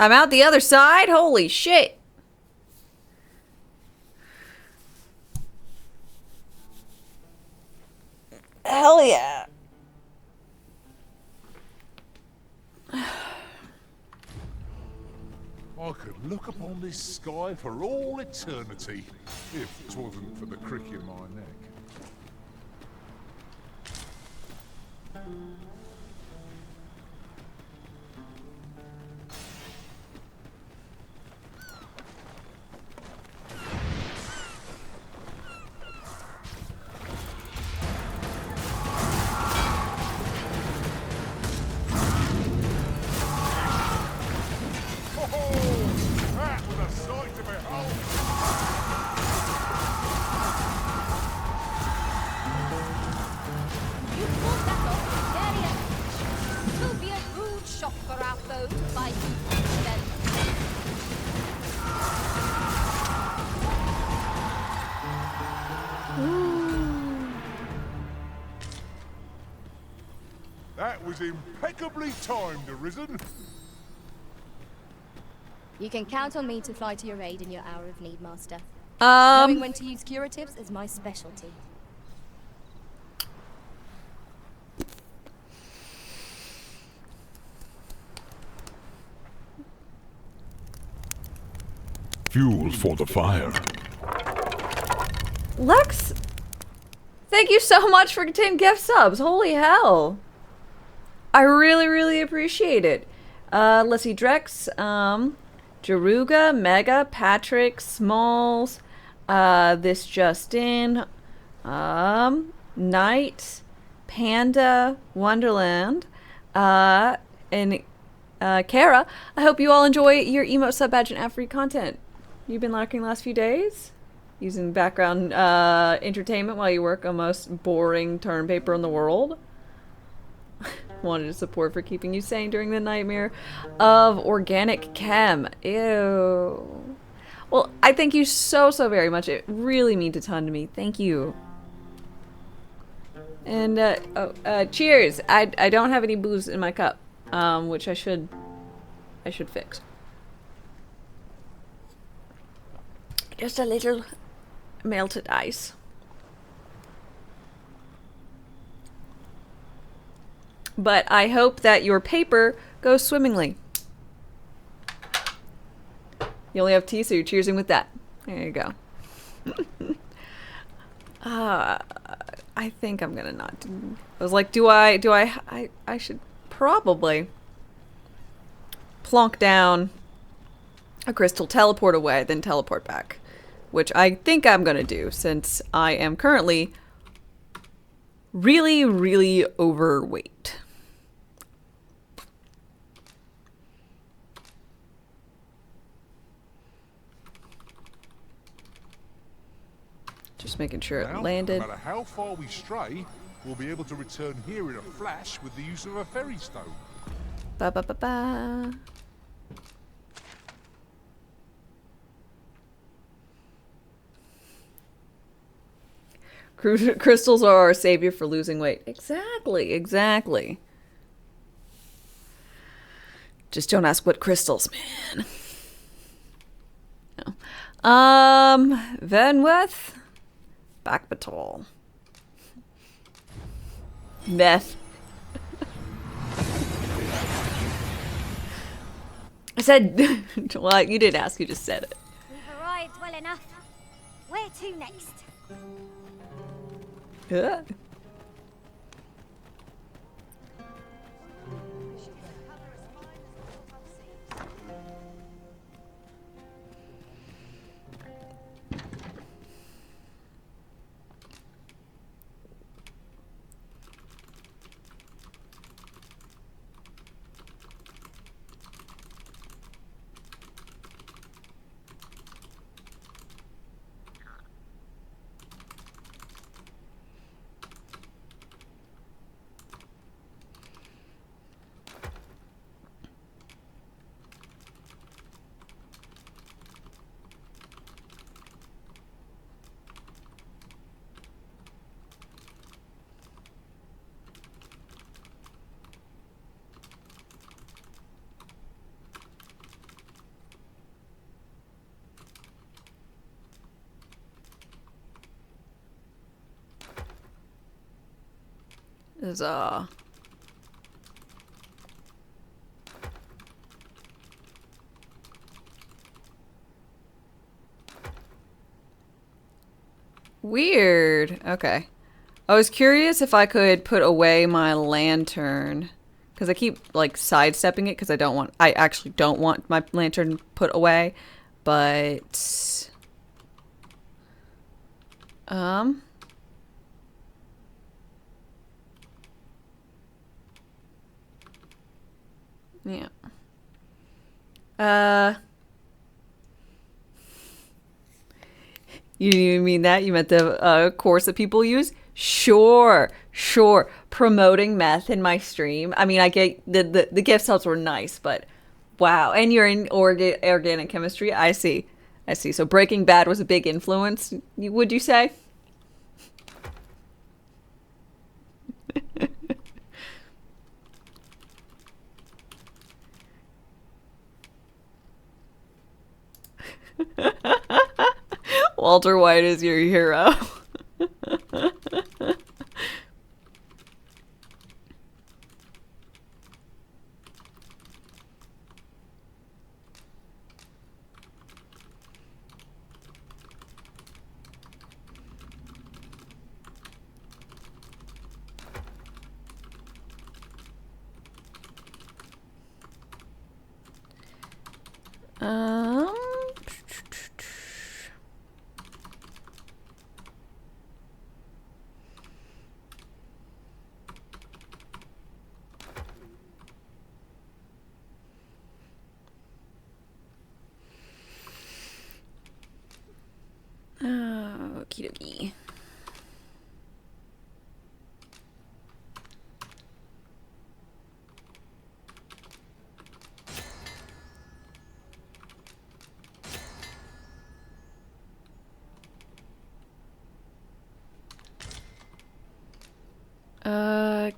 I'm out the other side? Holy shit. Hell yeah. I could look upon this sky for all eternity, if it wasn't for the crick in my neck. That was impeccably timed, Arisen. You can count on me to fly to your aid in your hour of need, Master. Um, Knowing when to use curatives is my specialty. Fuel for the fire. Lex, thank you so much for 10 gift subs. Holy hell. I really, really appreciate it. Let's see, Drex, Jaruga, Mega, Patrick, Smalls, this Justin, Knight, Panda, Wonderland, and Kara. I hope you all enjoy your emote sub badge and ad-free content. You've been lurking the last few days? Using background entertainment while you work on the most boring term paper in the world? Wanted to support for keeping you sane during the nightmare of organic chem. Ew. Well, I thank you so, so very much. It really means a ton to me. Thank you. And cheers. I don't have any booze in my cup, which I should fix. Just a little melted ice. But I hope that your paper goes swimmingly. You only have tea, so you're cheersing with that. There you go. I think I'm gonna not do. I was like, I should probably plonk down a crystal, teleport away, then teleport back. Which I think I'm gonna do, since I am currently really, really overweight. Just making sure it landed. No matter how far we stray, we'll be able to return here in a flash with the use of a ferry stone. Ba ba ba ba. Crystals are our savior for losing weight. Exactly, exactly. Just don't ask what crystals, man. No. Venwith? Backbatol. Meth. I said, well, you didn't ask, you just said it. We've arrived well enough. Where to next? Yeah. Is weird. Okay. I was curious if I could put away my lantern, because I keep like sidestepping it because I actually don't want my lantern put away, but yeah. You didn't even mean that? You meant the course that people use? Sure. Promoting meth in my stream. I mean, I get the gift subs were nice, but wow. And you're in organic chemistry. I see. So Breaking Bad was a big influence, would you say? Walter White is your hero. Okie dokie.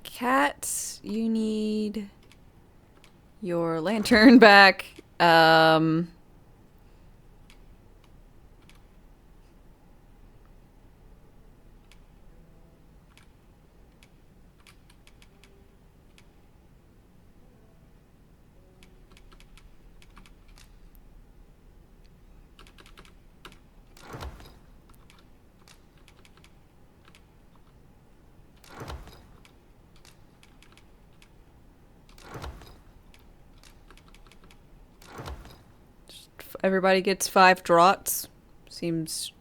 Cat, you need your lantern back. Everybody gets 5 draughts. Seems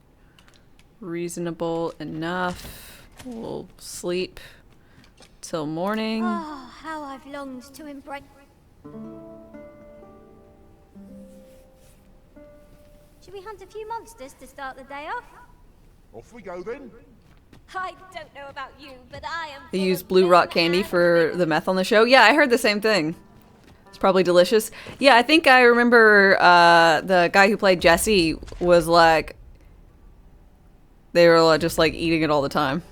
reasonable enough. We'll sleep till morning. Oh, how I've longed to embrace. Should we hunt a few monsters to start the day off? Off we go then. I don't know about you, but I am. They use blue rock candy for the meth on the show. Yeah, I heard the same thing. It's probably delicious. Yeah, I think I remember the guy who played Jesse was like, they were just like eating it all the time.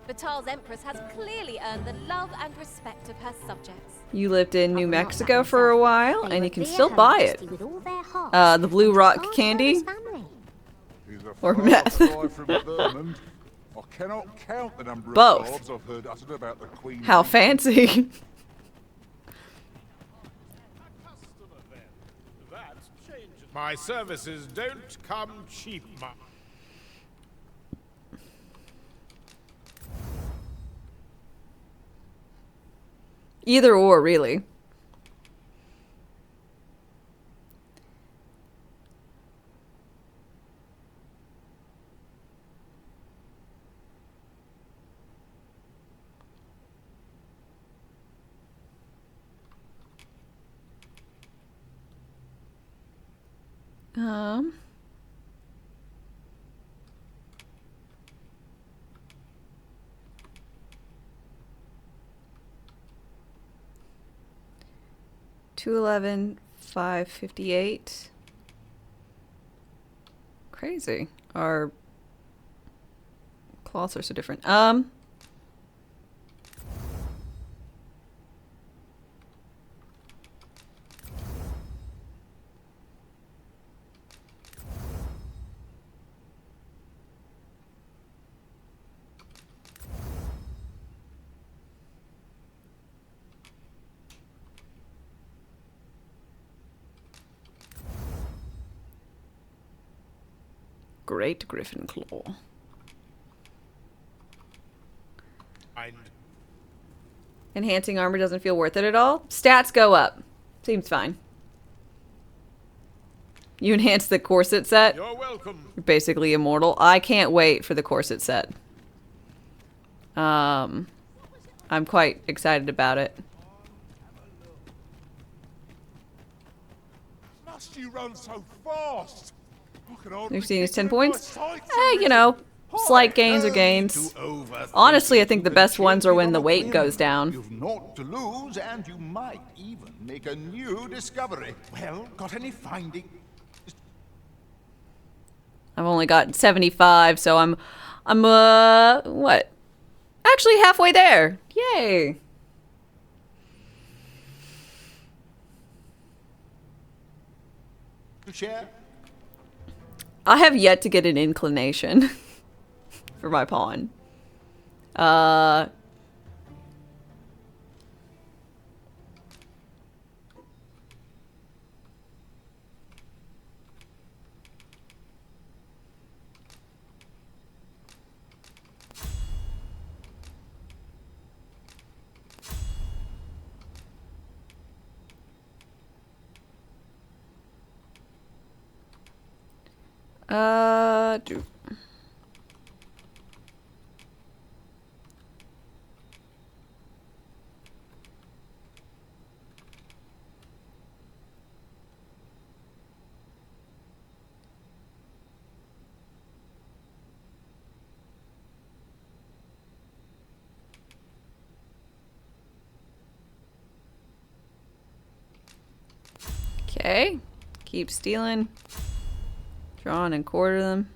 Batal's Empress has clearly earned the love and respect of her subjects. You lived in New Mexico for a while, and you can still buy it. The blue rock candy. Or meth. I cannot count the number of Both. barbs I've heard uttered about the Queen. How fancy. My services don't come cheap, Either or, really. Um... 211, 558. Crazy. Our cloths are so different. Great Griffin Claw. Enhancing armor doesn't feel worth it at all. Stats go up. Seems fine. You enhance the corset set. You're welcome. You're basically immortal. I can't wait for the corset set. I'm quite excited about it. Must you run so fast? You've seen his 10 points? You know, slight gains are gains. Honestly, I think the best ones are when the weight goes down. You've naught to lose, and you might even make a new discovery. Well, got any findings? I've only got 75, so I'm what? Actually halfway there. Yay. To share? I have yet to get an inclination for my pawn. Do. Okay. Keep stealing. Draw and quarter them.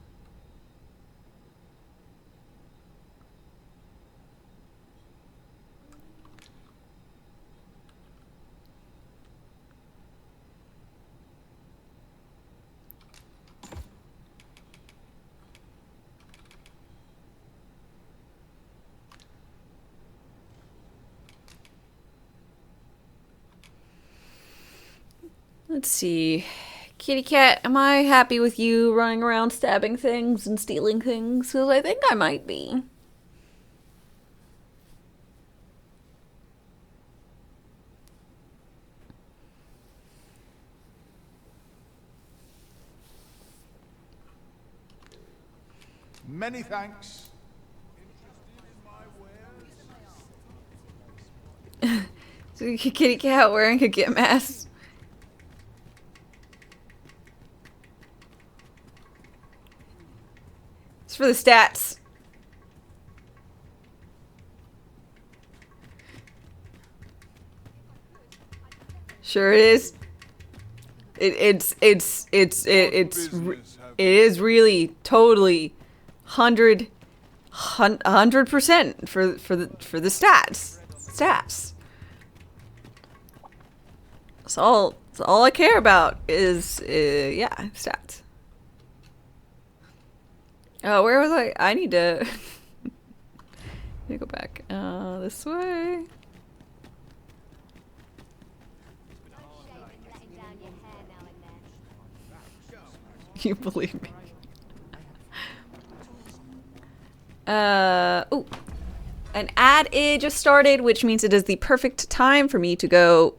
Let's see. Kitty cat, am I happy with you running around stabbing things and stealing things? Because I think I might be. Many thanks. Kitty cat wearing a git mask. It's for the stats. Sure it is. It is really totally 100% for the stats. That's all I care about is yeah, stats. Oh, where was I? I need to go back. This way. You believe me? Oh, an ad just started, which means it is the perfect time for me to go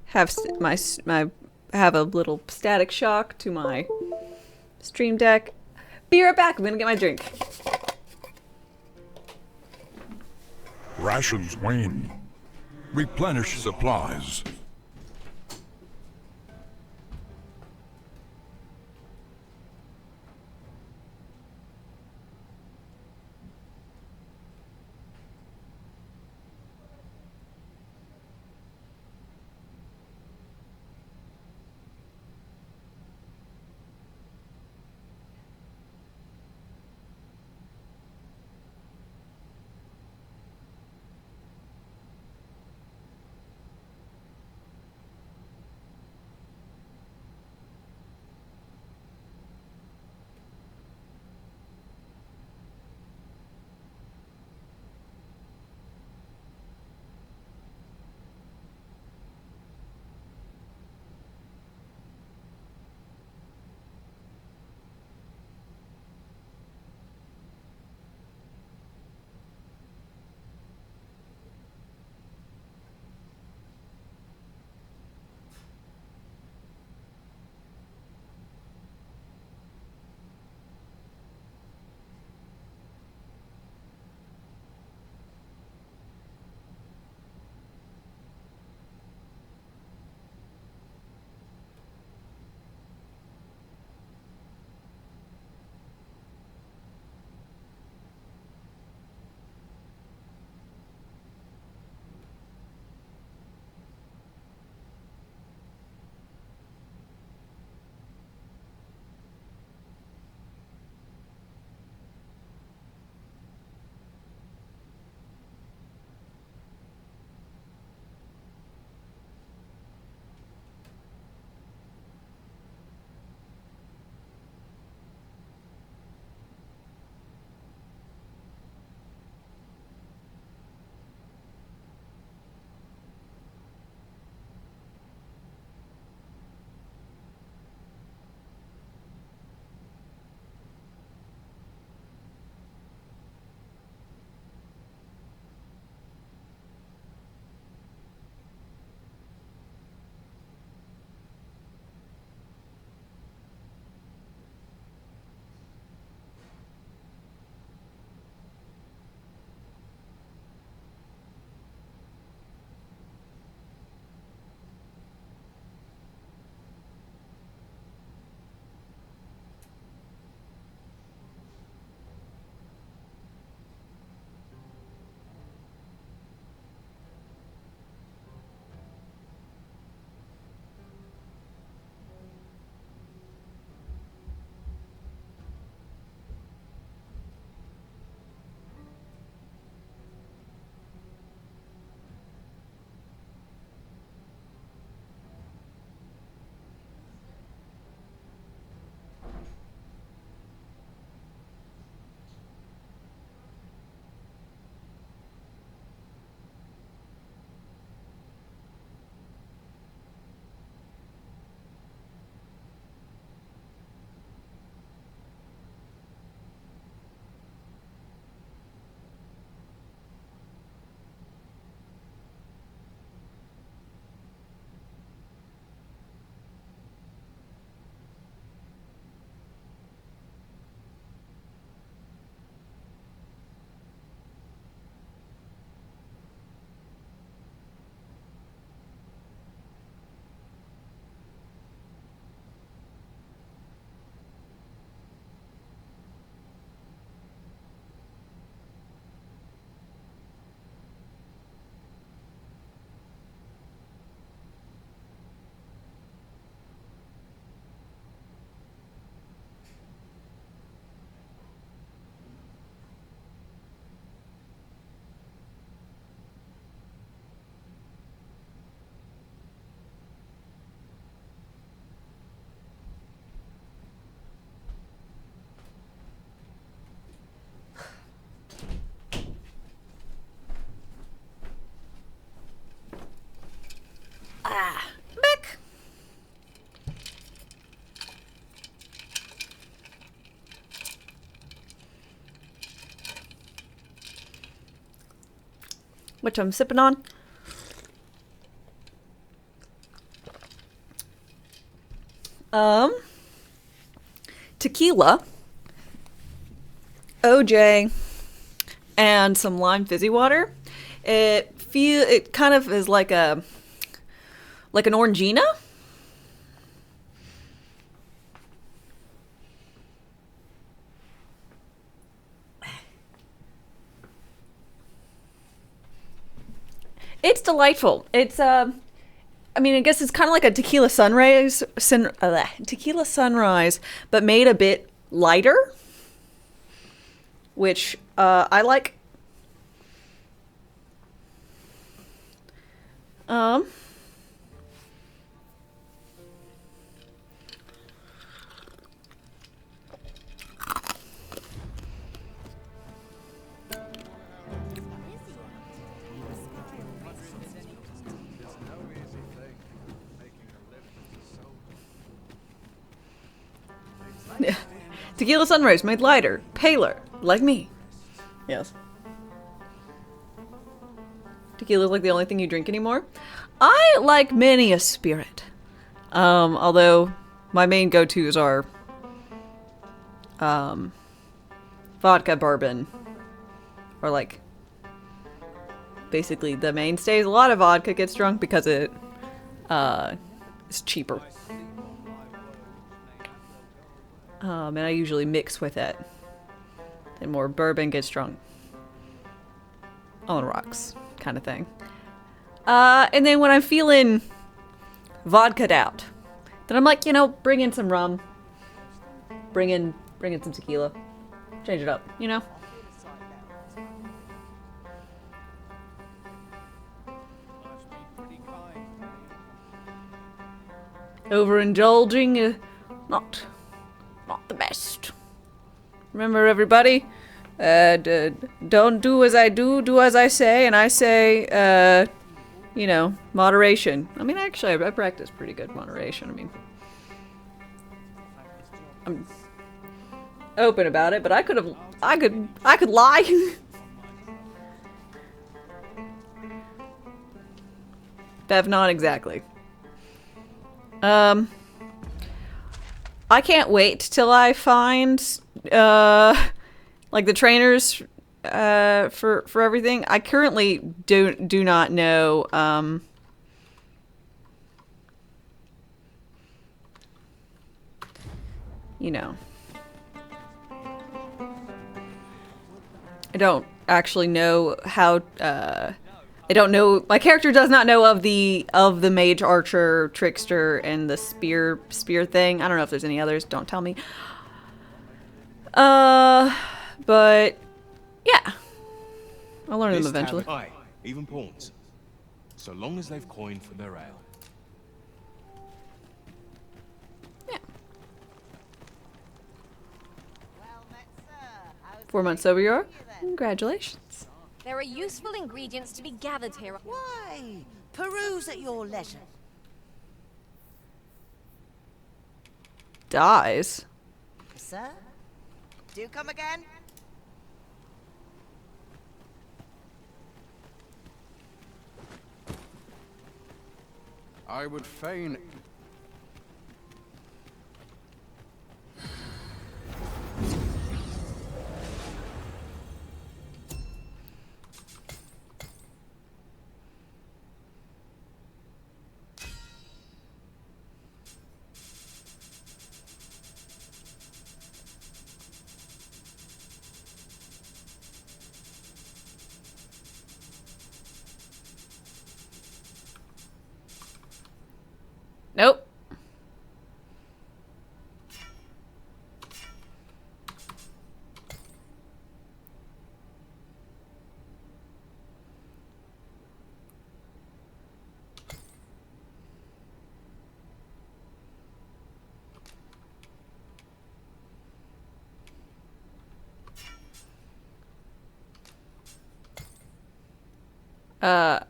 have have a little static shock to my stream deck. Be right back. I'm gonna get my drink. Rations wane. Replenish supplies. which I'm sipping on. Tequila, OJ, and some lime fizzy water. It kind of is like an orangina. It's delightful. It's I mean, I guess it's kind of like a tequila sunrise, but made a bit lighter, which I like. Tequila sunrise made lighter, paler, like me. Yes. Tequila's like the only thing you drink anymore. I like many a spirit. Although my main go-tos are vodka, bourbon, or like basically the mainstays. A lot of vodka gets drunk because it is cheaper. And I usually mix with it. And more bourbon gets drunk on the rocks, kind of thing. And then when I'm feeling vodka'd out, then I'm like, you know, bring in some rum, bring in some tequila, change it up, you know. Overindulging, not the best. Remember, everybody, don't do as I do as I say, and I say, you know, moderation. I mean, actually, I practice pretty good moderation. I mean, I'm open about it, but I could lie. Bev, not exactly. I can't wait till I find like the trainers for everything. I currently do not know you know, I don't actually know how I don't know, my character does not know of the mage, archer, trickster, and the spear thing. I don't know if there's any others, don't tell me. But yeah, I'll learn them eventually. Aye, even pawns, so long as they've coined for their ale. Yeah. 4 months sober you are? Congratulations. There are useful ingredients to be gathered here. Why? Peruse at your leisure. Dies. Sir? Do come again? I would fain... Nope.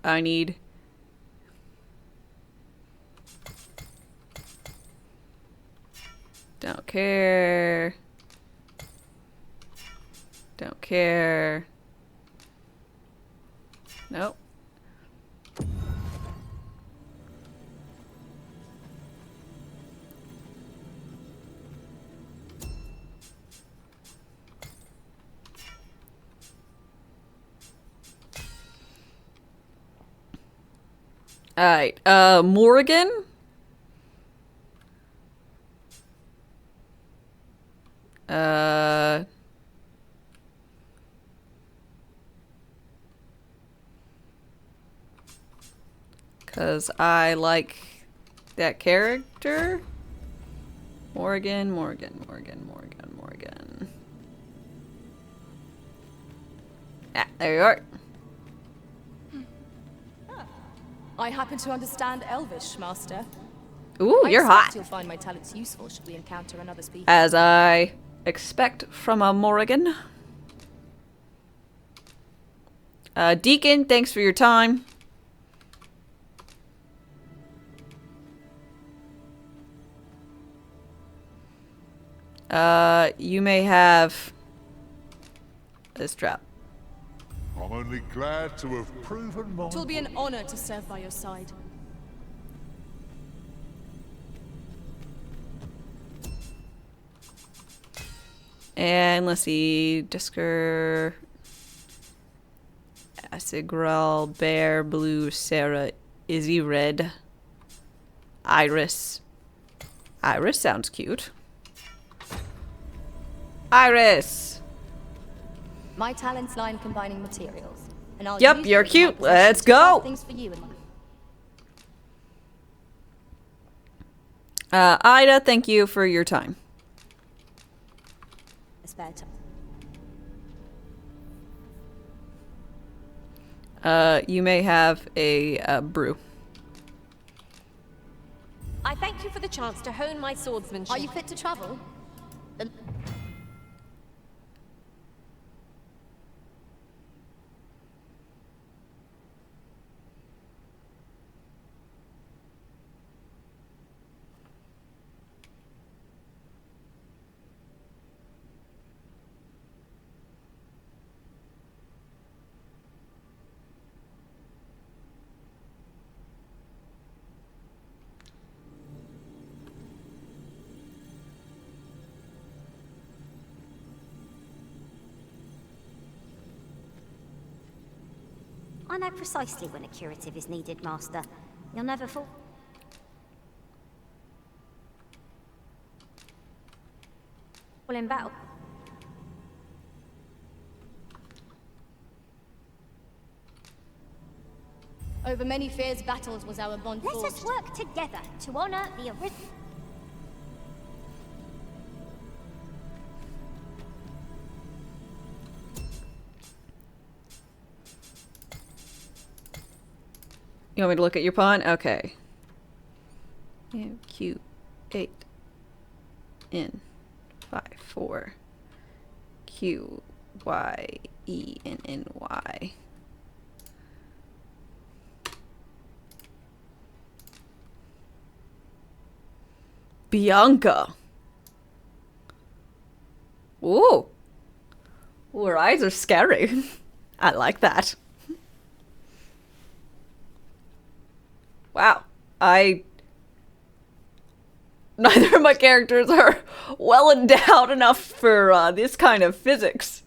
I need... Don't care. Don't care. Nope. Alright, Morrigan? Cause I like that character. Morgan. Ah, there you are. I happen to understand Elvish, Master. Ooh, I you're expect hot. You'll find my talents useful should we encounter another speaker. As I expect from a Morrigan. Deacon, thanks for your time. You may have this trap. I'm only glad to have proven my... It'll be an honor to serve by your side. And let's see, Disker, Asigral, Bear, Blue, Sarah, Izzy, Red, Iris. Iris sounds cute. Iris! My talents lie in combining materials, and I'll Yep, use you're them in my cute. possession Let's to craft go. Things for you in life. Ida, thank you for your time. A spare time. You may have a brew. I thank you for the chance to hone my swordsmanship. Are you fit to travel? Then I know precisely when a curative is needed, Master. You'll never fall. In battle. over many fierce battles was our bond Let forged. us work together to honor the original. You want me to look at your pawn? Okay. Q 8 N 5 4 Q Y E N N Y. Bianca. Ooh. Ooh, her eyes are scary. I like that. Wow. Neither of my characters are well endowed enough for this kind of physics.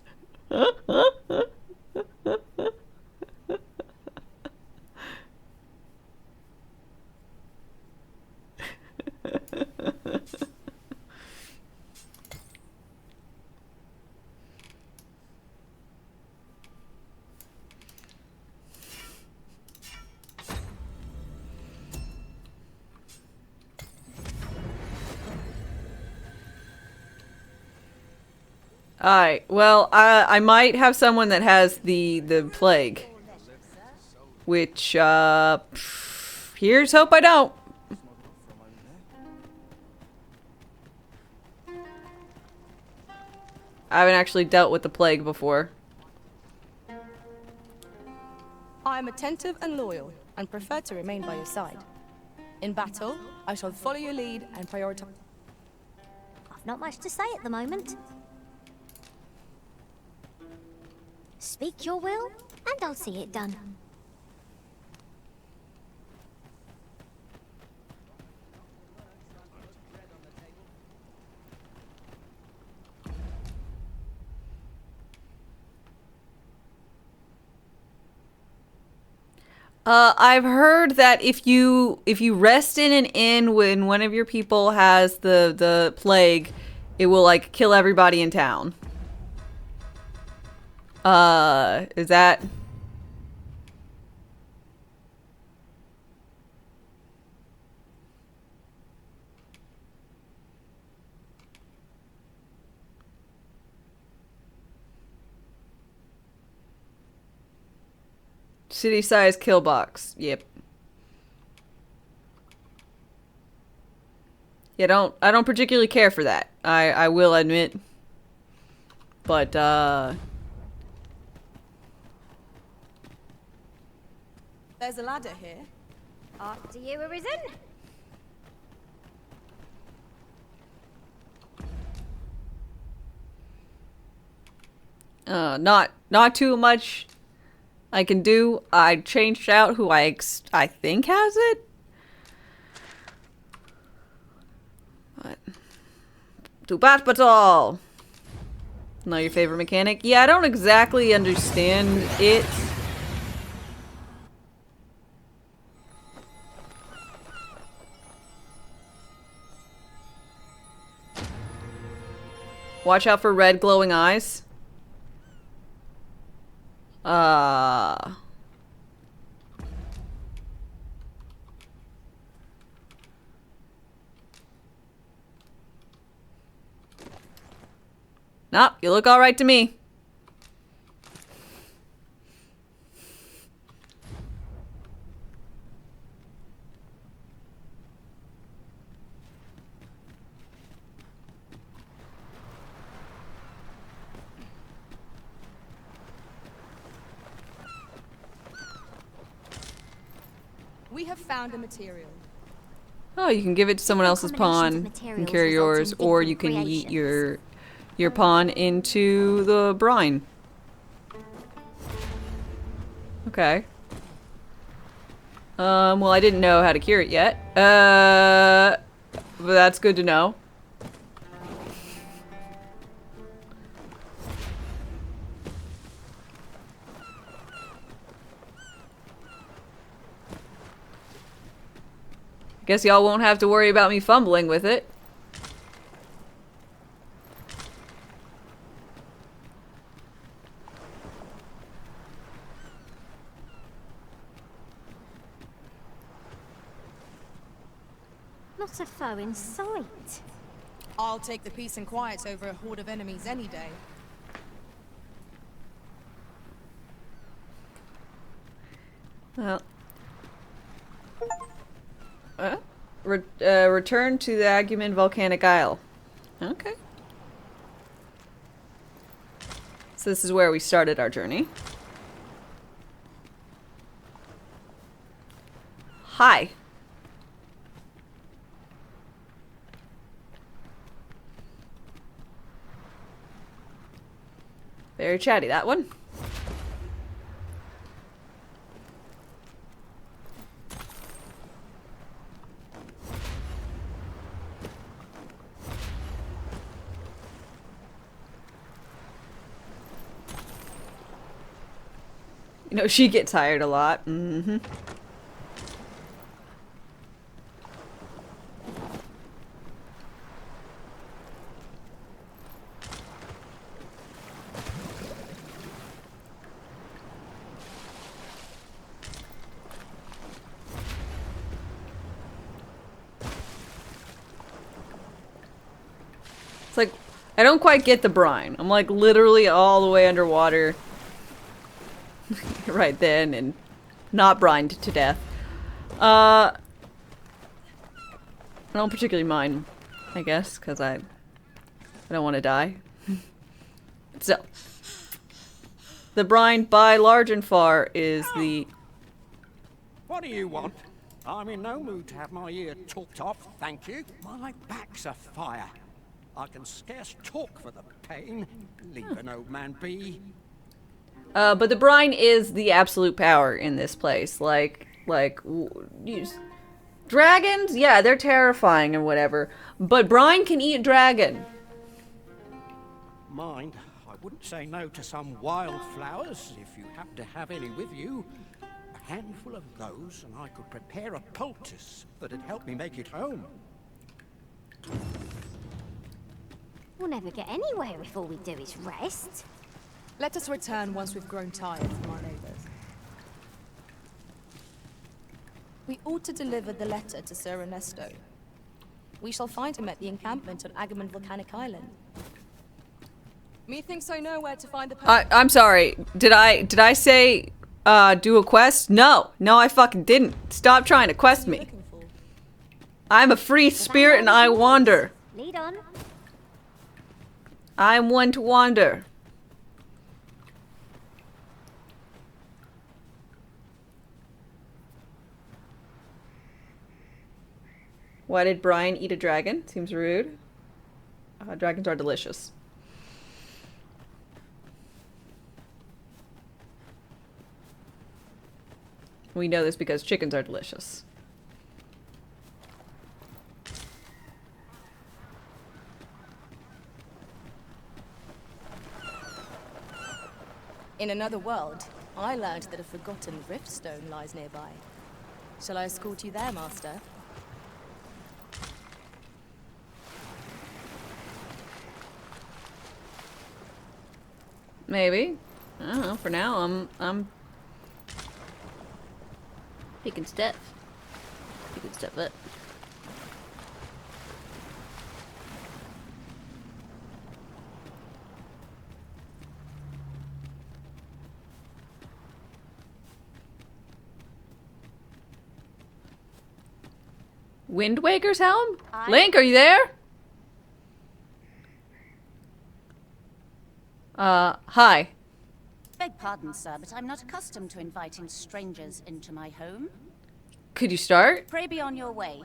Alright, well, I might have someone that has the plague. Which, here's hope I don't. I haven't actually dealt with the plague before. I am attentive and loyal, and prefer to remain by your side. In battle, I shall follow your lead and prioritize. I've not much to say at the moment. Speak your will, and I'll see it done. I've heard that if you rest in an inn when one of your people has the plague, it will like kill everybody in town. Is that? City size kill box. Yep. Yeah, I don't particularly care for that. I will admit. But There's a ladder here. After you, Arisen. not too much I can do. I changed out who I think has it. But to bat battle. Not your favorite mechanic? Yeah, I don't exactly understand it. Watch out for red glowing eyes. Nope, you look all right to me. We have found a material. Oh, you can give it to someone else's pawn and carry yours, or you can yeet your pawn into the brine. Okay. Well, I didn't know how to cure it yet. But that's good to know. Guess y'all won't have to worry about me fumbling with it. Not a foe in sight. I'll take the peace and quiet over a horde of enemies any day. Well. Return to the Agumen Volcanic Isle. Okay. So this is where we started our journey. Hi. Very chatty, that one. You know, she gets tired a lot. Mm-hmm. It's like, I don't quite get the brine. I'm like literally all the way underwater. Right then, and not brined to death. I don't particularly mind, I guess, because I don't want to die. So, the brine by large and far is the... What do you want? I'm in no mood to have my ear talked off, thank you. My back's afire. I can scarce talk for the pain. Leave an old man be. But the brine is the absolute power in this place. Dragons? Yeah, they're terrifying and whatever. But brine can eat dragon. Mind, I wouldn't say no to some wildflowers if you happen to have any with you. handful of those, and I could prepare a poultice that'd help me make it home. We'll never get anywhere if all we do is rest. Let us return once we've grown tired from our labors. We ought to deliver the letter to Sir Ernesto. We shall find him at the encampment on Agamemnon Volcanic Island. Methinks I know where to find the I'm sorry. Did I say do a quest? No, I fucking didn't. Stop trying to quest me. I'm a free spirit and I wander. Lead on. I'm one to wander. Why did Brian eat a dragon? Seems rude. Dragons are delicious. We know this because chickens are delicious. In another world, I learned that a forgotten riftstone lies nearby. Shall I escort you there, Master? Maybe. I don't know. For now, I'm picking stuff. Picking stuff up. Wind Waker's helm? Link, are you there? Hi. Beg pardon, sir, but I'm not accustomed to inviting strangers into my home. Could you start? Pray be on your way.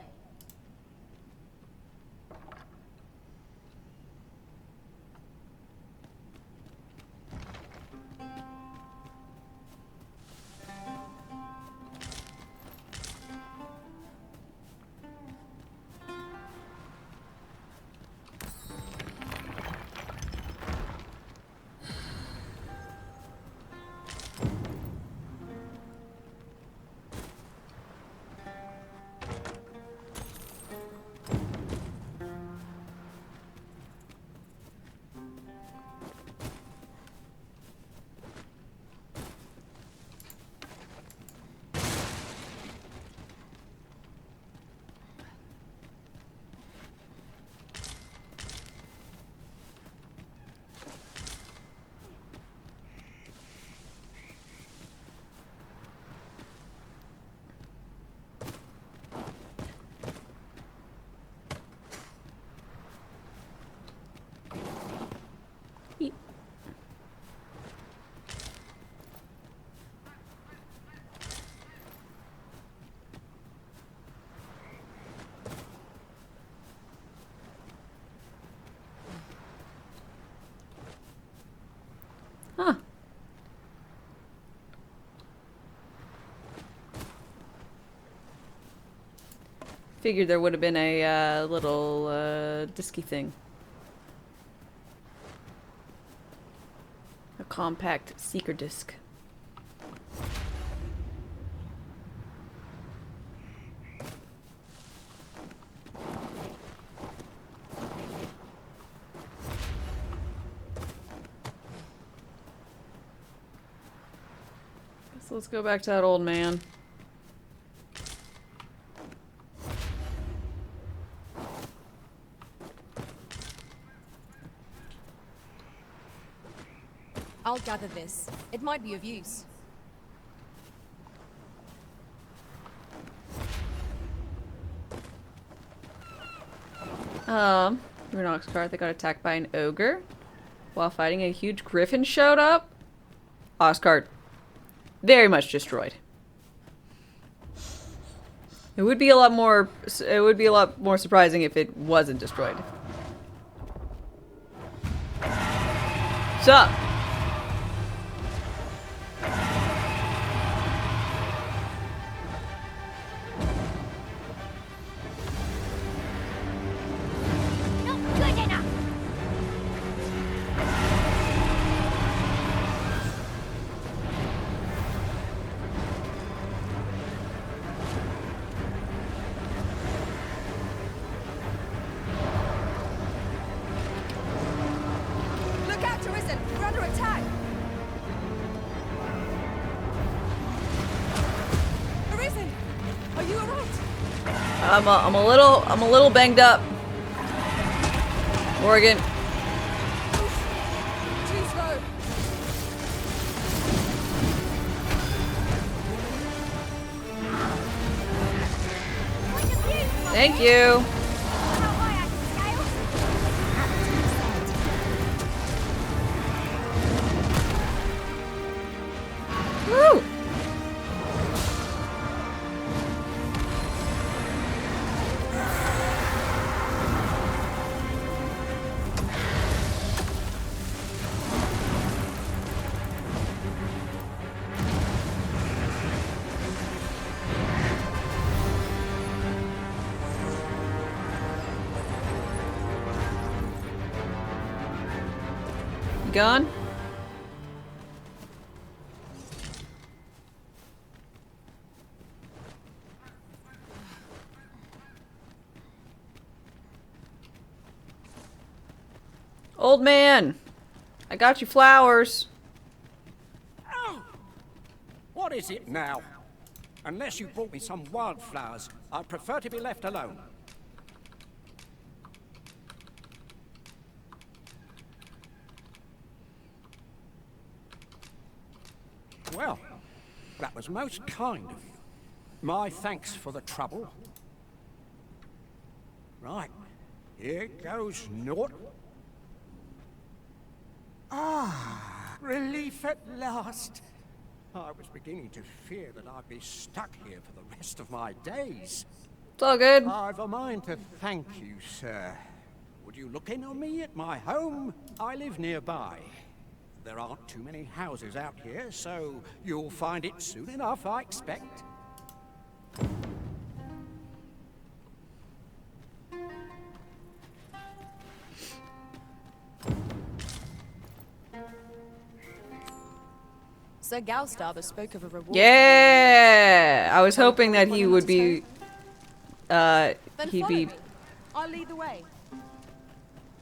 Huh. Figured there would have been a little disky thing. A compact seeker disc. So let's go back to that old man. I'll gather this. It might be of use. Runox card, they got attacked by an ogre while fighting a huge griffin showed up. Oxcart, very much destroyed. It would be a lot more surprising if it wasn't destroyed. Sup? Are you alright? I'm a little banged up. Morgan. Too slow. Thank you. Woo! You gone? Old man, I got you flowers. Oh! What is it now? Unless you brought me some wildflowers, I'd prefer to be left alone. Well, that was most kind of you. My thanks for the trouble. Right, here goes naught. Ah, relief at last. I was beginning to fear that I'd be stuck here for the rest of my days. It's all good. I've a mind to thank you, sir. Would you look in on me at my home? I live nearby. There aren't too many houses out here, so you'll find it soon enough, I expect. Sir Galstarber spoke of a reward. Yeah, I was hoping that he would be. Then He'd follow be. me. I'll lead the way.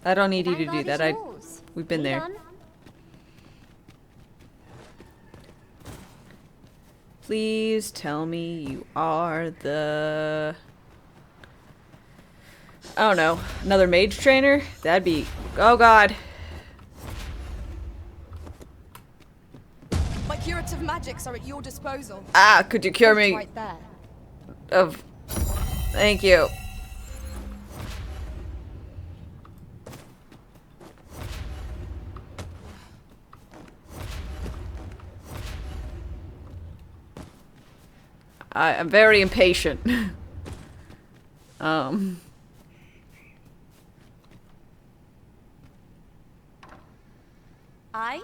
I don't need you to do that. We've been there. Please tell me you are the. I don't know. Another mage trainer? That'd be. Oh god. My curative magics are at your disposal. Ah, could you cure me? Right there. Of. Thank you. I'm very impatient. I?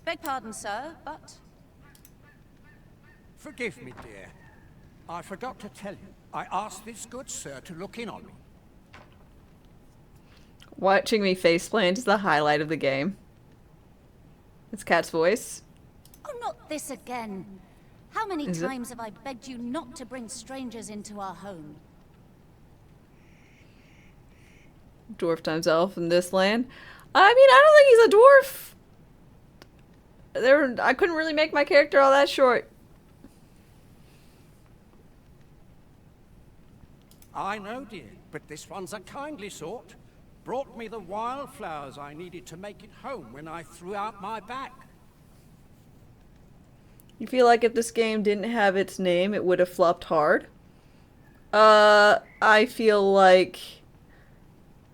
Beg pardon, sir, but... Forgive me, dear. I forgot to tell you. I asked this good sir to look in on me. Watching me faceplant is the highlight of the game. It's Cat's voice. Oh, not this again. How many Is it? times have I begged you not to bring strangers into our home? Dwarf times elf in this land. I mean, I don't think he's a dwarf. I couldn't really make my character all that short. I know, dear, but this one's a kindly sort. Brought me the wildflowers I needed to make it home when I threw out my back. You feel like if this game didn't have its name, it would have flopped hard? I feel like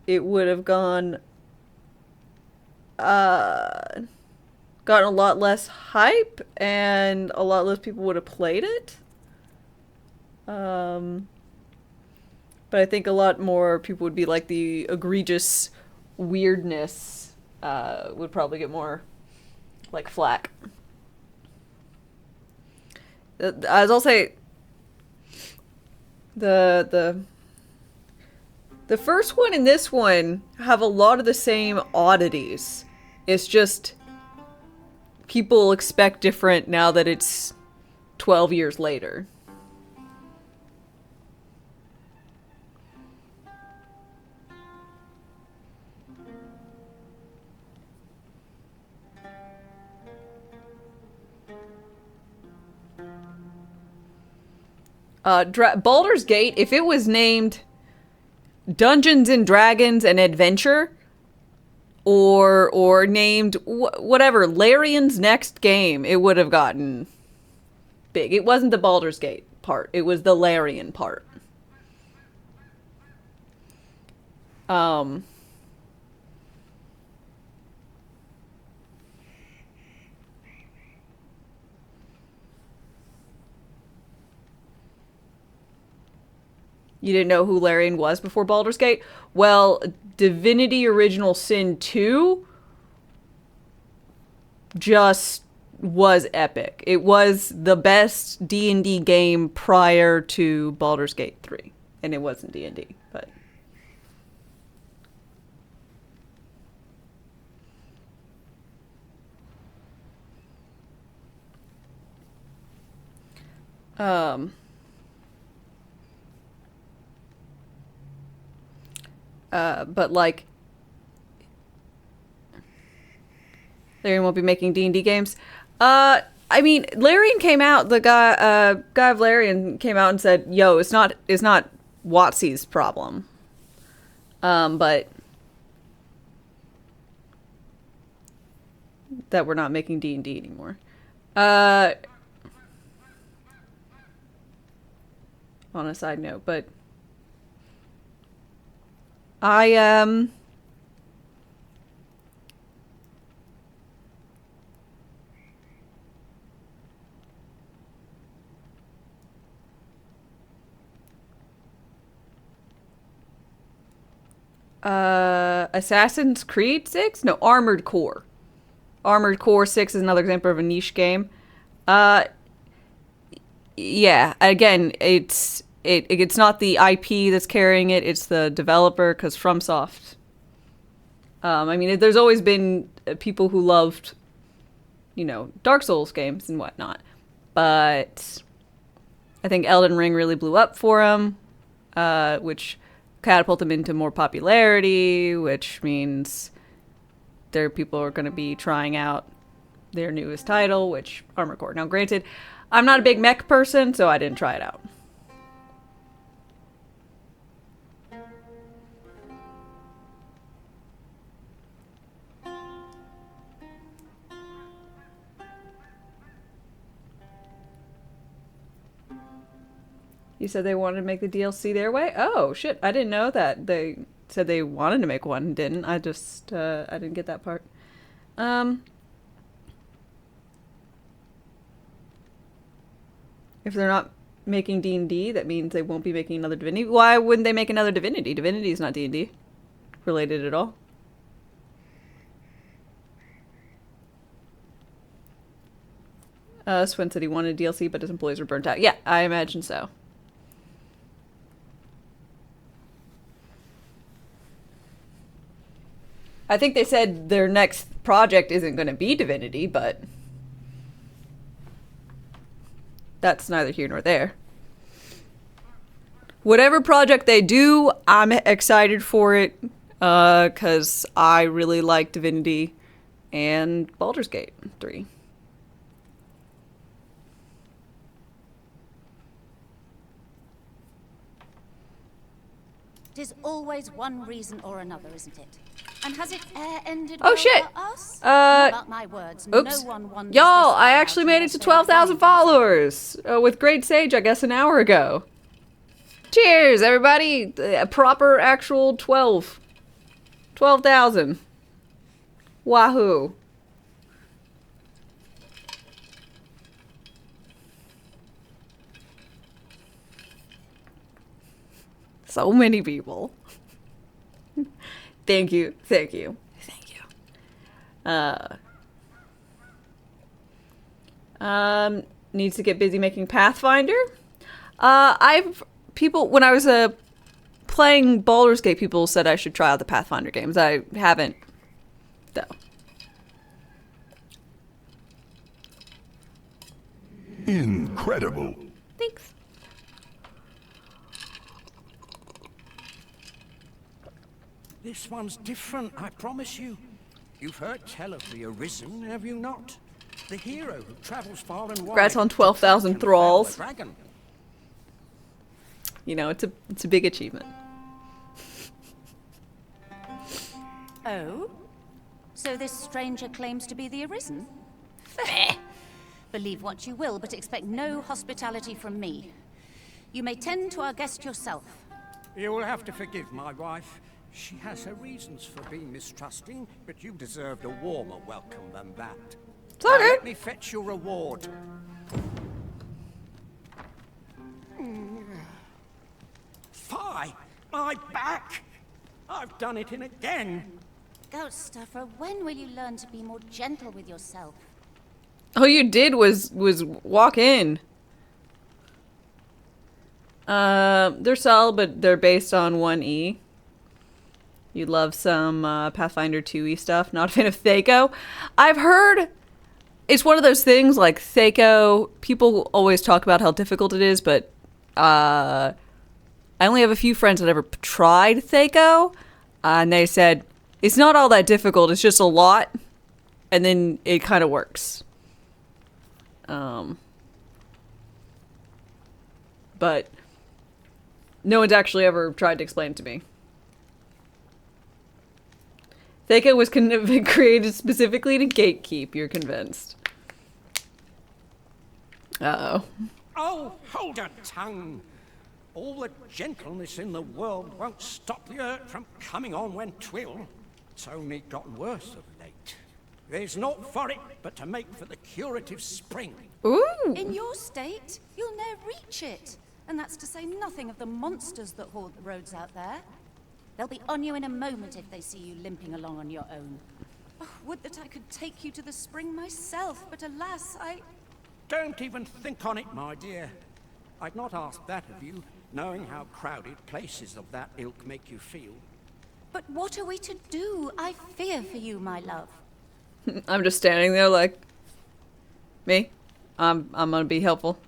it would have gotten a lot less hype and a lot less people would have played it. But I think a lot more people would be like the egregious weirdness would probably get more like flack. As I'll say, the first one and this one have a lot of the same oddities. It's just people expect different now that it's 12 years later. Baldur's Gate, if it was named Dungeons and Dragons and Adventure, or named whatever, Larian's Next Game, it would have gotten big. It wasn't the Baldur's Gate part, it was the Larian part. You didn't know who Larian was before Baldur's Gate? Well, Divinity Original Sin 2 just was epic. It was the best D&D game prior to Baldur's Gate 3. And it wasn't D&D, but... but like, Larian won't be making D&D games. I mean, Larian came out, the guy of Larian came out and said, yo, it's not WotC's problem. But that we're not making D&D anymore. On a side note, but Assassin's Creed 6? No, Armored Core. Armored Core 6 is another example of a niche game. Yeah, again, it's not the IP that's carrying it, it's the developer, because FromSoft. I mean, there's always been people who loved, you know, Dark Souls games and whatnot. But I think Elden Ring really blew up for him, which catapulted him into more popularity, which means there people are going to be trying out their newest title, which Armored Core. Now, granted, I'm not a big mech person, so I didn't try it out. You said they wanted to make the DLC their way? Oh, shit. I didn't know that. They said they wanted to make one, didn't. I just, I didn't get that part. If they're not making D&D, that means they won't be making another Divinity. Why wouldn't they make another Divinity? Divinity is not D&D related at all. Swen said he wanted DLC, but his employees were burnt out. Yeah, I imagine so. I think they said their next project isn't going to be Divinity, but that's neither here nor there. Whatever project they do, I'm excited for it, because I really like Divinity and Baldur's Gate 3. It is always one reason or another, isn't it? And has it ended Oh well shit! for us? Mark my words, Oops. no one wonders Y'all, this I actually made it to 12,000 followers with Great Sage, I guess, an hour ago. Cheers, everybody! A proper, actual 12,000. Wahoo! So many people. Thank you. Thank you. Thank you. Needs to get busy making Pathfinder. When I was playing Baldur's Gate, people said I should try out the Pathfinder games. I haven't, though. Incredible. Thanks. This one's different, I promise you. You've heard tell of the Arisen, have you not? The hero who travels far and wide. Congrats on 12,000 thralls. Dragon. You know, it's a big achievement. Oh? So this stranger claims to be the Arisen? Fair. Believe what you will, but expect no hospitality from me. You may tend to our guest yourself. You will have to forgive my wife. She has her reasons for being mistrusting, but you deserved a warmer welcome than that. It's okay. Now let me fetch your reward. Fie! My back! I've done it in again! Ghost Stuffer, when will you learn to be more gentle with yourself? All you did was walk in. They're solid, but they're based on 1E. You'd love some Pathfinder 2E stuff. Not a fan of Thaco. I've heard it's one of those things like Thaco. People always talk about how difficult it is, but I only have a few friends that ever tried Thaco, and they said it's not all that difficult. It's just a lot, and then it kind of works. But no one's actually ever tried to explain it to me. Thaco was created specifically to gatekeep, you're convinced. Uh-oh. Oh, hold your tongue! All the gentleness in the world won't stop the hurt from coming on when 'twill. It's only gotten worse of late. There's naught for it but to make for the curative spring. Ooh! In your state, you'll ne'er reach it. And that's to say nothing of the monsters that haunt the roads out there. They'll be on you in a moment if they see you limping along on your own. Oh, would that I could take you to the spring myself, but alas, Don't even think on it, my dear. I'd not ask that of you, knowing how crowded places of that ilk make you feel. But what are we to do? I fear for you, my love. I'm just standing there like, me? I'm gonna be helpful.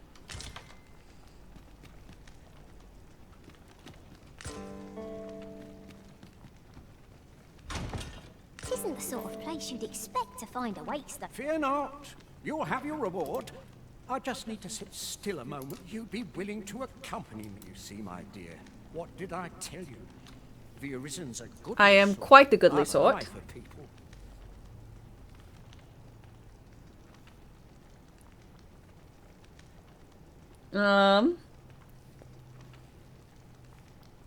This isn't the sort of place you'd expect to find a waster. Fear not. You'll have your reward. I just need to sit still a moment. You'd be willing to accompany me, you see, my dear. What did I tell you? The Arisen's a goodly I am sort. quite the goodly I've an sort. eye for people.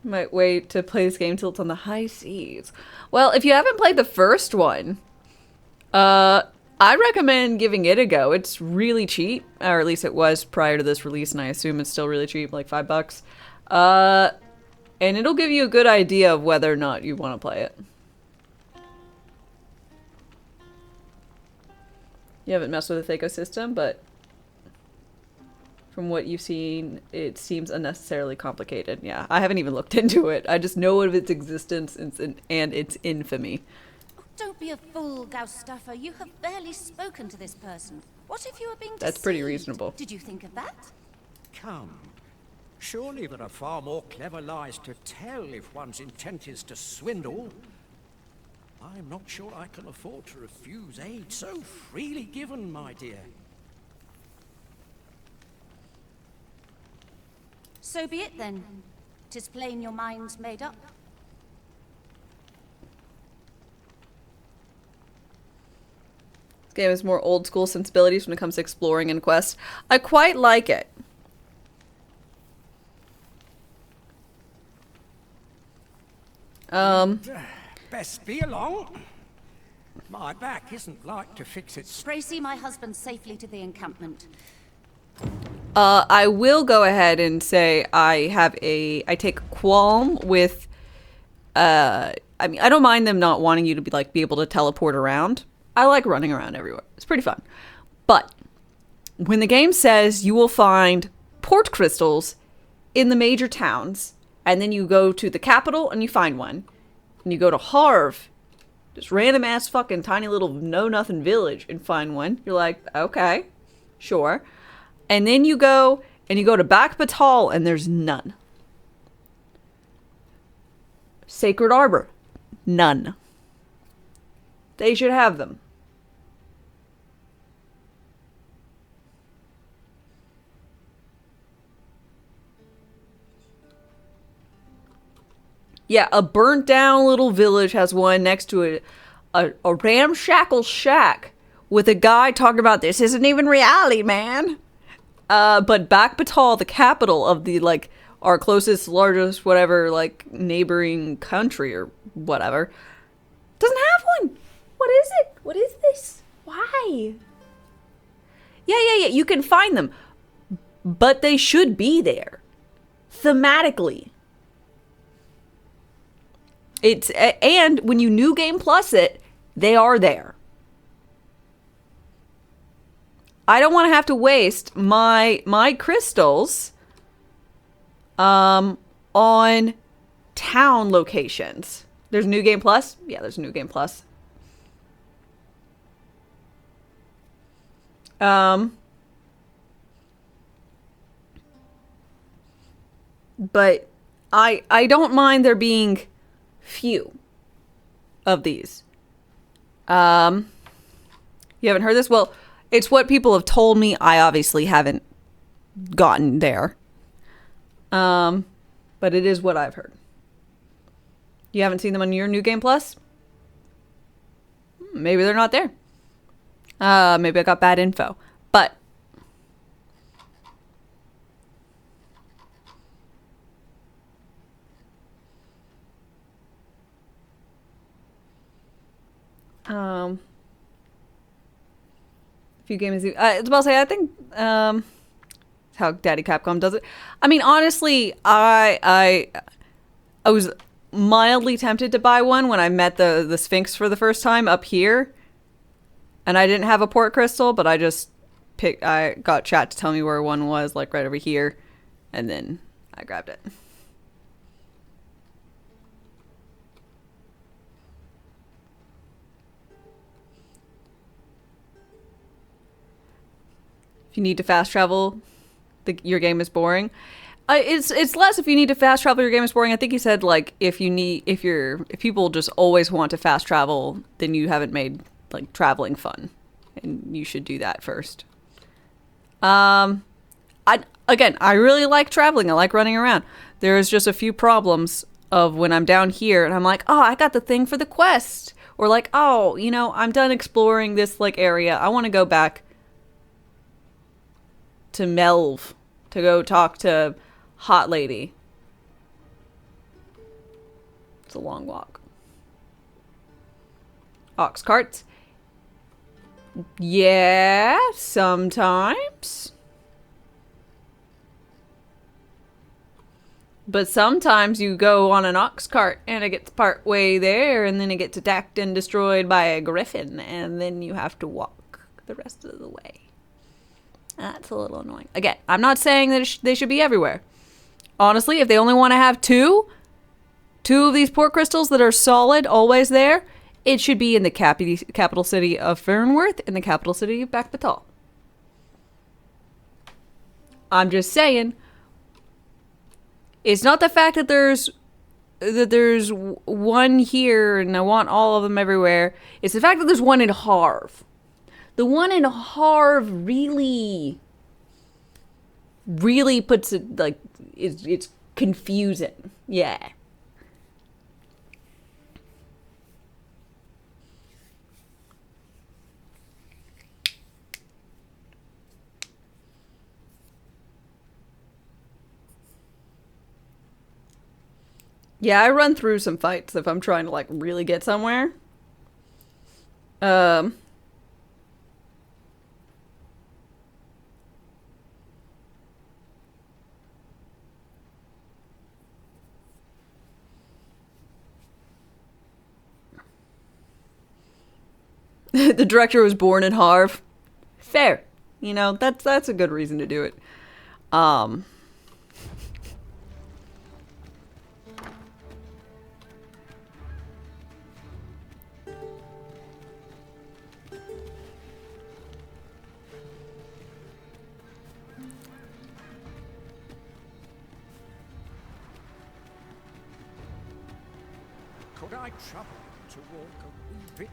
Might wait to play this game till it's on the high seas. Well, if you haven't played the first one, I'd recommend giving it a go. It's really cheap, or at least it was prior to this release, and I assume it's still really cheap, like $5. And it'll give you a good idea of whether or not you want to play it. You haven't messed with the Thaco system, but from what you've seen, it seems unnecessarily complicated. Yeah, I haven't even looked into it. I just know of its existence and its infamy. Oh, don't be a fool, Ghost Stuffer. You have barely spoken to this person. What if you were being deceived? That's pretty reasonable. Did you think of that? Come. Surely there are far more clever lies to tell if one's intent is to swindle. I'm not sure I can afford to refuse aid so freely given, my dear. So be it then. 'Tis plain your mind's made up. This game has more old school sensibilities when it comes to exploring and quests. I quite like it. Best be along. My back isn't like to fix its... Tracy my husband safely to the encampment. I will go ahead and say I take qualm with, I mean, I don't mind them not wanting you to be able to teleport around. I like running around everywhere. It's pretty fun. But when the game says you will find port crystals in the major towns, and then you go to the capital and you find one, and you go to Harv, this random ass fucking tiny little know-nothing village, and find one, you're like, okay, sure. And then you go to Back Batal and there's none. Sacred Arbor, none. They should have them. Yeah, a burnt down little village has one next to a ramshackle shack with a guy talking about this isn't even reality, man. But Backbatal, the capital of the, like, our closest, largest, whatever, like, neighboring country or whatever, doesn't have one. What is it? What is this? Why? Yeah, you can find them. But they should be there. Thematically. And when you New Game Plus it, they are there. I don't want to have to waste my crystals on town locations. There's New Game Plus? Yeah, there's New Game Plus. But I don't mind there being few of these. You haven't heard this? Well, it's what people have told me. I obviously haven't gotten there. But it is what I've heard. You haven't seen them on your New Game Plus? Maybe they're not there. Maybe I got bad info. But a few games. I was about to say, I think how Daddy Capcom does it. I mean, honestly, I was mildly tempted to buy one when I met the Sphinx for the first time up here, and I didn't have a port crystal, but I got chat to tell me where one was, like right over here, and then I grabbed it. If you need to fast travel, your game is boring. It's less if you need to fast travel, your game is boring. I think he said, like, if people just always want to fast travel, then you haven't made, like, traveling fun, and you should do that first. I really like traveling. I like running around. There's just a few problems of when I'm down here and I'm like, oh, I got the thing for the quest, or like, oh, you know, I'm done exploring this, like, area. I want to go back to Melv to go talk to Hot Lady. It's a long walk. Ox carts. Yeah, sometimes. But sometimes you go on an ox cart and it gets part way there and then it gets attacked and destroyed by a griffin and then you have to walk the rest of the way. That's a little annoying. Again, I'm not saying that they should be everywhere. Honestly, if they only want to have two of these port crystals that are solid, always there, it should be in the capital city of Fernworth and the capital city of Backbatal. I'm just saying, it's not the fact that there's one here and I want all of them everywhere. It's the fact that there's one in Harv. The one in Harv really puts it, like, it's confusing. Yeah. Yeah, I run through some fights if I'm trying to, like, really get somewhere. The director was born in Harv. Fair. You know, that's a good reason to do it. Could I trouble to walk a wee bit?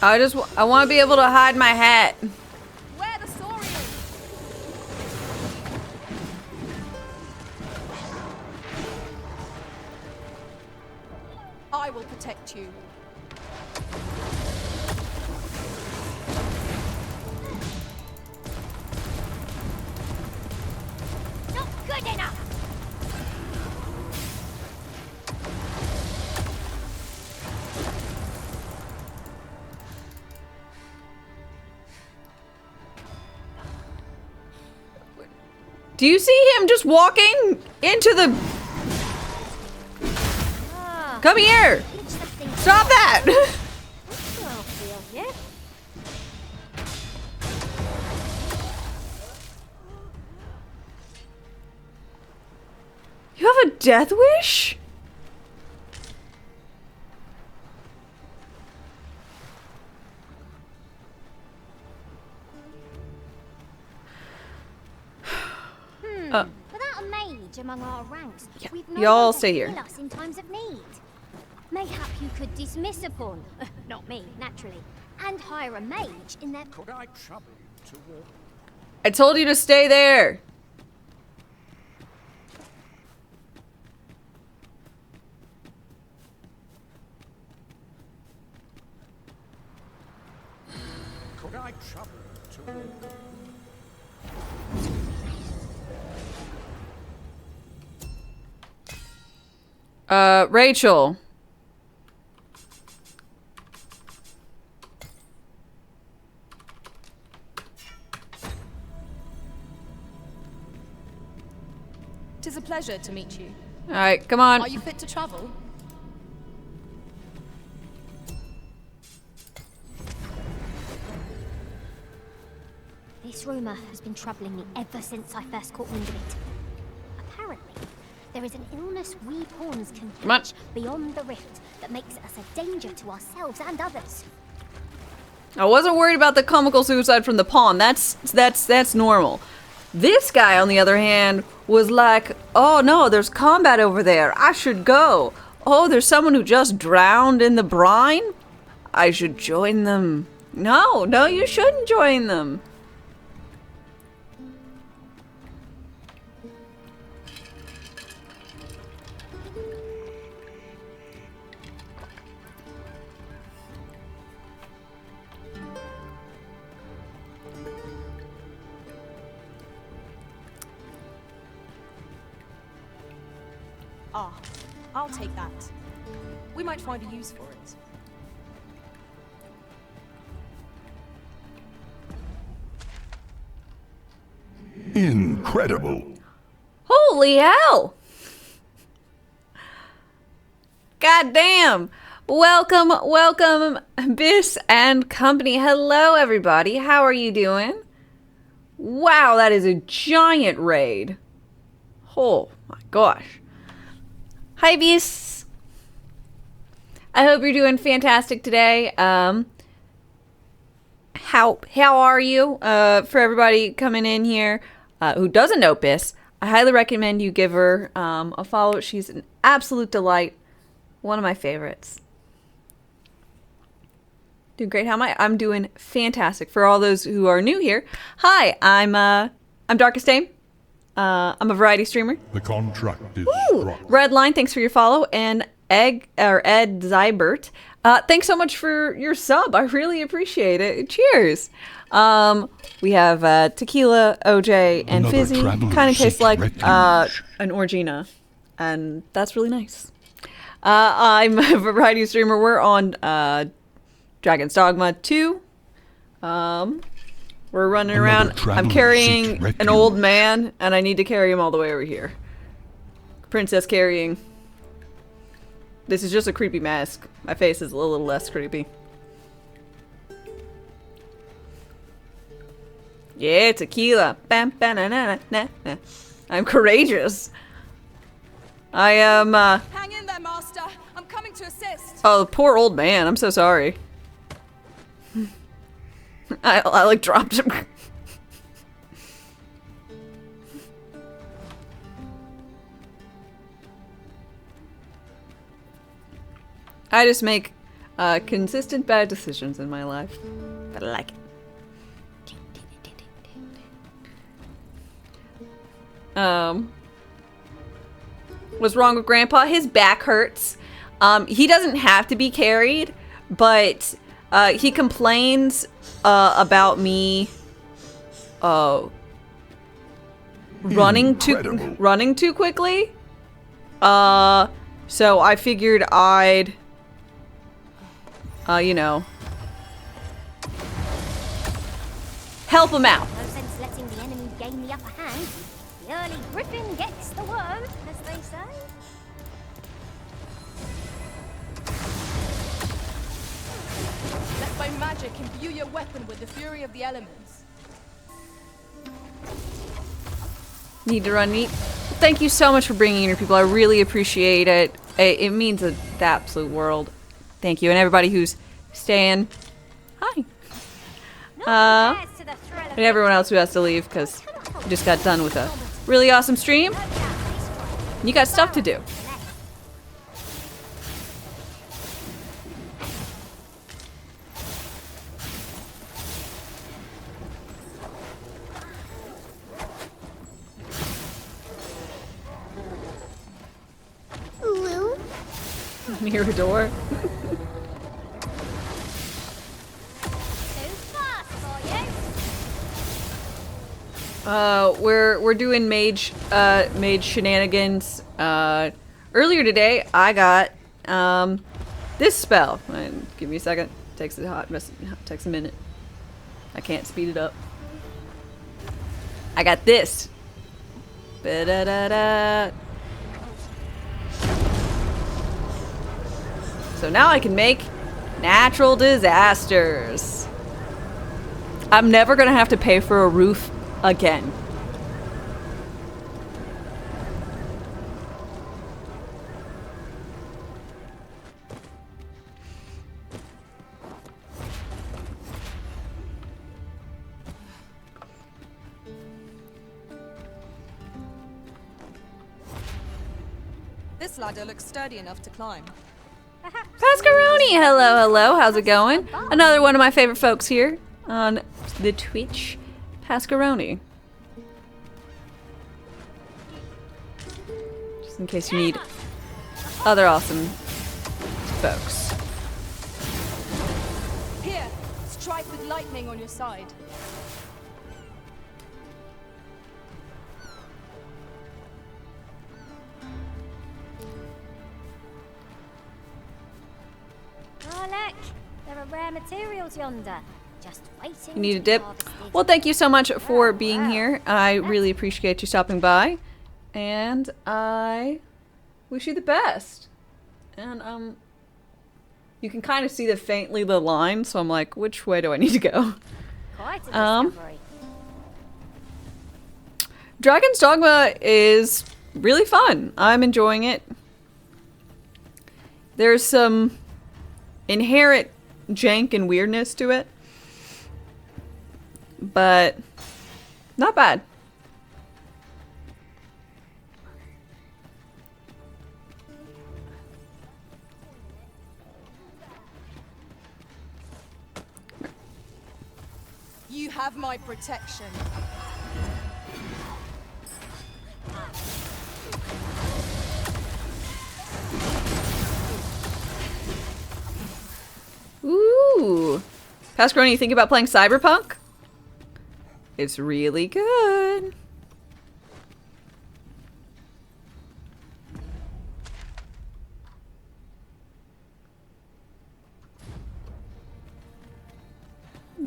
I want to be able to hide my hat. Where the Saurians? I will protect you. Not good enough! Do you see him just walking into the... Come here! Stop that! You have a death wish? Without a mage among our ranks, we've no y'all one to stay here. heal us in times of need. Mayhap you could dismiss a pawn, not me, naturally, and hire a mage in their... Could I trouble you to walk? I told you to stay there. Could I trouble you to walk? Rachel. Tis a pleasure to meet you. All right, come on. Are you fit to travel? This rumor has been troubling me ever since I first caught wind of it. Apparently, there is an illness we pawns can catch beyond the rift that makes us a danger to ourselves and others. I wasn't worried about the comical suicide from the pawn. That's normal. This guy, on the other hand, was like, oh no, there's combat over there. I should go. Oh, there's someone who just drowned in the brine. I should join them. No, you shouldn't join them. Ah, I'll take that. We might find a use for it. Incredible. Holy hell! God damn! Welcome, Biss and company. Hello, everybody. How are you doing? Wow, that is a giant raid. Oh my gosh. Hi, Biss. I hope you're doing fantastic today. How are you? For everybody coming in here who doesn't know Biss, I highly recommend you give her a follow. She's an absolute delight. One of my favorites. Doing great. How am I? I'm doing fantastic. For all those who are new here, hi, I'm darkestdame. I'm a variety streamer. The contract is struck. Red Line, thanks for your follow, and Ed Zybert, thanks so much for your sub. I really appreciate it. Cheers. We have tequila, OJ, and Another fizzy. traveler Kind of tastes seeks like refuge. an Orgina, and that's really nice. I'm a variety streamer. We're on Dragon's Dogma 2. We're running around. I'm carrying an old man, and I need to carry him all the way over here. Princess carrying. This is just a creepy mask. My face is a little less creepy. Yeah, tequila. Bam, ba, na, na, na, na. I'm courageous. I am, Hang in there, Master. I'm coming to assist. Oh, poor old man. I'm so sorry. I like dropped him. I just make consistent bad decisions in my life. But I like it. What's wrong with Grandpa? His back hurts. He doesn't have to be carried, but he complains about me running too quickly. So I figured I'd you know, help him out. No sense letting the enemy gain the upper hand. The early griffin gets the worm, as they say. Let my magic imbue your weapon with the fury of the elements. Need to run meat. Thank you so much for bringing in your people. I really appreciate it. It means the absolute world. Thank you. And everybody who's staying. Hi. And everyone else who has to leave because we just got done with a really awesome stream. You got stuff to do. Mirror door. We're doing mage shenanigans. Earlier today I got this spell. Give me a second. Takes a minute. I can't speed it up. I got this. Ba-da-da-da. So now I can make natural disasters. I'm never gonna have to pay for a roof again. This ladder looks sturdy enough to climb. Pascaroni, hello, how's it going? Another one of my favorite folks here on the Twitch, Pascaroni. Just in case you need other awesome folks. Here, strike with lightning on your side. Oh look, there are rare materials yonder. Just waiting. You need a dip? Well, thank you so much for being here. I really appreciate you stopping by. And I wish you the best. And you can kind of see faintly the line, so I'm like, which way do I need to go? Quite a discovery. Dragon's Dogma is really fun. I'm enjoying it. There's some inherent jank and weirdness to it, but not bad. You have my protection. Ooh. Pascaroni, you think about playing Cyberpunk? It's really good.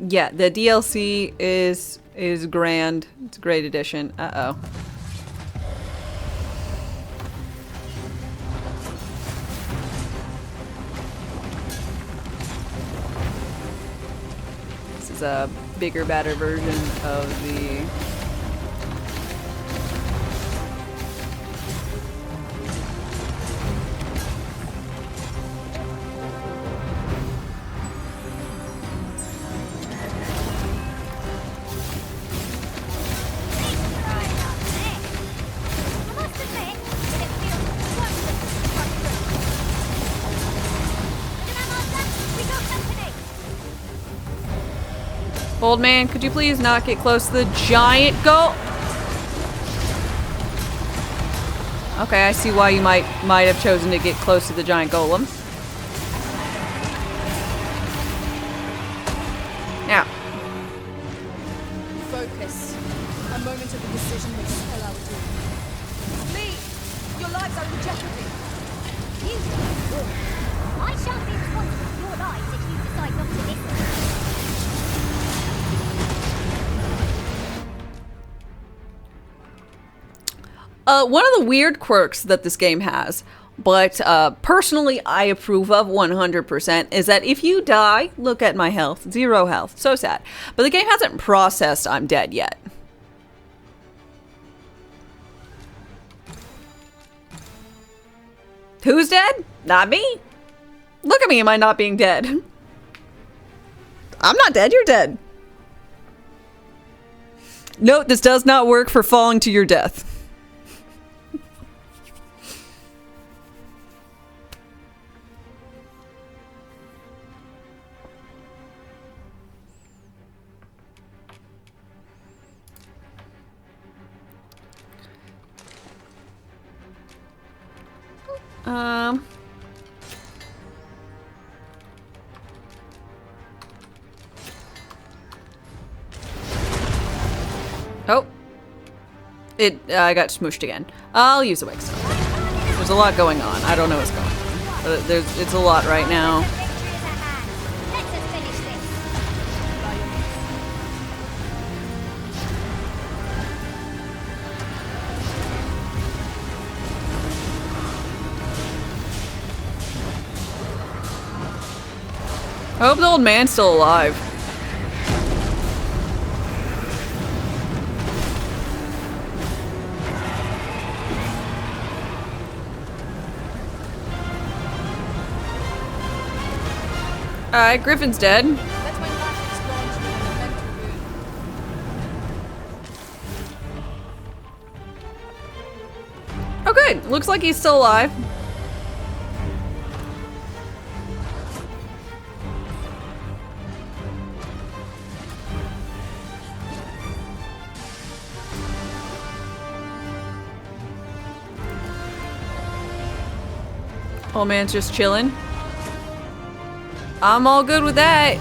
Yeah, the DLC is grand. It's a great addition. Uh-oh. This is a bigger, badder version of the... Old man, could you please not get close to the giant goal? Okay, I see why you might have chosen to get close to the giant golem. Now. Focus. A moment of indecision may spell our doom. Lee, your lives are in jeopardy. You I shan't be responsible for your lives if you decide not to listen. One of the weird quirks that this game has, but personally I approve of 100%, is that if you die, look at my health, 0 health, so sad. But the game hasn't processed I'm dead yet. Who's dead? Not me. Look at me, am I not being dead? I'm not dead, you're dead. Note, this does not work for falling to your death. Oh. I got smooshed again. I'll use a Wig-Sat. There's a lot going on. I don't know what's going on. But it's a lot right now. I hope the old man's still alive. Alright, Griffin's dead. Oh good, looks like he's still alive. Old man's just chilling. I'm all good with that.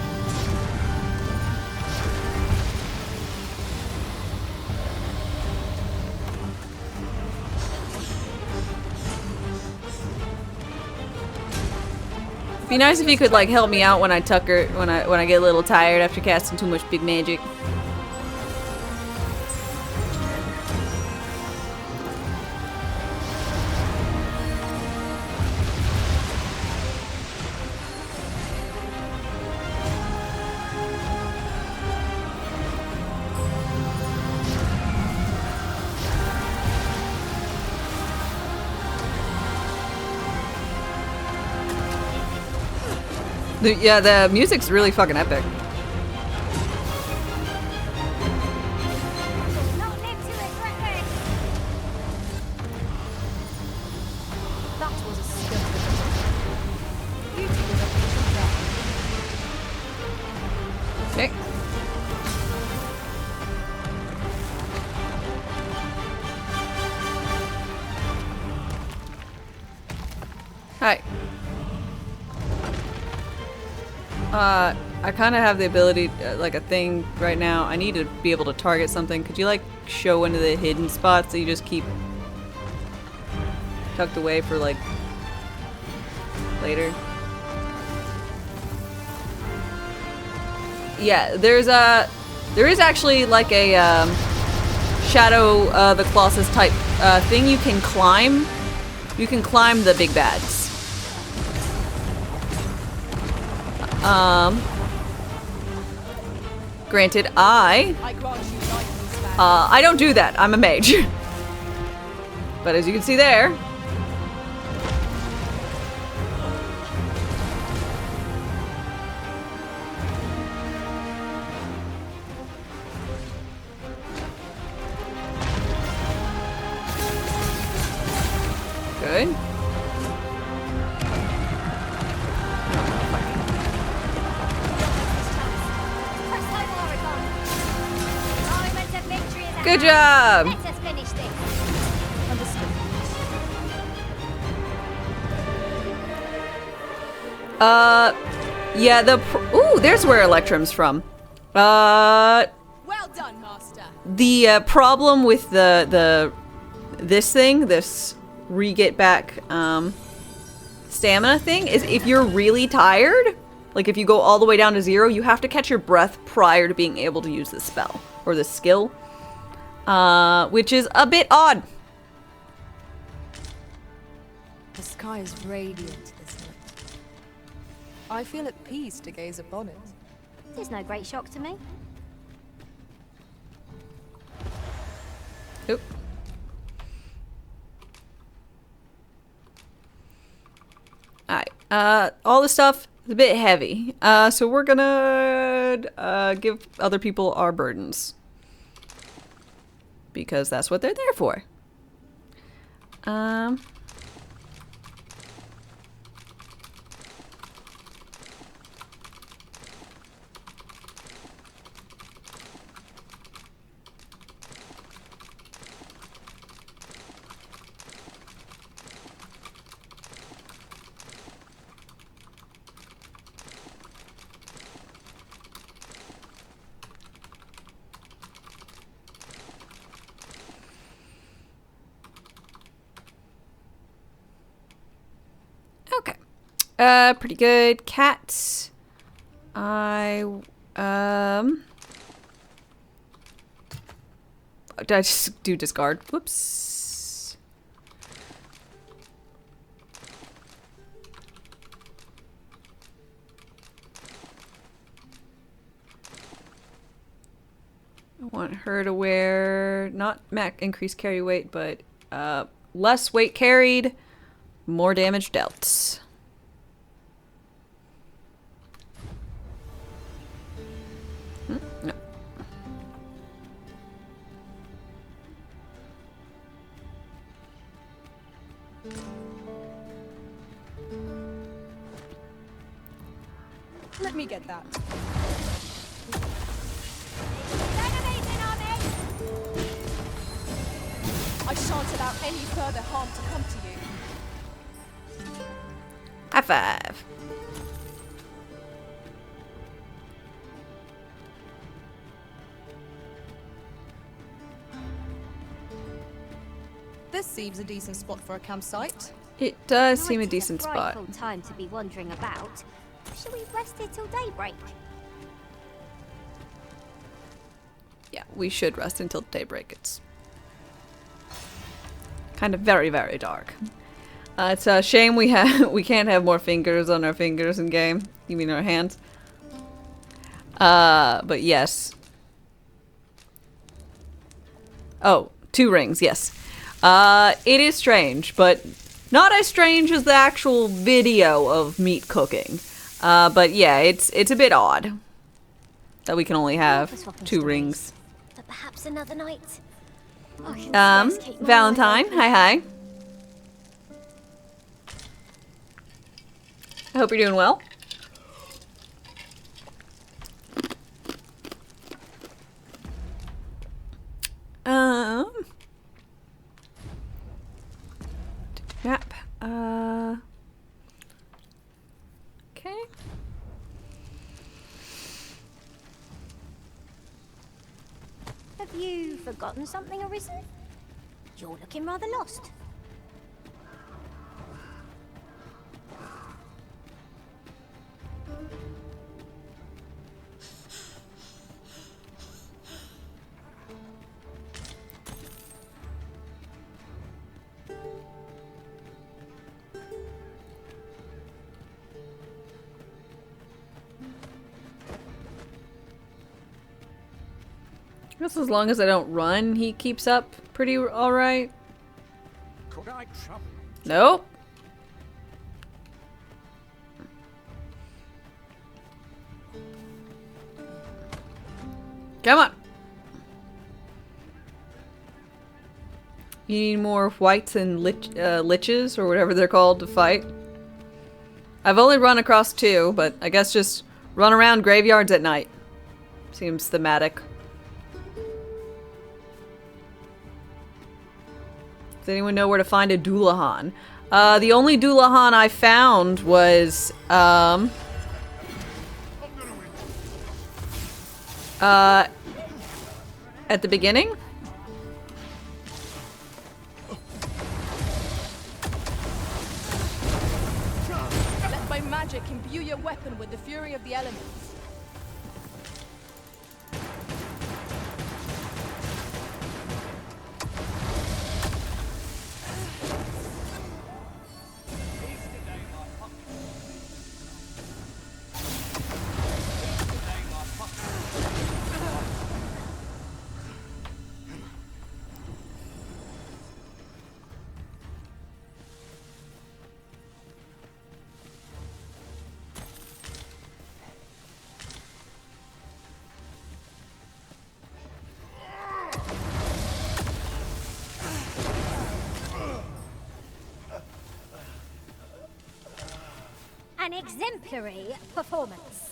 It'd be nice if you could like help me out when I tucker when I get a little tired after casting too much big magic. Yeah, the music's really fucking epic. Okay. Hi. I kind of have the ability, like a thing right now. I need to be able to target something. Could you like show one of the hidden spots that you just keep tucked away for like later? Yeah, there is actually like a Shadow the Colossus type thing you can climb. You can climb the big bads. Granted, I don't do that. I'm a mage. But as you can see there, good. Good job! Let us finish this. Understood. Yeah, ooh, there's where Electrum's from. Well done, Master. The problem with this re-get back, stamina thing is if you're really tired, like if you go all the way down to 0, you have to catch your breath prior to being able to use the spell, or the skill, which is a bit odd. The sky is radiant, isn't it? I feel at peace to gaze upon it. There's no great shock to me. Oop. Alright, all the stuff is a bit heavy, so we're gonna give other people our burdens. Because that's what they're there for. Okay. Pretty good. Cats. Did I just do discard? Whoops. I want her to wear not increased carry weight, but less weight carried, more damage dealt. No. Let me get that. I shan't allow any further harm to come to you. High five. This seems a decent spot for a campsite. It does seem a decent It's a spot. frightful time to be wandering about. Shall we rest here till daybreak? Yeah, we should rest until daybreak. It's kind of very, very dark. It's a shame we can't have more fingers on our fingers in game. You mean our hands? But yes. Oh, 2 rings, yes. It is strange, but not as strange as the actual video of meat cooking. But yeah, it's a bit odd that we can only have 2 rings. But perhaps another night. Valentine, hi. I hope you're doing well. Map. Okay. Have you forgotten something, Arisen? You're looking rather lost. I guess as long as I don't run, he keeps up pretty alright. Could I trouble? Nope. Come on. You need more whites and liches, or whatever they're called, to fight. I've only run across 2, but I guess just run around graveyards at night. Seems thematic. Does anyone know where to find a Doulahan? The only Doulahan I found was, at the beginning? Let my magic imbue your weapon with the fury of the elements. An exemplary performance.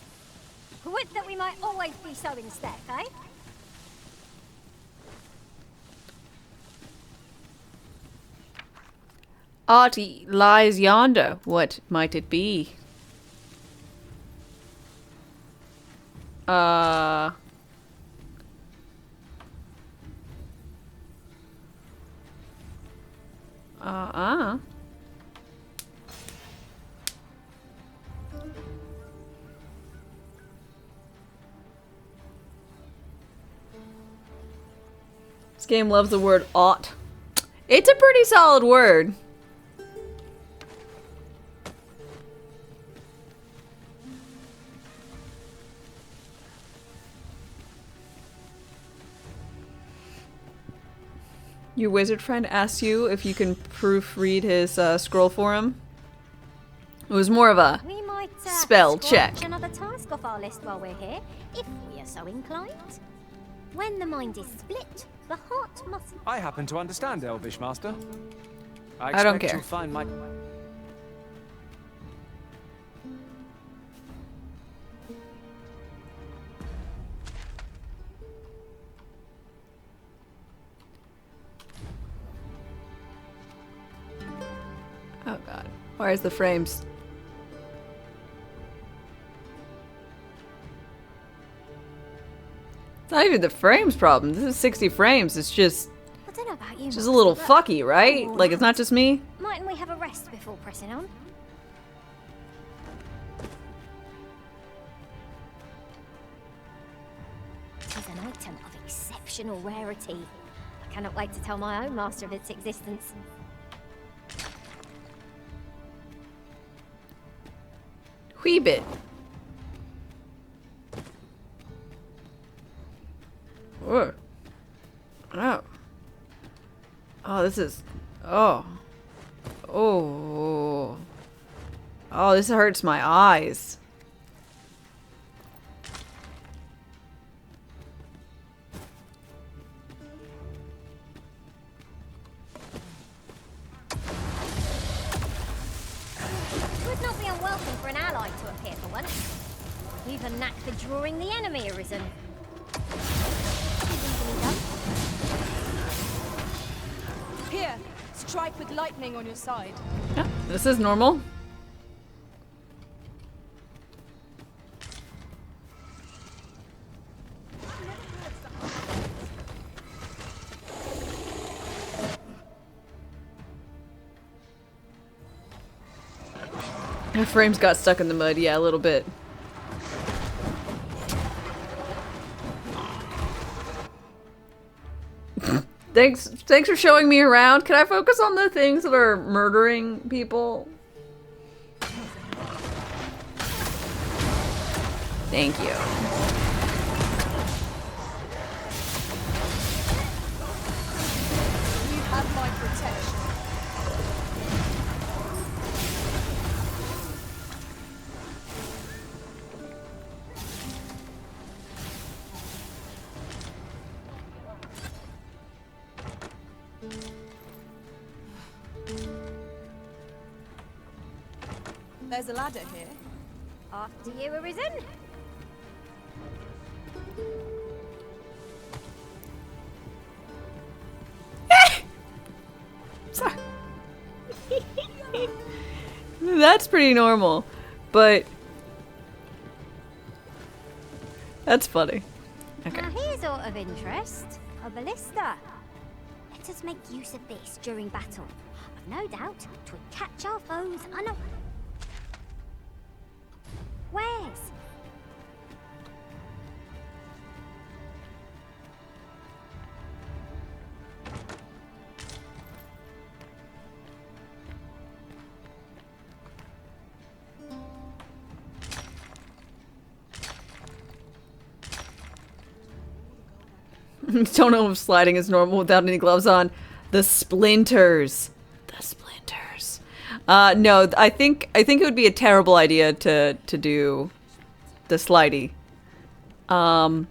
Would that we might always be so in step, eh? Artie lies yonder. What might it be? This game loves the word ought. It's a pretty solid word. Your wizard friend asked you if you can proofread his scroll for him. It was more of a We might spell check. scratch another task off our list while we're here, if we are so inclined. When the mind is split, the heart must. I happen to understand Elvish, Master. I don't care. You'll find my... Oh god. Why is the frames? It's not even the frames problem. This is 60 frames. It's just... I don't know about you. It's just a little Master, but- fucky, right? Oh, Like, it's not just me? Mightn't we have a rest before pressing on? It is an item of exceptional rarity. I cannot wait to tell my own master of its existence. Wee bit. Whoa. Oh. Oh, this is... Oh. Oh. Oh, this hurts my eyes. It would not be unwelcome for an ally to appear for once. We've a knack for drawing the enemy arisen. Easily done. Here, strike with lightning on your side. Yeah, this is normal. My frames got stuck in the mud, yeah, a little bit. Thanks for showing me around. Can I focus on the things that are murdering people? Thank you. You have my protection. There's a ladder here. After you arisen. Sorry. That's pretty normal, but that's funny. Okay. Now here's out of interest, a ballista. Let us make use of this during battle. I've no doubt 'twould catch our foes Where's? Don't know if sliding is normal without any gloves on. The splinters. The splinters. No, I think it would be a terrible idea to do the slidey. But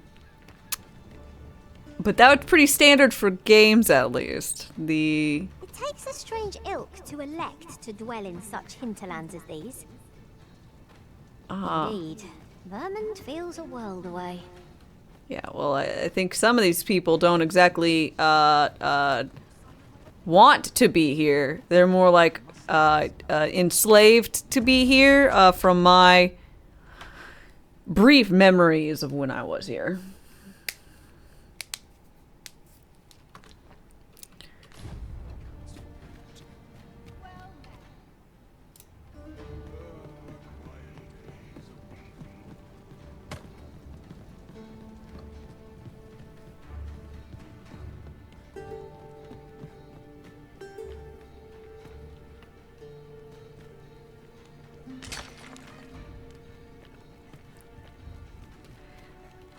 that would be pretty standard for games, at least. It takes a strange ilk to elect to dwell in such hinterlands as these. Indeed, Vermund feels a world away. Yeah, well, I think some of these people don't exactly want to be here. They're more like enslaved to be here from my brief memories of when I was here.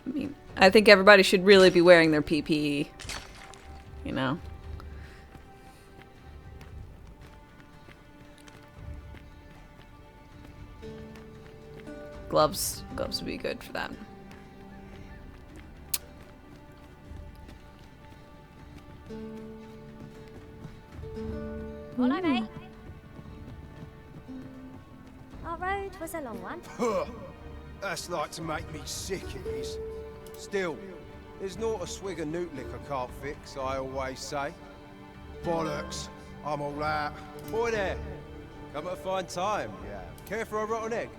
I mean, I think everybody should really be wearing their PPE, you know? Gloves would be good for that. Follow me. Our road was a long one. That's like to make me sick, it is. Still, there's not a swig of newt liquor can't fix, I always say. Bollocks, I'm all out. Boy there, come at a fine time, yeah. Care for a rotten egg?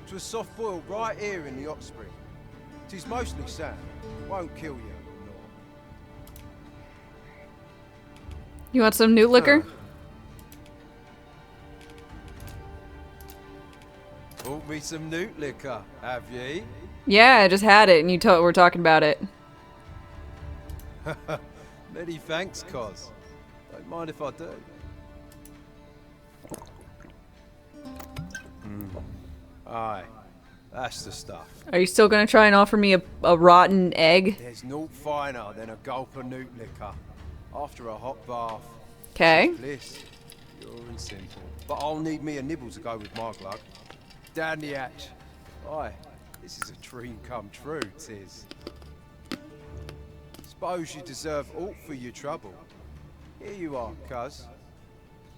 'Twas soft boiled right here in the hot spring. 'Tis mostly sand, won't kill you. You want some newt liquor? Bought me some newt liquor, have ye? Yeah, I just had it and you were talking about it. Many thanks, Cos. Don't mind if I do. Aye, that's the stuff. Are you still gonna try and offer me a rotten egg? There's naught finer than a gulp of newt liquor. After a hot bath. Okay. Bliss, pure and simple. But I'll need me a nibble to go with my glug. Down the hatch. Aye, this is a dream come true, 'tis. Suppose you deserve aught for your trouble. Here you are, cuz.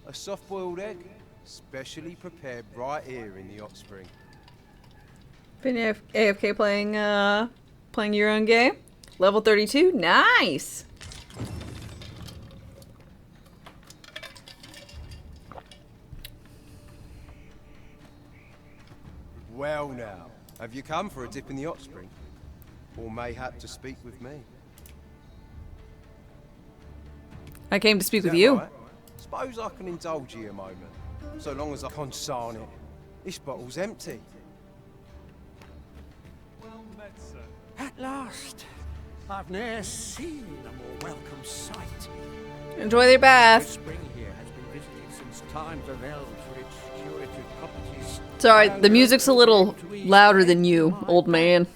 A soft-boiled egg, specially prepared right here in the hot spring. Been AFK playing your own game? Level 32? Nice! Well now, have you come for a dip in the hot spring? Or mayhap to speak with me? I came to speak Is with that you. right? Suppose I can indulge you a moment, so long as I consign it. This bottle's empty. Well met, sir. At last, I've ne'er seen a more welcome sight. Enjoy your bath. The spring here has been visited since times of eld for its curative properties. Sorry, the music's a little louder than you, old man.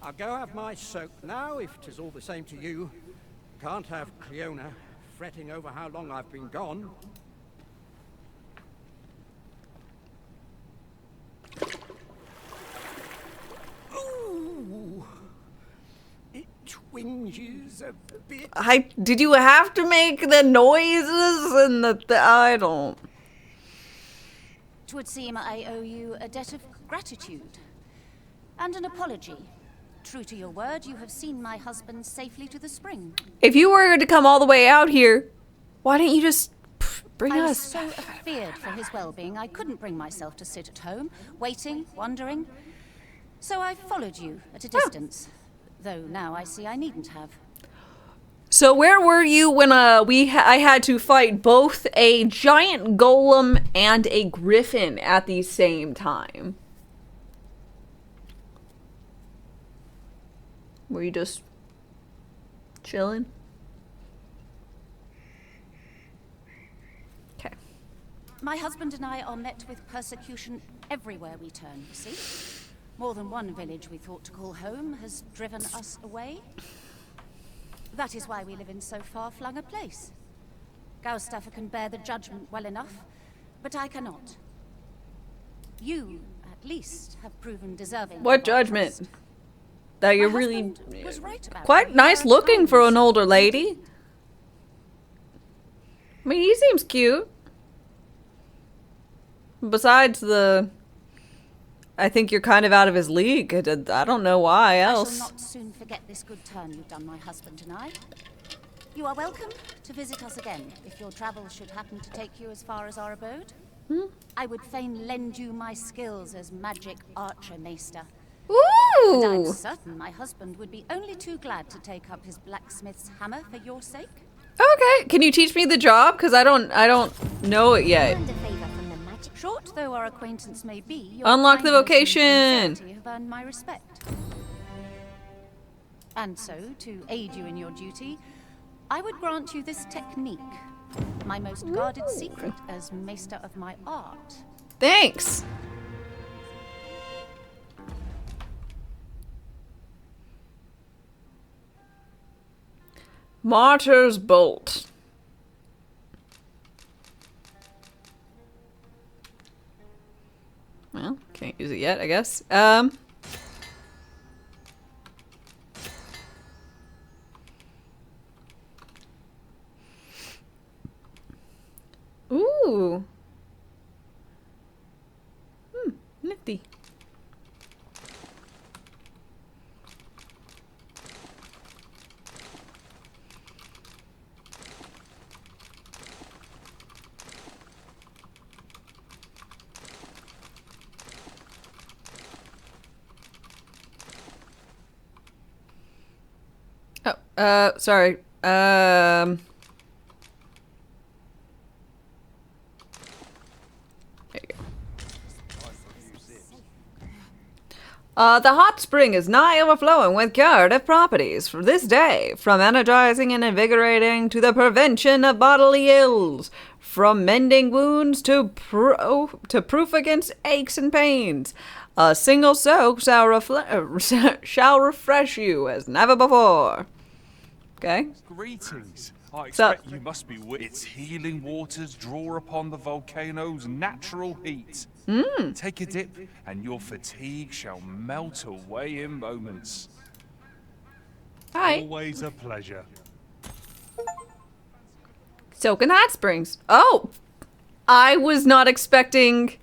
I'll go have my soak now, if 'tis all the same to you. Can't have Cleona fretting over how long I've been gone. Ooh, it twinges a bit. Did you have to make the noises and I don't. 'Twould seem I owe you a debt of gratitude and an apology. true to your word, you have seen my husband safely to the spring. If you were to come all the way out here, why didn't you just bring I was us? so feared for his well-being, I couldn't bring myself to sit at home, waiting, wondering. So I followed you at a distance. Though now I see I needn't have. So where were you when I had to fight both a giant golem and a griffin at the same time? Were you just chilling? Okay. My husband and I are met with persecution everywhere we turn, you see? More than one village we thought to call home has driven us away. That is why we live in so far-flung a place. Gaustaffer can bear the judgment well enough, but I cannot. You, at least, have proven deserving. What judgment? Trust. That you're My really was right about quite you. nice There are looking times- for an older lady. I mean, he seems cute. Besides I think you're kind of out of his league. I don't know why else. I shall not soon forget this good turn you've done my husband and I. You are welcome to visit us again if your travels should happen to take you as far as our abode. I would fain lend you my skills as magic archer maester. Ooh! And I'm certain my husband would be only too glad to take up his blacksmith's hammer for your sake. Okay, can you teach me the job? Because I don't know it yet. Short though our acquaintance may be, your Unlock the kindness and vocation. sincerity have earned my respect. And so, to aid you in your duty, I would grant you this technique, my most guarded secret as maester of my art. Thanks. Martyr's Bolt. Well, can't use it yet, I guess. Ooh. Nifty. Sorry. There you go. The hot spring is nigh overflowing with curative properties for this day, from energizing and invigorating to the prevention of bodily ills, from mending wounds to proof against aches and pains. A single soak shall refresh you as never before. Okay. Greetings. I So- expect you must be its healing waters draw upon the volcano's natural heat. Take a dip, and your fatigue shall melt away in moments. Hi. Always a pleasure. Soaking hot springs. Oh! I was not expecting...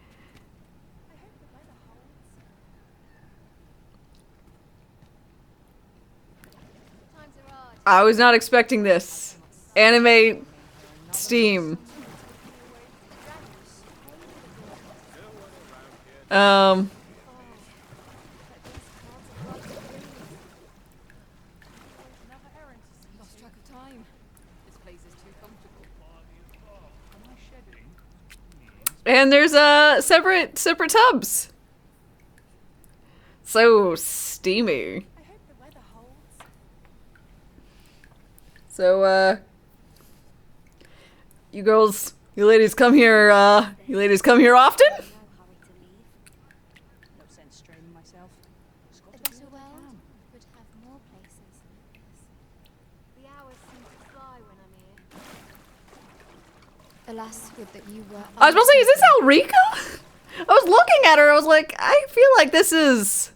I was not expecting this. Anime Steam. Lost track of time. This place is too comfortable. And there's separate tubs. So steamy. So you ladies come here often? No sense straining myself. A better world would have more places. The hours seem to fly when I'm here. Alas, would that you were. I was about to say, is this Elrica? I was looking at her, I was like, I feel like this is...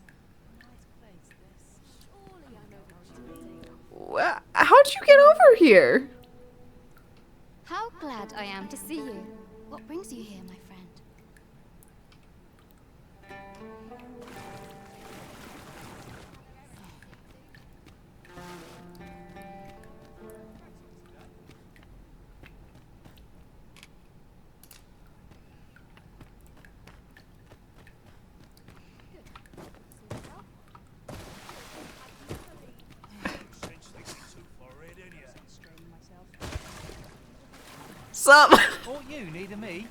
How'd you get over here? How glad I am to see you. What brings you here, my friend? Sup? All you need of me.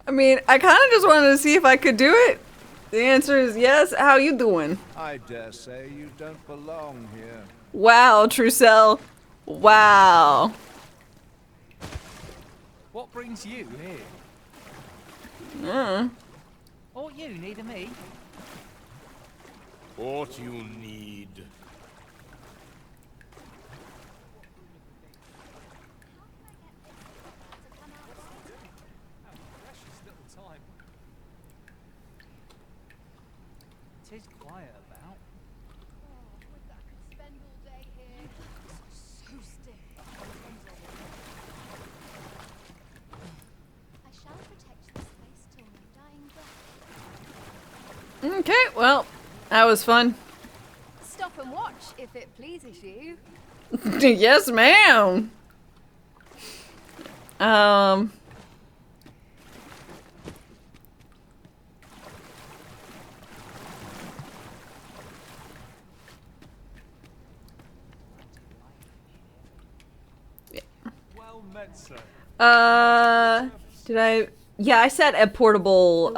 I mean, I kind of just wanted to see if I could do it. The answer is yes. How you doing? I dare say you don't belong here. Wow, Trussell. Wow. What brings you here? All you need of me. What you need. Precious little time. It is quiet about. So stiff. I shall protect this place till my dying breath. Okay, well, that was fun. Stop and watch if it pleases you. Yes, ma'am. Well met, sir. Did I? Yeah, I set a portable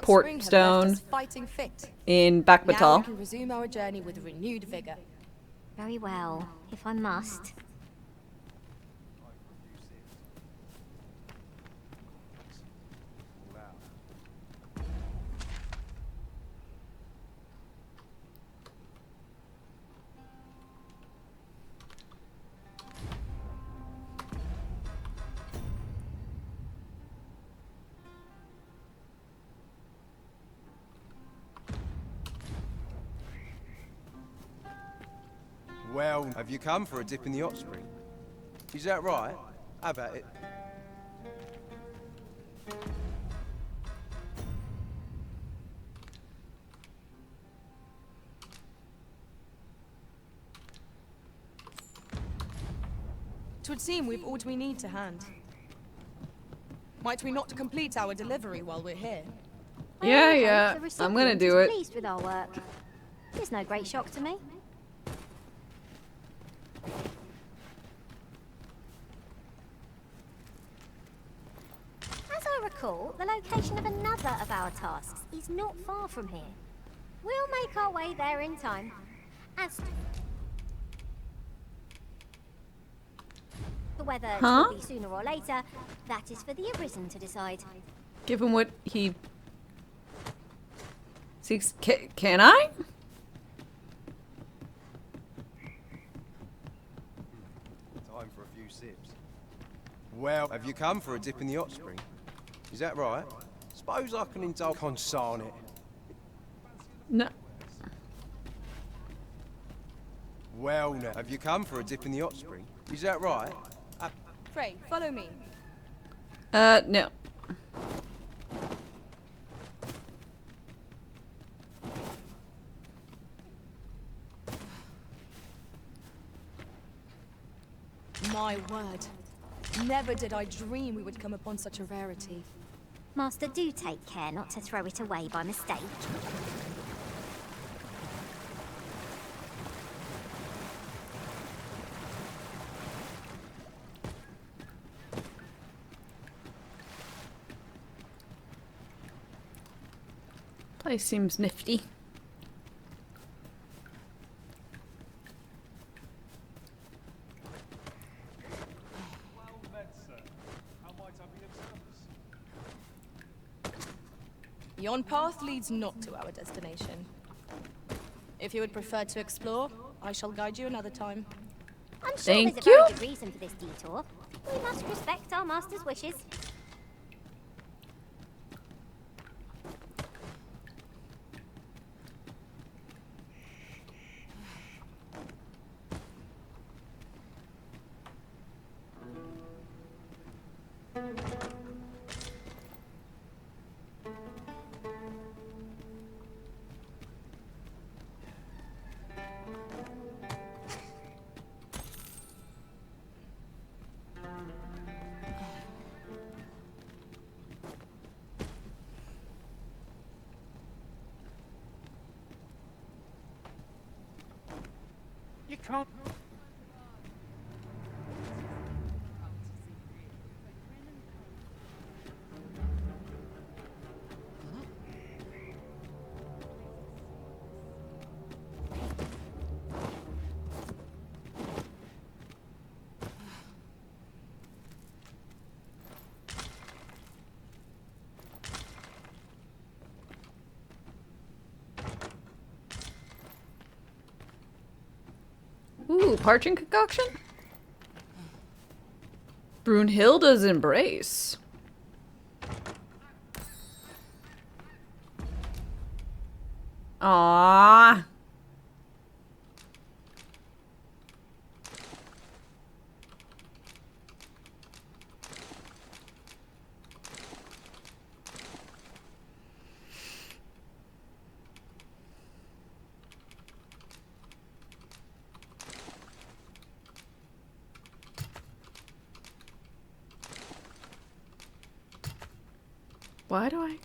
port stone Fighting fit. in Now Bakbatal. we can resume our journey with renewed vigor. Very well, if I must. Well, have you come for a dip in the hot spring? Is that right? How about it? Twould seem we've all we need to hand. Might we not complete our delivery while we're here? Yeah, I yeah, hope the I'm gonna recipient do is it. pleased with our work. It's no great shock to me. As I recall, the location of another of our tasks is not far from here. We'll make our way there in time. As to whether it Huh? will be sooner or later, that is for the Arisen to decide. Give him what he seeks. Can I? Time for a few sips. Well, have you come for a dip in the hot spring? Is that right? Suppose I can indulge consarn it. No. Well, now, have you come for a dip in the hot spring? Is that right? Pray, follow me. No. My word. Never did I dream we would come upon such a rarity. Master, do take care not to throw it away by mistake. Place seems nifty. Well met, sir. How might I be of service? Yon path leads not to our destination. If you would prefer to explore, I shall guide you another time. I'm sure Thank there's a you. very good reason for this detour. We must respect our master's wishes. You can't. Ooh, parching concoction? Brunhilde's embrace. Aww. Why do I...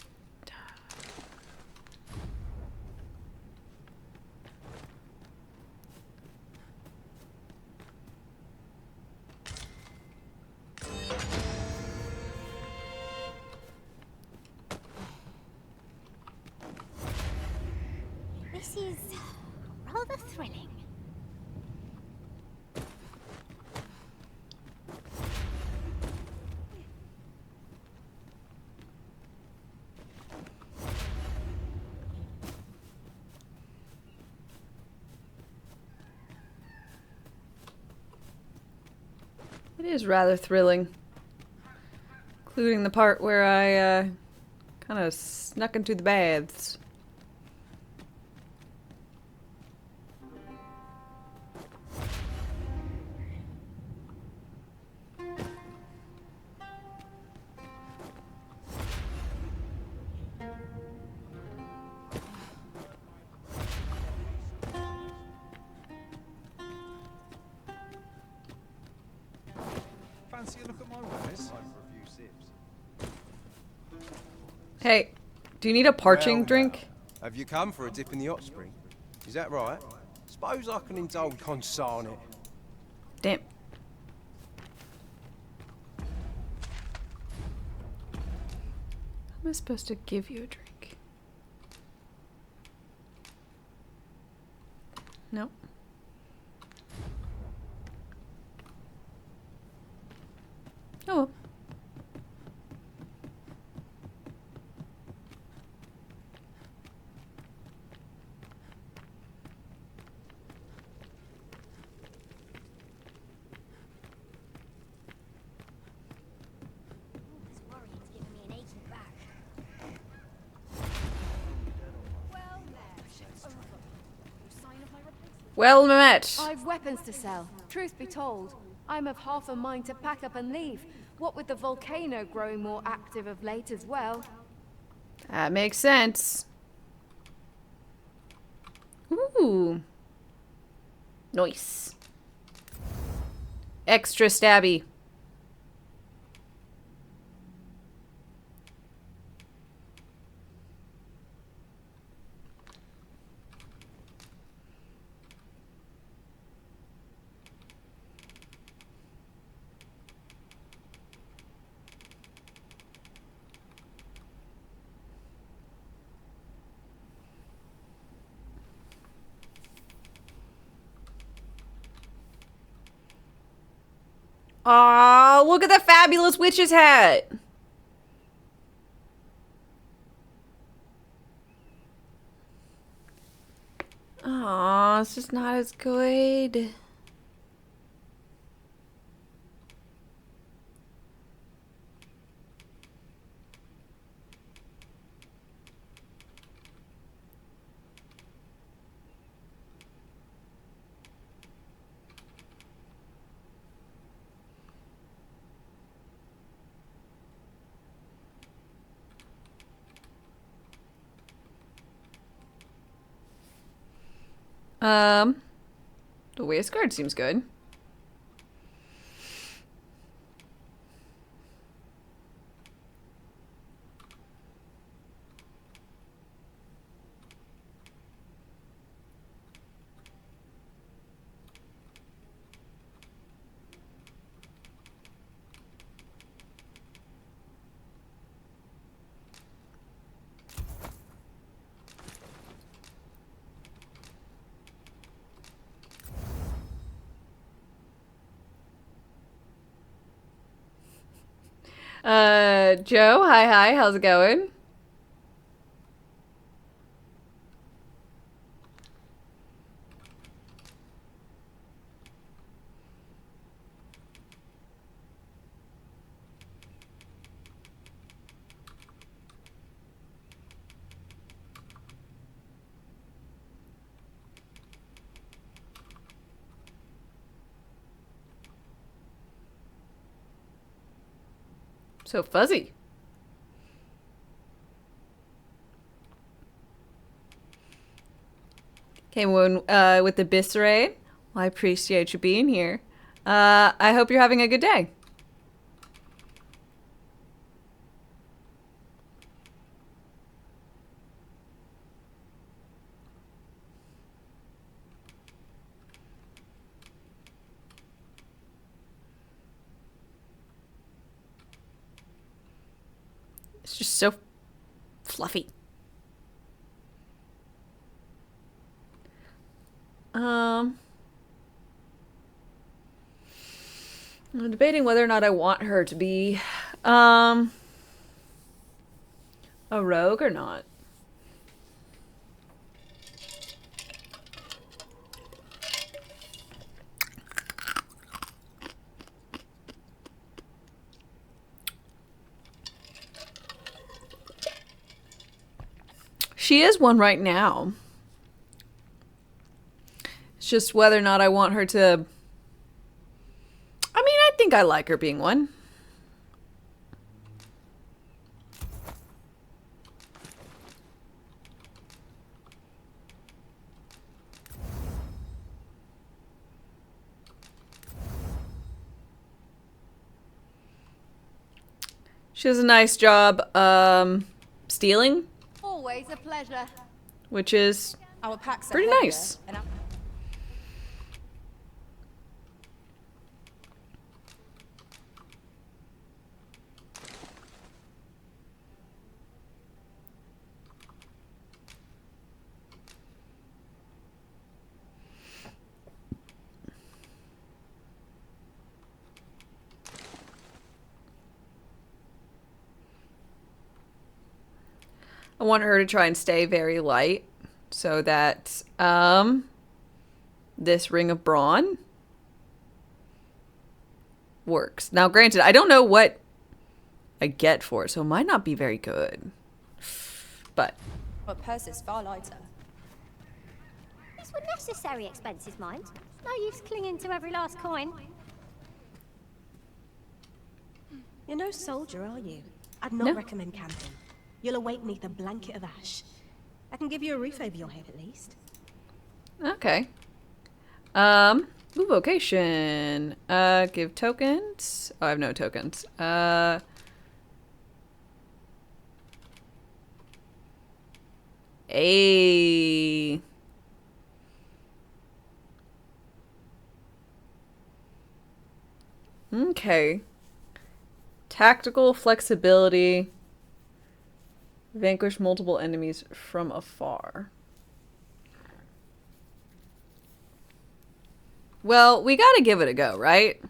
This is rather thrilling. It is rather thrilling. Including the part where I, kind of snuck into the baths. Fancy a look at my wares? Time for a few sips. Hey, do you need a parching Well, drink? Have you come for a dip in the hot spring? Is that right? Suppose I can indulge consarn it. Damn. How am I supposed to give you a drink? Nope. Oh well. This worrying's giving me an aching back. Well met. I've weapons to sell. Truth be told, I'm of half a mind to pack up and leave. What with the volcano growing more active of late as well. That makes sense. Ooh. Nice. Extra stabby. Aw, look at the fabulous witch's hat. Aw, it's just not as good. The waist guard seems good. Joe, hi, how's it going? So fuzzy. Okay, with the Bisserate. Well, I appreciate you being here. I hope you're having a good day. It's just so fluffy. I'm debating whether or not I want her to be, a rogue or not. She is one right now. It's just whether or not I want her to... I mean, I think I like her being one. She does a nice job, stealing. Always a pleasure. Which is Our packs are pretty heavier, nice. and I'm I want her to try and stay very light so that this ring of brawn works. Now, granted, I don't know what I get for it, so it might not be very good. But purse is far lighter. These were necessary expenses, mind. No use clinging to every last coin. You're no soldier, are you? I'd not recommend camping. You'll awake neath a blanket of ash. I can give you a roof over your head at least. okay. Ooh, vocation. Give tokens. Oh, I have no tokens. Okay. Tactical flexibility. Vanquish multiple enemies from afar. Well, we gotta give it a go, right?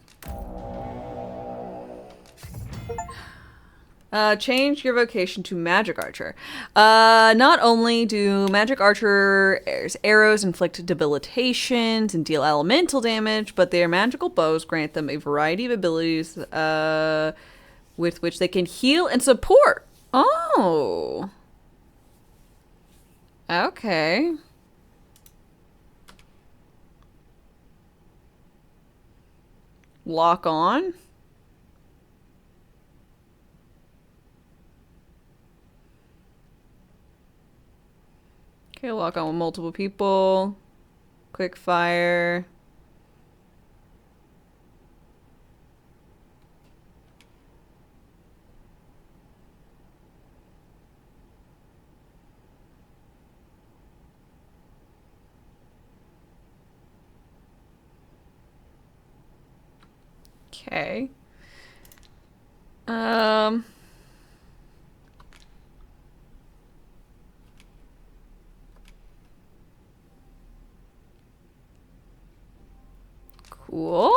Change your vocation to Magic Archer. Not only do Magic Archer's arrows inflict debilitations and deal elemental damage, but their magical bows grant them a variety of abilities with which they can heal and support. Oh. Okay. Lock on. Okay, lock on with multiple people. Quick fire. Okay. Cool.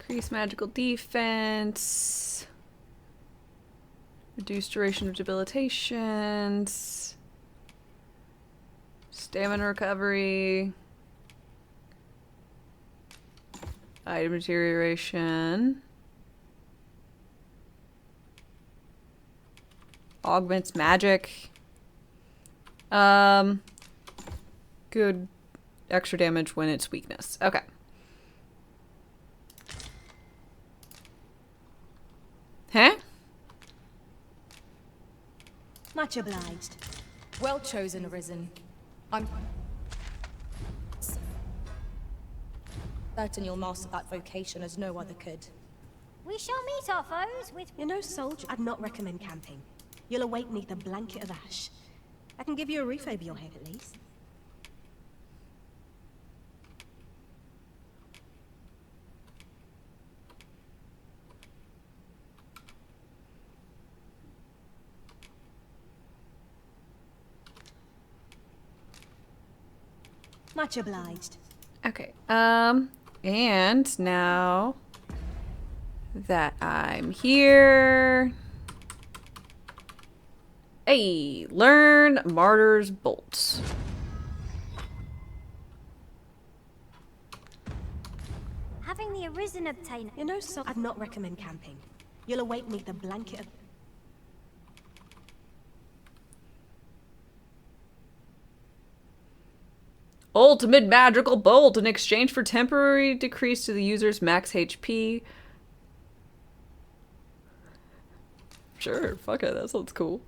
Increase magical defense. Reduce duration of debilitations. Stamina recovery. Item deterioration. Augments magic. Good extra damage when it's weakness. Okay. Huh? Much obliged. Well chosen, Arisen. I'm certain you'll master that vocation as no other could. We shall meet our foes with... You're no soldier. I'd not recommend camping. You'll awake neath a blanket of ash. I can give you a roof over your head at least. Much obliged. Okay. And now that I'm here. Hey, learn Martyr's Bolt. Having the Arisen obtain... You're no soldier. I'd not recommend camping. You'll awake neath a blanket of... Ultimate Magical Bolt in exchange for temporary decrease to the user's max HP. Sure, fuck it, that sounds cool.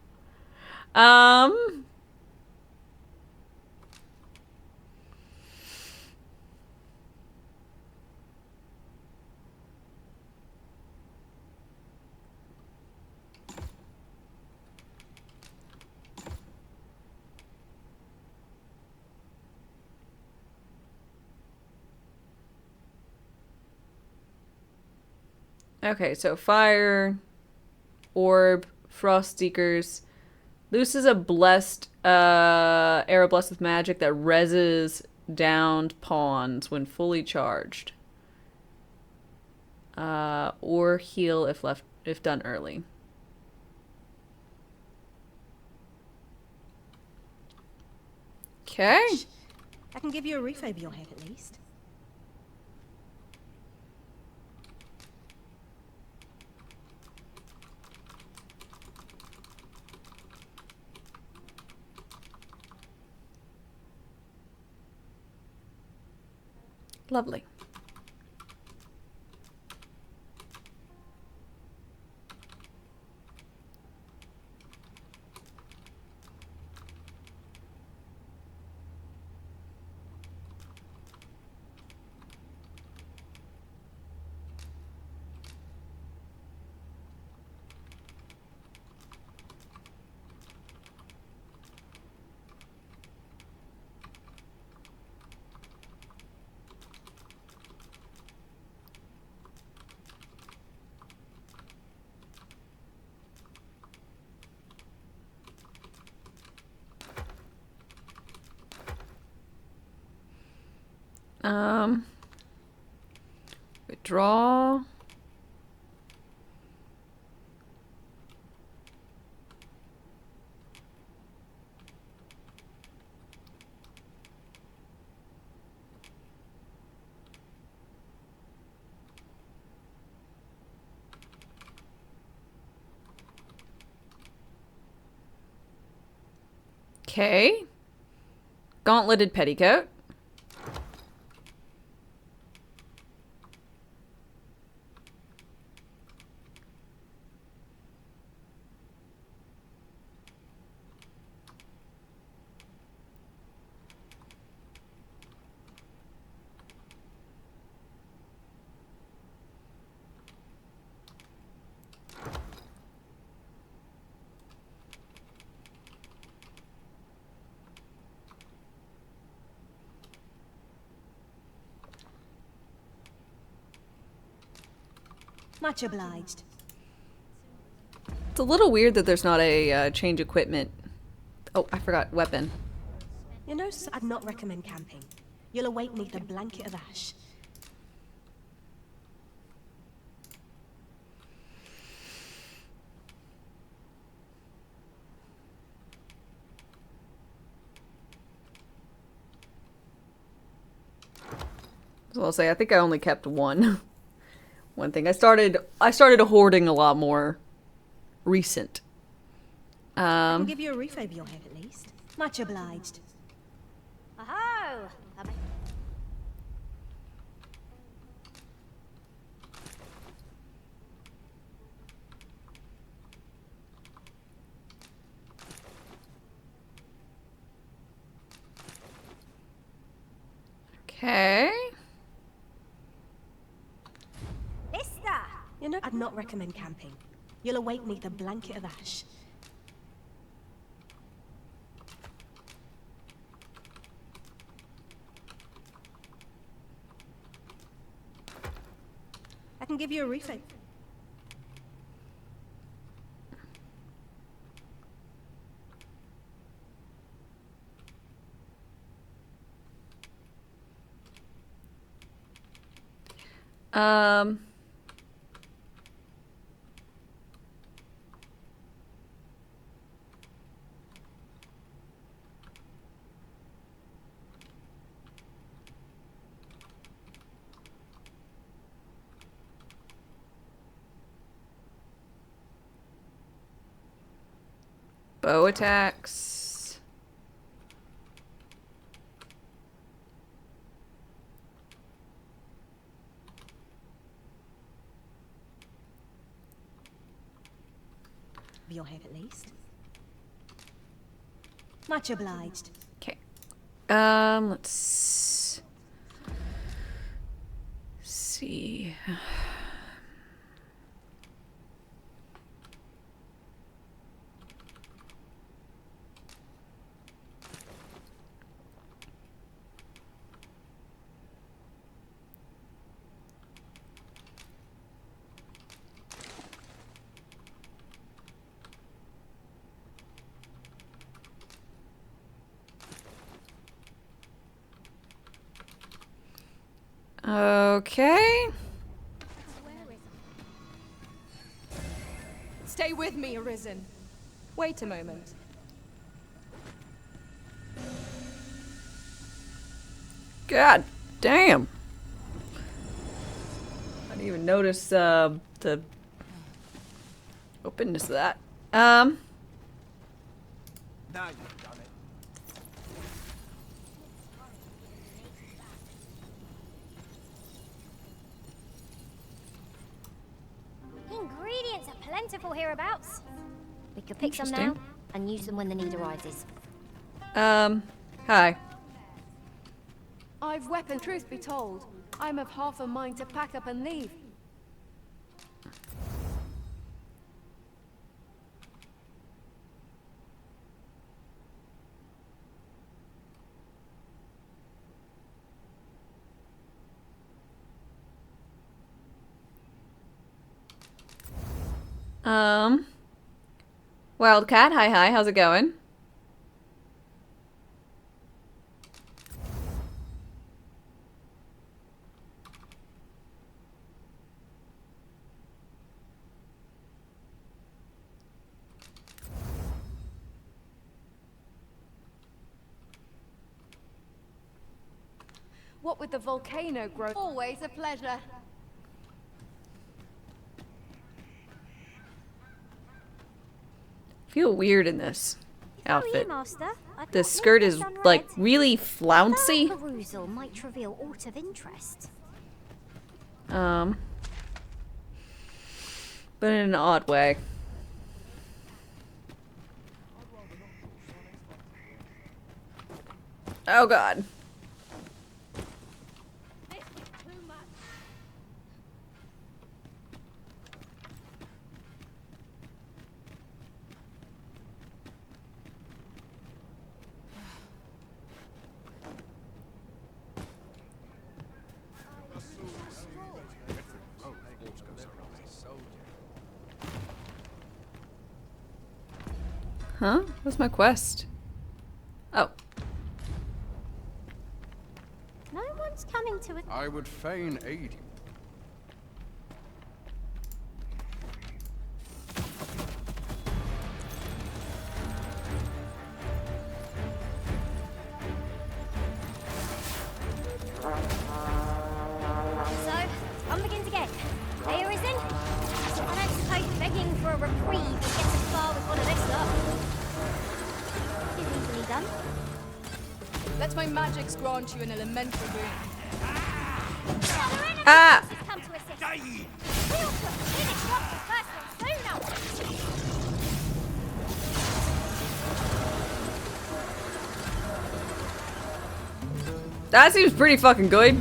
Okay, so fire, orb, frost seekers. Looses a blessed arrow blessed with magic that reses downed pawns when fully charged. Or heal if done early. Okay. I can give you a roof over your head at least. Lovely. Withdraw. Okay. Gauntleted petticoat. Much obliged. It's a little weird that there's not a change equipment. Oh, I forgot weapon. You know, I'd not recommend camping. You'll awake neath a blanket of ash. So I'll say I think I only kept one. One thing. I started hoarding a lot more recent. I can give you a roof over your head at least. Much obliged. Oh! Okay. You know, I'd not recommend camping. You'll awake neath a blanket of ash. I can give you a roof over. Bow attacks. Your head at least. Much obliged. Okay. Let's see. Okay. Stay with me, Arisen. Wait a moment. God damn. I didn't even notice the openness of that. Now you've done it. Ingredients are plentiful hereabouts. We could pick some now Interesting. and use them when the need arises. Hi. I've weapons. Truth be told, I'm of half a mind to pack up and leave. Wildcat, hi, how's it going? What with the volcano growth? Always a pleasure. Feel weird in this How are you, outfit. Master? This skirt is like really flouncy. Perusal might reveal aught of interest. But in an odd way. Oh god. Huh? What's my quest? Oh. No one's coming to it. I would fain aid you. So, on begins again. Are you risen? I don't suppose begging for a reprieve will get as far with one of this lot. Is easily done. Let my magics grant you an elemental boon. Ah! Come to assist. We ought to have finished off the first one sooner. That seems pretty fucking good.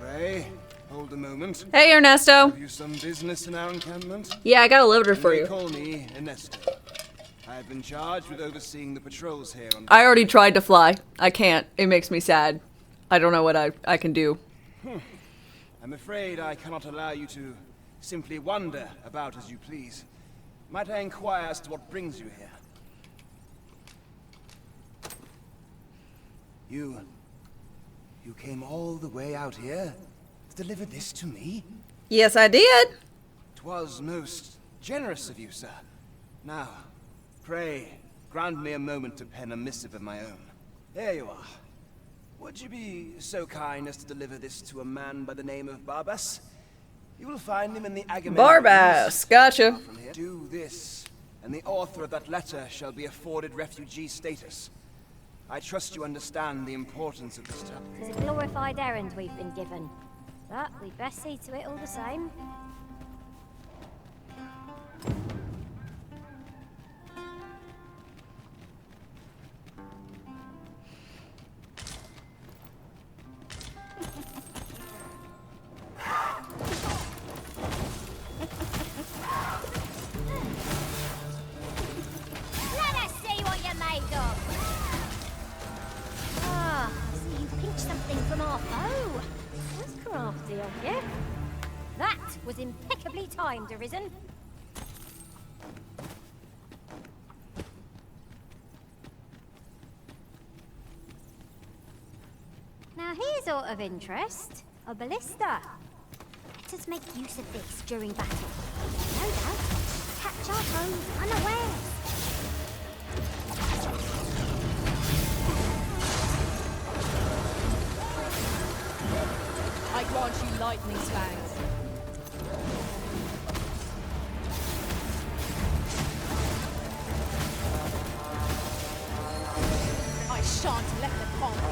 Ray, hold a moment. Hey, Ernesto. Have you some business in our encampment? Yeah, I got a loader for You you. may call me Ernesto. I have been charged with overseeing the patrols here on... I already tried to fly. I can't. It makes me sad. I don't know what I can do. I'm afraid I cannot allow you to simply wander about as you please. Might I inquire as to what brings you here? You came all the way out here to deliver this to me? Yes, I did. 'Twas most generous of you, sir. Now, pray, grant me a moment to pen a missive of my own. There you are. Would you be so kind as to deliver this to a man by the name of Barbas? You will find him in the Agamemnon. Barbas, gotcha. From here. Do this, and the author of that letter shall be afforded refugee status. I trust you understand the importance of this task. It's a glorified errand we've been given. But we'd best see to it all the same. Let us see what you're made of. Ah, I see you pinched something from our foe. That's crafty of you. That was impeccably timed, Arisen. Now here's aught of interest. A ballista. Let us make use of this during battle. No doubt, catch our foes unawares. I grant you lightning spangs. I shan't let them harm you.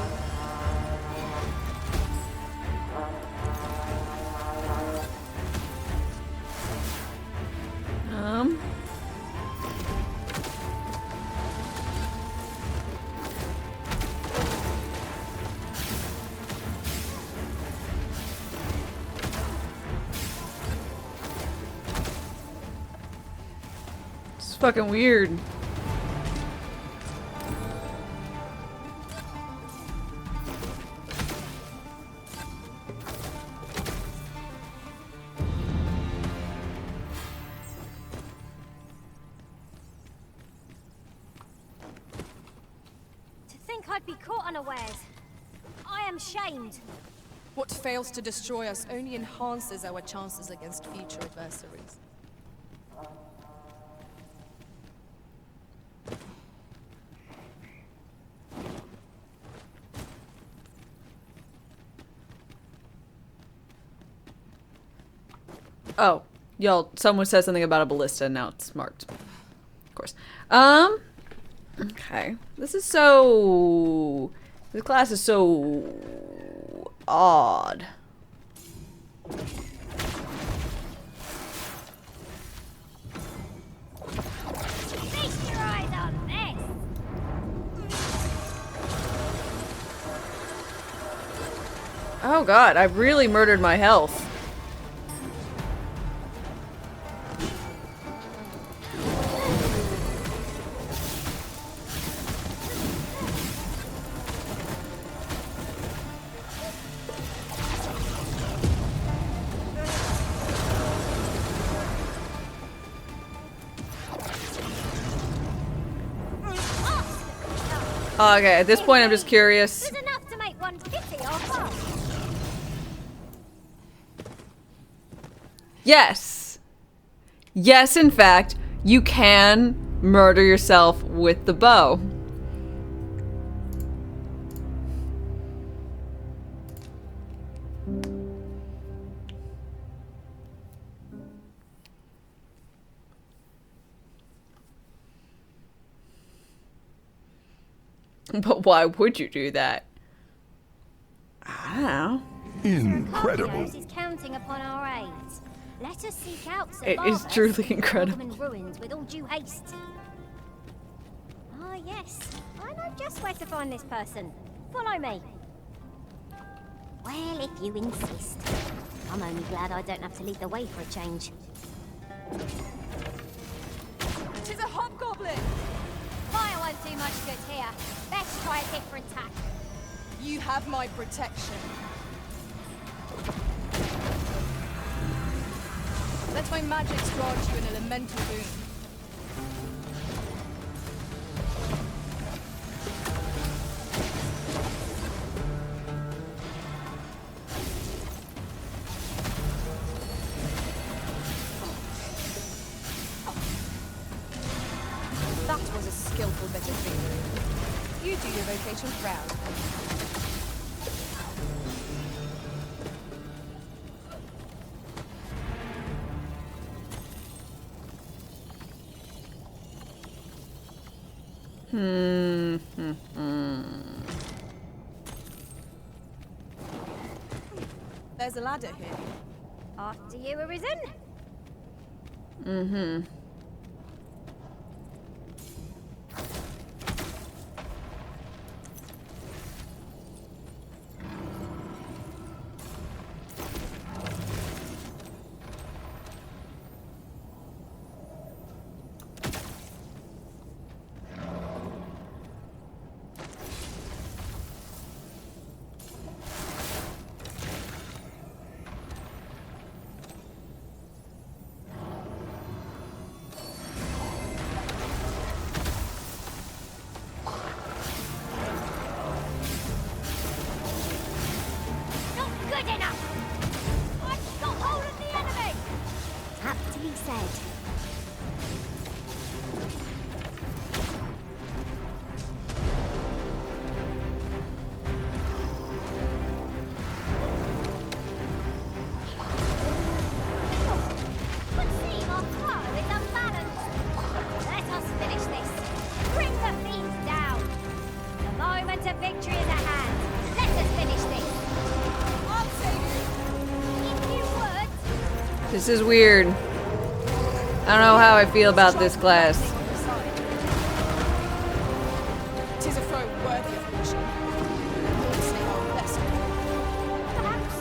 It's fucking weird. To think I'd be caught unawares. I am shamed. What fails to destroy us only enhances our chances against future adversaries. Oh, y'all, someone said something about a ballista and now it's marked. Of course. Okay. This class is so odd. Feast your eyes on this! Oh god, I've really murdered my health. Okay, at this point I'm just curious. There's enough to make one pity or fall. Yes. Yes, in fact, you can murder yourself with the bow. But why would you do that? I don't know. Incredible. Is counting upon our aids. Let us seek out It is truly incredible. Ruins with all due haste. Ah, yes. I know just where to find this person. Follow me. Well, if you insist. I'm only glad I don't have to lead the way for a change. Tis a hobgoblin! Fire won't do much good here. Best try a different tack. You have my protection. Let my magic grant you an elemental boon. That was a skillful bit of fingering. You do your vocation proud. There's a ladder here. After you arisen? Mm-hmm. This is weird. I don't know how I feel about this class. Tis a foe worthy of caution. Say our best. Perhaps.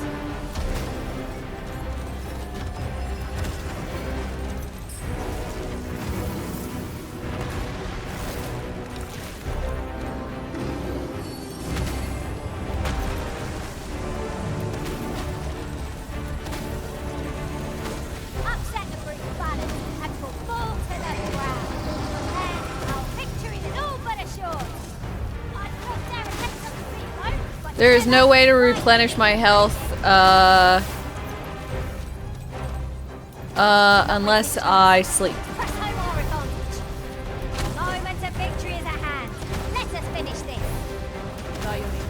Upset the brute's balance and will fall to the ground. Then our victory is all but assured. I thought there was some free road, but There is no way to replenish my health, unless I sleep. press home our advantage. The moment of victory is at hand. Let us finish this. By your means.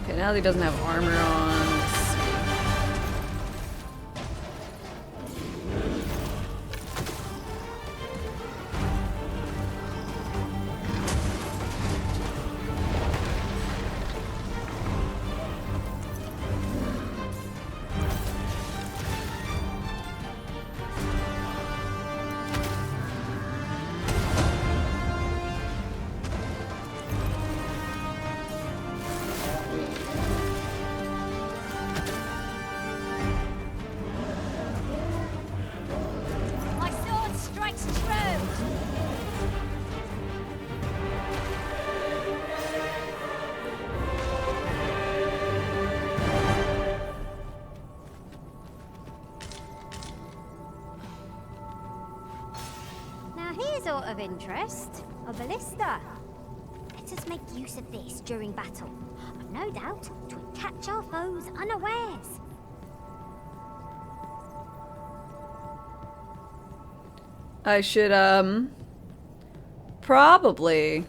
Okay, now that he doesn't have armor on. Let's of interest, a ballista. Let us make use of this during battle. I've no doubt 'twould catch our foes unawares. I should, probably.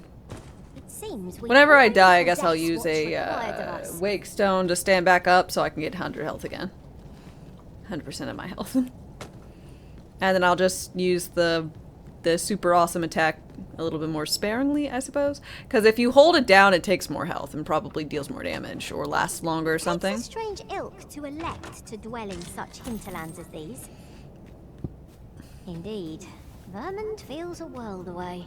It seems Whenever I die, I guess I'll possess use what's a, required of us. wake stone to stand back up so I can get 100 health again. 100% of my health. And then I'll just use the super awesome attack a little bit more sparingly, I suppose. Because if you hold it down, it takes more health and probably deals more damage or lasts longer or something. It's a strange ilk to elect to dwell in such hinterlands as these. Indeed, Vermont feels a world away.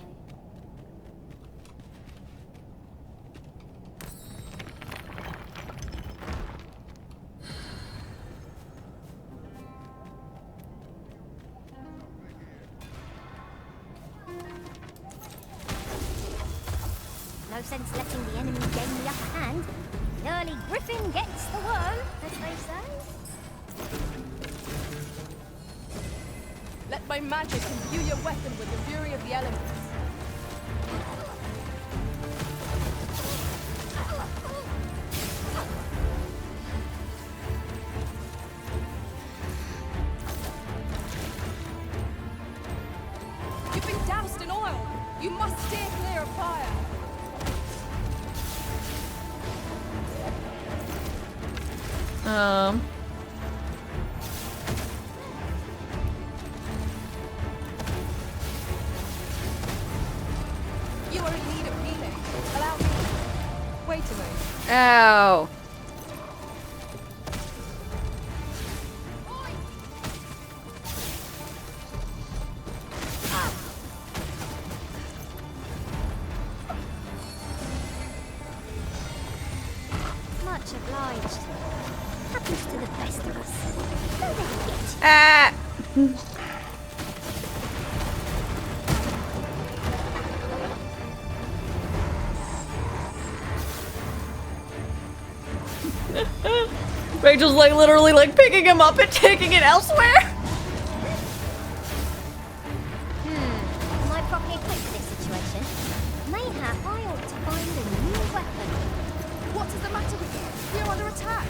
No sense letting the enemy gain the upper hand. The early griffin gets the worm, as they say. Let my magic imbue your weapon with the fury of the elements. You've been doused in oil. You must steer clear of fire. You are in need of healing. Allow me. Wait a moment. Ow. Much obliged. Happens to the best of us. Don't let it get you. Ah! Rachel's like literally like picking him up and taking it elsewhere. Am I properly equipped for this situation? Mayhap I ought to find a new weapon. What is the matter with you? We're under attack.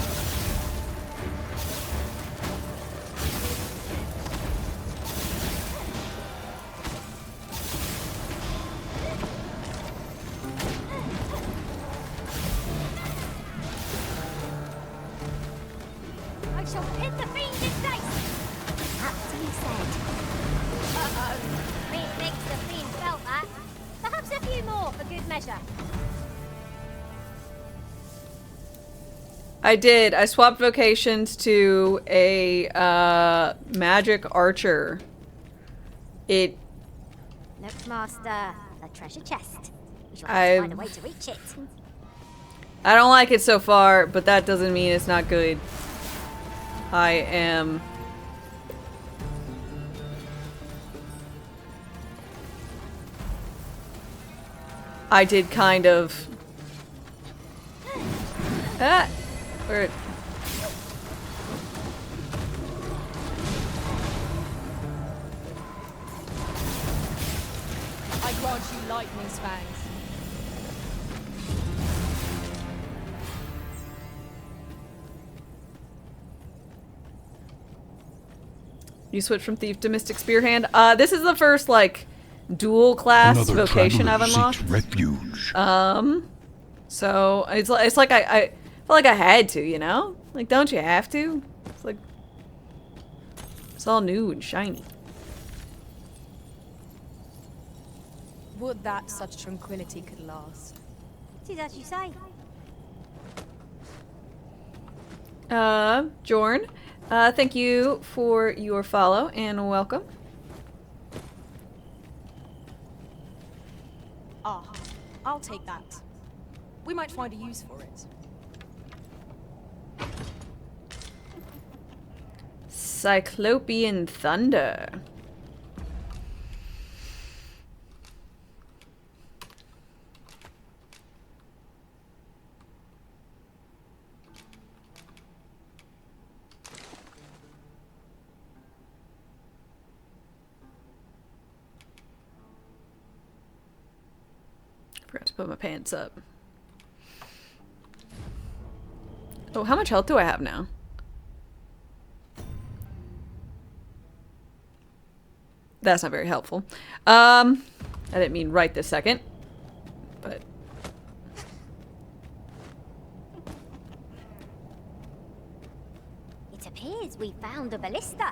I shall hit the fiend in place. Aptly said. Uh-oh. Methinks the fiend felt that. Perhaps a few more for good measure. I did. I swapped vocations to a magic archer. Look, Master, a treasure chest. We shall have to find a way to reach it. I don't like it so far, but that doesn't mean it's not good. I did kind of... Ah! Where... I grant you lightning's fangs. You switch from thief to mystic spearhand. This is the first like dual class Another vocation I've traveler unlocked. seeks refuge. So it's like I felt like I had to, you know? Like, don't you have to? It's like it's all new and shiny. Would that such tranquility could last. It is as you say. Jorn, thank you for your follow and welcome. Ah, I'll take that. We might find a use for it. Cyclopean thunder. Forgot to put my pants up. Oh, how much health do I have now? That's not very helpful. I didn't mean right this second, but... It appears we found a ballista.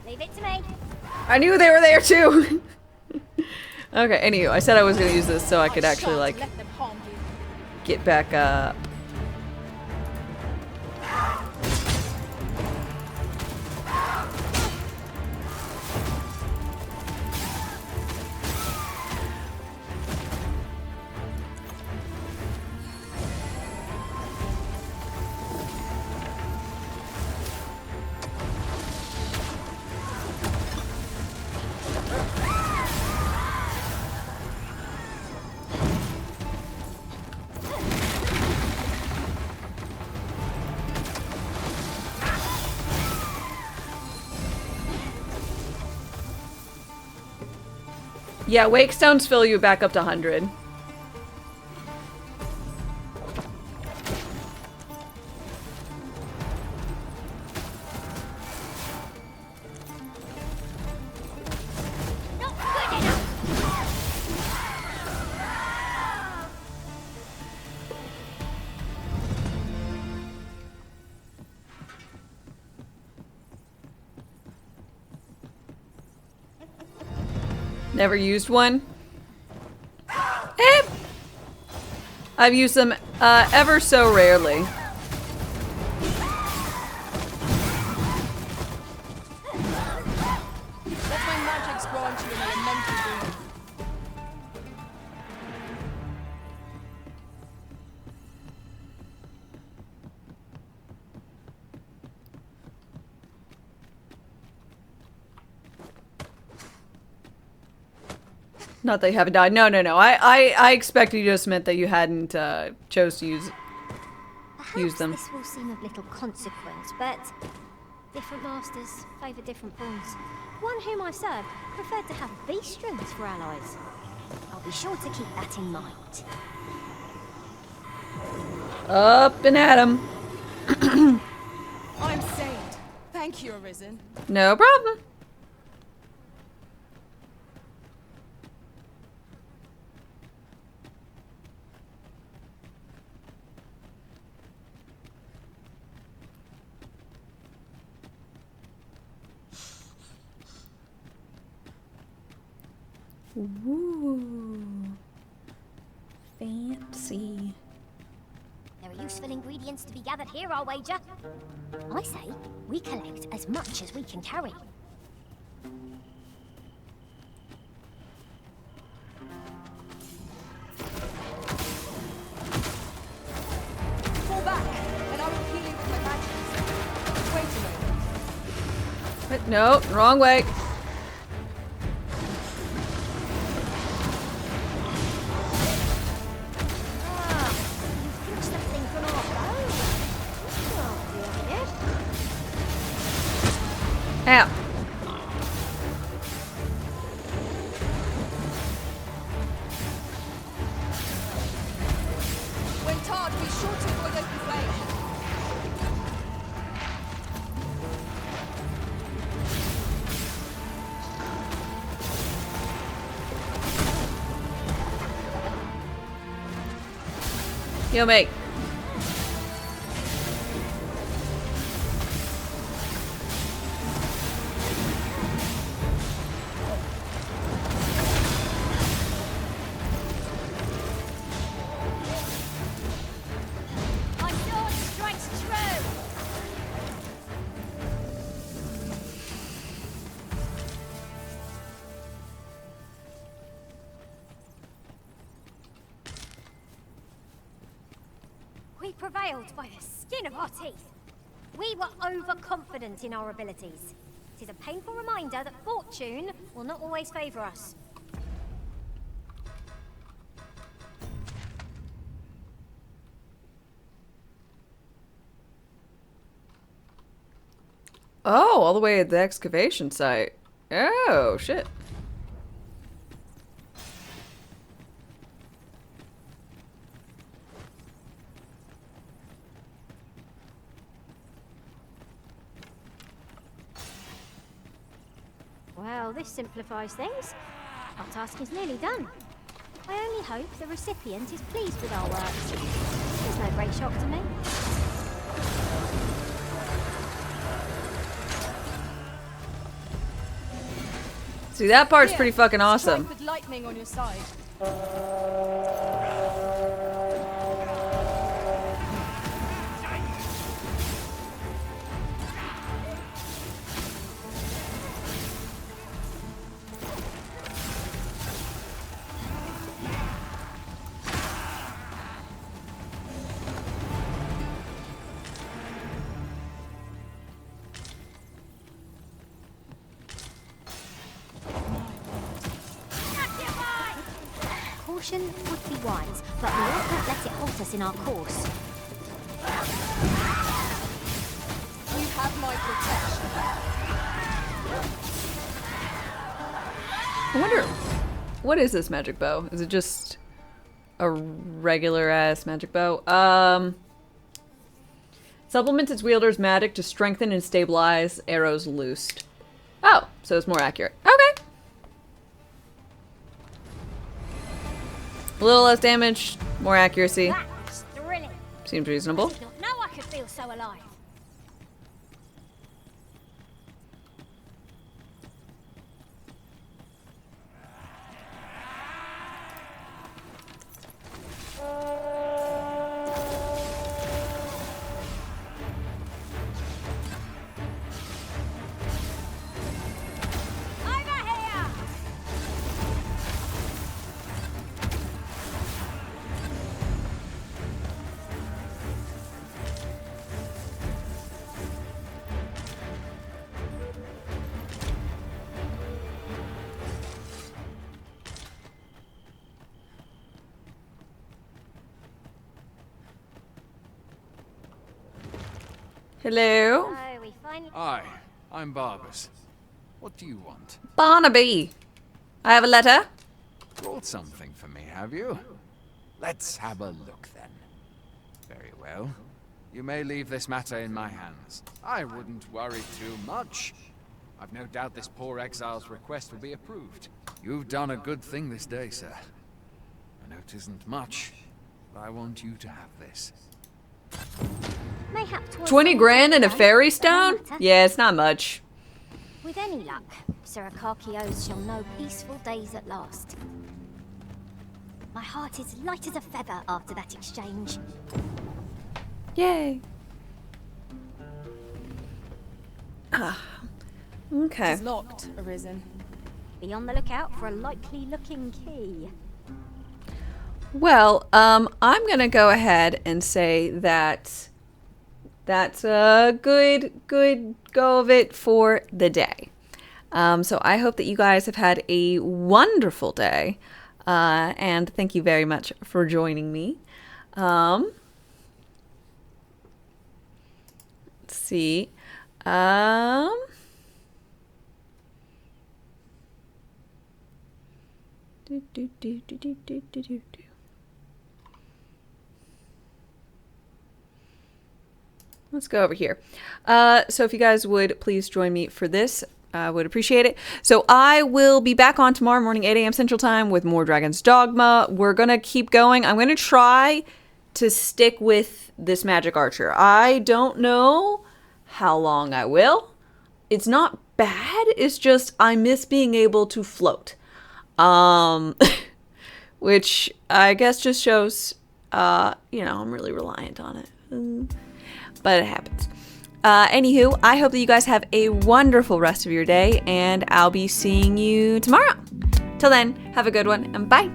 Leave it to me. I knew they were there too! Okay, anyway, I said I was gonna use this so I could actually, like, get back up. Yeah, wake stones fill you back up to 100. Never used one. I've used them ever so rarely. Let my magics grant you an elemental boon. Not that you haven't died. No, no, no. I expected you just meant that you hadn't chose to use them. This will seem of little consequence, but different masters favour different pawns. One whom I served preferred to have beastrons for allies. I'll be sure to keep that in mind. Up and at 'em. I'm saved. Thank you, Arisen. No problem. Ooh. Fancy. There are useful ingredients to be gathered here, I'll wager. I say we collect as much as we can carry. Fall back, and I will heal you with my magic. Wait a moment. But no, wrong way. Ow. When tarred, be sure to avoid open flame. Yo, mate. My sword strikes true. We prevailed by the skin of our teeth. We were overconfident in our abilities. It is a painful reminder that fortune will not always favour us. Oh, all the way at the excavation site. Oh, shit. Well, this simplifies things. Our task is nearly done. I only hope the recipient is pleased with our works. There's no great shock to me. See, that part's pretty fucking awesome. Strike with lightning on your side. Caution would be wise, but we all can't let it halt us in our course. You have my protection. I wonder, what is this magic bow? Is it just a regular ass magic bow? Supplements its wielder's magic to strengthen and stabilize arrows loosed. Oh, so it's more accurate. Okay. A little less damage, more accuracy. That was thrilling. Seems reasonable. I did not know I could feel so alive. Hello? So we finally... Hi, I'm Barbas. What do you want? Barnaby. I have a letter. Brought something for me, have you? Let's have a look then. Very well. You may leave this matter in my hands. I wouldn't worry too much. I've no doubt this poor exile's request will be approved. You've done a good thing this day, sir. I know it isn't much, but I want you to have this. Mayhap 20 grand and a fairy stone? Yeah, it's not much. With any luck, Sir Akakios shall know peaceful days at last. My heart is light as a feather after that exchange. Yay. Okay. It's locked, Arisen. Be on the lookout for a likely looking key. Well, I'm gonna go ahead and say that that's a good go of it for the day. So I hope that you guys have had a wonderful day, and thank you very much for joining me. Let's see. Let's go over here. So if you guys would please join me for this, I would appreciate it. So I will be back on tomorrow morning, 8 a.m. Central Time with more Dragon's Dogma. We're going to keep going. I'm going to try to stick with this magic archer. I don't know how long I will. It's not bad. It's just I miss being able to float. Which I guess just shows, I'm really reliant on it. But it happens. Anywho, I hope that you guys have a wonderful rest of your day, and I'll be seeing you tomorrow. Till then, have a good one, and bye.